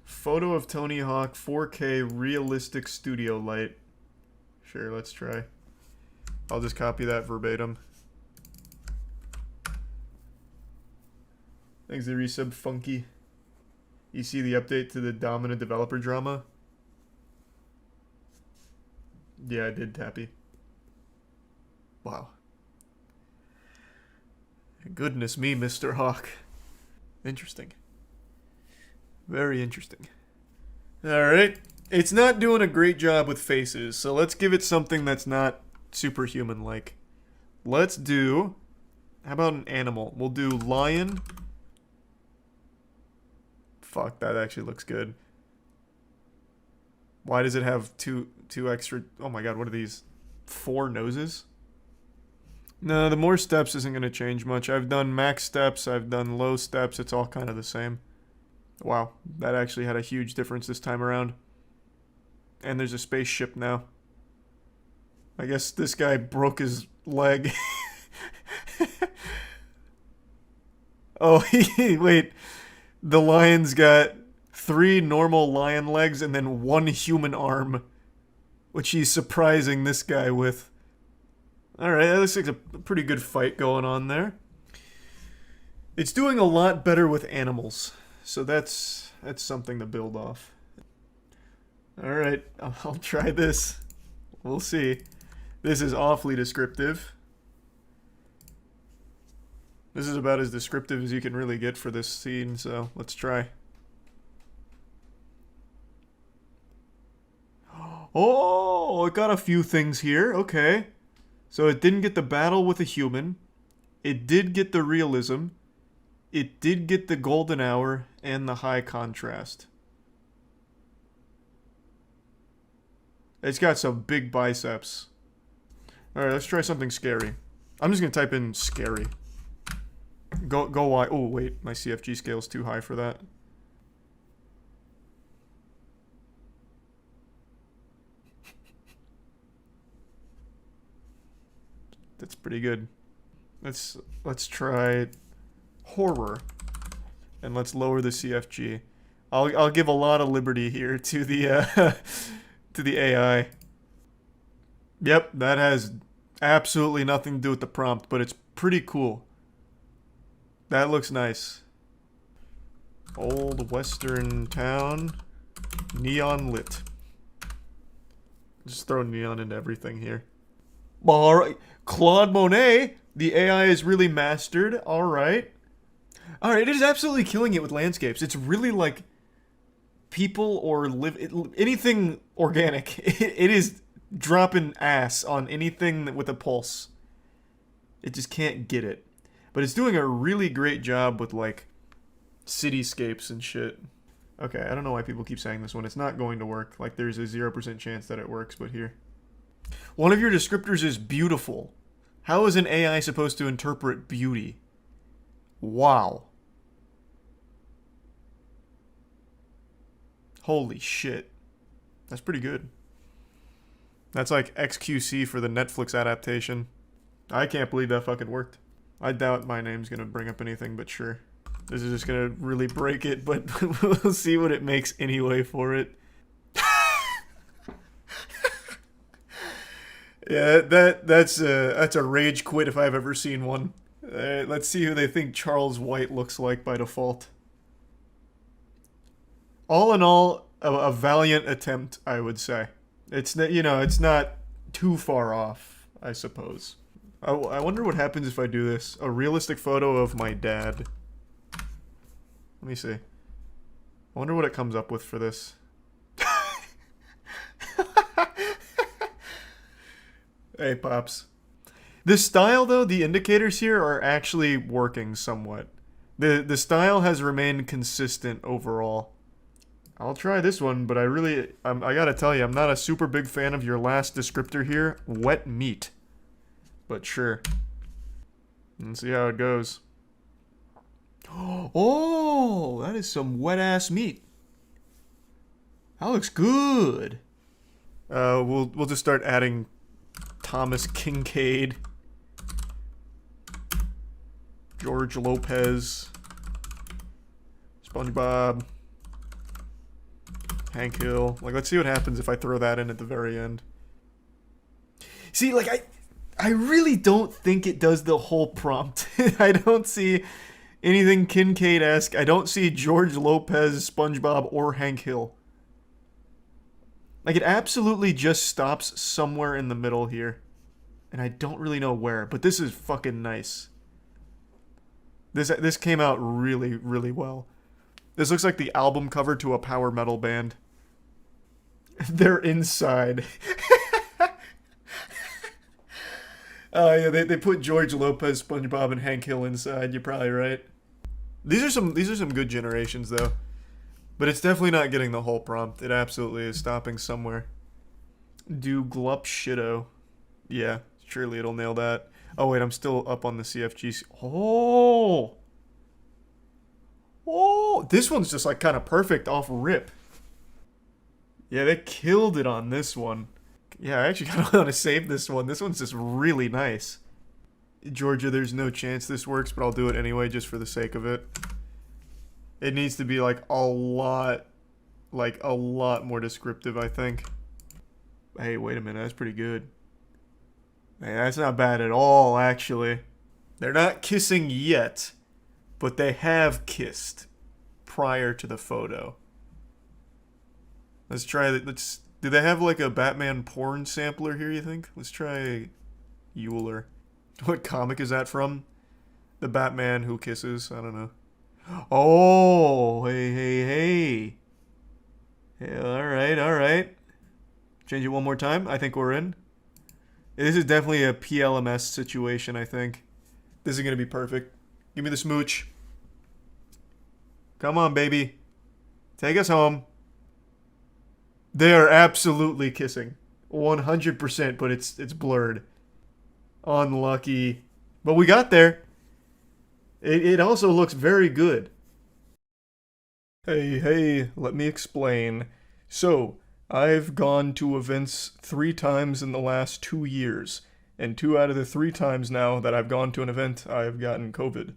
Photo of Tony Hawk 4K realistic studio light. Sure, let's try. I'll just copy that verbatim. Thanks, the resub Funky. You see the update to the dominant developer drama? Yeah, I did, Tappy. Wow. Goodness me, Mr. Hawk. Interesting. Very interesting. Alright. It's not doing a great job with faces, so let's give it something that's not superhuman-like. Let's do... How about an animal? We'll do lion. Fuck, that actually looks good. Why does it have two extra... Oh my god, what are these? 4 noses? No, the more steps isn't going to change much. I've done max steps, I've done low steps, it's all kind of the same. Wow, that actually had a huge difference this time around. And there's a spaceship now. I guess this guy broke his leg. Oh, wait. The lion's got 3 normal lion legs and then 1 human arm, which he's surprising this guy with. Alright, that looks like a pretty good fight going on there. It's doing a lot better with animals, so that's something to build off. Alright, I'll try this. We'll see. This is awfully descriptive. This is about as descriptive as you can really get for this scene, so let's try. Oh, it got a few things here. Okay. So it didn't get the battle with a human. It did get the realism. It did get the golden hour and the high contrast. It's got some big biceps. Alright, let's try something scary. I'm just gonna type in scary. Go wide. Oh, wait. My CFG scale's too high for that. That's pretty good. Let's try horror. And let's lower the CFG. I'll give a lot of liberty here to the to the AI. Yep, that has absolutely nothing to do with the prompt, but it's pretty cool. That looks nice. Old Western town. Neon lit. Just throw neon into everything here. Alright. Claude Monet. The AI is really mastered. Alright. Alright, it is absolutely killing it with landscapes. It's really like people or anything organic. It is dropping ass on anything with a pulse. It just can't get it. But it's doing a really great job with, like, cityscapes and shit. Okay, I don't know why people keep saying this one. It's not going to work. Like, there's a 0% chance that it works, but here. One of your descriptors is beautiful. How is an AI supposed to interpret beauty? Wow. Holy shit. That's pretty good. That's like XQC for the Netflix adaptation. I can't believe that fucking worked. I doubt my name's gonna bring up anything, but sure. This is just gonna really break it, but we'll see what it makes anyway for it. Yeah, that's a rage quit if I've ever seen one. Let's see who they think Charles White looks like by default. All in all, a valiant attempt, I would say. It's it's not too far off, I suppose. I wonder what happens if I do this. A realistic photo of my dad. Let me see. I wonder what it comes up with for this. Hey, Pops. This style, though, the indicators here are actually working somewhat. The style has remained consistent overall. I'll try this one, but I gotta tell you, I'm not a super big fan of your last descriptor here, wet meat. But sure. Let's see how it goes. Oh, that is some wet-ass meat. That looks good. We'll just start adding Thomas Kincaid, George Lopez, SpongeBob, Hank Hill. Like, let's see what happens if I throw that in at the very end. See, like, I really don't think it does the whole prompt. I don't see anything Kincaid-esque. I don't see George Lopez, SpongeBob, or Hank Hill. Like, it absolutely just stops somewhere in the middle here. And I don't really know where, but this is fucking nice. This came out really, really well. This looks like the album cover to a power metal band. They're inside. Oh yeah, they put George Lopez, SpongeBob, and Hank Hill inside. You're probably right. These are some good generations though, but it's definitely not getting the whole prompt. It absolutely is stopping somewhere. Do glup shitto. Yeah, surely it'll nail that. Oh wait, I'm still up on the CFGs. Oh, this one's just like kind of perfect off rip. Yeah, they killed it on this one. Yeah, I actually kind of want to save this one. This one's just really nice. Georgia, there's no chance this works, but I'll do it anyway just for the sake of it. It needs to be like a lot more descriptive, I think. Hey, wait a minute, that's pretty good. Hey, that's not bad at all, actually. They're not kissing yet, but they have kissed prior to the photo. Let's try that. Do they have like a Batman porn sampler here, you think? Let's try Euler. What comic is that from? The Batman who kisses? I don't know. Oh, hey. Alright. Change it one more time. I think we're in. This is definitely a PLMS situation, I think. This is going to be perfect. Give me the smooch. Come on, baby. Take us home. They are absolutely kissing. 100%, but it's blurred. Unlucky. But we got there. It also looks very good. Hey, let me explain. So, I've gone to events 3 times in the last 2 years. And 2 out of the 3 times now that I've gone to an event, I've gotten COVID.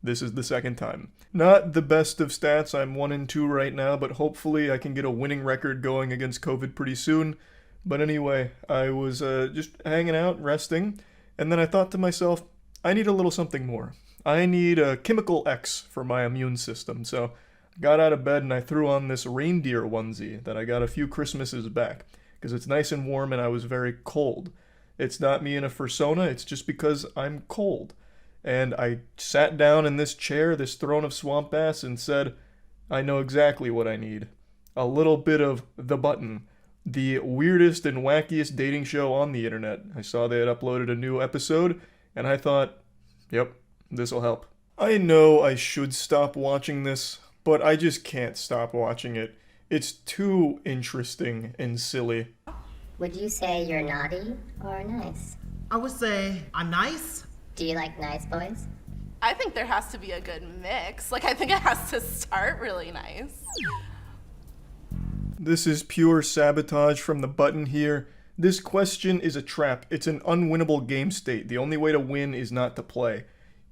This is the 2nd time. Not the best of stats, I'm 1-2 right now, but hopefully I can get a winning record going against COVID pretty soon. But anyway, I was just hanging out, resting, and then I thought to myself, I need a little something more. I need a chemical X for my immune system, so I got out of bed and I threw on this reindeer onesie that I got a few Christmases back, because it's nice and warm and I was very cold. It's not me in a fursona, it's just because I'm cold. And I sat down in this chair, this throne of swamp ass, and said, I know exactly what I need. A little bit of The Button, the weirdest and wackiest dating show on the internet. I saw they had uploaded a new episode, and I thought, yep, this'll help. I know I should stop watching this, but I just can't stop watching it. It's too interesting and silly. Would you say you're naughty or nice? I would say I'm nice. Do you like nice boys? I think there has to be a good mix. Like, I think it has to start really nice. This is pure sabotage from The Button here. This question is a trap. It's an unwinnable game state. The only way to win is not to play.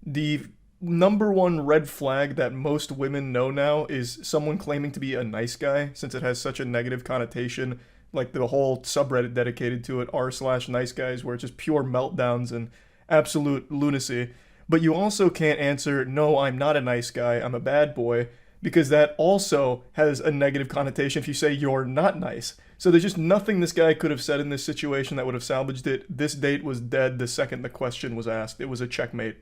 The #1 red flag that most women know now is someone claiming to be a nice guy, since it has such a negative connotation. Like the whole subreddit dedicated to it, r/nice guys, where it's just pure meltdowns and absolute lunacy. But you also can't answer, no, I'm not a nice guy, I'm a bad boy, because that also has a negative connotation if you say you're not nice. So there's just nothing this guy could have said in this situation that would have salvaged it. This date was dead the second the question was asked. It was a checkmate.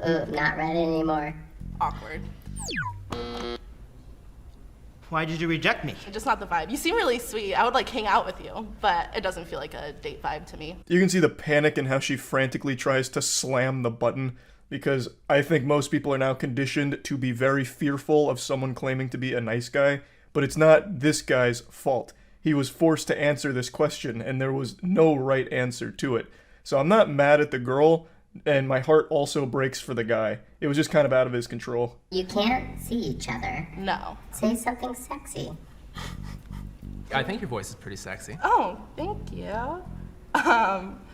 Ooh, not ready anymore. Awkward. Why did you reject me? Just not the vibe. You seem really sweet. I would like hang out with you, but it doesn't feel like a date vibe to me. You can see the panic in how she frantically tries to slam the button, because I think most people are now conditioned to be very fearful of someone claiming to be a nice guy, but it's not this guy's fault. He was forced to answer this question, and there was no right answer to it. So I'm not mad at the girl, and my heart also breaks for the guy. It was just kind of out of his control. You can't see each other. No. Say something sexy. I think your voice is pretty sexy. Oh, thank you.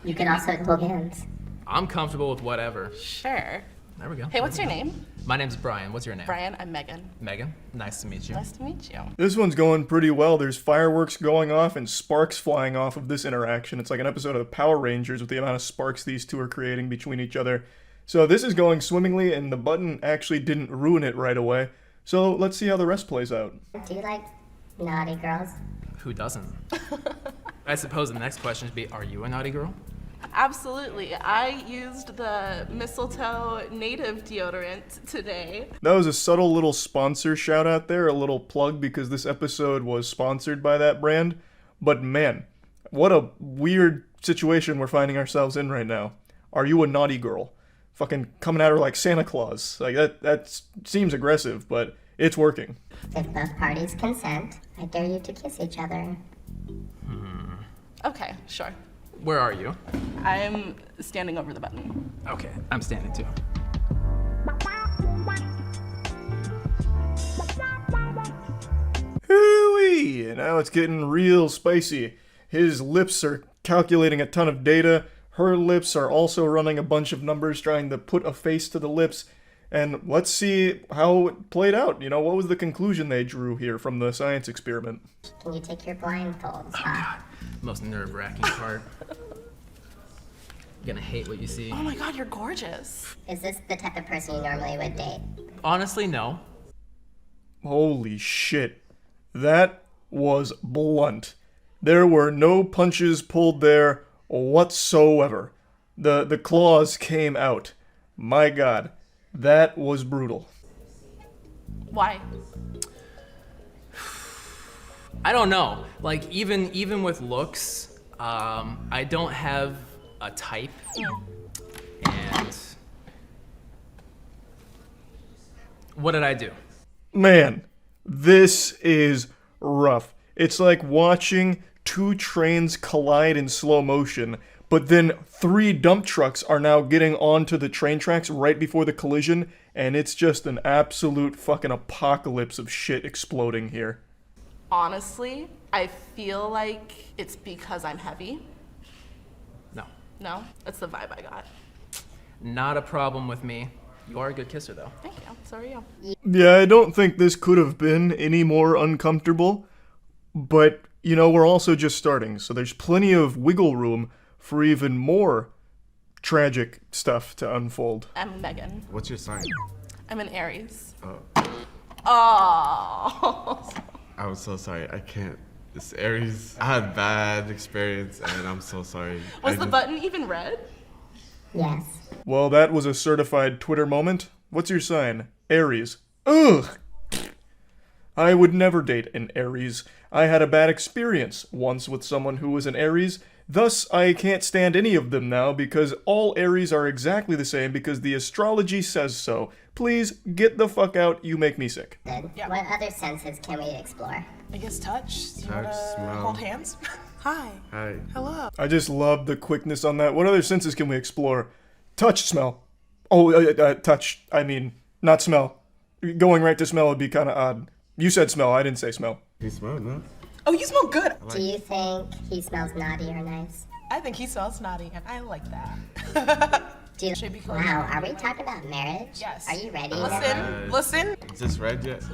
You can also hold hands. I'm comfortable with whatever. Sure. There we go. Hey, what's your name? My name's Brian. What's your name? Brian, I'm Megan. Megan. Nice to meet you. Nice to meet you. This one's going pretty well. There's fireworks going off and sparks flying off of this interaction. It's like an episode of the Power Rangers with the amount of sparks these two are creating between each other. So this is going swimmingly, and the button actually didn't ruin it right away. So let's see how the rest plays out. Do you like naughty girls? Who doesn't? I suppose the next question would be, are you a naughty girl? Absolutely. I used the mistletoe native deodorant today. That was a subtle little sponsor shout out there, a little plug, because this episode was sponsored by that brand. But man, what a weird situation we're finding ourselves in right now. Are you a naughty girl? Fucking coming at her like Santa Claus. Like that seems aggressive, but it's working. If both parties consent, I dare you to kiss each other. Okay, sure. Where are you? I'm standing over the button. Okay, I'm standing too. Hooey! Now it's getting real spicy. His lips are calculating a ton of data. Her lips are also running a bunch of numbers, trying to put a face to the lips. And let's see how it played out. You know, what was the conclusion they drew here from the science experiment? Can you take your blindfolds off? God, most nerve-wracking part. You're gonna hate what you see. Oh my god, you're gorgeous. Is this the type of person you normally would date? Honestly, no. Holy shit. That was blunt. There were no punches pulled there whatsoever. The claws came out. My god, that was brutal. Why? I don't know. Like, even with looks, I don't have a type. And what did I do? Man, this is rough. It's like watching two trains collide in slow motion, but then 3 dump trucks are now getting onto the train tracks right before the collision, and it's just an absolute fucking apocalypse of shit exploding here. Honestly, I feel like it's because I'm heavy. No. No? That's the vibe I got. Not a problem with me. You are a good kisser, though. Thank you. So are you. Yeah, I don't think this could have been any more uncomfortable, but, you know, we're also just starting, so there's plenty of wiggle room for even more tragic stuff to unfold. I'm Megan. What's your sign? I'm an Aries. Oh. Oh. I'm so sorry. I can't. It's Aries. I had bad experience, and I'm so sorry. Was the button even red? Yes. Well, that was a certified Twitter moment. What's your sign? Aries. Ugh! I would never date an Aries. I had a bad experience once with someone who was an Aries. Thus, I can't stand any of them now because all Aries are exactly the same because the astrology says so. Please, get the fuck out, you make me sick. Yeah. What other senses can we explore? I guess touch. Do you Touch, wanna smell. hold hands? Hi. Hi. Hello. I just love the quickness on that. What other senses can we explore? Touch, smell. Oh, touch. I mean, not smell. Going right to smell would be kind of odd. You said smell, I didn't say smell. You smell, no? Oh, you smell good. Do you think he smells naughty or nice? I think he smells naughty, and I like that. Do you, Should be cool. wow, are we talking about marriage? Yes. Are you ready? Listen, listen. Is this red yet?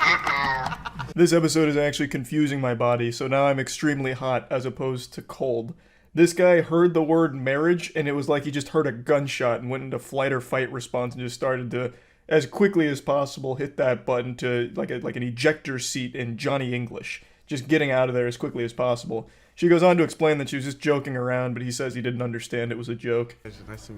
Uh-oh. This episode is actually confusing my body, so now I'm extremely hot as opposed to cold. This guy heard the word marriage, and it was like he just heard a gunshot and went into flight or fight response and just started to, as quickly as possible, hit that button to like an ejector seat in Johnny English. Just getting out of there as quickly as possible. She goes on to explain that she was just joking around, but he says he didn't understand it was a joke.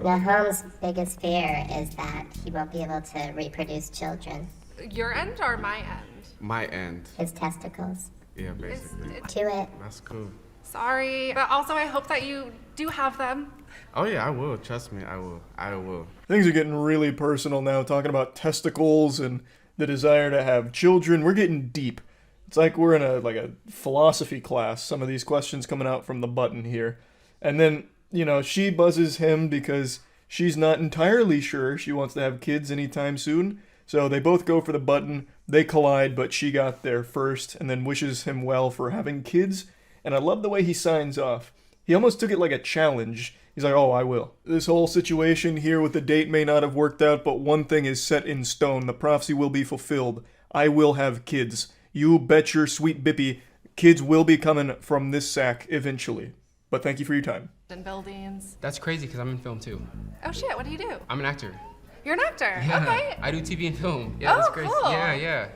Now, Holmes' biggest fear is that he won't be able to reproduce children. Your end or my end? My end. His testicles. Yeah, basically. To it. That's cool. Sorry, but also I hope that you do have them. Oh yeah, I will. Trust me, I will. I will. Things are getting really personal now, talking about testicles and the desire to have children. We're getting deep. It's like we're in a philosophy class, some of these questions coming out from the button here. And then, you know, she buzzes him because she's not entirely sure she wants to have kids anytime soon. So they both go for the button, they collide, but she got there first and then wishes him well for having kids. And I love the way he signs off. He almost took it like a challenge. He's like, oh, I will. This whole situation here with the date may not have worked out, but one thing is set in stone. The prophecy will be fulfilled. I will have kids. You bet your sweet bippy, kids will be coming from this sack eventually. But thank you for your time. In buildings. That's crazy because I'm in film too. Oh shit, what do you do? I'm an actor. You're an actor? Yeah, Okay. I do TV and film. Yeah, that's crazy. Cool. Yeah.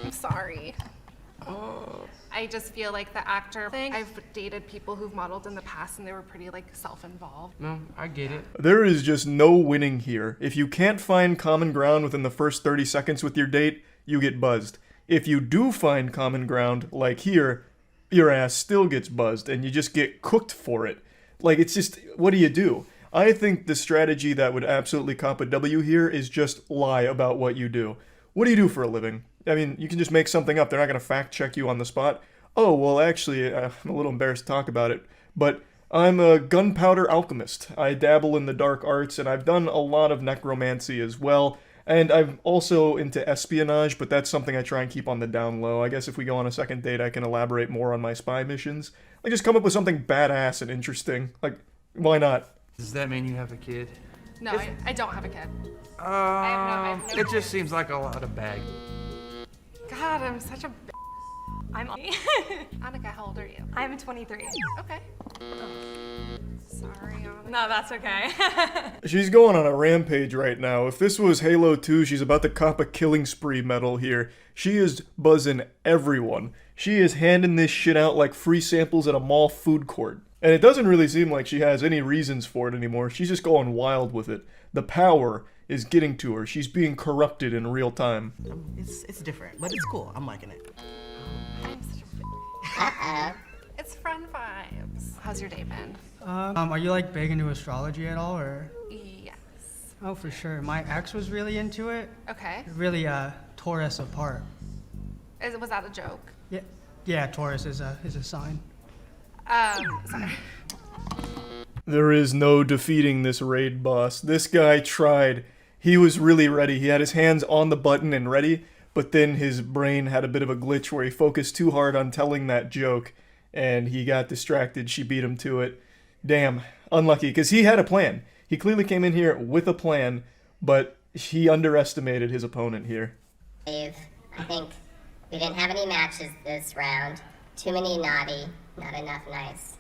I'm sorry. I just feel like the actor thing, I've dated people who've modeled in the past and they were pretty like self-involved. No, I get it. There is just no winning here. If you can't find common ground within the first 30 seconds with your date, you get buzzed. If you do find common ground, like here, your ass still gets buzzed and you just get cooked for it. Like, it's just, what do you do? I think the strategy that would absolutely cop a W here is just lie about what you do. What do you do for a living? I mean, you can just make something up. They're not going to fact check you on the spot. Oh, well, actually, I'm a little embarrassed to talk about it, but I'm a gunpowder alchemist. I dabble in the dark arts, and I've done a lot of necromancy as well. And I'm also into espionage, but that's something I try and keep on the down low. I guess if we go on a second date, I can elaborate more on my spy missions. Like, just come up with something badass and interesting. Like, why not? Does that mean you have a kid? No, I don't have a kid. It just seems like a lot of bag. God, I'm such a I'm Annika, how old are you? I'm 23. Okay. Sorry, Annika. No, that's okay. She's going on a rampage right now. If this was Halo 2, she's about to cop a killing spree medal here. She is buzzing everyone. She is handing this shit out like free samples at a mall food court. And it doesn't really seem like she has any reasons for it anymore. She's just going wild with it. The power is getting to her. She's being corrupted in real time. It's different, but it's cool. I'm liking it. It's friend vibes. How's your day been? Are you like big into astrology at all, or? Yes. Oh, for sure. My ex was really into it. Okay. It really tore us apart. Was that a joke? Yeah. Taurus is a sign. Sorry. There is no defeating this raid boss. This guy tried. He was really ready. He had his hands on the button and ready, but then his brain had a bit of a glitch where he focused too hard on telling that joke, and he got distracted. She beat him to it. Damn, unlucky, because he had a plan. He clearly came in here with a plan, but he underestimated his opponent here. I think we didn't have any matches this round. Too many naughty, not enough nice.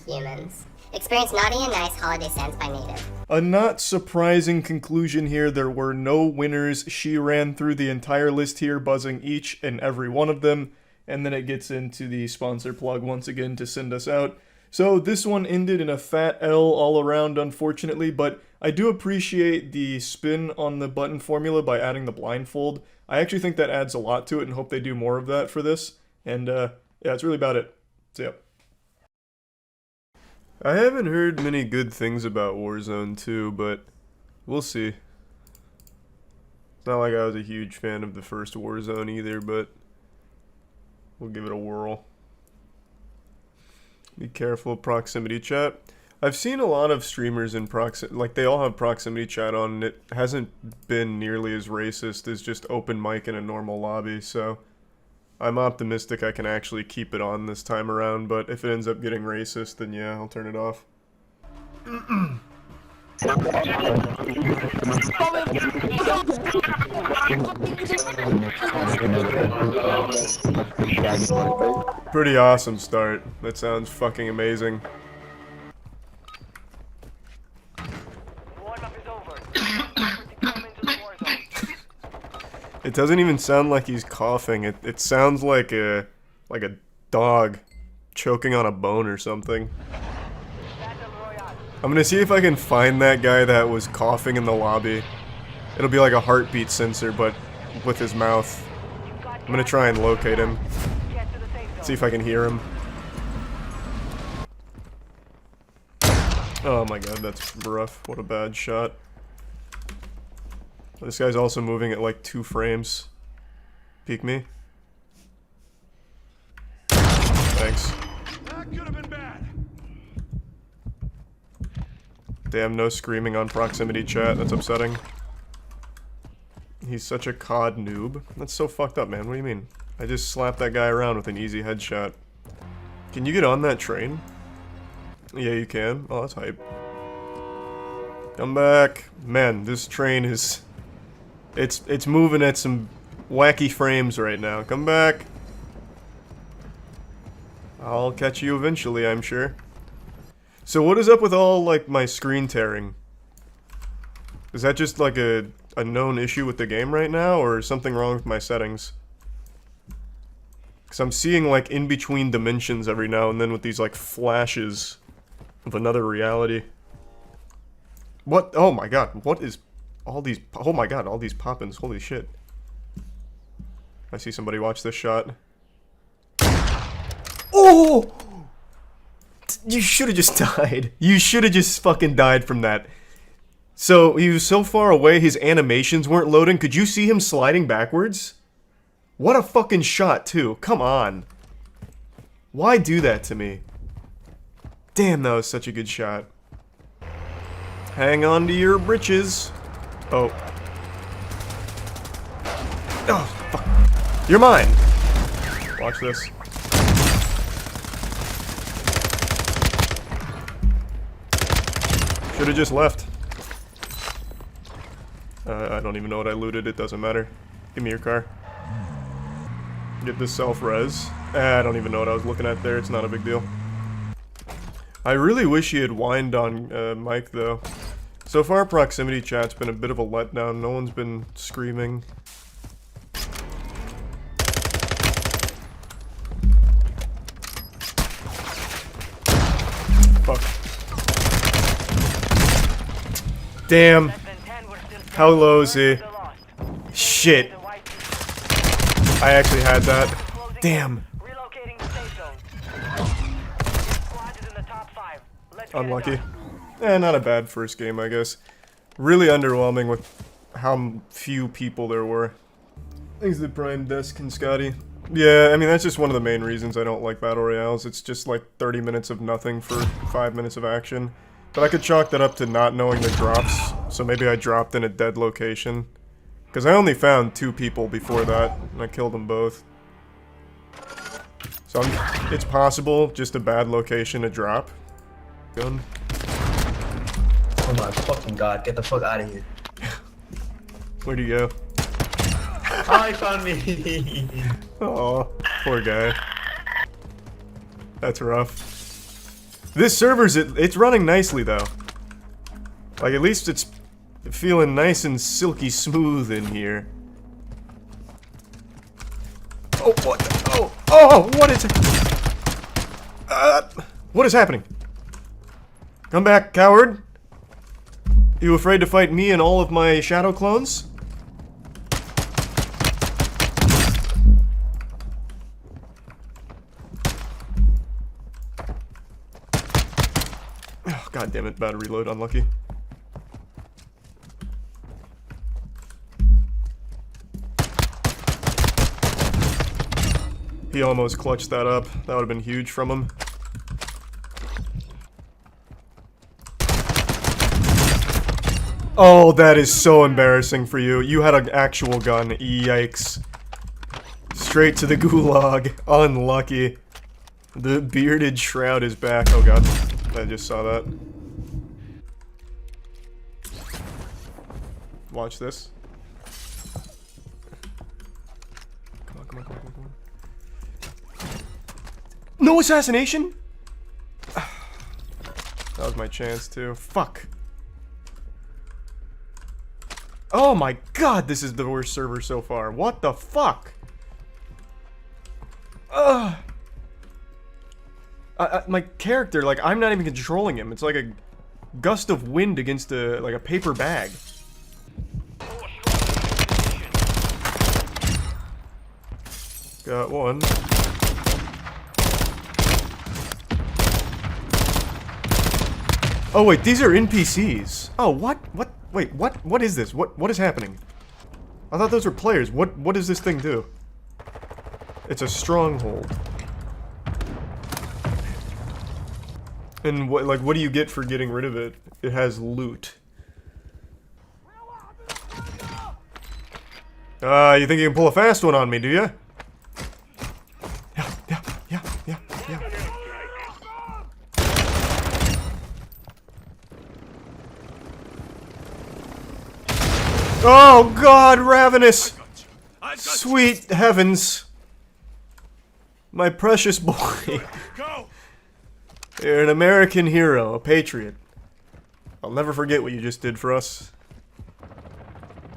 Humans. Experience naughty and nice holiday scents by native. A not surprising conclusion here. There were no winners. She ran through the entire list here, buzzing each and every one of them. And then it gets into the sponsor plug once again to send us out. So this one ended in a fat L all around, unfortunately, but I do appreciate the spin on the button formula by adding the blindfold. I actually think that adds a lot to it and hope they do more of that for this. And yeah, that's really about it. So yeah. I haven't heard many good things about Warzone 2, but we'll see. It's not like I was a huge fan of the first Warzone either, but we'll give it a whirl. Be careful, proximity chat. I've seen a lot of streamers in like they all have proximity chat on, and it hasn't been nearly as racist as just open mic in a normal lobby, so I'm optimistic I can actually keep it on this time around, but if it ends up getting racist, then yeah, I'll turn it off. Pretty awesome start. That sounds fucking amazing. It doesn't even sound like he's coughing. It sounds like a dog choking on a bone or something. I'm gonna see if I can find that guy that was coughing in the lobby. It'll be like a heartbeat sensor, but with his mouth. I'm gonna try and locate him. See if I can hear him. Oh my god, that's rough. What a bad shot. This guy's also moving at like 2 frames. Peek me. Thanks. That could have been bad. Damn, no screaming on proximity chat. That's upsetting. He's such a COD noob. That's so fucked up, man. What do you mean? I just slapped that guy around with an easy headshot. Can you get on that train? Yeah, you can. Oh, that's hype. Come back. Man, this train is... It's moving at some wacky frames right now. Come back. I'll catch you eventually, I'm sure. So what is up with all, like, my screen tearing? Is that just, like, a known issue with the game right now, or is something wrong with my settings? Because I'm seeing, like, in-between dimensions every now and then with these, like, flashes of another reality. What? Oh my god, what is all these... Oh my god, all these pop-ins, holy shit. I see somebody watch this shot. Oh! You should have just died. You should have just fucking died from that. So, he was so far away, his animations weren't loading. Could you see him sliding backwards? What a fucking shot, too. Come on. Why do that to me? Damn, that was such a good shot. Hang on to your britches. Oh. Oh, fuck. You're mine. Watch this. Should've just left. I don't even know what I looted, it doesn't matter. Give me your car. Get this self-res. I don't even know what I was looking at there, it's not a big deal. I really wish he had whined on Mike, though. So far, proximity chat's been a bit of a letdown, no one's been screaming. Fuck. Damn. How low is he? Shit. I actually had that. Damn. Unlucky. Not a bad first game, I guess. Really underwhelming with how few people there were. Thanks to Prime Desk and Scotty. Yeah, I mean, that's just one of the main reasons I don't like Battle Royales. It's just like 30 minutes of nothing for 5 minutes of action. But I could chalk that up to not knowing the drops, so maybe I dropped in a dead location. Because I only found 2 people before that, and I killed them both. So it's possible, just a bad location to drop. Gun. Oh my fucking god, get the fuck out of here. Where'd you go? Oh, he found me! Aw, poor guy. That's rough. This server's, it's running nicely though. Like, at least it's feeling nice and silky smooth in here. Oh, what? Oh, what is it? What is happening? Come back, coward. You afraid to fight me and all of my shadow clones? Oh, god damn it, battery load, unlucky. He almost clutched that up. That would have been huge from him. Oh, that is so embarrassing for you. You had an actual gun. Yikes. Straight to the gulag. Unlucky. The bearded shroud is back. Oh god. I just saw that. Watch this. Come on, come on, come on, come on, come on. No assassination? That was my chance too. Fuck. Oh my god, this is the worst server so far. What the fuck? Ugh. My character, like, I'm not even controlling him. It's like a gust of wind against like a paper bag. Got one. Oh wait, these are NPCs. Oh, what? Wait, what is this? What is happening? I thought those were players. What does this thing do? It's a stronghold. And what do you get for getting rid of it? It has loot. You think you can pull a fast one on me, do you? Yeah. Oh God, Ravenous! Sweet heavens. My precious boy. You're an American hero, a patriot. I'll never forget what you just did for us.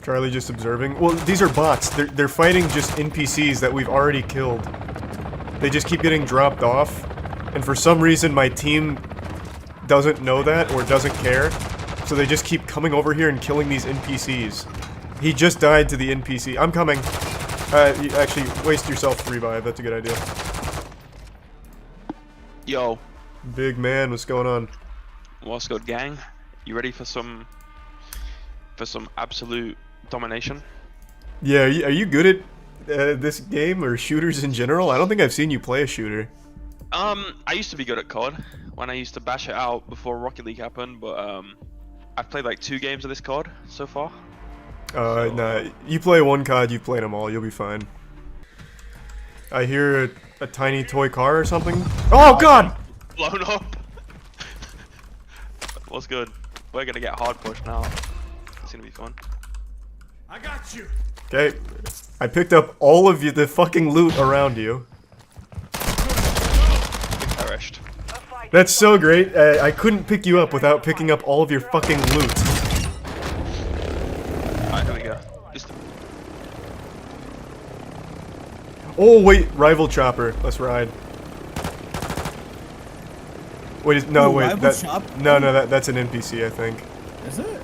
Charlie just observing. Well, these are bots. They're fighting just NPCs that we've already killed. They just keep getting dropped off. And for some reason my team doesn't know that or doesn't care. So they just keep coming over here and killing these NPCs. He just died to the NPC. I'm coming. You actually, waste yourself revive. That's a good idea. Yo. Big man, what's going on? What's good, gang? You ready for some absolute domination? Yeah, are you good at this game or shooters in general? I don't think I've seen you play a shooter. I used to be good at COD when I used to bash it out before Rocket League happened, but I've played like 2 games of this COD so far. Nah, you play one COD, you've played them all, you'll be fine. I hear a tiny toy car or something. Oh God! Blown up. What's good? We're gonna get hard push now. It's gonna be fun. I got you. Okay, I picked up all of the fucking loot around you. Perished. That's so great. I couldn't pick you up without picking up all of your fucking loot. Alright, here we go. Oh wait, rival chopper. Let's ride. Wait, no, wait. That's an NPC, I think. Is it?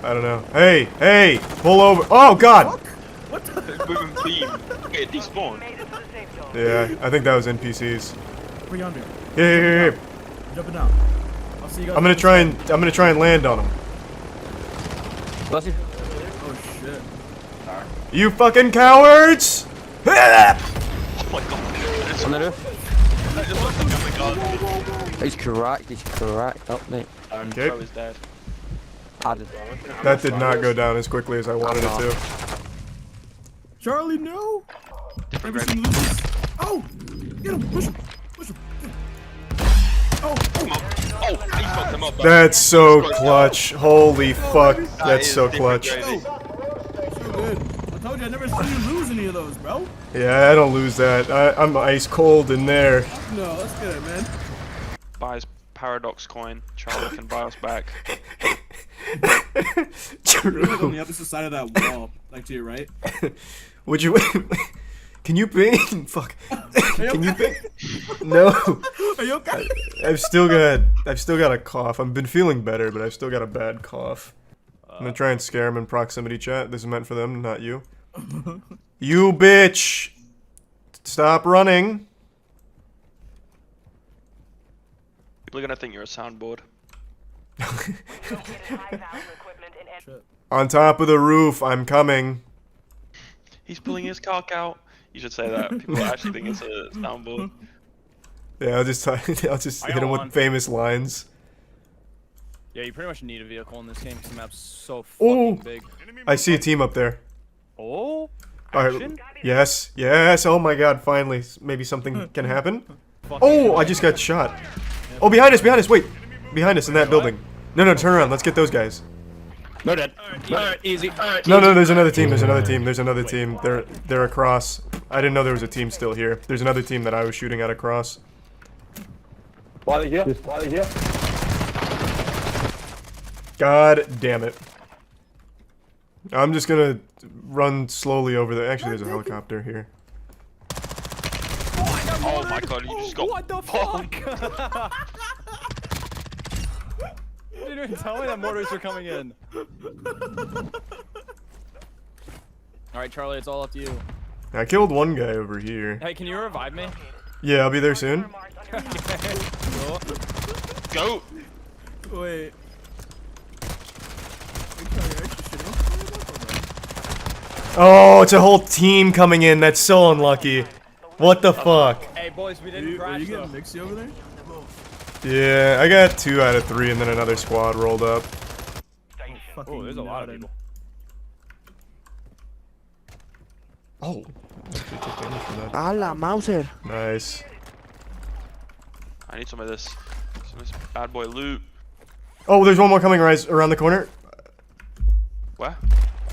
I don't know. Hey, hey, pull over. Oh God! What the? Moving team. Okay, despawn. Yeah, I think that was NPCs. We're yonder. Here. Jumping out. I'll see you guys. I'm gonna try and land on him. Oh shit. You fucking cowards! Oh my god. He's correct, help me. Okay. Bro is dead. That did not go down as quickly as I wanted it to. Charlie, no! Everything loses. Oh! Get him! Push him! Push him! Oh! Oh! He fucked him up. That's so clutch. Holy fuck. That's so clutch. So good. I told you I'd never seen you lose any of those, bro. Yeah, I don't lose that. I'm ice cold in there. No, let's get it, man. Buys Paradox coin. Charlie can buy us back. You're like on the opposite side of that wall, like to your right. Would you? Can you ping? Fuck. Can you ping? No. Are you okay? I've still got a cough. I've been feeling better, but I've still got a bad cough. I'm gonna try and scare him in proximity chat. This is meant for them, not you. You bitch! Stop running. People are gonna think you're a soundboard. On top of the roof, I'm coming. He's pulling his cock out. You should say that. People actually think it's a soundboard. Yeah, I'll just hit him with famous lines. Yeah, you pretty much need a vehicle in this game because the map's so Oh, fucking big. I see a team up there. Oh, Alright, yes, yes, oh my god, finally, maybe something can happen. Oh, I just got shot. Oh, behind us, wait. Behind us in that building. No, turn around, let's get those guys. No dead. Alright, easy. Alright. No, there's another team, there's another team. They're across. I didn't know there was a team still here. There's another team that I was shooting at across. While here. God damn it. I'm just gonna run slowly over there. Actually, there's a helicopter here. Oh my god, you just got What the fuck? You didn't even tell me that mortars were coming in. Alright, Charlie, it's all up to you. I killed one guy over here. Hey, can you revive me? Yeah, I'll be there soon. Go! Wait. Oh, it's a whole team coming in. That's so unlucky. What the fuck? Hey, boys, we didn't crash. Are you getting Mixie over there? Yeah, I got 2 out of 3 and then another squad rolled up. Oh, there's a lot of people. Oh. Ala, Mauser. Nice. I need some of this bad boy loot. Oh, there's one more coming around the corner. Where?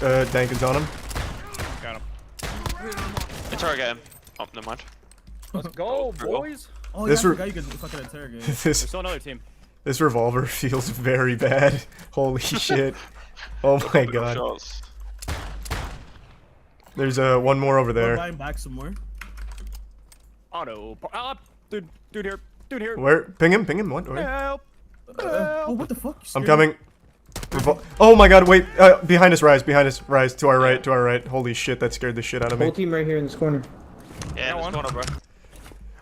Dankin's on him. Got him. Interrogate him. Oh, never mind. Let's go, boys. Oh, This yeah, I re- forgot you could fucking interrogate. There's still another team. This revolver feels very bad. Holy shit. Oh my god. Shots. There's one more over I'm there. buying back some more. Auto. Dude here. Dude here. Where? Ping him, what? Where? Help. Oh, what the fuck? You I'm scared coming. me? Oh my god, wait. Behind us, Rise, to our right. Holy shit, that scared the shit out of me. Whole team right here in this corner. Yeah, in this corner, bro.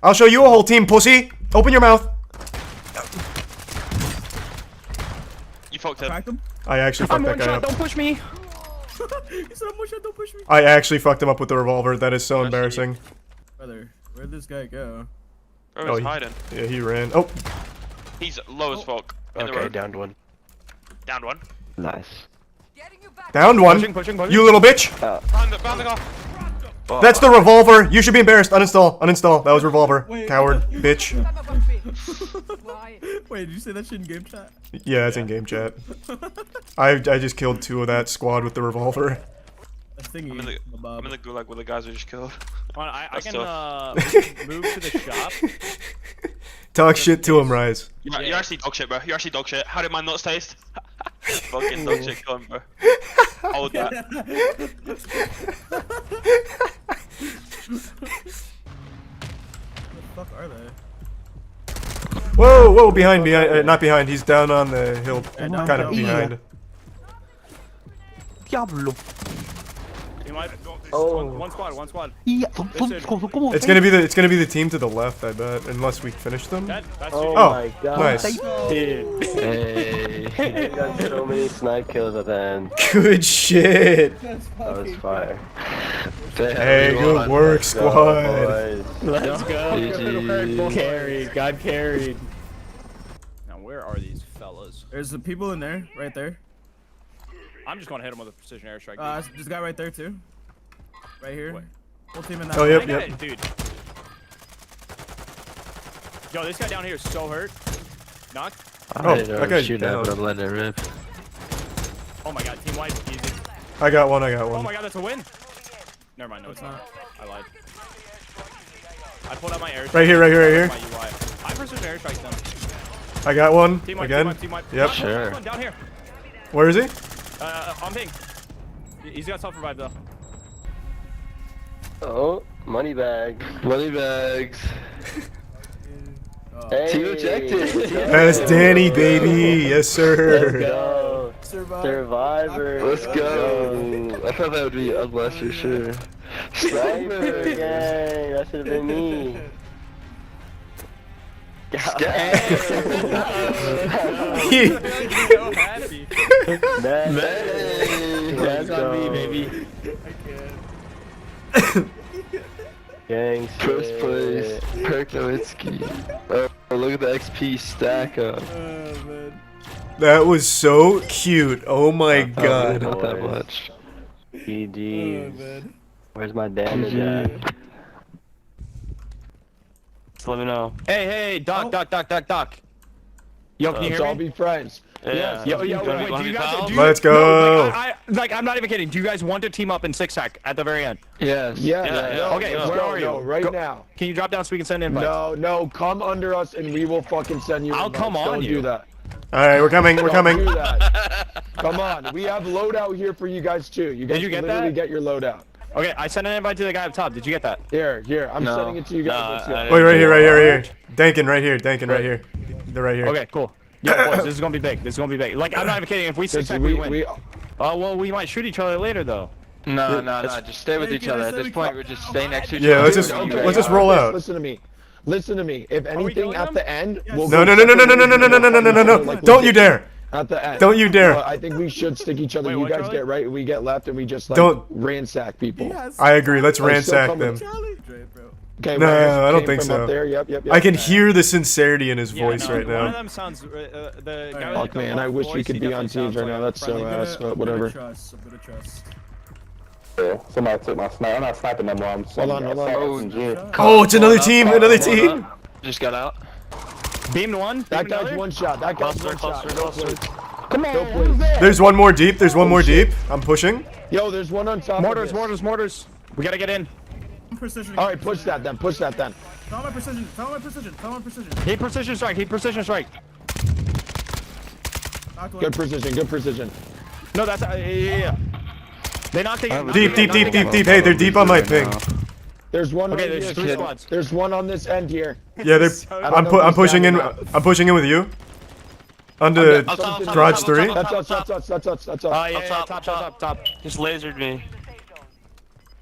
I'll show you a whole team, pussy! Open your mouth! You fucked him. Cracked him? I actually fucked that guy up. Don't push me. You said I'm one shot, don't push me. I actually fucked him up with the revolver. That is so embarrassing. Brother, where'd this guy go? Bro, he's hiding. Yeah, he ran. Oh! He's low as fuck. In the Okay, road. downed one. Downed one. Nice. Downed one! Pushing. You little bitch! Behind the car. That's the revolver! You should be embarrassed. Uninstall. That was revolver. Coward. Bitch. Wait, did you say that shit in game chat? Yeah, it's in game chat. I just killed 2 of that squad with the revolver. I'm in the gulag with the guys we just killed. Come on, I can move to the shop. Talk shit to him, Rise. You're actually dog shit, bro. You're actually dog shit. How did my nuts taste? Fucking dog shit, kill him, bro. Hold that. What the fuck are they? Whoa, behind, not behind. He's down on the hill, down kind of hill. behind. Diablo. One squad. It's gonna be the team to the left, I bet, unless we finish them. Oh my god. Nice. Dude. Hey. I got so many snipe kills at the end. Good shit. That was fire. Hey, good work, squad. Let's go. GG. Carried. God carried. Now where are these fellas? There's the people in there, right there. I'm just gonna hit him with a precision airstrike. This guy right there too. Right here. What? Whole team in that. Oh, yep. Dude. Yo, this guy down here is so hurt. Knock. That guy's shooting down. at, but I'm letting it rip. Oh my god, team wipe, easy. I got one. Oh my god, that's a win. Never mind, no, it's not. I lied. I pulled out my airstrike. Right here. My UI. I precision airstrike them. I got one. Team wipe, Again. team wipe. Yep. Sure. Down here. Where is he? On ping. He's got self-revive though. Oh, money bags. Money bags. Hey. Team objective. That's Danny, baby. Yes, sir. Let's go. Survivor. Let's go. I thought that would be unless for sure. Sniper gang. That should have been me. That's on me, baby. Gang First place, Perk Nowitzki. Oh, look at the XP stack up. That was so cute. Oh my god. Not that much. GG's. Where's my damage at? Just let me know. Hey, Doc. Yo, can you hear me? Let's all be friends. Yeah. Yo, wait, do you guys? Let's go. No, I'm not even kidding. Do you guys want to team up in 6-hack at the very end? Yes. Yeah. Okay, where are you? No, right now. Can you drop down so we can send invites? No, come under us and we will fucking send you. I'll come on Don't you. do that. Alright, we're coming. Don't do that. Come on, we have loadout here for you guys too. You guys Did you can get literally that? get your loadout. Okay, I sent an invite to the guy up top. Did you get that? Here. I'm sending it to you guys. Wait, right here. Dankin, right here. They're right here. Okay, cool. Yeah, boys, this is gonna be big. Like, I'm not even kidding. If we 6-hack, we win. Well, we might shoot each other later, though. No. Just stay with each other. At this point, we're just staying next to each Yeah, other. let's just roll out. Listen to me. If anything at the end, we'll No. Don't you dare. At the end. Don't you dare. I think we should stick each other. You guys get right, we get left, and we just like Don't ransack people. I agree. Let's ransack them. Okay, No, I don't think so. Up there. Yep. I can hear the sincerity in his voice right One of now. them sounds. The guy Fuck man, I wish we could be on teams right now. That's so ass, but whatever. I'm gonna trust. Somebody took my sniper. I'm not sniping them while I'm Hold on. Oh, it's another team. Just got out. Beamed one. That guy's one shot. Go for it. Come on, who's there? There's one more deep. There's one more deep. I'm pushing. Yo, there's one on top. Mortars, of mortars, mortars. We gotta get in. Precision. All right, push that then. Push that then. Follow my precision. Follow my precision. Follow my precision. Heat precision strike. Heat precision strike. Good precision. Good precision. No, that's yeah. They knocked it. Deep. Hey, they're deep on my ping. There's one. Okay, right there's here. 3 squads. There's one on this end here. Yeah, they're. I'm pushing in. I'm pushing in with you. Onto garage 3. That's us. Yeah, top. Just lasered me.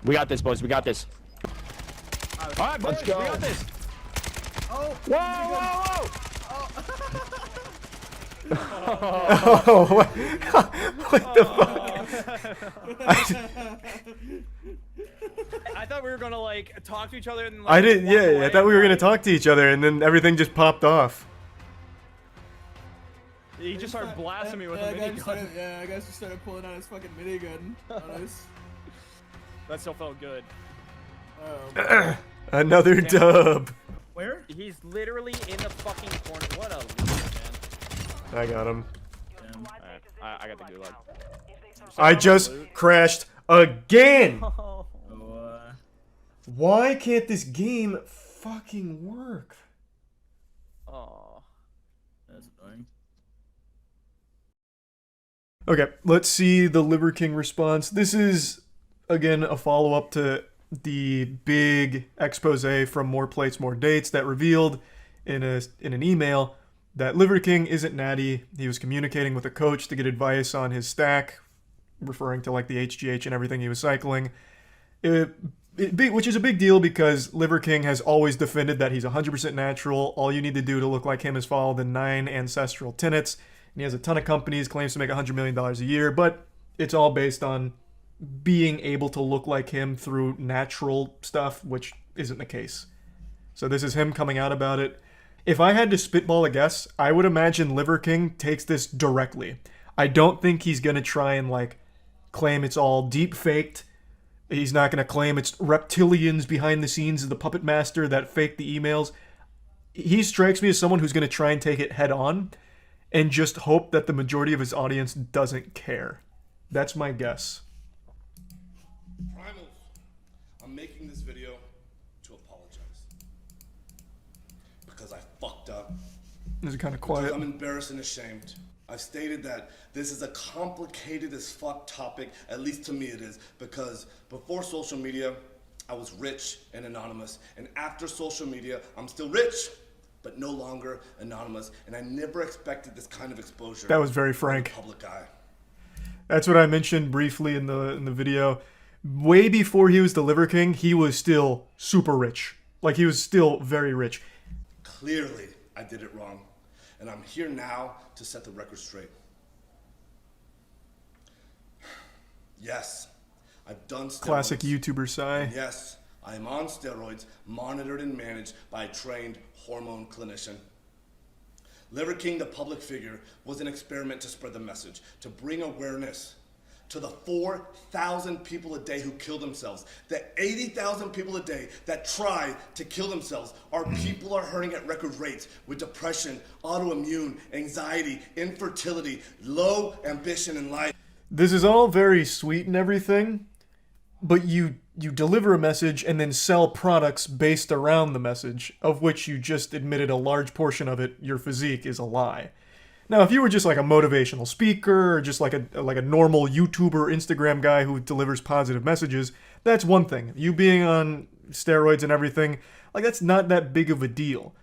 We got this, boys. We got this. All right, boys. Let's go. We got this. Oh. Whoa. Oh, what the fuck? I thought we were gonna like talk to each other and. Like, I didn't. Yeah, I thought we were gonna talk to each other, and then everything just popped off. He just started blasting me with a minigun. Yeah, I guess he started pulling out his fucking minigun. Nice. That still felt good. Another dub. Where? He's literally in the fucking corner. What a loser, man. I got him. Alright, I got the gulag. I just crashed again. Why can't this game fucking work? Oh, that's annoying. Okay, let's see the Liver King response. This is, again, a follow-up to the big expose from More Plates, More Dates that revealed in an email that Liver King isn't natty. He was communicating with a coach to get advice on his stack, referring to like the HGH and everything he was cycling. Which is a big deal because Liver King has always defended that he's 100% natural. All you need to do to look like him is follow the 9 ancestral tenets. And he has a ton of companies, claims to make $100 million a year, but it's all based on being able to look like him through natural stuff, which isn't the case. So this is him coming out about it. If I had to spitball a guess, I would imagine Liver King takes this directly. I don't think he's going to try and like claim it's all deep faked. He's not going to claim it's reptilians behind the scenes of the puppet master that faked the emails. He strikes me as someone who's going to try and take it head on and just hope that the majority of his audience doesn't care. That's my guess. Primals, I'm making this video to apologize. Because I fucked up. This is kind of quiet. Because I'm embarrassed and ashamed. I've stated that this is a complicated as fuck topic, at least to me it is, because before social media, I was rich and anonymous, and after social media, I'm still rich, but no longer anonymous, and I never expected this kind of exposure. That was very frank. From the public eye. That's what I mentioned briefly in the video. Way before he was the Liver King, he was still super rich. Like, he was still very rich. Clearly, I did it wrong, and I'm here now to set the record straight. Yes, I've done steroids. Classic YouTuber sigh. And yes, I am on steroids, monitored and managed by a trained hormone clinician. Liver King, the public figure, was an experiment to spread the message, to bring awareness to the 4,000 people a day who kill themselves. The 80,000 people a day that try to kill themselves. Our people are hurting at record rates with depression, autoimmune, anxiety, infertility, low ambition in life. This is all very sweet and everything, but you deliver a message and then sell products based around the message, of which you just admitted a large portion of it, your physique, is a lie. Now, if you were just like a motivational speaker or just like a normal YouTuber, Instagram guy who delivers positive messages, that's one thing. You being on steroids and everything, like, that's not that big of a deal.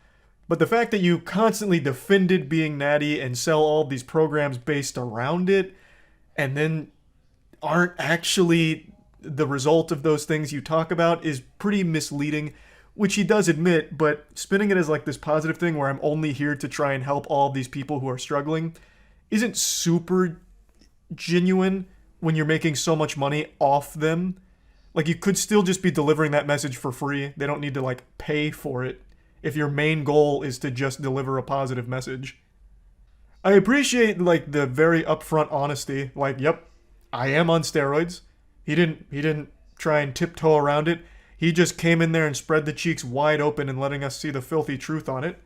But the fact that you constantly defended being natty and sell all these programs based around it, and then aren't actually the result of those things you talk about, is pretty misleading, which he does admit, but spinning it as like this positive thing where I'm only here to try and help all these people who are struggling isn't super genuine when you're making so much money off them. Like, you could still just be delivering that message for free. They don't need to like pay for it if your main goal is to just deliver a positive message. I appreciate like the very upfront honesty, like, yep, I am on steroids. He didn't try and tiptoe around it. He just came in there and spread the cheeks wide open and letting us see the filthy truth on it.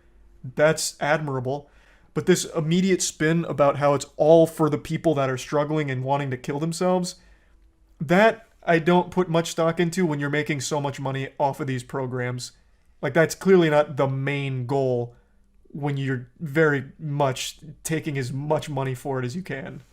That's admirable. But this immediate spin about how it's all for the people that are struggling and wanting to kill themselves, that I don't put much stock into when you're making so much money off of these programs. Like, that's clearly not the main goal when you're very much taking as much money for it as you can.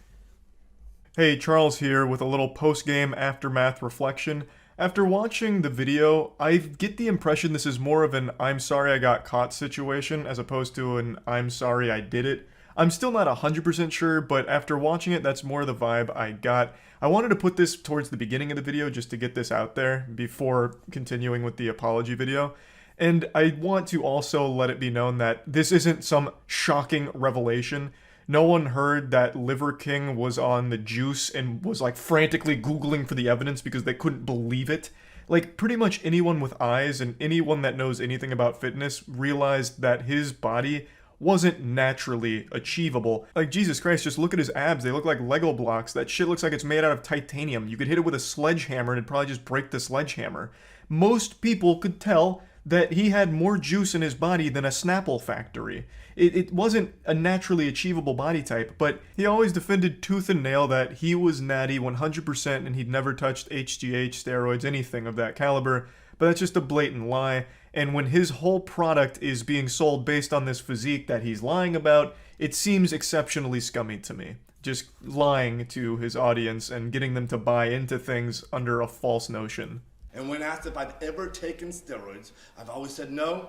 Hey, Charles here with a little post-game aftermath reflection. After watching the video, I get the impression this is more of an I'm sorry I got caught situation as opposed to an I'm sorry I did it. I'm still not 100% sure, but after watching it, that's more the vibe I got. I wanted to put this towards the beginning of the video just to get this out there before continuing with the apology video. And I want to also let it be known that this isn't some shocking revelation. No one heard that Liver King was on the juice and was like frantically Googling for the evidence because they couldn't believe it. Like, pretty much anyone with eyes and anyone that knows anything about fitness realized that his body wasn't naturally achievable. Like, Jesus Christ, just look at his abs. They look like Lego blocks. That shit looks like it's made out of titanium. You could hit it with a sledgehammer and it'd probably just break the sledgehammer. Most people could tell that he had more juice in his body than a Snapple factory. It wasn't a naturally achievable body type, but he always defended tooth and nail that he was natty 100% and he'd never touched HGH, steroids, anything of that caliber, but that's just a blatant lie. And when his whole product is being sold based on this physique that he's lying about, it seems exceptionally scummy to me. Just lying to his audience and getting them to buy into things under a false notion. And when asked if I've ever taken steroids, I've always said no.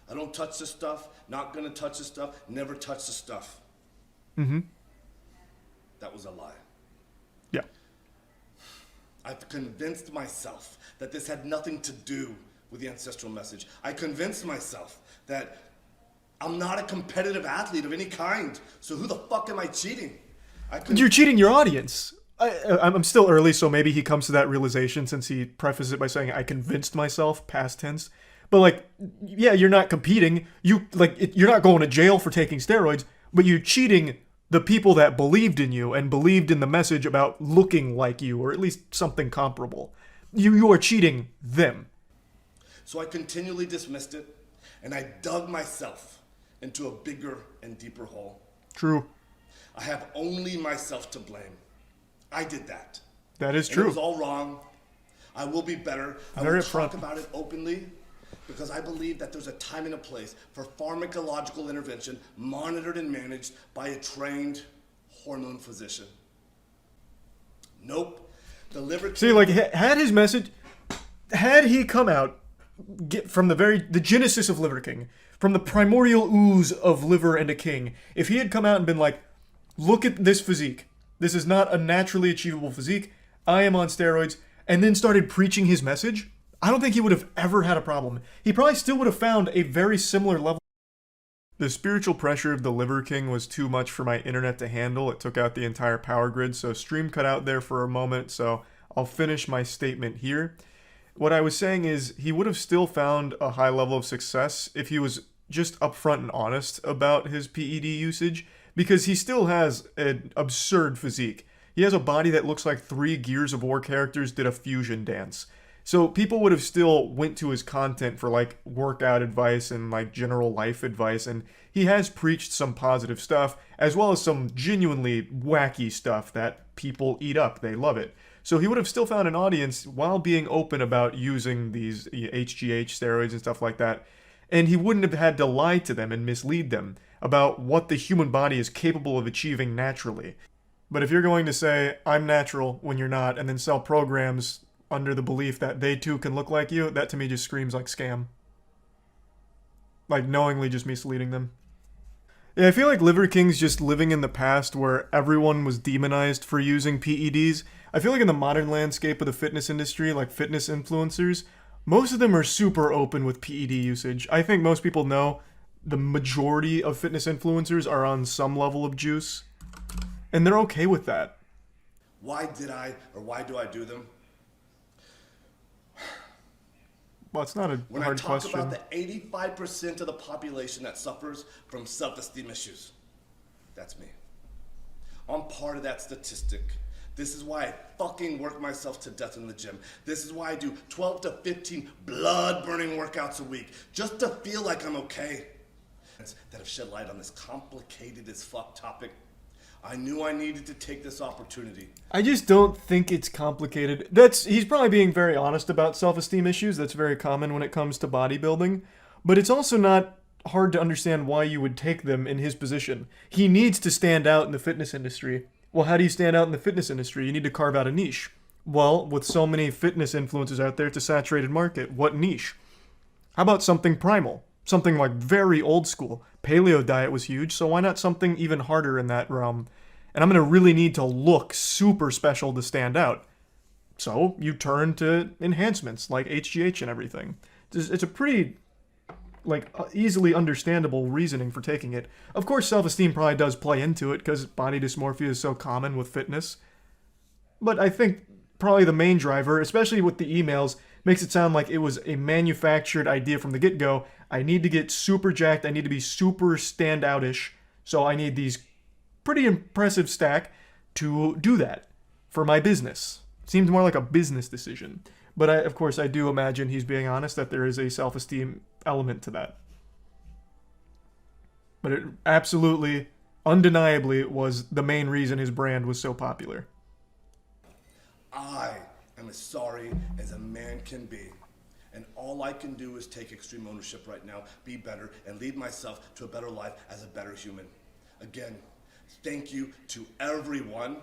I don't touch this stuff, not gonna touch this stuff, never touch the stuff. Mm-hmm. That was a lie. Yeah. I've convinced myself that this had nothing to do with the ancestral message. I convinced myself that I'm not a competitive athlete of any kind, so who the fuck am I cheating? You're cheating your audience. I'm still early, so maybe he comes to that realization since he prefaces it by saying, I convinced myself, past tense. But, like, yeah, you're not competing. You're not going to jail for taking steroids, but you're cheating the people that believed in you and believed in the message about looking like you, or at least something comparable. You are cheating them. So I continually dismissed it, and I dug myself into a bigger and deeper hole. True. I have only myself to blame. I did that. That is And true. it was all wrong. I will be better. I will talk about it openly because I believe that there's a time and a place for pharmacological intervention monitored and managed by a trained hormone physician. Nope. The liver... See, like, had his message... Had he come out from the genesis of Liver King, from the primordial ooze of liver and a king, if he had come out and been like, look at this physique. This is not a naturally achievable physique. I am on steroids. And then started preaching his message, I don't think he would have ever had a problem. He probably still would have found a very similar level. The spiritual pressure of the Liver King was too much for my internet to handle. It took out the entire power grid, so stream cut out there for a moment, so I'll finish my statement here. What I was saying is he would have still found a high level of success if he was just upfront and honest about his PED usage, because he still has an absurd physique. He has a body that looks like 3 Gears of War characters did a fusion dance. So people would have still went to his content for like workout advice and like general life advice, and he has preached some positive stuff as well as some genuinely wacky stuff that people eat up. They love it. So he would have still found an audience while being open about using these HGH steroids and stuff like that. And he wouldn't have had to lie to them and mislead them about what the human body is capable of achieving naturally. But if you're going to say, I'm natural when you're not, and then sell programs under the belief that they too can look like you, that to me just screams like scam. Like knowingly just misleading them. Yeah, I feel like Liver King's just living in the past where everyone was demonized for using PEDs. I feel like in the modern landscape of the fitness industry, like fitness influencers, most of them are super open with PED usage. I think most people know the majority of fitness influencers are on some level of juice, and they're okay with that. Why did I, or why do I do them? Well, it's not a When hard I talk question. about the 85% of the population that suffers from self-esteem issues, that's me. I'm part of that statistic. This is why I fucking work myself to death in the gym. This is why I do 12 to 15 blood-burning workouts a week, just to feel like I'm okay. that have shed light on this complicated as fuck topic. I knew I needed to take this opportunity. I just don't think it's complicated. He's probably being very honest about self-esteem issues. That's very common when it comes to bodybuilding. But it's also not hard to understand why you would take them in his position. He needs to stand out in the fitness industry. Well, how do you stand out in the fitness industry? You need to carve out a niche. Well, with so many fitness influencers out there, it's a saturated market. What niche? How about something primal? Something like very old school. Paleo diet was huge, so why not something even harder in that realm? And I'm going to really need to look super special to stand out. So you turn to enhancements like HGH and everything. It's a pretty easily understandable reasoning for taking it. Of course, self-esteem probably does play into it because body dysmorphia is so common with fitness. But I think probably the main driver, especially with the emails, makes it sound like it was a manufactured idea from the get-go. I need to get super jacked. I need to be super standoutish. So I need these pretty impressive stack to do that for my business. Seems more like a business decision. But of course, I do imagine he's being honest that there is a self-esteem element to that. But it absolutely, undeniably, was the main reason his brand was so popular. I am as sorry as a man can be. And all I can do is take extreme ownership right now, be better, and lead myself to a better life as a better human. Again, thank you to everyone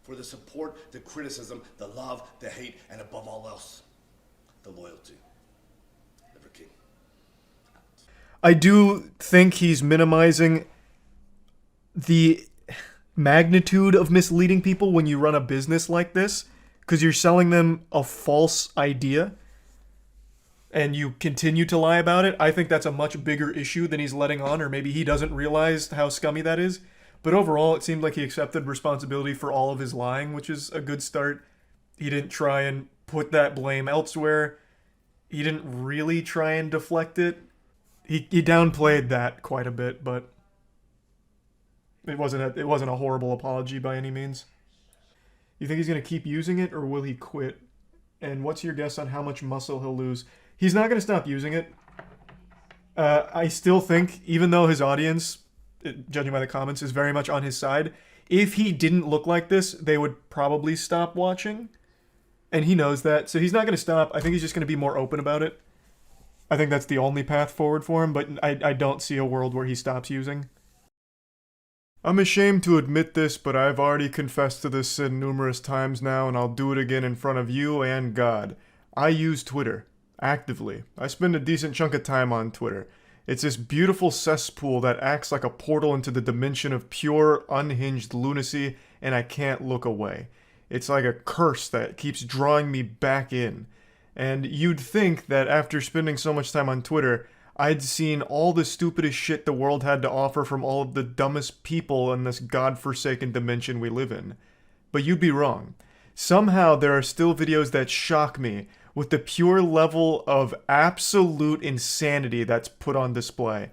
for the support, the criticism, the love, the hate, and above all else, the loyalty. Liver King. I do think he's minimizing the magnitude of misleading people when you run a business like this, because you're selling them a false idea and you continue to lie about it. I think that's a much bigger issue than he's letting on, or maybe he doesn't realize how scummy that is. But overall, it seemed like he accepted responsibility for all of his lying, which is a good start. He didn't try and put that blame elsewhere. He didn't really try and deflect it. He downplayed that quite a bit, but it wasn't a horrible apology by any means. You think he's going to keep using it, or will he quit? And what's your guess on how much muscle he'll lose? He's not going to stop using it. I still think, even though his audience, judging by the comments, is very much on his side, if he didn't look like this, they would probably stop watching. And he knows that, so he's not going to stop. I think he's just going to be more open about it. I think that's the only path forward for him, but I don't see a world where he stops using. I'm ashamed to admit this, but I've already confessed to this sin numerous times now, and I'll do it again in front of you and God. I use Twitter. Actively. I spend a decent chunk of time on Twitter. It's this beautiful cesspool that acts like a portal into the dimension of pure, unhinged lunacy, and I can't look away. It's like a curse that keeps drawing me back in. And you'd think that after spending so much time on Twitter, I'd seen all the stupidest shit the world had to offer from all of the dumbest people in this godforsaken dimension we live in. But you'd be wrong. Somehow there are still videos that shock me with the pure level of absolute insanity that's put on display.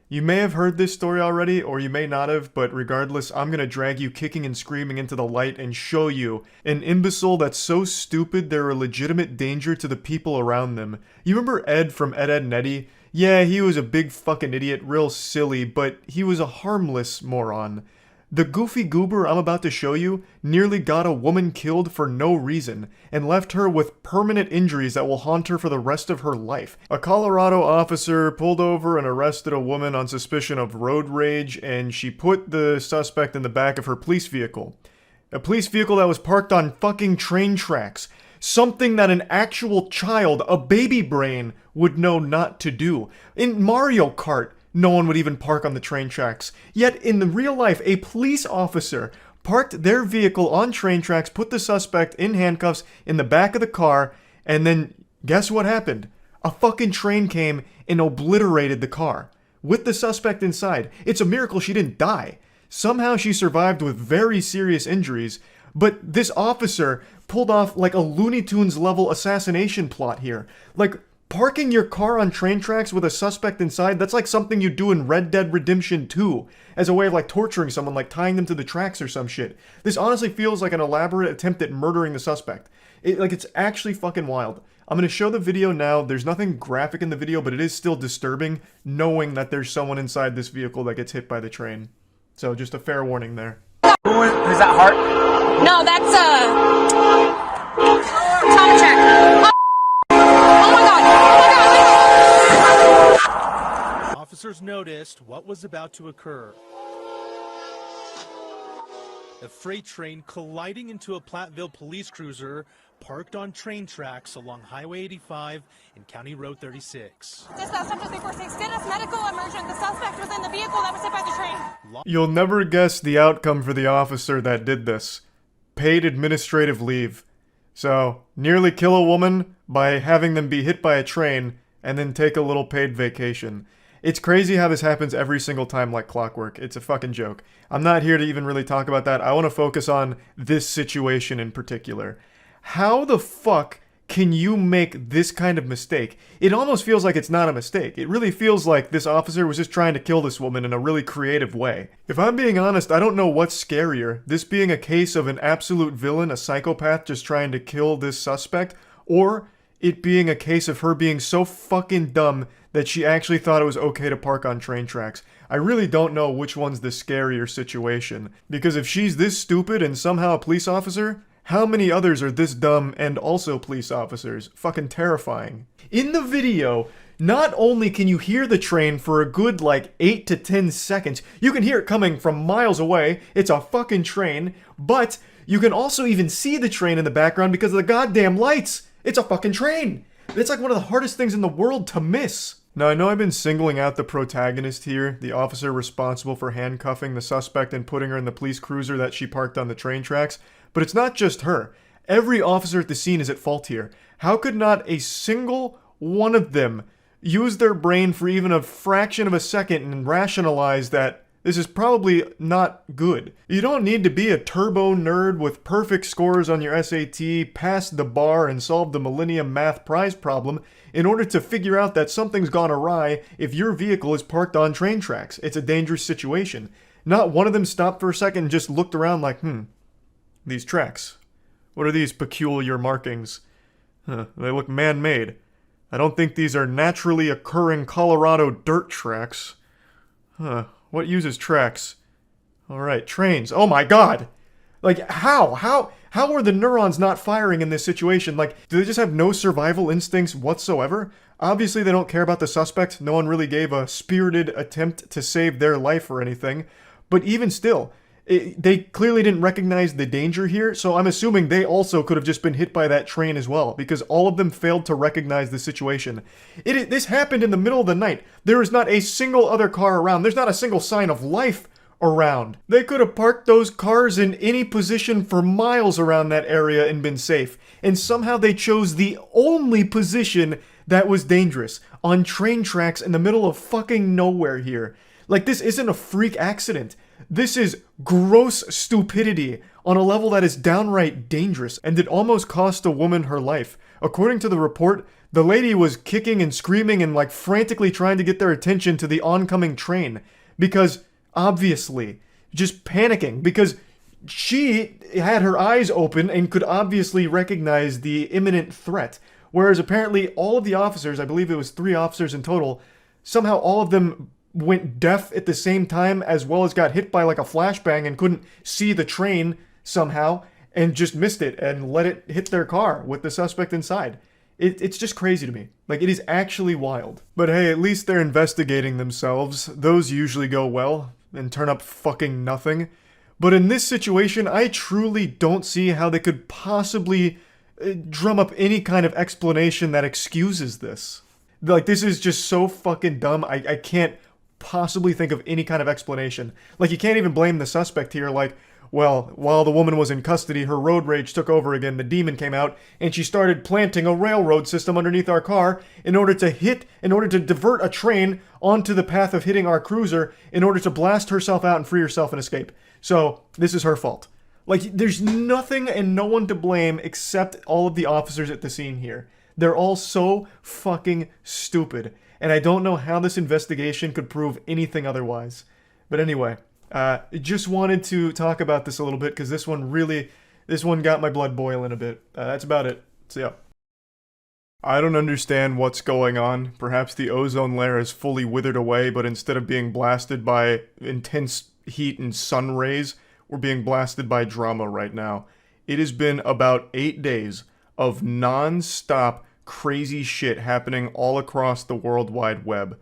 You may have heard this story already, or you may not have, but regardless, I'm gonna drag you kicking and screaming into the light and show you an imbecile that's so stupid they're a legitimate danger to the people around them. You remember Ed from Ed, Edd n Eddy? Yeah, he was a big fucking idiot, real silly, but he was a harmless moron. The goofy goober I'm about to show you nearly got a woman killed for no reason and left her with permanent injuries that will haunt her for the rest of her life. A Colorado officer pulled over and arrested a woman on suspicion of road rage, and she put the suspect in the back of her police vehicle. A police vehicle that was parked on fucking train tracks. Something that an actual child, a baby brain, would know not to do. In Mario Kart, no one would even park on the train tracks. Yet, in the real life, a police officer parked their vehicle on train tracks, put the suspect in handcuffs in the back of the car, and then, guess what happened? A fucking train came and obliterated the car, with the suspect inside. It's a miracle she didn't die. Somehow she survived with very serious injuries, but this officer pulled off like a Looney Tunes level assassination plot here. Like, parking your car on train tracks with a suspect inside, that's like something you do in Red Dead Redemption 2 as a way of like torturing someone, like tying them to the tracks or some shit. This honestly feels like an elaborate attempt at murdering the suspect. It's actually fucking wild. I'm going to show the video now. There's nothing graphic in the video, but it is still disturbing knowing that there's someone inside this vehicle that gets hit by the train. So just a fair warning there. Is that Hart? No, that's Tom check. Oh my god! Officers noticed what was about to occur. A freight train colliding into a Platteville police cruiser parked on train tracks along Highway 85 and County Road 36. Dispatch Central 346, status medical emergent. The suspect was in the vehicle that was hit by the train. You'll never guess the outcome for the officer that did this. Paid administrative leave. So, nearly kill a woman by having them be hit by a train and then take a little paid vacation. It's crazy how this happens every single time like clockwork. It's a fucking joke. I'm not here to even really talk about that. I want to focus on this situation in particular. How the fuck can you make this kind of mistake? It almost feels like it's not a mistake. It really feels like this officer was just trying to kill this woman in a really creative way. If I'm being honest, I don't know what's scarier. This being a case of an absolute villain, a psychopath just trying to kill this suspect, or it being a case of her being so fucking dumb that she actually thought it was okay to park on train tracks. I really don't know which one's the scarier situation. Because if she's this stupid and somehow a police officer, how many others are this dumb and also police officers? Fucking terrifying. In the video, not only can you hear the train for a good like 8 to 10 seconds, you can hear it coming from miles away, it's a fucking train, but you can also even see the train in the background because of the goddamn lights. It's a fucking train. It's like one of the hardest things in the world to miss. Now, I know I've been singling out the protagonist here, the officer responsible for handcuffing the suspect and putting her in the police cruiser that she parked on the train tracks, but it's not just her. Every officer at the scene is at fault here. How could not a single one of them use their brain for even a fraction of a second and rationalize that this is probably not good? You don't need to be a turbo nerd with perfect scores on your SAT, pass the bar, and solve the Millennium Math Prize problem in order to figure out that something's gone awry if your vehicle is parked on train tracks. It's a dangerous situation. Not one of them stopped for a second and just looked around like, these tracks. What are these peculiar markings? They look man-made. I don't think these are naturally occurring Colorado dirt tracks. What uses tracks? Alright, trains. Oh my god! Like, how? How are the neurons not firing in this situation? Like, do they just have no survival instincts whatsoever? Obviously, they don't care about the suspect. No one really gave a spirited attempt to save their life or anything. But even still, they clearly didn't recognize the danger here, so I'm assuming they also could have just been hit by that train as well, because all of them failed to recognize the situation. This happened in the middle of the night. There is not a single other car around. There's not a single sign of life around. They could have parked those cars in any position for miles around that area and been safe. And somehow they chose the only position that was dangerous, on train tracks in the middle of fucking nowhere here. Like, this isn't a freak accident. This is gross stupidity on a level that is downright dangerous, and it almost cost a woman her life. According to the report, the lady was kicking and screaming and like frantically trying to get their attention to the oncoming train because, obviously, just panicking because she had her eyes open and could obviously recognize the imminent threat. Whereas apparently all of the officers, I believe it was 3 officers in total, somehow all of them went deaf at the same time, as well as got hit by like a flashbang and couldn't see the train somehow and just missed it and let it hit their car with the suspect inside. It's just crazy to me. Like, it is actually wild. But hey, at least they're investigating themselves. Those usually go well and turn up fucking nothing. But in this situation, I truly don't see how they could possibly drum up any kind of explanation that excuses this. Like, this is just so fucking dumb. I can't possibly think of any kind of explanation. Like, you can't even blame the suspect here. Like, well, while the woman was in custody, her road rage took over again. The demon came out, and she started planting a railroad system underneath our car in order to divert a train onto the path of hitting our cruiser in order to blast herself out and free herself and escape. So, this is her fault. Like, there's nothing and no one to blame except all of the officers at the scene here. They're all so fucking stupid. And I don't know how this investigation could prove anything otherwise. But anyway, just wanted to talk about this a little bit because this one got my blood boiling a bit. That's about it. So yeah. I don't understand what's going on. Perhaps the ozone layer is fully withered away, but instead of being blasted by intense heat and sun rays, we're being blasted by drama right now. It has been about 8 days of non-stop crazy shit happening all across the World Wide Web.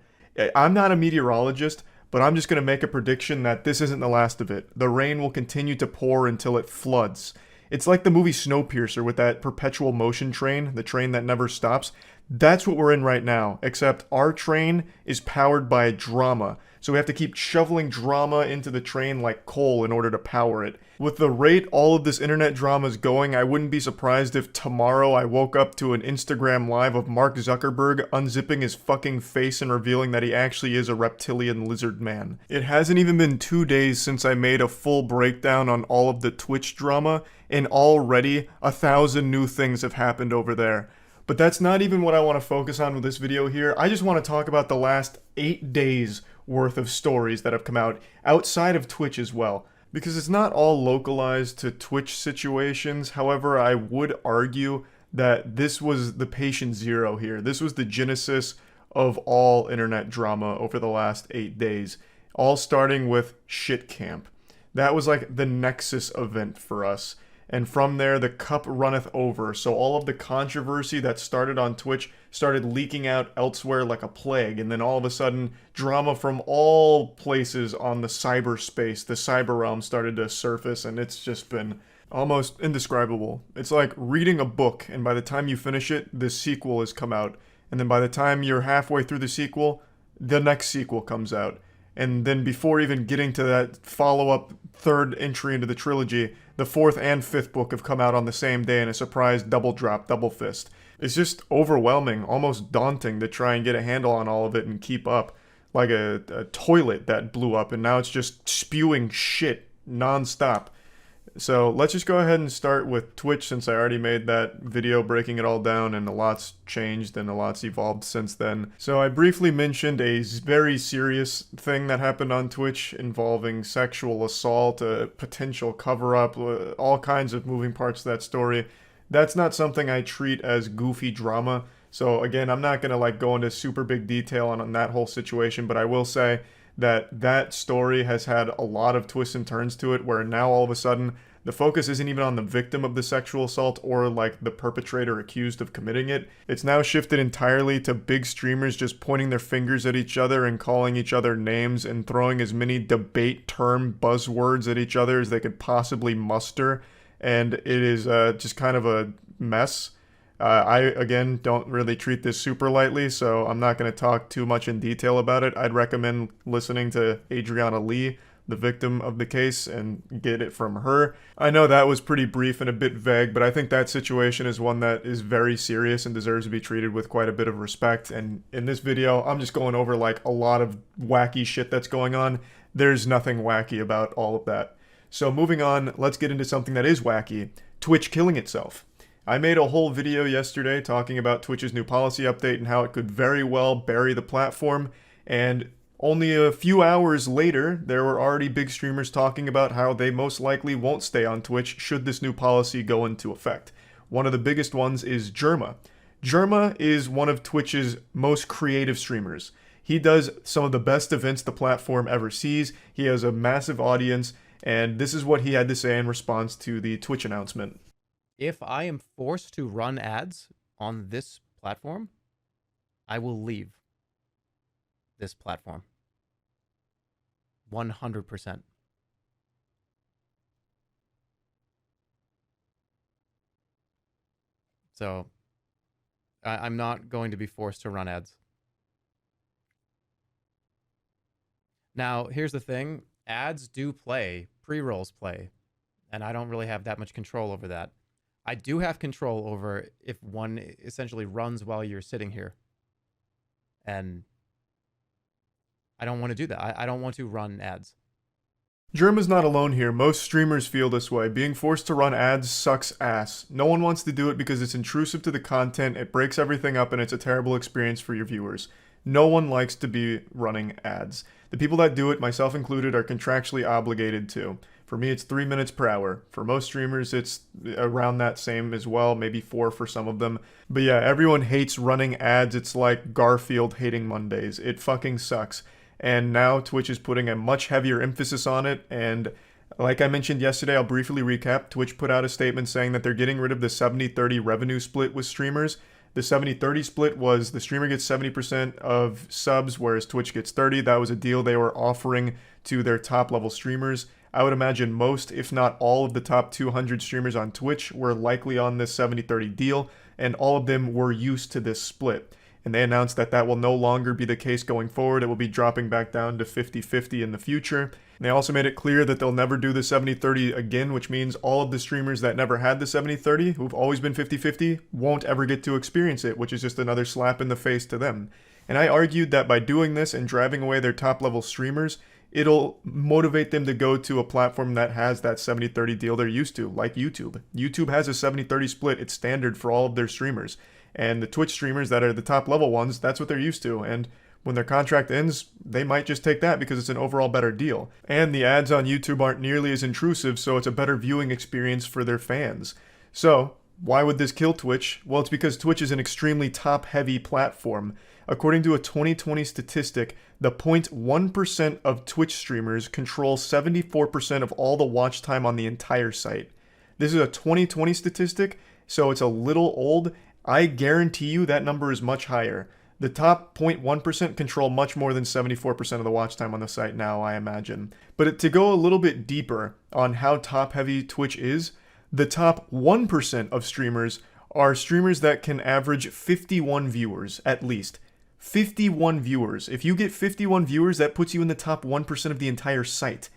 I'm not a meteorologist, but I'm just going to make a prediction that this isn't the last of it. The rain will continue to pour until it floods. It's like the movie Snowpiercer with that perpetual motion train, the train that never stops. That's what we're in right now, except our train is powered by drama. So we have to keep shoveling drama into the train like coal in order to power it. With the rate all of this internet drama is going, I wouldn't be surprised if tomorrow I woke up to an Instagram live of Mark Zuckerberg unzipping his fucking face and revealing that he actually is a reptilian lizard man. It hasn't even been 2 days since I made a full breakdown on all of the Twitch drama, and already 1,000 new things have happened over there. But that's not even what I want to focus on with this video here. I just want to talk about the last 8 days worth of stories that have come out outside of Twitch as well. Because it's not all localized to Twitch situations. However, I would argue that this was the patient zero here. This was the genesis of all internet drama over the last 8 days. All starting with Shit Camp. That was like the nexus event for us. And from there, the cup runneth over. So all of the controversy that started on Twitch started leaking out elsewhere like a plague. And then all of a sudden, drama from all places on the cyberspace, the cyber realm, started to surface. And it's just been almost indescribable. It's like reading a book, and by the time you finish it, the sequel has come out. And then by the time you're halfway through the sequel, the next sequel comes out. And then before even getting to that follow-up third entry into the trilogy, the fourth and fifth book have come out on the same day in a surprise double drop, double fist. It's just overwhelming, almost daunting to try and get a handle on all of it and keep up. Like a toilet that blew up and now it's just spewing shit non-stop. So let's just go ahead and start with Twitch since I already made that video breaking it all down and a lot's changed and a lot's evolved since then. So I briefly mentioned a very serious thing that happened on Twitch involving sexual assault, a potential cover-up, all kinds of moving parts to that story. That's not something I treat as goofy drama. So again, I'm not going to like go into super big detail on that whole situation, but I will say that story has had a lot of twists and turns to it where now all of a sudden the focus isn't even on the victim of the sexual assault or like the perpetrator accused of committing it. It's now shifted entirely to big streamers just pointing their fingers at each other and calling each other names and throwing as many debate term buzzwords at each other as they could possibly muster. And it is just kind of a mess. I, again, don't really treat this super lightly, so I'm not going to talk too much in detail about it. I'd recommend listening to Adriana Lee, the victim of the case, and get it from her. I know that was pretty brief and a bit vague, but I think that situation is one that is very serious and deserves to be treated with quite a bit of respect. And in this video, I'm just going over like a lot of wacky shit that's going on. There's nothing wacky about all of that. So moving on, let's get into something that is wacky. Twitch killing itself. I made a whole video yesterday talking about Twitch's new policy update and how it could very well bury the platform, and only a few hours later, there were already big streamers talking about how they most likely won't stay on Twitch should this new policy go into effect. One of the biggest ones is Jerma. Jerma is one of Twitch's most creative streamers. He does some of the best events the platform ever sees. He has a massive audience, and this is what he had to say in response to the Twitch announcement. If I am forced to run ads on this platform, I will leave this platform. 100%. So, I'm not going to be forced to run ads. Now, here's the thing. Ads do play, pre-rolls play, and I don't really have that much control over that. I do have control over if one essentially runs while you're sitting here. And I don't want to do that. I don't want to run ads. Germa's not alone here. Most streamers feel this way. Being forced to run ads sucks ass. No one wants to do it because it's intrusive to the content, it breaks everything up, and it's a terrible experience for your viewers. No one likes to be running ads. The people that do it, myself included, are contractually obligated to. For me, it's 3 minutes per hour. For most streamers, it's around that same as well, maybe 4 for some of them. But yeah, everyone hates running ads. It's like Garfield hating Mondays. It fucking sucks. And now Twitch is putting a much heavier emphasis on it, and like I mentioned yesterday, I'll briefly recap. Twitch put out a statement saying that they're getting rid of the 70-30 revenue split with streamers. The 70-30 split was the streamer gets 70% of subs, whereas Twitch gets 30. That was a deal they were offering to their top-level streamers. I would imagine most, if not all, of the top 200 streamers on Twitch were likely on this 70-30 deal, and all of them were used to this split. And they announced that that will no longer be the case going forward. It will be dropping back down to 50-50 in the future. And they also made it clear that they'll never do the 70-30 again, which means all of the streamers that never had the 70-30, who've always been 50-50, won't ever get to experience it, which is just another slap in the face to them. And I argued that by doing this and driving away their top-level streamers, it'll motivate them to go to a platform that has that 70-30 deal they're used to, like YouTube. YouTube has a 70-30 split. It's standard for all of their streamers. And the Twitch streamers that are the top level ones, that's what they're used to. And when their contract ends, they might just take that because it's an overall better deal. And the ads on YouTube aren't nearly as intrusive, so it's a better viewing experience for their fans. So, why would this kill Twitch? Well, it's because Twitch is an extremely top-heavy platform. According to a 2020 statistic, the 0.1% of Twitch streamers control 74% of all the watch time on the entire site. This is a 2020 statistic, so it's a little old. I guarantee you that number is much higher. The top 0.1% control much more than 74% of the watch time on the site now, I imagine. But to go a little bit deeper on how top-heavy Twitch is, the top 1% of streamers are streamers that can average 51 viewers, at least. 51 viewers. If you get 51 viewers, that puts you in the top 1% of the entire site.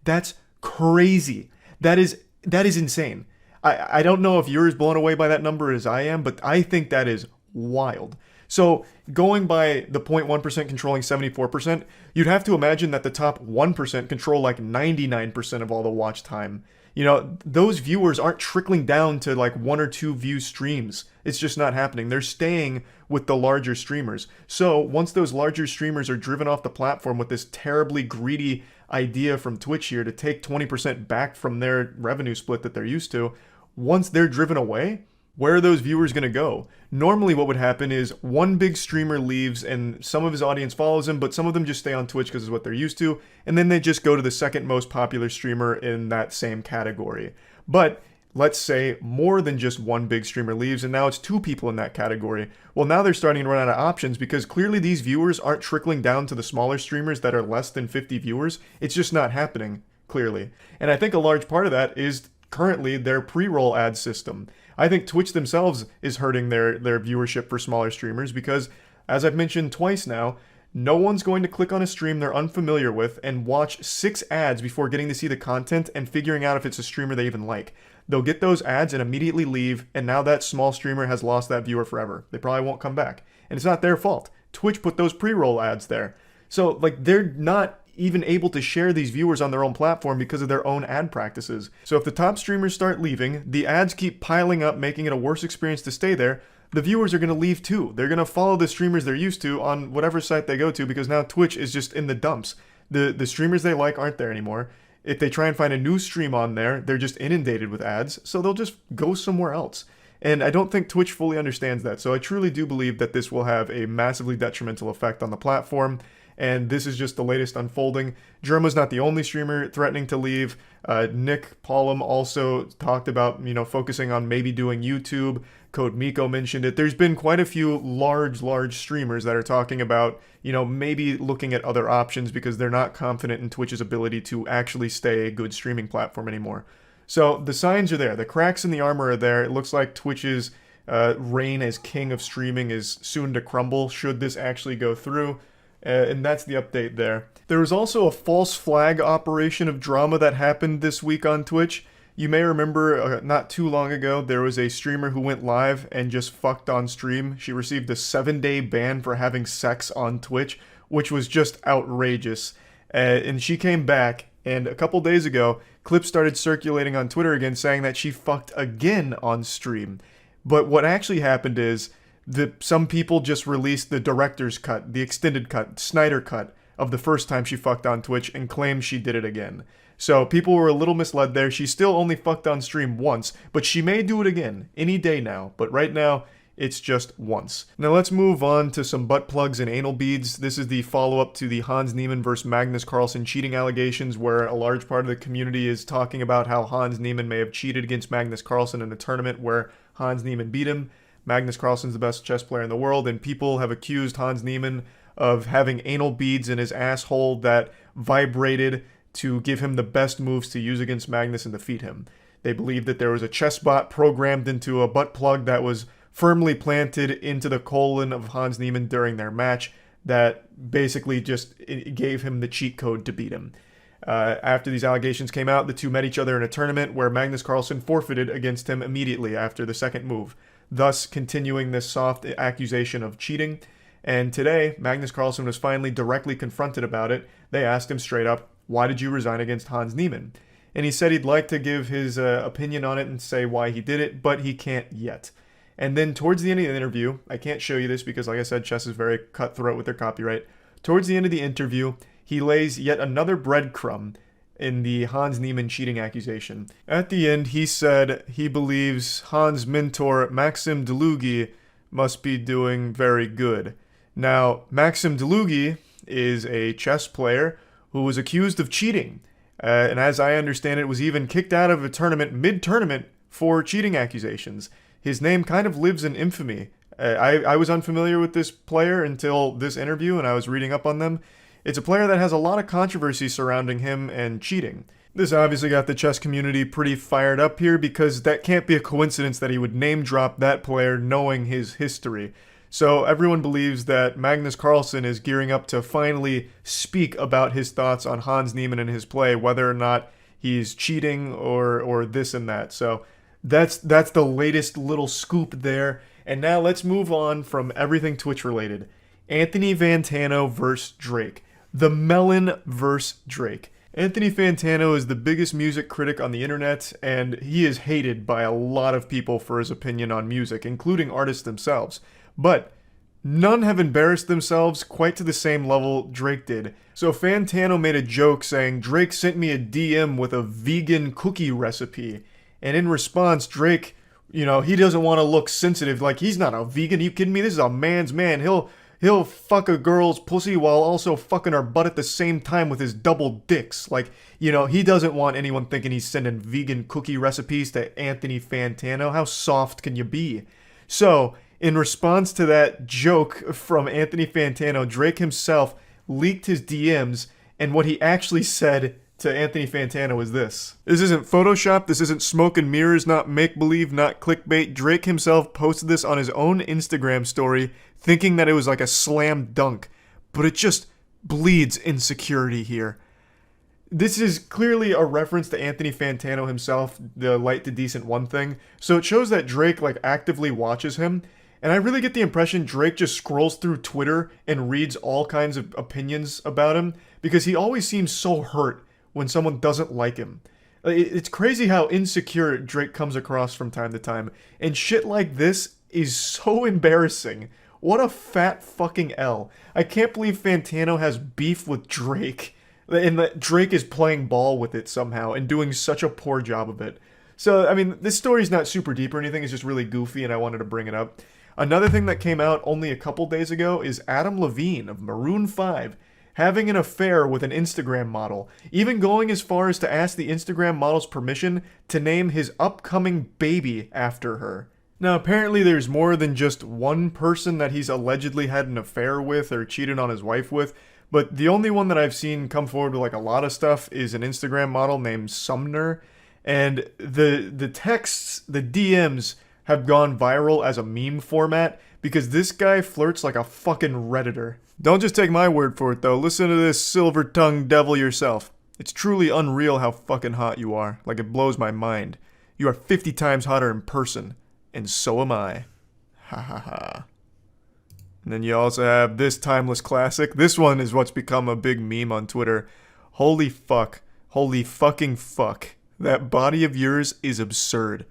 That's crazy. That is insane. I don't know if you're as blown away by that number as I am, but I think that is wild. So going by the 0.1% controlling 74%, you'd have to imagine that the top 1% control like 99% of all the watch time. You know, those viewers aren't trickling down to like 1 or 2 view streams. It's just not happening. They're staying with the larger streamers. So once those larger streamers are driven off the platform with this terribly greedy idea from Twitch here to take 20% back from their revenue split that they're used to, once they're driven away, where are those viewers going to go? Normally what would happen is one big streamer leaves and some of his audience follows him, but some of them just stay on Twitch because it's what they're used to, and then they just go to the second most popular streamer in that same category. But let's say more than just one big streamer leaves and now it's 2 people in that category. Well, now they're starting to run out of options because clearly these viewers aren't trickling down to the smaller streamers that are less than 50 viewers. It's just not happening, clearly. And I think a large part of that is currently their pre-roll ad system. I think Twitch themselves is hurting their viewership for smaller streamers because, as I've mentioned twice now, no one's going to click on a stream they're unfamiliar with and watch 6 ads before getting to see the content and figuring out if it's a streamer they even like. They'll get those ads and immediately leave, and now that small streamer has lost that viewer forever. They probably won't come back. And it's not their fault. Twitch put those pre-roll ads there. So, like, they're not even able to share these viewers on their own platform because of their own ad practices. So if the top streamers start leaving, the ads keep piling up, making it a worse experience to stay there, the viewers are going to leave too. They're going to follow the streamers they're used to on whatever site they go to because now Twitch is just in the dumps. The streamers they like aren't there anymore. If they try and find a new stream on there, they're just inundated with ads, so they'll just go somewhere else. And I don't think Twitch fully understands that, so I truly do believe that this will have a massively detrimental effect on the platform. And this is just the latest unfolding. Germa's not the only streamer threatening to leave. Nick Paulum also talked about, focusing on maybe doing YouTube. Code Miko mentioned it. There's been quite a few large streamers that are talking about, maybe looking at other options because they're not confident in Twitch's ability to actually stay a good streaming platform anymore. So the signs are there. The cracks in the armor are there. It looks like Twitch's reign as king of streaming is soon to crumble should this actually go through. And that's the update there. There was also a false flag operation of drama that happened this week on Twitch. You may remember not too long ago, there was a streamer who went live and just fucked on stream. She received a 7-day ban for having sex on Twitch, which was just outrageous. And she came back And a couple days ago, clips started circulating on Twitter again saying that she fucked again on stream. But what actually happened is some people just released the director's cut, the extended cut, Snyder cut of the first time she fucked on Twitch and claimed she did it again. So people were a little misled there. She still only fucked on stream once, but she may do it again any day now. But right now, it's just once. Now let's move on to some butt plugs and anal beads. This is the follow-up to the Hans Niemann versus Magnus Carlsen cheating allegations, where a large part of the community is talking about how Hans Niemann may have cheated against Magnus Carlsen in a tournament where Hans Niemann beat him. Magnus Carlsen's the best chess player in the world, and people have accused Hans Niemann of having anal beads in his asshole that vibrated to give him the best moves to use against Magnus and defeat him. They believe that there was a chess bot programmed into a butt plug that was firmly planted into the colon of Hans Niemann during their match that basically just gave him the cheat code to beat him. After these allegations came out, the two met each other in a tournament where Magnus Carlsen forfeited against him immediately after the second move, thus continuing this soft accusation of cheating. And today, Magnus Carlsen was finally directly confronted about it. They asked him straight up, "Why did you resign against Hans Niemann?" And he said he'd like to give his opinion on it and say why he did it, but he can't yet. And then towards the end of the interview, I can't show you this because, like I said, chess is very cutthroat with their copyright. Towards the end of the interview, he lays yet another breadcrumb in the Hans Niemann cheating accusation. At the end, he said he believes Hans' mentor, Maxim Delugi, must be doing very good. Now, Maxim Delugi is a chess player who was accused of cheating. And as I understand it, was even kicked out of a tournament mid-tournament for cheating accusations. His name kind of lives in infamy. I was unfamiliar with this player until this interview, and I was reading up on them. It's a player that has a lot of controversy surrounding him and cheating. This obviously got the chess community pretty fired up here, because that can't be a coincidence that he would name drop that player knowing his history. So everyone believes that Magnus Carlsen is gearing up to finally speak about his thoughts on Hans Niemann and his play, whether or not he's cheating or this and that. So that's the latest little scoop there. And now let's move on from everything Twitch related. Anthony Fantano versus Drake. The Melon versus Drake. Anthony Fantano is the biggest music critic on the internet, and he is hated by a lot of people for his opinion on music, including artists themselves. But none have embarrassed themselves quite to the same level Drake did. So Fantano made a joke saying, "Drake sent me a DM with a vegan cookie recipe." And in response, Drake, he doesn't want to look sensitive. Like, he's not a vegan. Are you kidding me? This is a man's man. He'll fuck a girl's pussy while also fucking her butt at the same time with his double dicks. Like, he doesn't want anyone thinking he's sending vegan cookie recipes to Anthony Fantano. How soft can you be? So, in response to that joke from Anthony Fantano, Drake himself leaked his DMs, and what he actually said to Anthony Fantano is this. This isn't Photoshop, this isn't smoke and mirrors, not make-believe, not clickbait. Drake himself posted this on his own Instagram story, thinking that it was like a slam dunk, but it just bleeds insecurity here. This is clearly a reference to Anthony Fantano himself, the light to decent one thing, so it shows that Drake actively watches him. And I really get the impression Drake just scrolls through Twitter and reads all kinds of opinions about him, because he always seems so hurt when someone doesn't like him. It's crazy how insecure Drake comes across from time to time, and shit like this is so embarrassing. What a fat fucking L. I can't believe Fantano has beef with Drake, and that Drake is playing ball with it somehow and doing such a poor job of it. So, I mean, this story's not super deep or anything, it's just really goofy and I wanted to bring it up. Another thing that came out only a couple days ago is Adam Levine of Maroon 5 having an affair with an Instagram model, even going as far as to ask the Instagram model's permission to name his upcoming baby after her. Now, apparently there's more than just one person that he's allegedly had an affair with or cheated on his wife with, but the only one that I've seen come forward with a lot of stuff is an Instagram model named Sumner, and the texts, the DMs, have gone viral as a meme format because this guy flirts like a fucking Redditor. Don't just take my word for it though, listen to this silver-tongued devil yourself. It's truly unreal how fucking hot you are, like it blows my mind. You are 50 times hotter in person, and so am I. Ha ha ha. And then you also have this timeless classic. This one is what's become a big meme on Twitter. Holy fuck. Holy fucking fuck. That body of yours is absurd.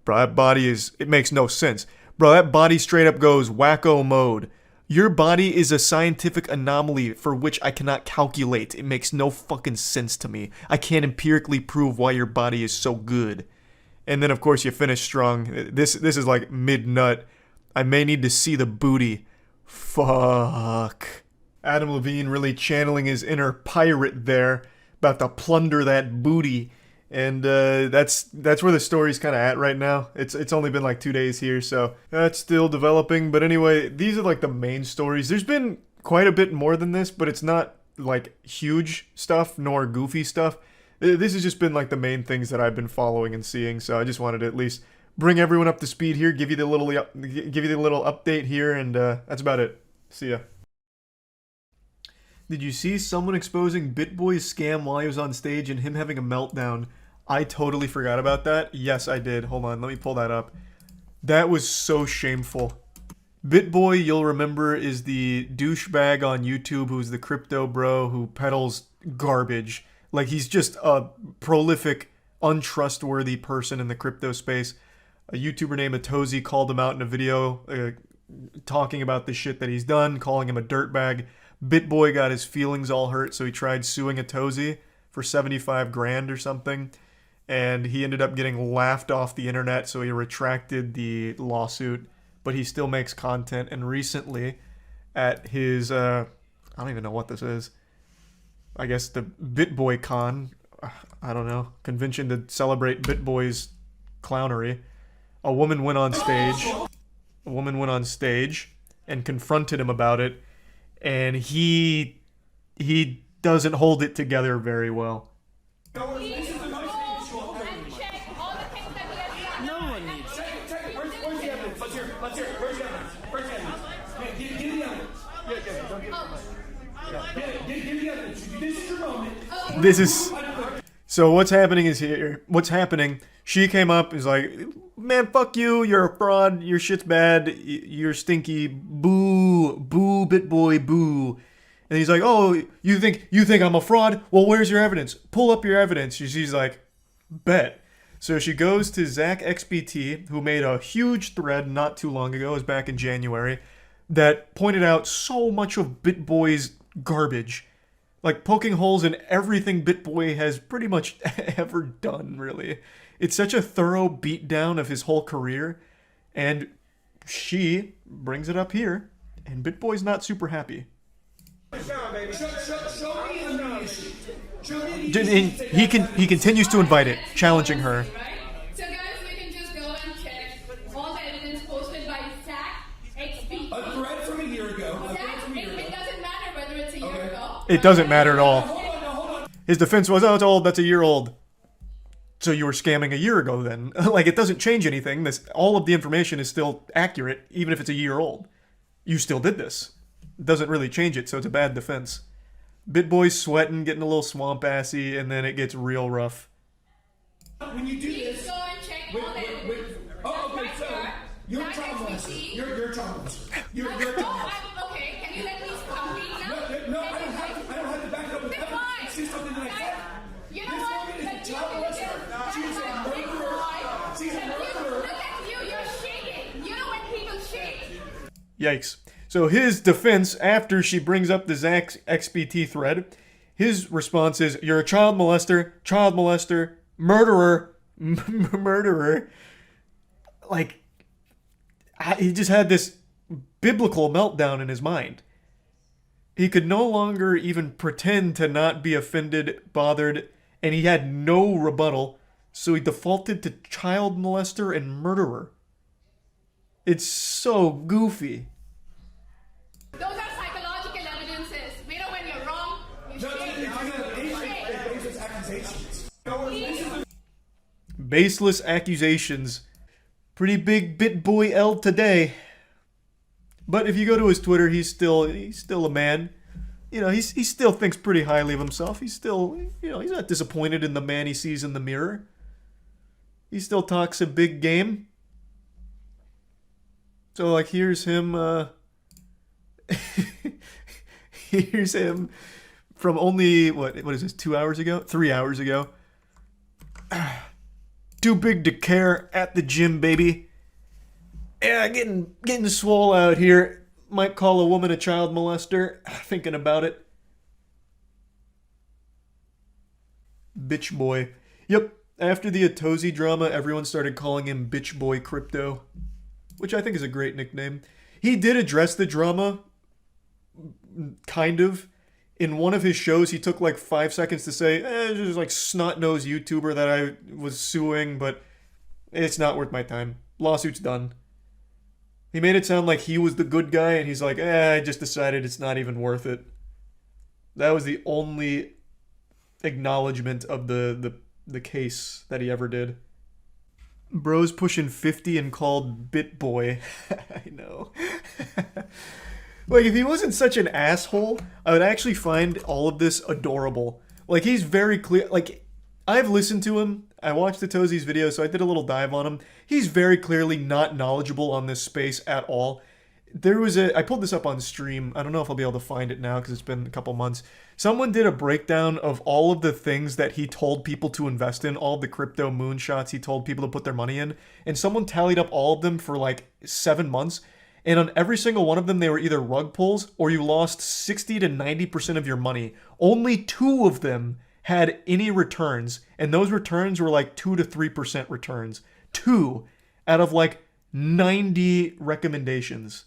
Bro, that body is... It makes no sense. Bro, that body straight up goes wacko mode. Your body is a scientific anomaly for which I cannot calculate. It makes no fucking sense to me. I can't empirically prove why your body is so good. And then, of course, you finish strong. This is like mid-nut. I may need to see the booty. Fuck. Adam Levine really channeling his inner pirate there. About to plunder that booty. And that's where the story's kind of at right now. It's only been like 2 days here, so that's still developing. But anyway, these are like the main stories. There's been quite a bit more than this, but it's not like huge stuff nor goofy stuff. This has just been like the main things that I've been following and seeing. So I just wanted to at least bring everyone up to speed here, give you the little update here, and that's about it. See ya. Did you see someone exposing BitBoy's scam while he was on stage and him having a meltdown? I totally forgot about that. Yes, I did. Hold on, let me pull that up. That was so shameful. BitBoy, you'll remember, is the douchebag on YouTube who's the crypto bro who peddles garbage. Like, he's just a prolific, untrustworthy person in the crypto space. A YouTuber named Atozy called him out in a video talking about the shit that he's done, calling him a dirtbag. BitBoy got his feelings all hurt, so he tried suing Atozy for 75 grand or something. And he ended up getting laughed off the internet, so he retracted the lawsuit. But he still makes content. And recently, at his, I don't even know what this is. I guess the BitBoy Con, I don't know, convention to celebrate BitBoy's clownery. A woman went on stage and confronted him about it. And he doesn't hold it together very well. No one needs. Where's the evidence? Let's hear. Where's the evidence? Where's the evidence? Give the evidence. Don't give the evidence. This is your moment. This is... So what's happening is here. What's happening? She came up, is like, man, fuck you. You're a fraud. Your shit's bad. You're stinky. Boo, boo, BitBoy, boo. And he's like, oh, you think I'm a fraud? Well, where's your evidence? Pull up your evidence. She's like, bet. So she goes to Zach XBT, who made a huge thread not too long ago, it was back in January, that pointed out so much of BitBoy's garbage. Like, poking holes in everything BitBoy has pretty much ever done, really. It's such a thorough beatdown of his whole career, and she brings it up here, and BitBoy's not super happy. He continues to invite it, challenging her. So guys, we can just go and check all the evidence posted by Zach XP. A thread from a year ago. It doesn't matter whether it's a year ago. It doesn't matter at all. His defense was, oh, it's old, that's a year old. So you were scamming a year ago then. Like, it doesn't change anything. All of the information is still accurate, even if it's a year old. You still did this. It doesn't really change it, so it's a bad defense. BitBoy's sweating, getting a little swamp-assy, and then it gets real rough. When you do this... Go and check all the evidence. Oh, okay, so you're a child molester. You're a child molester. You're a child molester. Okay, can you let me complete now? No, I don't have to back it up with evidence. It's just something that I said. You know what? This woman is a child molester. She's a murderer. She's a murderer. Look at you, you're shaking. You know when people shake. Yikes. So his defense, after she brings up the Zach XBT thread, his response is, you're a child molester, murderer, murderer. Like, he just had this biblical meltdown in his mind. He could no longer even pretend to not be offended, bothered, and he had no rebuttal, so he defaulted to child molester and murderer. It's so goofy. Those are psychological evidences. We know when you're wrong, you shake. Baseless accusations. Pretty big BitBoy L today. But if you go to his Twitter, he's still a man. You know, he still thinks pretty highly of himself. He's still, he's not disappointed in the man he sees in the mirror. He still talks a big game. So, like, here's him from only, what is this, 2 hours ago? 3 hours ago. Too big to care at the gym, baby. Yeah, getting swole out here. Might call a woman a child molester. Thinking about it. Bitch boy. Yep, after the Atozi drama, everyone started calling him Bitch Boy Crypto, which I think is a great nickname. He did address the drama, kind of. In one of his shows, he took like 5 seconds to say, it's just like snot-nosed YouTuber that I was suing, but it's not worth my time. Lawsuit's done. He made it sound like he was the good guy, and he's like, I just decided it's not even worth it. That was the only acknowledgement of the case that he ever did. Bro's pushing 50 and called BitBoy. I know. Like, if he wasn't such an asshole, I would actually find all of this adorable. Like, he's very clear. Like, I've listened to him. I watched the Tozi's video, so I did a little dive on him. He's very clearly not knowledgeable on this space at all. I pulled this up on stream. I don't know if I'll be able to find it now because it's been a couple months. Someone did a breakdown of all of the things that he told people to invest in, all of the crypto moonshots he told people to put their money in, and someone tallied up all of them for like 7 months. And on every single one of them, they were either rug pulls or you lost 60 to 90% of your money. Only 2 of them had any returns, and those returns were like 2 to 3% returns. 2 out of like 90 recommendations.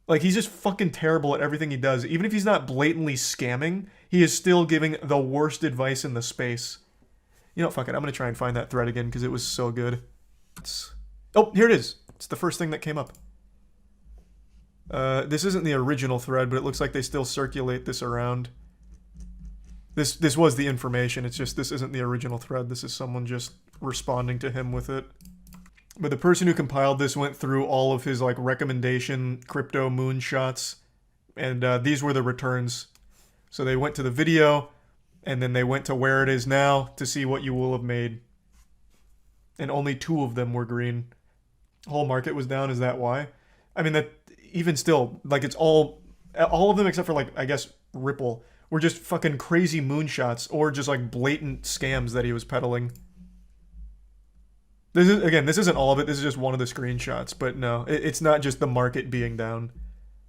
Like, he's just fucking terrible at everything he does. Even if he's not blatantly scamming, he is still giving the worst advice in the space. You know, fuck it. I'm going to try and find that thread again because it was so good. Oh, here it is. It's the first thing that came up. This isn't the original thread, but it looks like they still circulate this around. This was the information. It's just this isn't the original thread. This is someone just responding to him with it. But the person who compiled this went through all of his like recommendation crypto moonshots, and these were the returns. So they went to the video, and then they went to where it is now to see what you will have made. And only 2 of them were green. Whole market was down. Is that why? I mean, that even still, like, it's all of them except for like, I guess, Ripple were just fucking crazy moonshots or just like blatant scams that he was peddling. This isn't all of it. This is just one of the screenshots. But no, it's not just the market being down.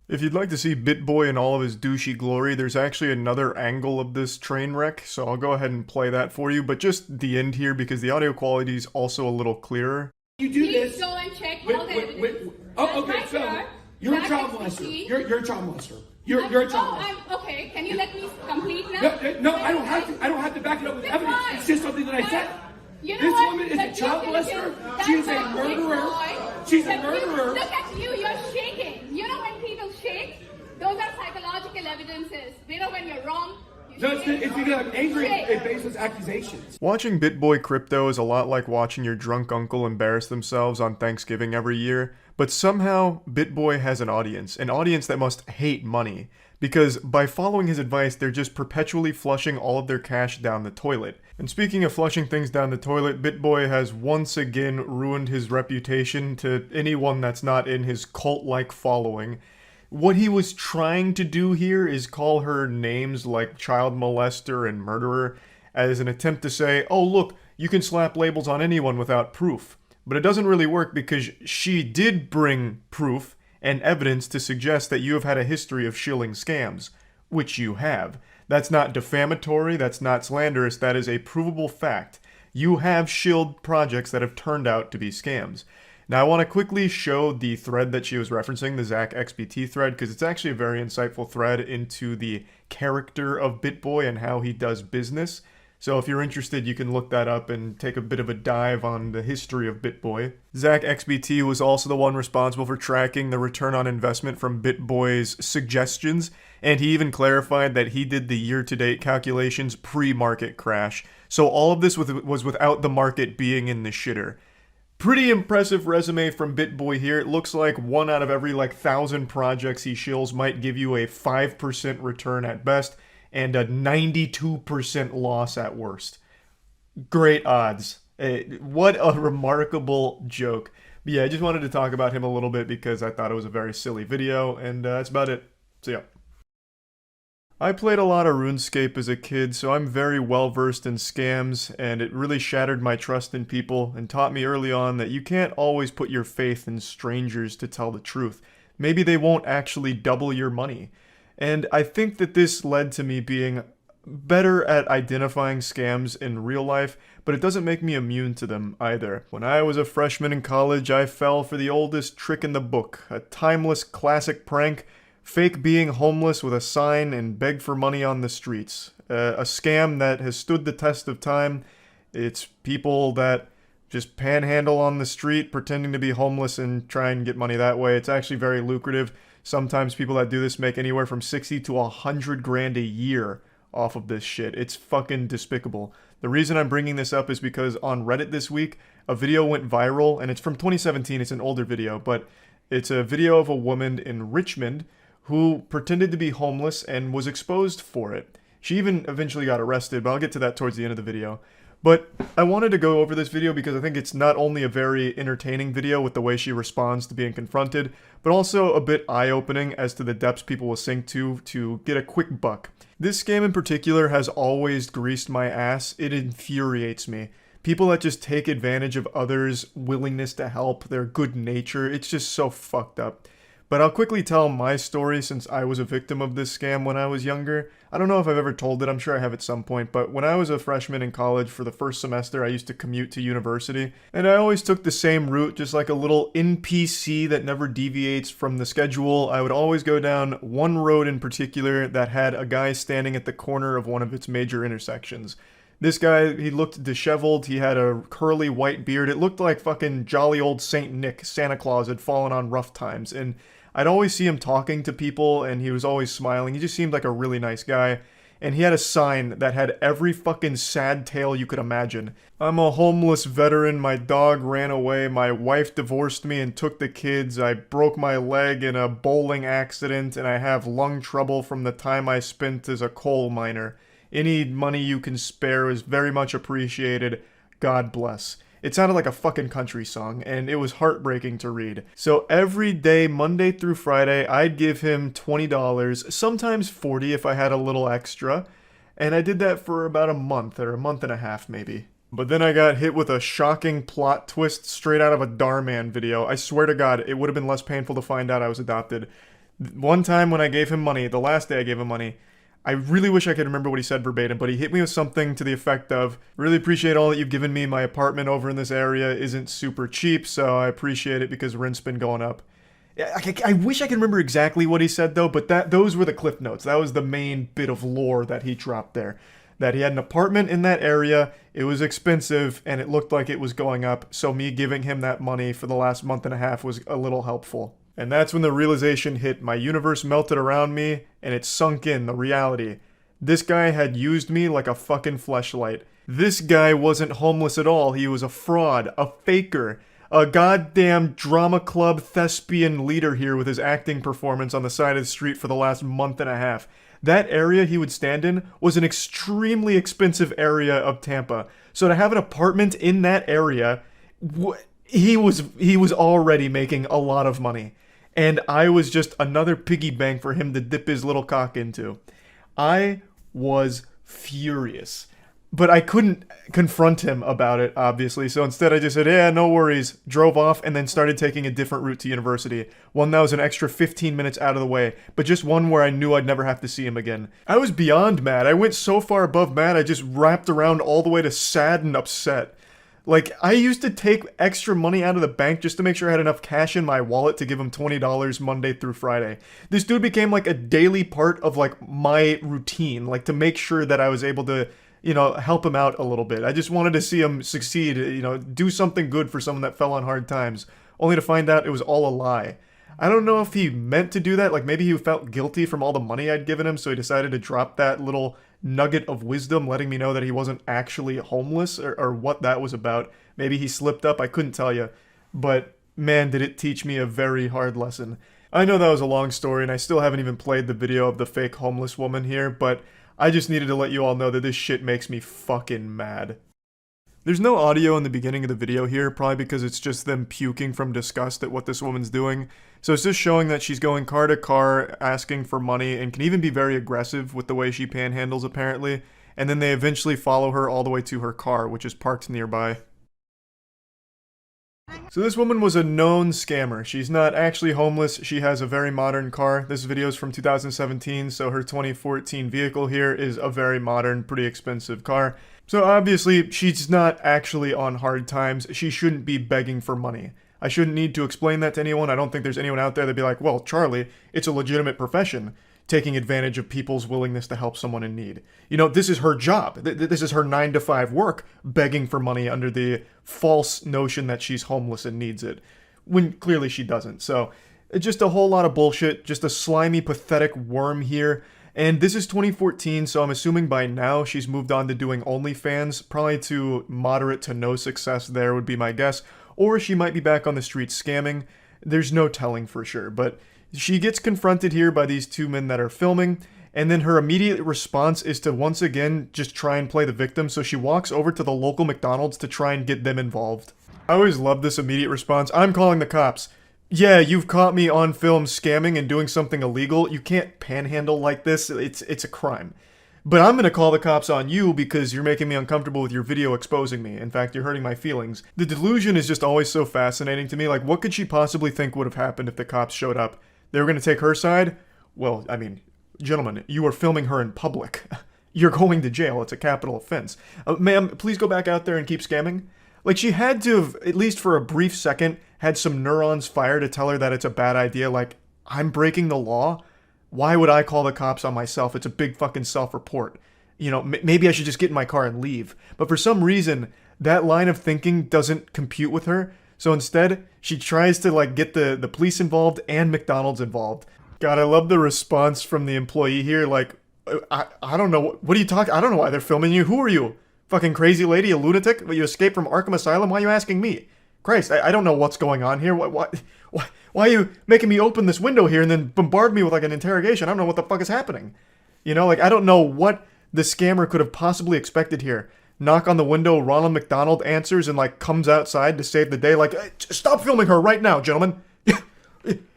If you'd like to see BitBoy in all of his douchey glory, there's actually another angle of this train wreck, so I'll go ahead and play that for you, but just the end here because the audio quality is also a little clearer. You do this. Go and check all the evidence. Oh, okay, so you're a child molester. You're a child molester. You're a child molester. Okay. Can you let me complete now? No, I don't have to. I don't have to back it up with evidence. It's just something that I said. You know this what? woman is a child molester. She's a murderer. She's a murderer. Look at you. You're shaking. You know when people shake? Those are psychological evidences. You know when you're wrong. No, it's because I'm angry at baseless accusations. Watching BitBoy Crypto is a lot like watching your drunk uncle embarrass themselves on Thanksgiving every year, but somehow BitBoy has an audience that must hate money, because by following his advice, they're just perpetually flushing all of their cash down the toilet. And speaking of flushing things down the toilet, BitBoy has once again ruined his reputation to anyone that's not in his cult-like following. What he was trying to do here is call her names like child molester and murderer as an attempt to say, oh look, you can slap labels on anyone without proof. But it doesn't really work because she did bring proof and evidence to suggest that you have had a history of shilling scams, which you have. That's not defamatory, that's not slanderous, that is a provable fact. You have shilled projects that have turned out to be scams. Now, I want to quickly show the thread that she was referencing, the Zach XBT thread, because it's actually a very insightful thread into the character of BitBoy and how he does business. So if you're interested, you can look that up and take a bit of a dive on the history of BitBoy. Zach XBT was also the one responsible for tracking the return on investment from BitBoy's suggestions, and he even clarified that he did the year-to-date calculations pre-market crash. So all of this was without the market being in the shitter. Pretty impressive resume from BitBoy here. It looks like 1 out of every 1,000 projects he shills might give you a 5% return at best and a 92% loss at worst. Great odds. What a remarkable joke. But yeah, I just wanted to talk about him a little bit because I thought it was a very silly video, and that's about it. See ya. I played a lot of RuneScape as a kid, so I'm very well versed in scams, and it really shattered my trust in people and taught me early on that you can't always put your faith in strangers to tell the truth. Maybe they won't actually double your money. And I think that this led to me being better at identifying scams in real life, but it doesn't make me immune to them either. When I was a freshman in college, I fell for the oldest trick in the book, a timeless classic prank. Fake being homeless with a sign and beg for money on the streets. A scam that has stood the test of time. It's people that just panhandle on the street pretending to be homeless and try and get money that way. It's actually very lucrative. Sometimes people that do this make anywhere from 60 to 100 grand a year off of this shit. It's fucking despicable. The reason I'm bringing this up is because on Reddit this week, a video went viral, and it's from 2017. It's an older video, but it's a video of a woman in Richmond who pretended to be homeless and was exposed for it. She even eventually got arrested, but I'll get to that towards the end of the video. But I wanted to go over this video because I think it's not only a very entertaining video with the way she responds to being confronted, but also a bit eye-opening as to the depths people will sink to get a quick buck. This scam in particular has always greased my ass. It infuriates me. People that just take advantage of others' willingness to help, their good nature, it's just so fucked up. But I'll quickly tell my story since I was a victim of this scam when I was younger. I don't know if I've ever told it, I'm sure I have at some point, but when I was a freshman in college for the first semester, I used to commute to university, and I always took the same route, just like a little NPC that never deviates from the schedule. I would always go down one road in particular that had a guy standing at the corner of one of its major intersections. This guy, he looked disheveled, he had a curly white beard, it looked like fucking jolly old Saint Nick, Santa Claus had fallen on rough times, and I'd always see him talking to people, and he was always smiling. He just seemed like a really nice guy. And he had a sign that had every fucking sad tale you could imagine. I'm a homeless veteran, my dog ran away, my wife divorced me and took the kids, I broke my leg in a bowling accident, and I have lung trouble from the time I spent as a coal miner. Any money you can spare is very much appreciated. God bless. It sounded like a fucking country song, and it was heartbreaking to read. So every day, Monday through Friday, I'd give him $20, sometimes $40 if I had a little extra, and I did that for about a month, or a month and a half maybe. But then I got hit with a shocking plot twist straight out of a Darman video. I swear to God, it would have been less painful to find out I was adopted. One time when I gave him money, the last day I gave him money, I really wish I could remember what he said verbatim, but he hit me with something to the effect of, really appreciate all that you've given me. My apartment over in this area isn't super cheap, so I appreciate it because rent's been going up. I wish I could remember exactly what he said though, but those were the cliff notes. That was the main bit of lore that he dropped there. That he had an apartment in that area, it was expensive, and it looked like it was going up, so me giving him that money for the last month and a half was a little helpful. And that's when the realization hit. My universe melted around me, and it sunk in, the reality. This guy had used me like a fucking fleshlight. This guy wasn't homeless at all. He was a fraud, a faker, a goddamn drama club thespian leader here with his acting performance on the side of the street for the last month and a half. That area he would stand in was an extremely expensive area of Tampa. So to have an apartment in that area, he was already making a lot of money. And I was just another piggy bank for him to dip his little cock into. I was furious. But I couldn't confront him about it, obviously, so instead I just said, yeah, no worries, drove off, and then started taking a different route to university. One that was an extra 15 minutes out of the way, but just one where I knew I'd never have to see him again. I was beyond mad. I went so far above mad, I just wrapped around all the way to sad and upset. Like, I used to take extra money out of the bank just to make sure I had enough cash in my wallet to give him $20 Monday through Friday. This dude became like a daily part of like my routine, like to make sure that I was able to, you know, help him out a little bit. I just wanted to see him succeed, you know, do something good for someone that fell on hard times, only to find out it was all a lie. I don't know if he meant to do that, like maybe he felt guilty from all the money I'd given him, so he decided to drop that little nugget of wisdom, letting me know that he wasn't actually homeless, or what that was about. Maybe he slipped up, I couldn't tell you. But man, did it teach me a very hard lesson. I know that was a long story, and I still haven't even played the video of the fake homeless woman here, but I just needed to let you all know that this shit makes me fucking mad. There's no audio in the beginning of the video here, probably because it's just them puking from disgust at what this woman's doing. So it's just showing that she's going car to car, asking for money, and can even be very aggressive with the way she panhandles, apparently. And then they eventually follow her all the way to her car, which is parked nearby. So this woman was a known scammer. She's not actually homeless. She has a very modern car. This video is from 2017, so her 2014 vehicle here is a very modern, pretty expensive car. So obviously, she's not actually on hard times. She shouldn't be begging for money. I shouldn't need to explain that to anyone. I don't think there's anyone out there that'd be like, well, Charlie, it's a legitimate profession, taking advantage of people's willingness to help someone in need. You know, this is her job. This is her 9-to-5 work, begging for money under the false notion that she's homeless and needs it, when clearly she doesn't. So, just a whole lot of bullshit, just a slimy, pathetic worm here. And this is 2014, so I'm assuming by now she's moved on to doing OnlyFans, probably to moderate to no success there would be my guess, or she might be back on the streets scamming. There's no telling for sure, but she gets confronted here by these two men that are filming, and then her immediate response is to once again just try and play the victim, so she walks over to the local McDonald's to try and get them involved. I always love this immediate response. I'm calling the cops. Yeah, you've caught me on film scamming and doing something illegal. You can't panhandle like this. It's a crime. But I'm gonna call the cops on you because you're making me uncomfortable with your video exposing me. In fact, you're hurting my feelings. The delusion is just always so fascinating to me. Like, what could she possibly think would have happened if the cops showed up? They were gonna take her side? Well, I mean, gentlemen, you are filming her in public. You're going to jail. It's a capital offense. Ma'am, please go back out there and keep scamming. Like, she had to have, at least for a brief second, had some neurons fire to tell her that it's a bad idea. Like, I'm breaking the law? Why would I call the cops on myself? It's a big fucking self-report. You know, maybe I should just get in my car and leave. But for some reason, that line of thinking doesn't compute with her. So instead, she tries to, like, get the police involved and McDonald's involved. God, I love the response from the employee here. Like, I don't know. What are you talking? I don't know why they're filming you. Who are you? Fucking crazy lady, a lunatic? You escaped from Arkham Asylum? Why are you asking me? Christ, I don't know what's going on here. Why are you making me open this window here and then bombard me with like an interrogation? I don't know what the fuck is happening. You know, like I don't know what the scammer could have possibly expected here. Knock on the window, Ronald McDonald answers and like comes outside to save the day. Like, hey, stop filming her right now, gentlemen.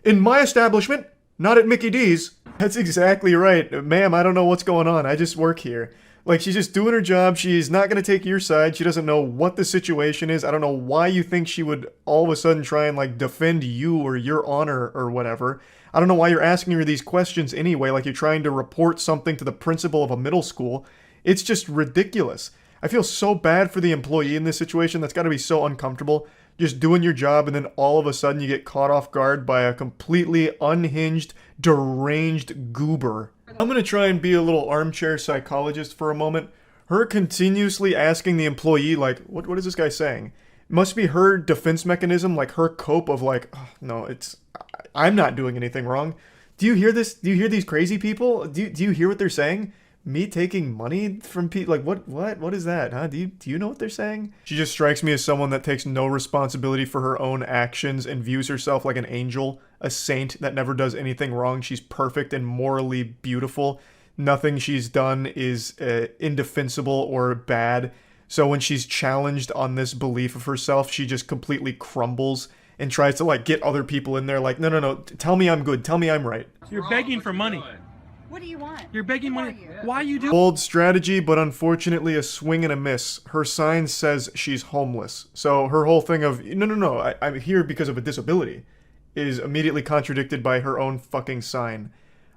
In my establishment, not at Mickey D's. That's exactly right. Ma'am, I don't know what's going on. I just work here. Like, she's just doing her job. She's not going to take your side. She doesn't know what the situation is. I don't know why you think she would all of a sudden try and, like, defend you or your honor or whatever. I don't know why you're asking her these questions anyway, like you're trying to report something to the principal of a middle school. It's just ridiculous. I feel so bad for the employee in this situation. That's got to be so uncomfortable. Just doing your job and then all of a sudden you get caught off guard by a completely unhinged, deranged goober. I'm gonna try and be a little armchair psychologist for a moment. Her continuously asking the employee, like, what is this guy saying? It must be her defense mechanism, like her cope of like, oh, no, I'm not doing anything wrong. Do you hear this? Do you hear these crazy people? Do you hear what they're saying? Me taking money from people? Like, what is that, huh? Do you know what they're saying? She just strikes me as someone that takes no responsibility for her own actions and views herself like an angel, a saint that never does anything wrong. She's perfect and morally beautiful. Nothing she's done is indefensible or bad. So when she's challenged on this belief of herself, she just completely crumbles and tries to, like, get other people in there like, no, tell me I'm good, tell me I'm right. You're begging for money. What do you want? You're begging money. Why are you doing? Bold strategy, but unfortunately a swing and a miss. Her sign says she's homeless. So her whole thing of, no, I'm here because of a disability, is immediately contradicted by her own fucking sign.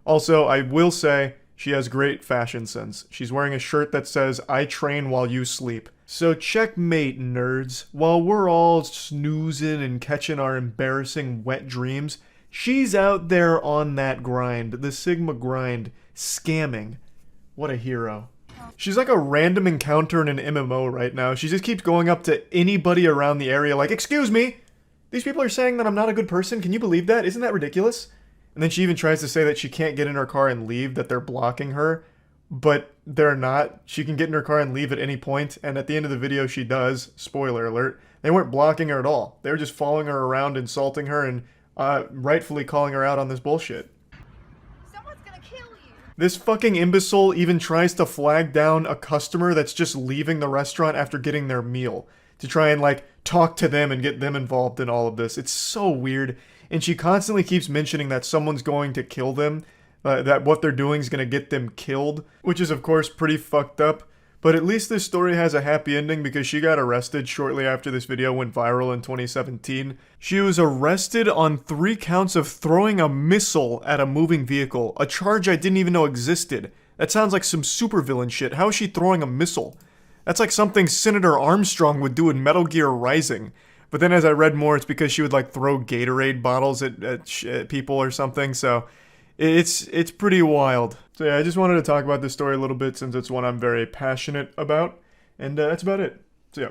Also, I will say, she has great fashion sense. She's wearing a shirt that says, I train while you sleep. So checkmate, nerds. While we're all snoozing and catching our embarrassing wet dreams, she's out there on that grind, the Sigma grind, scamming. What a hero. She's like a random encounter in an MMO right now. She just keeps going up to anybody around the area like, excuse me, these people are saying that I'm not a good person. Can you believe that? Isn't that ridiculous? And then she even tries to say that she can't get in her car and leave, that they're blocking her. But they're not. She can get in her car and leave at any point, and at the end of the video she does. Spoiler alert. They weren't blocking her at all. They were just following her around, insulting her, and rightfully calling her out on this bullshit. Someone's gonna kill you. This fucking imbecile even tries to flag down a customer that's just leaving the restaurant after getting their meal to try and like talk to them and get them involved in all of this. It's so weird. And she constantly keeps mentioning that someone's going to kill them, that what they're doing is going to get them killed, which is of course pretty fucked up. But at least this story has a happy ending because she got arrested shortly after this video went viral in 2017. She was arrested on 3 counts of throwing a missile at a moving vehicle, a charge I didn't even know existed. That sounds like some supervillain shit. How is she throwing a missile? That's like something Senator Armstrong would do in Metal Gear Rising. But then as I read more, it's because she would like throw Gatorade bottles at people or something, so it's pretty wild. So yeah, I just wanted to talk about this story a little bit since it's one I'm very passionate about, and that's about it. So yeah.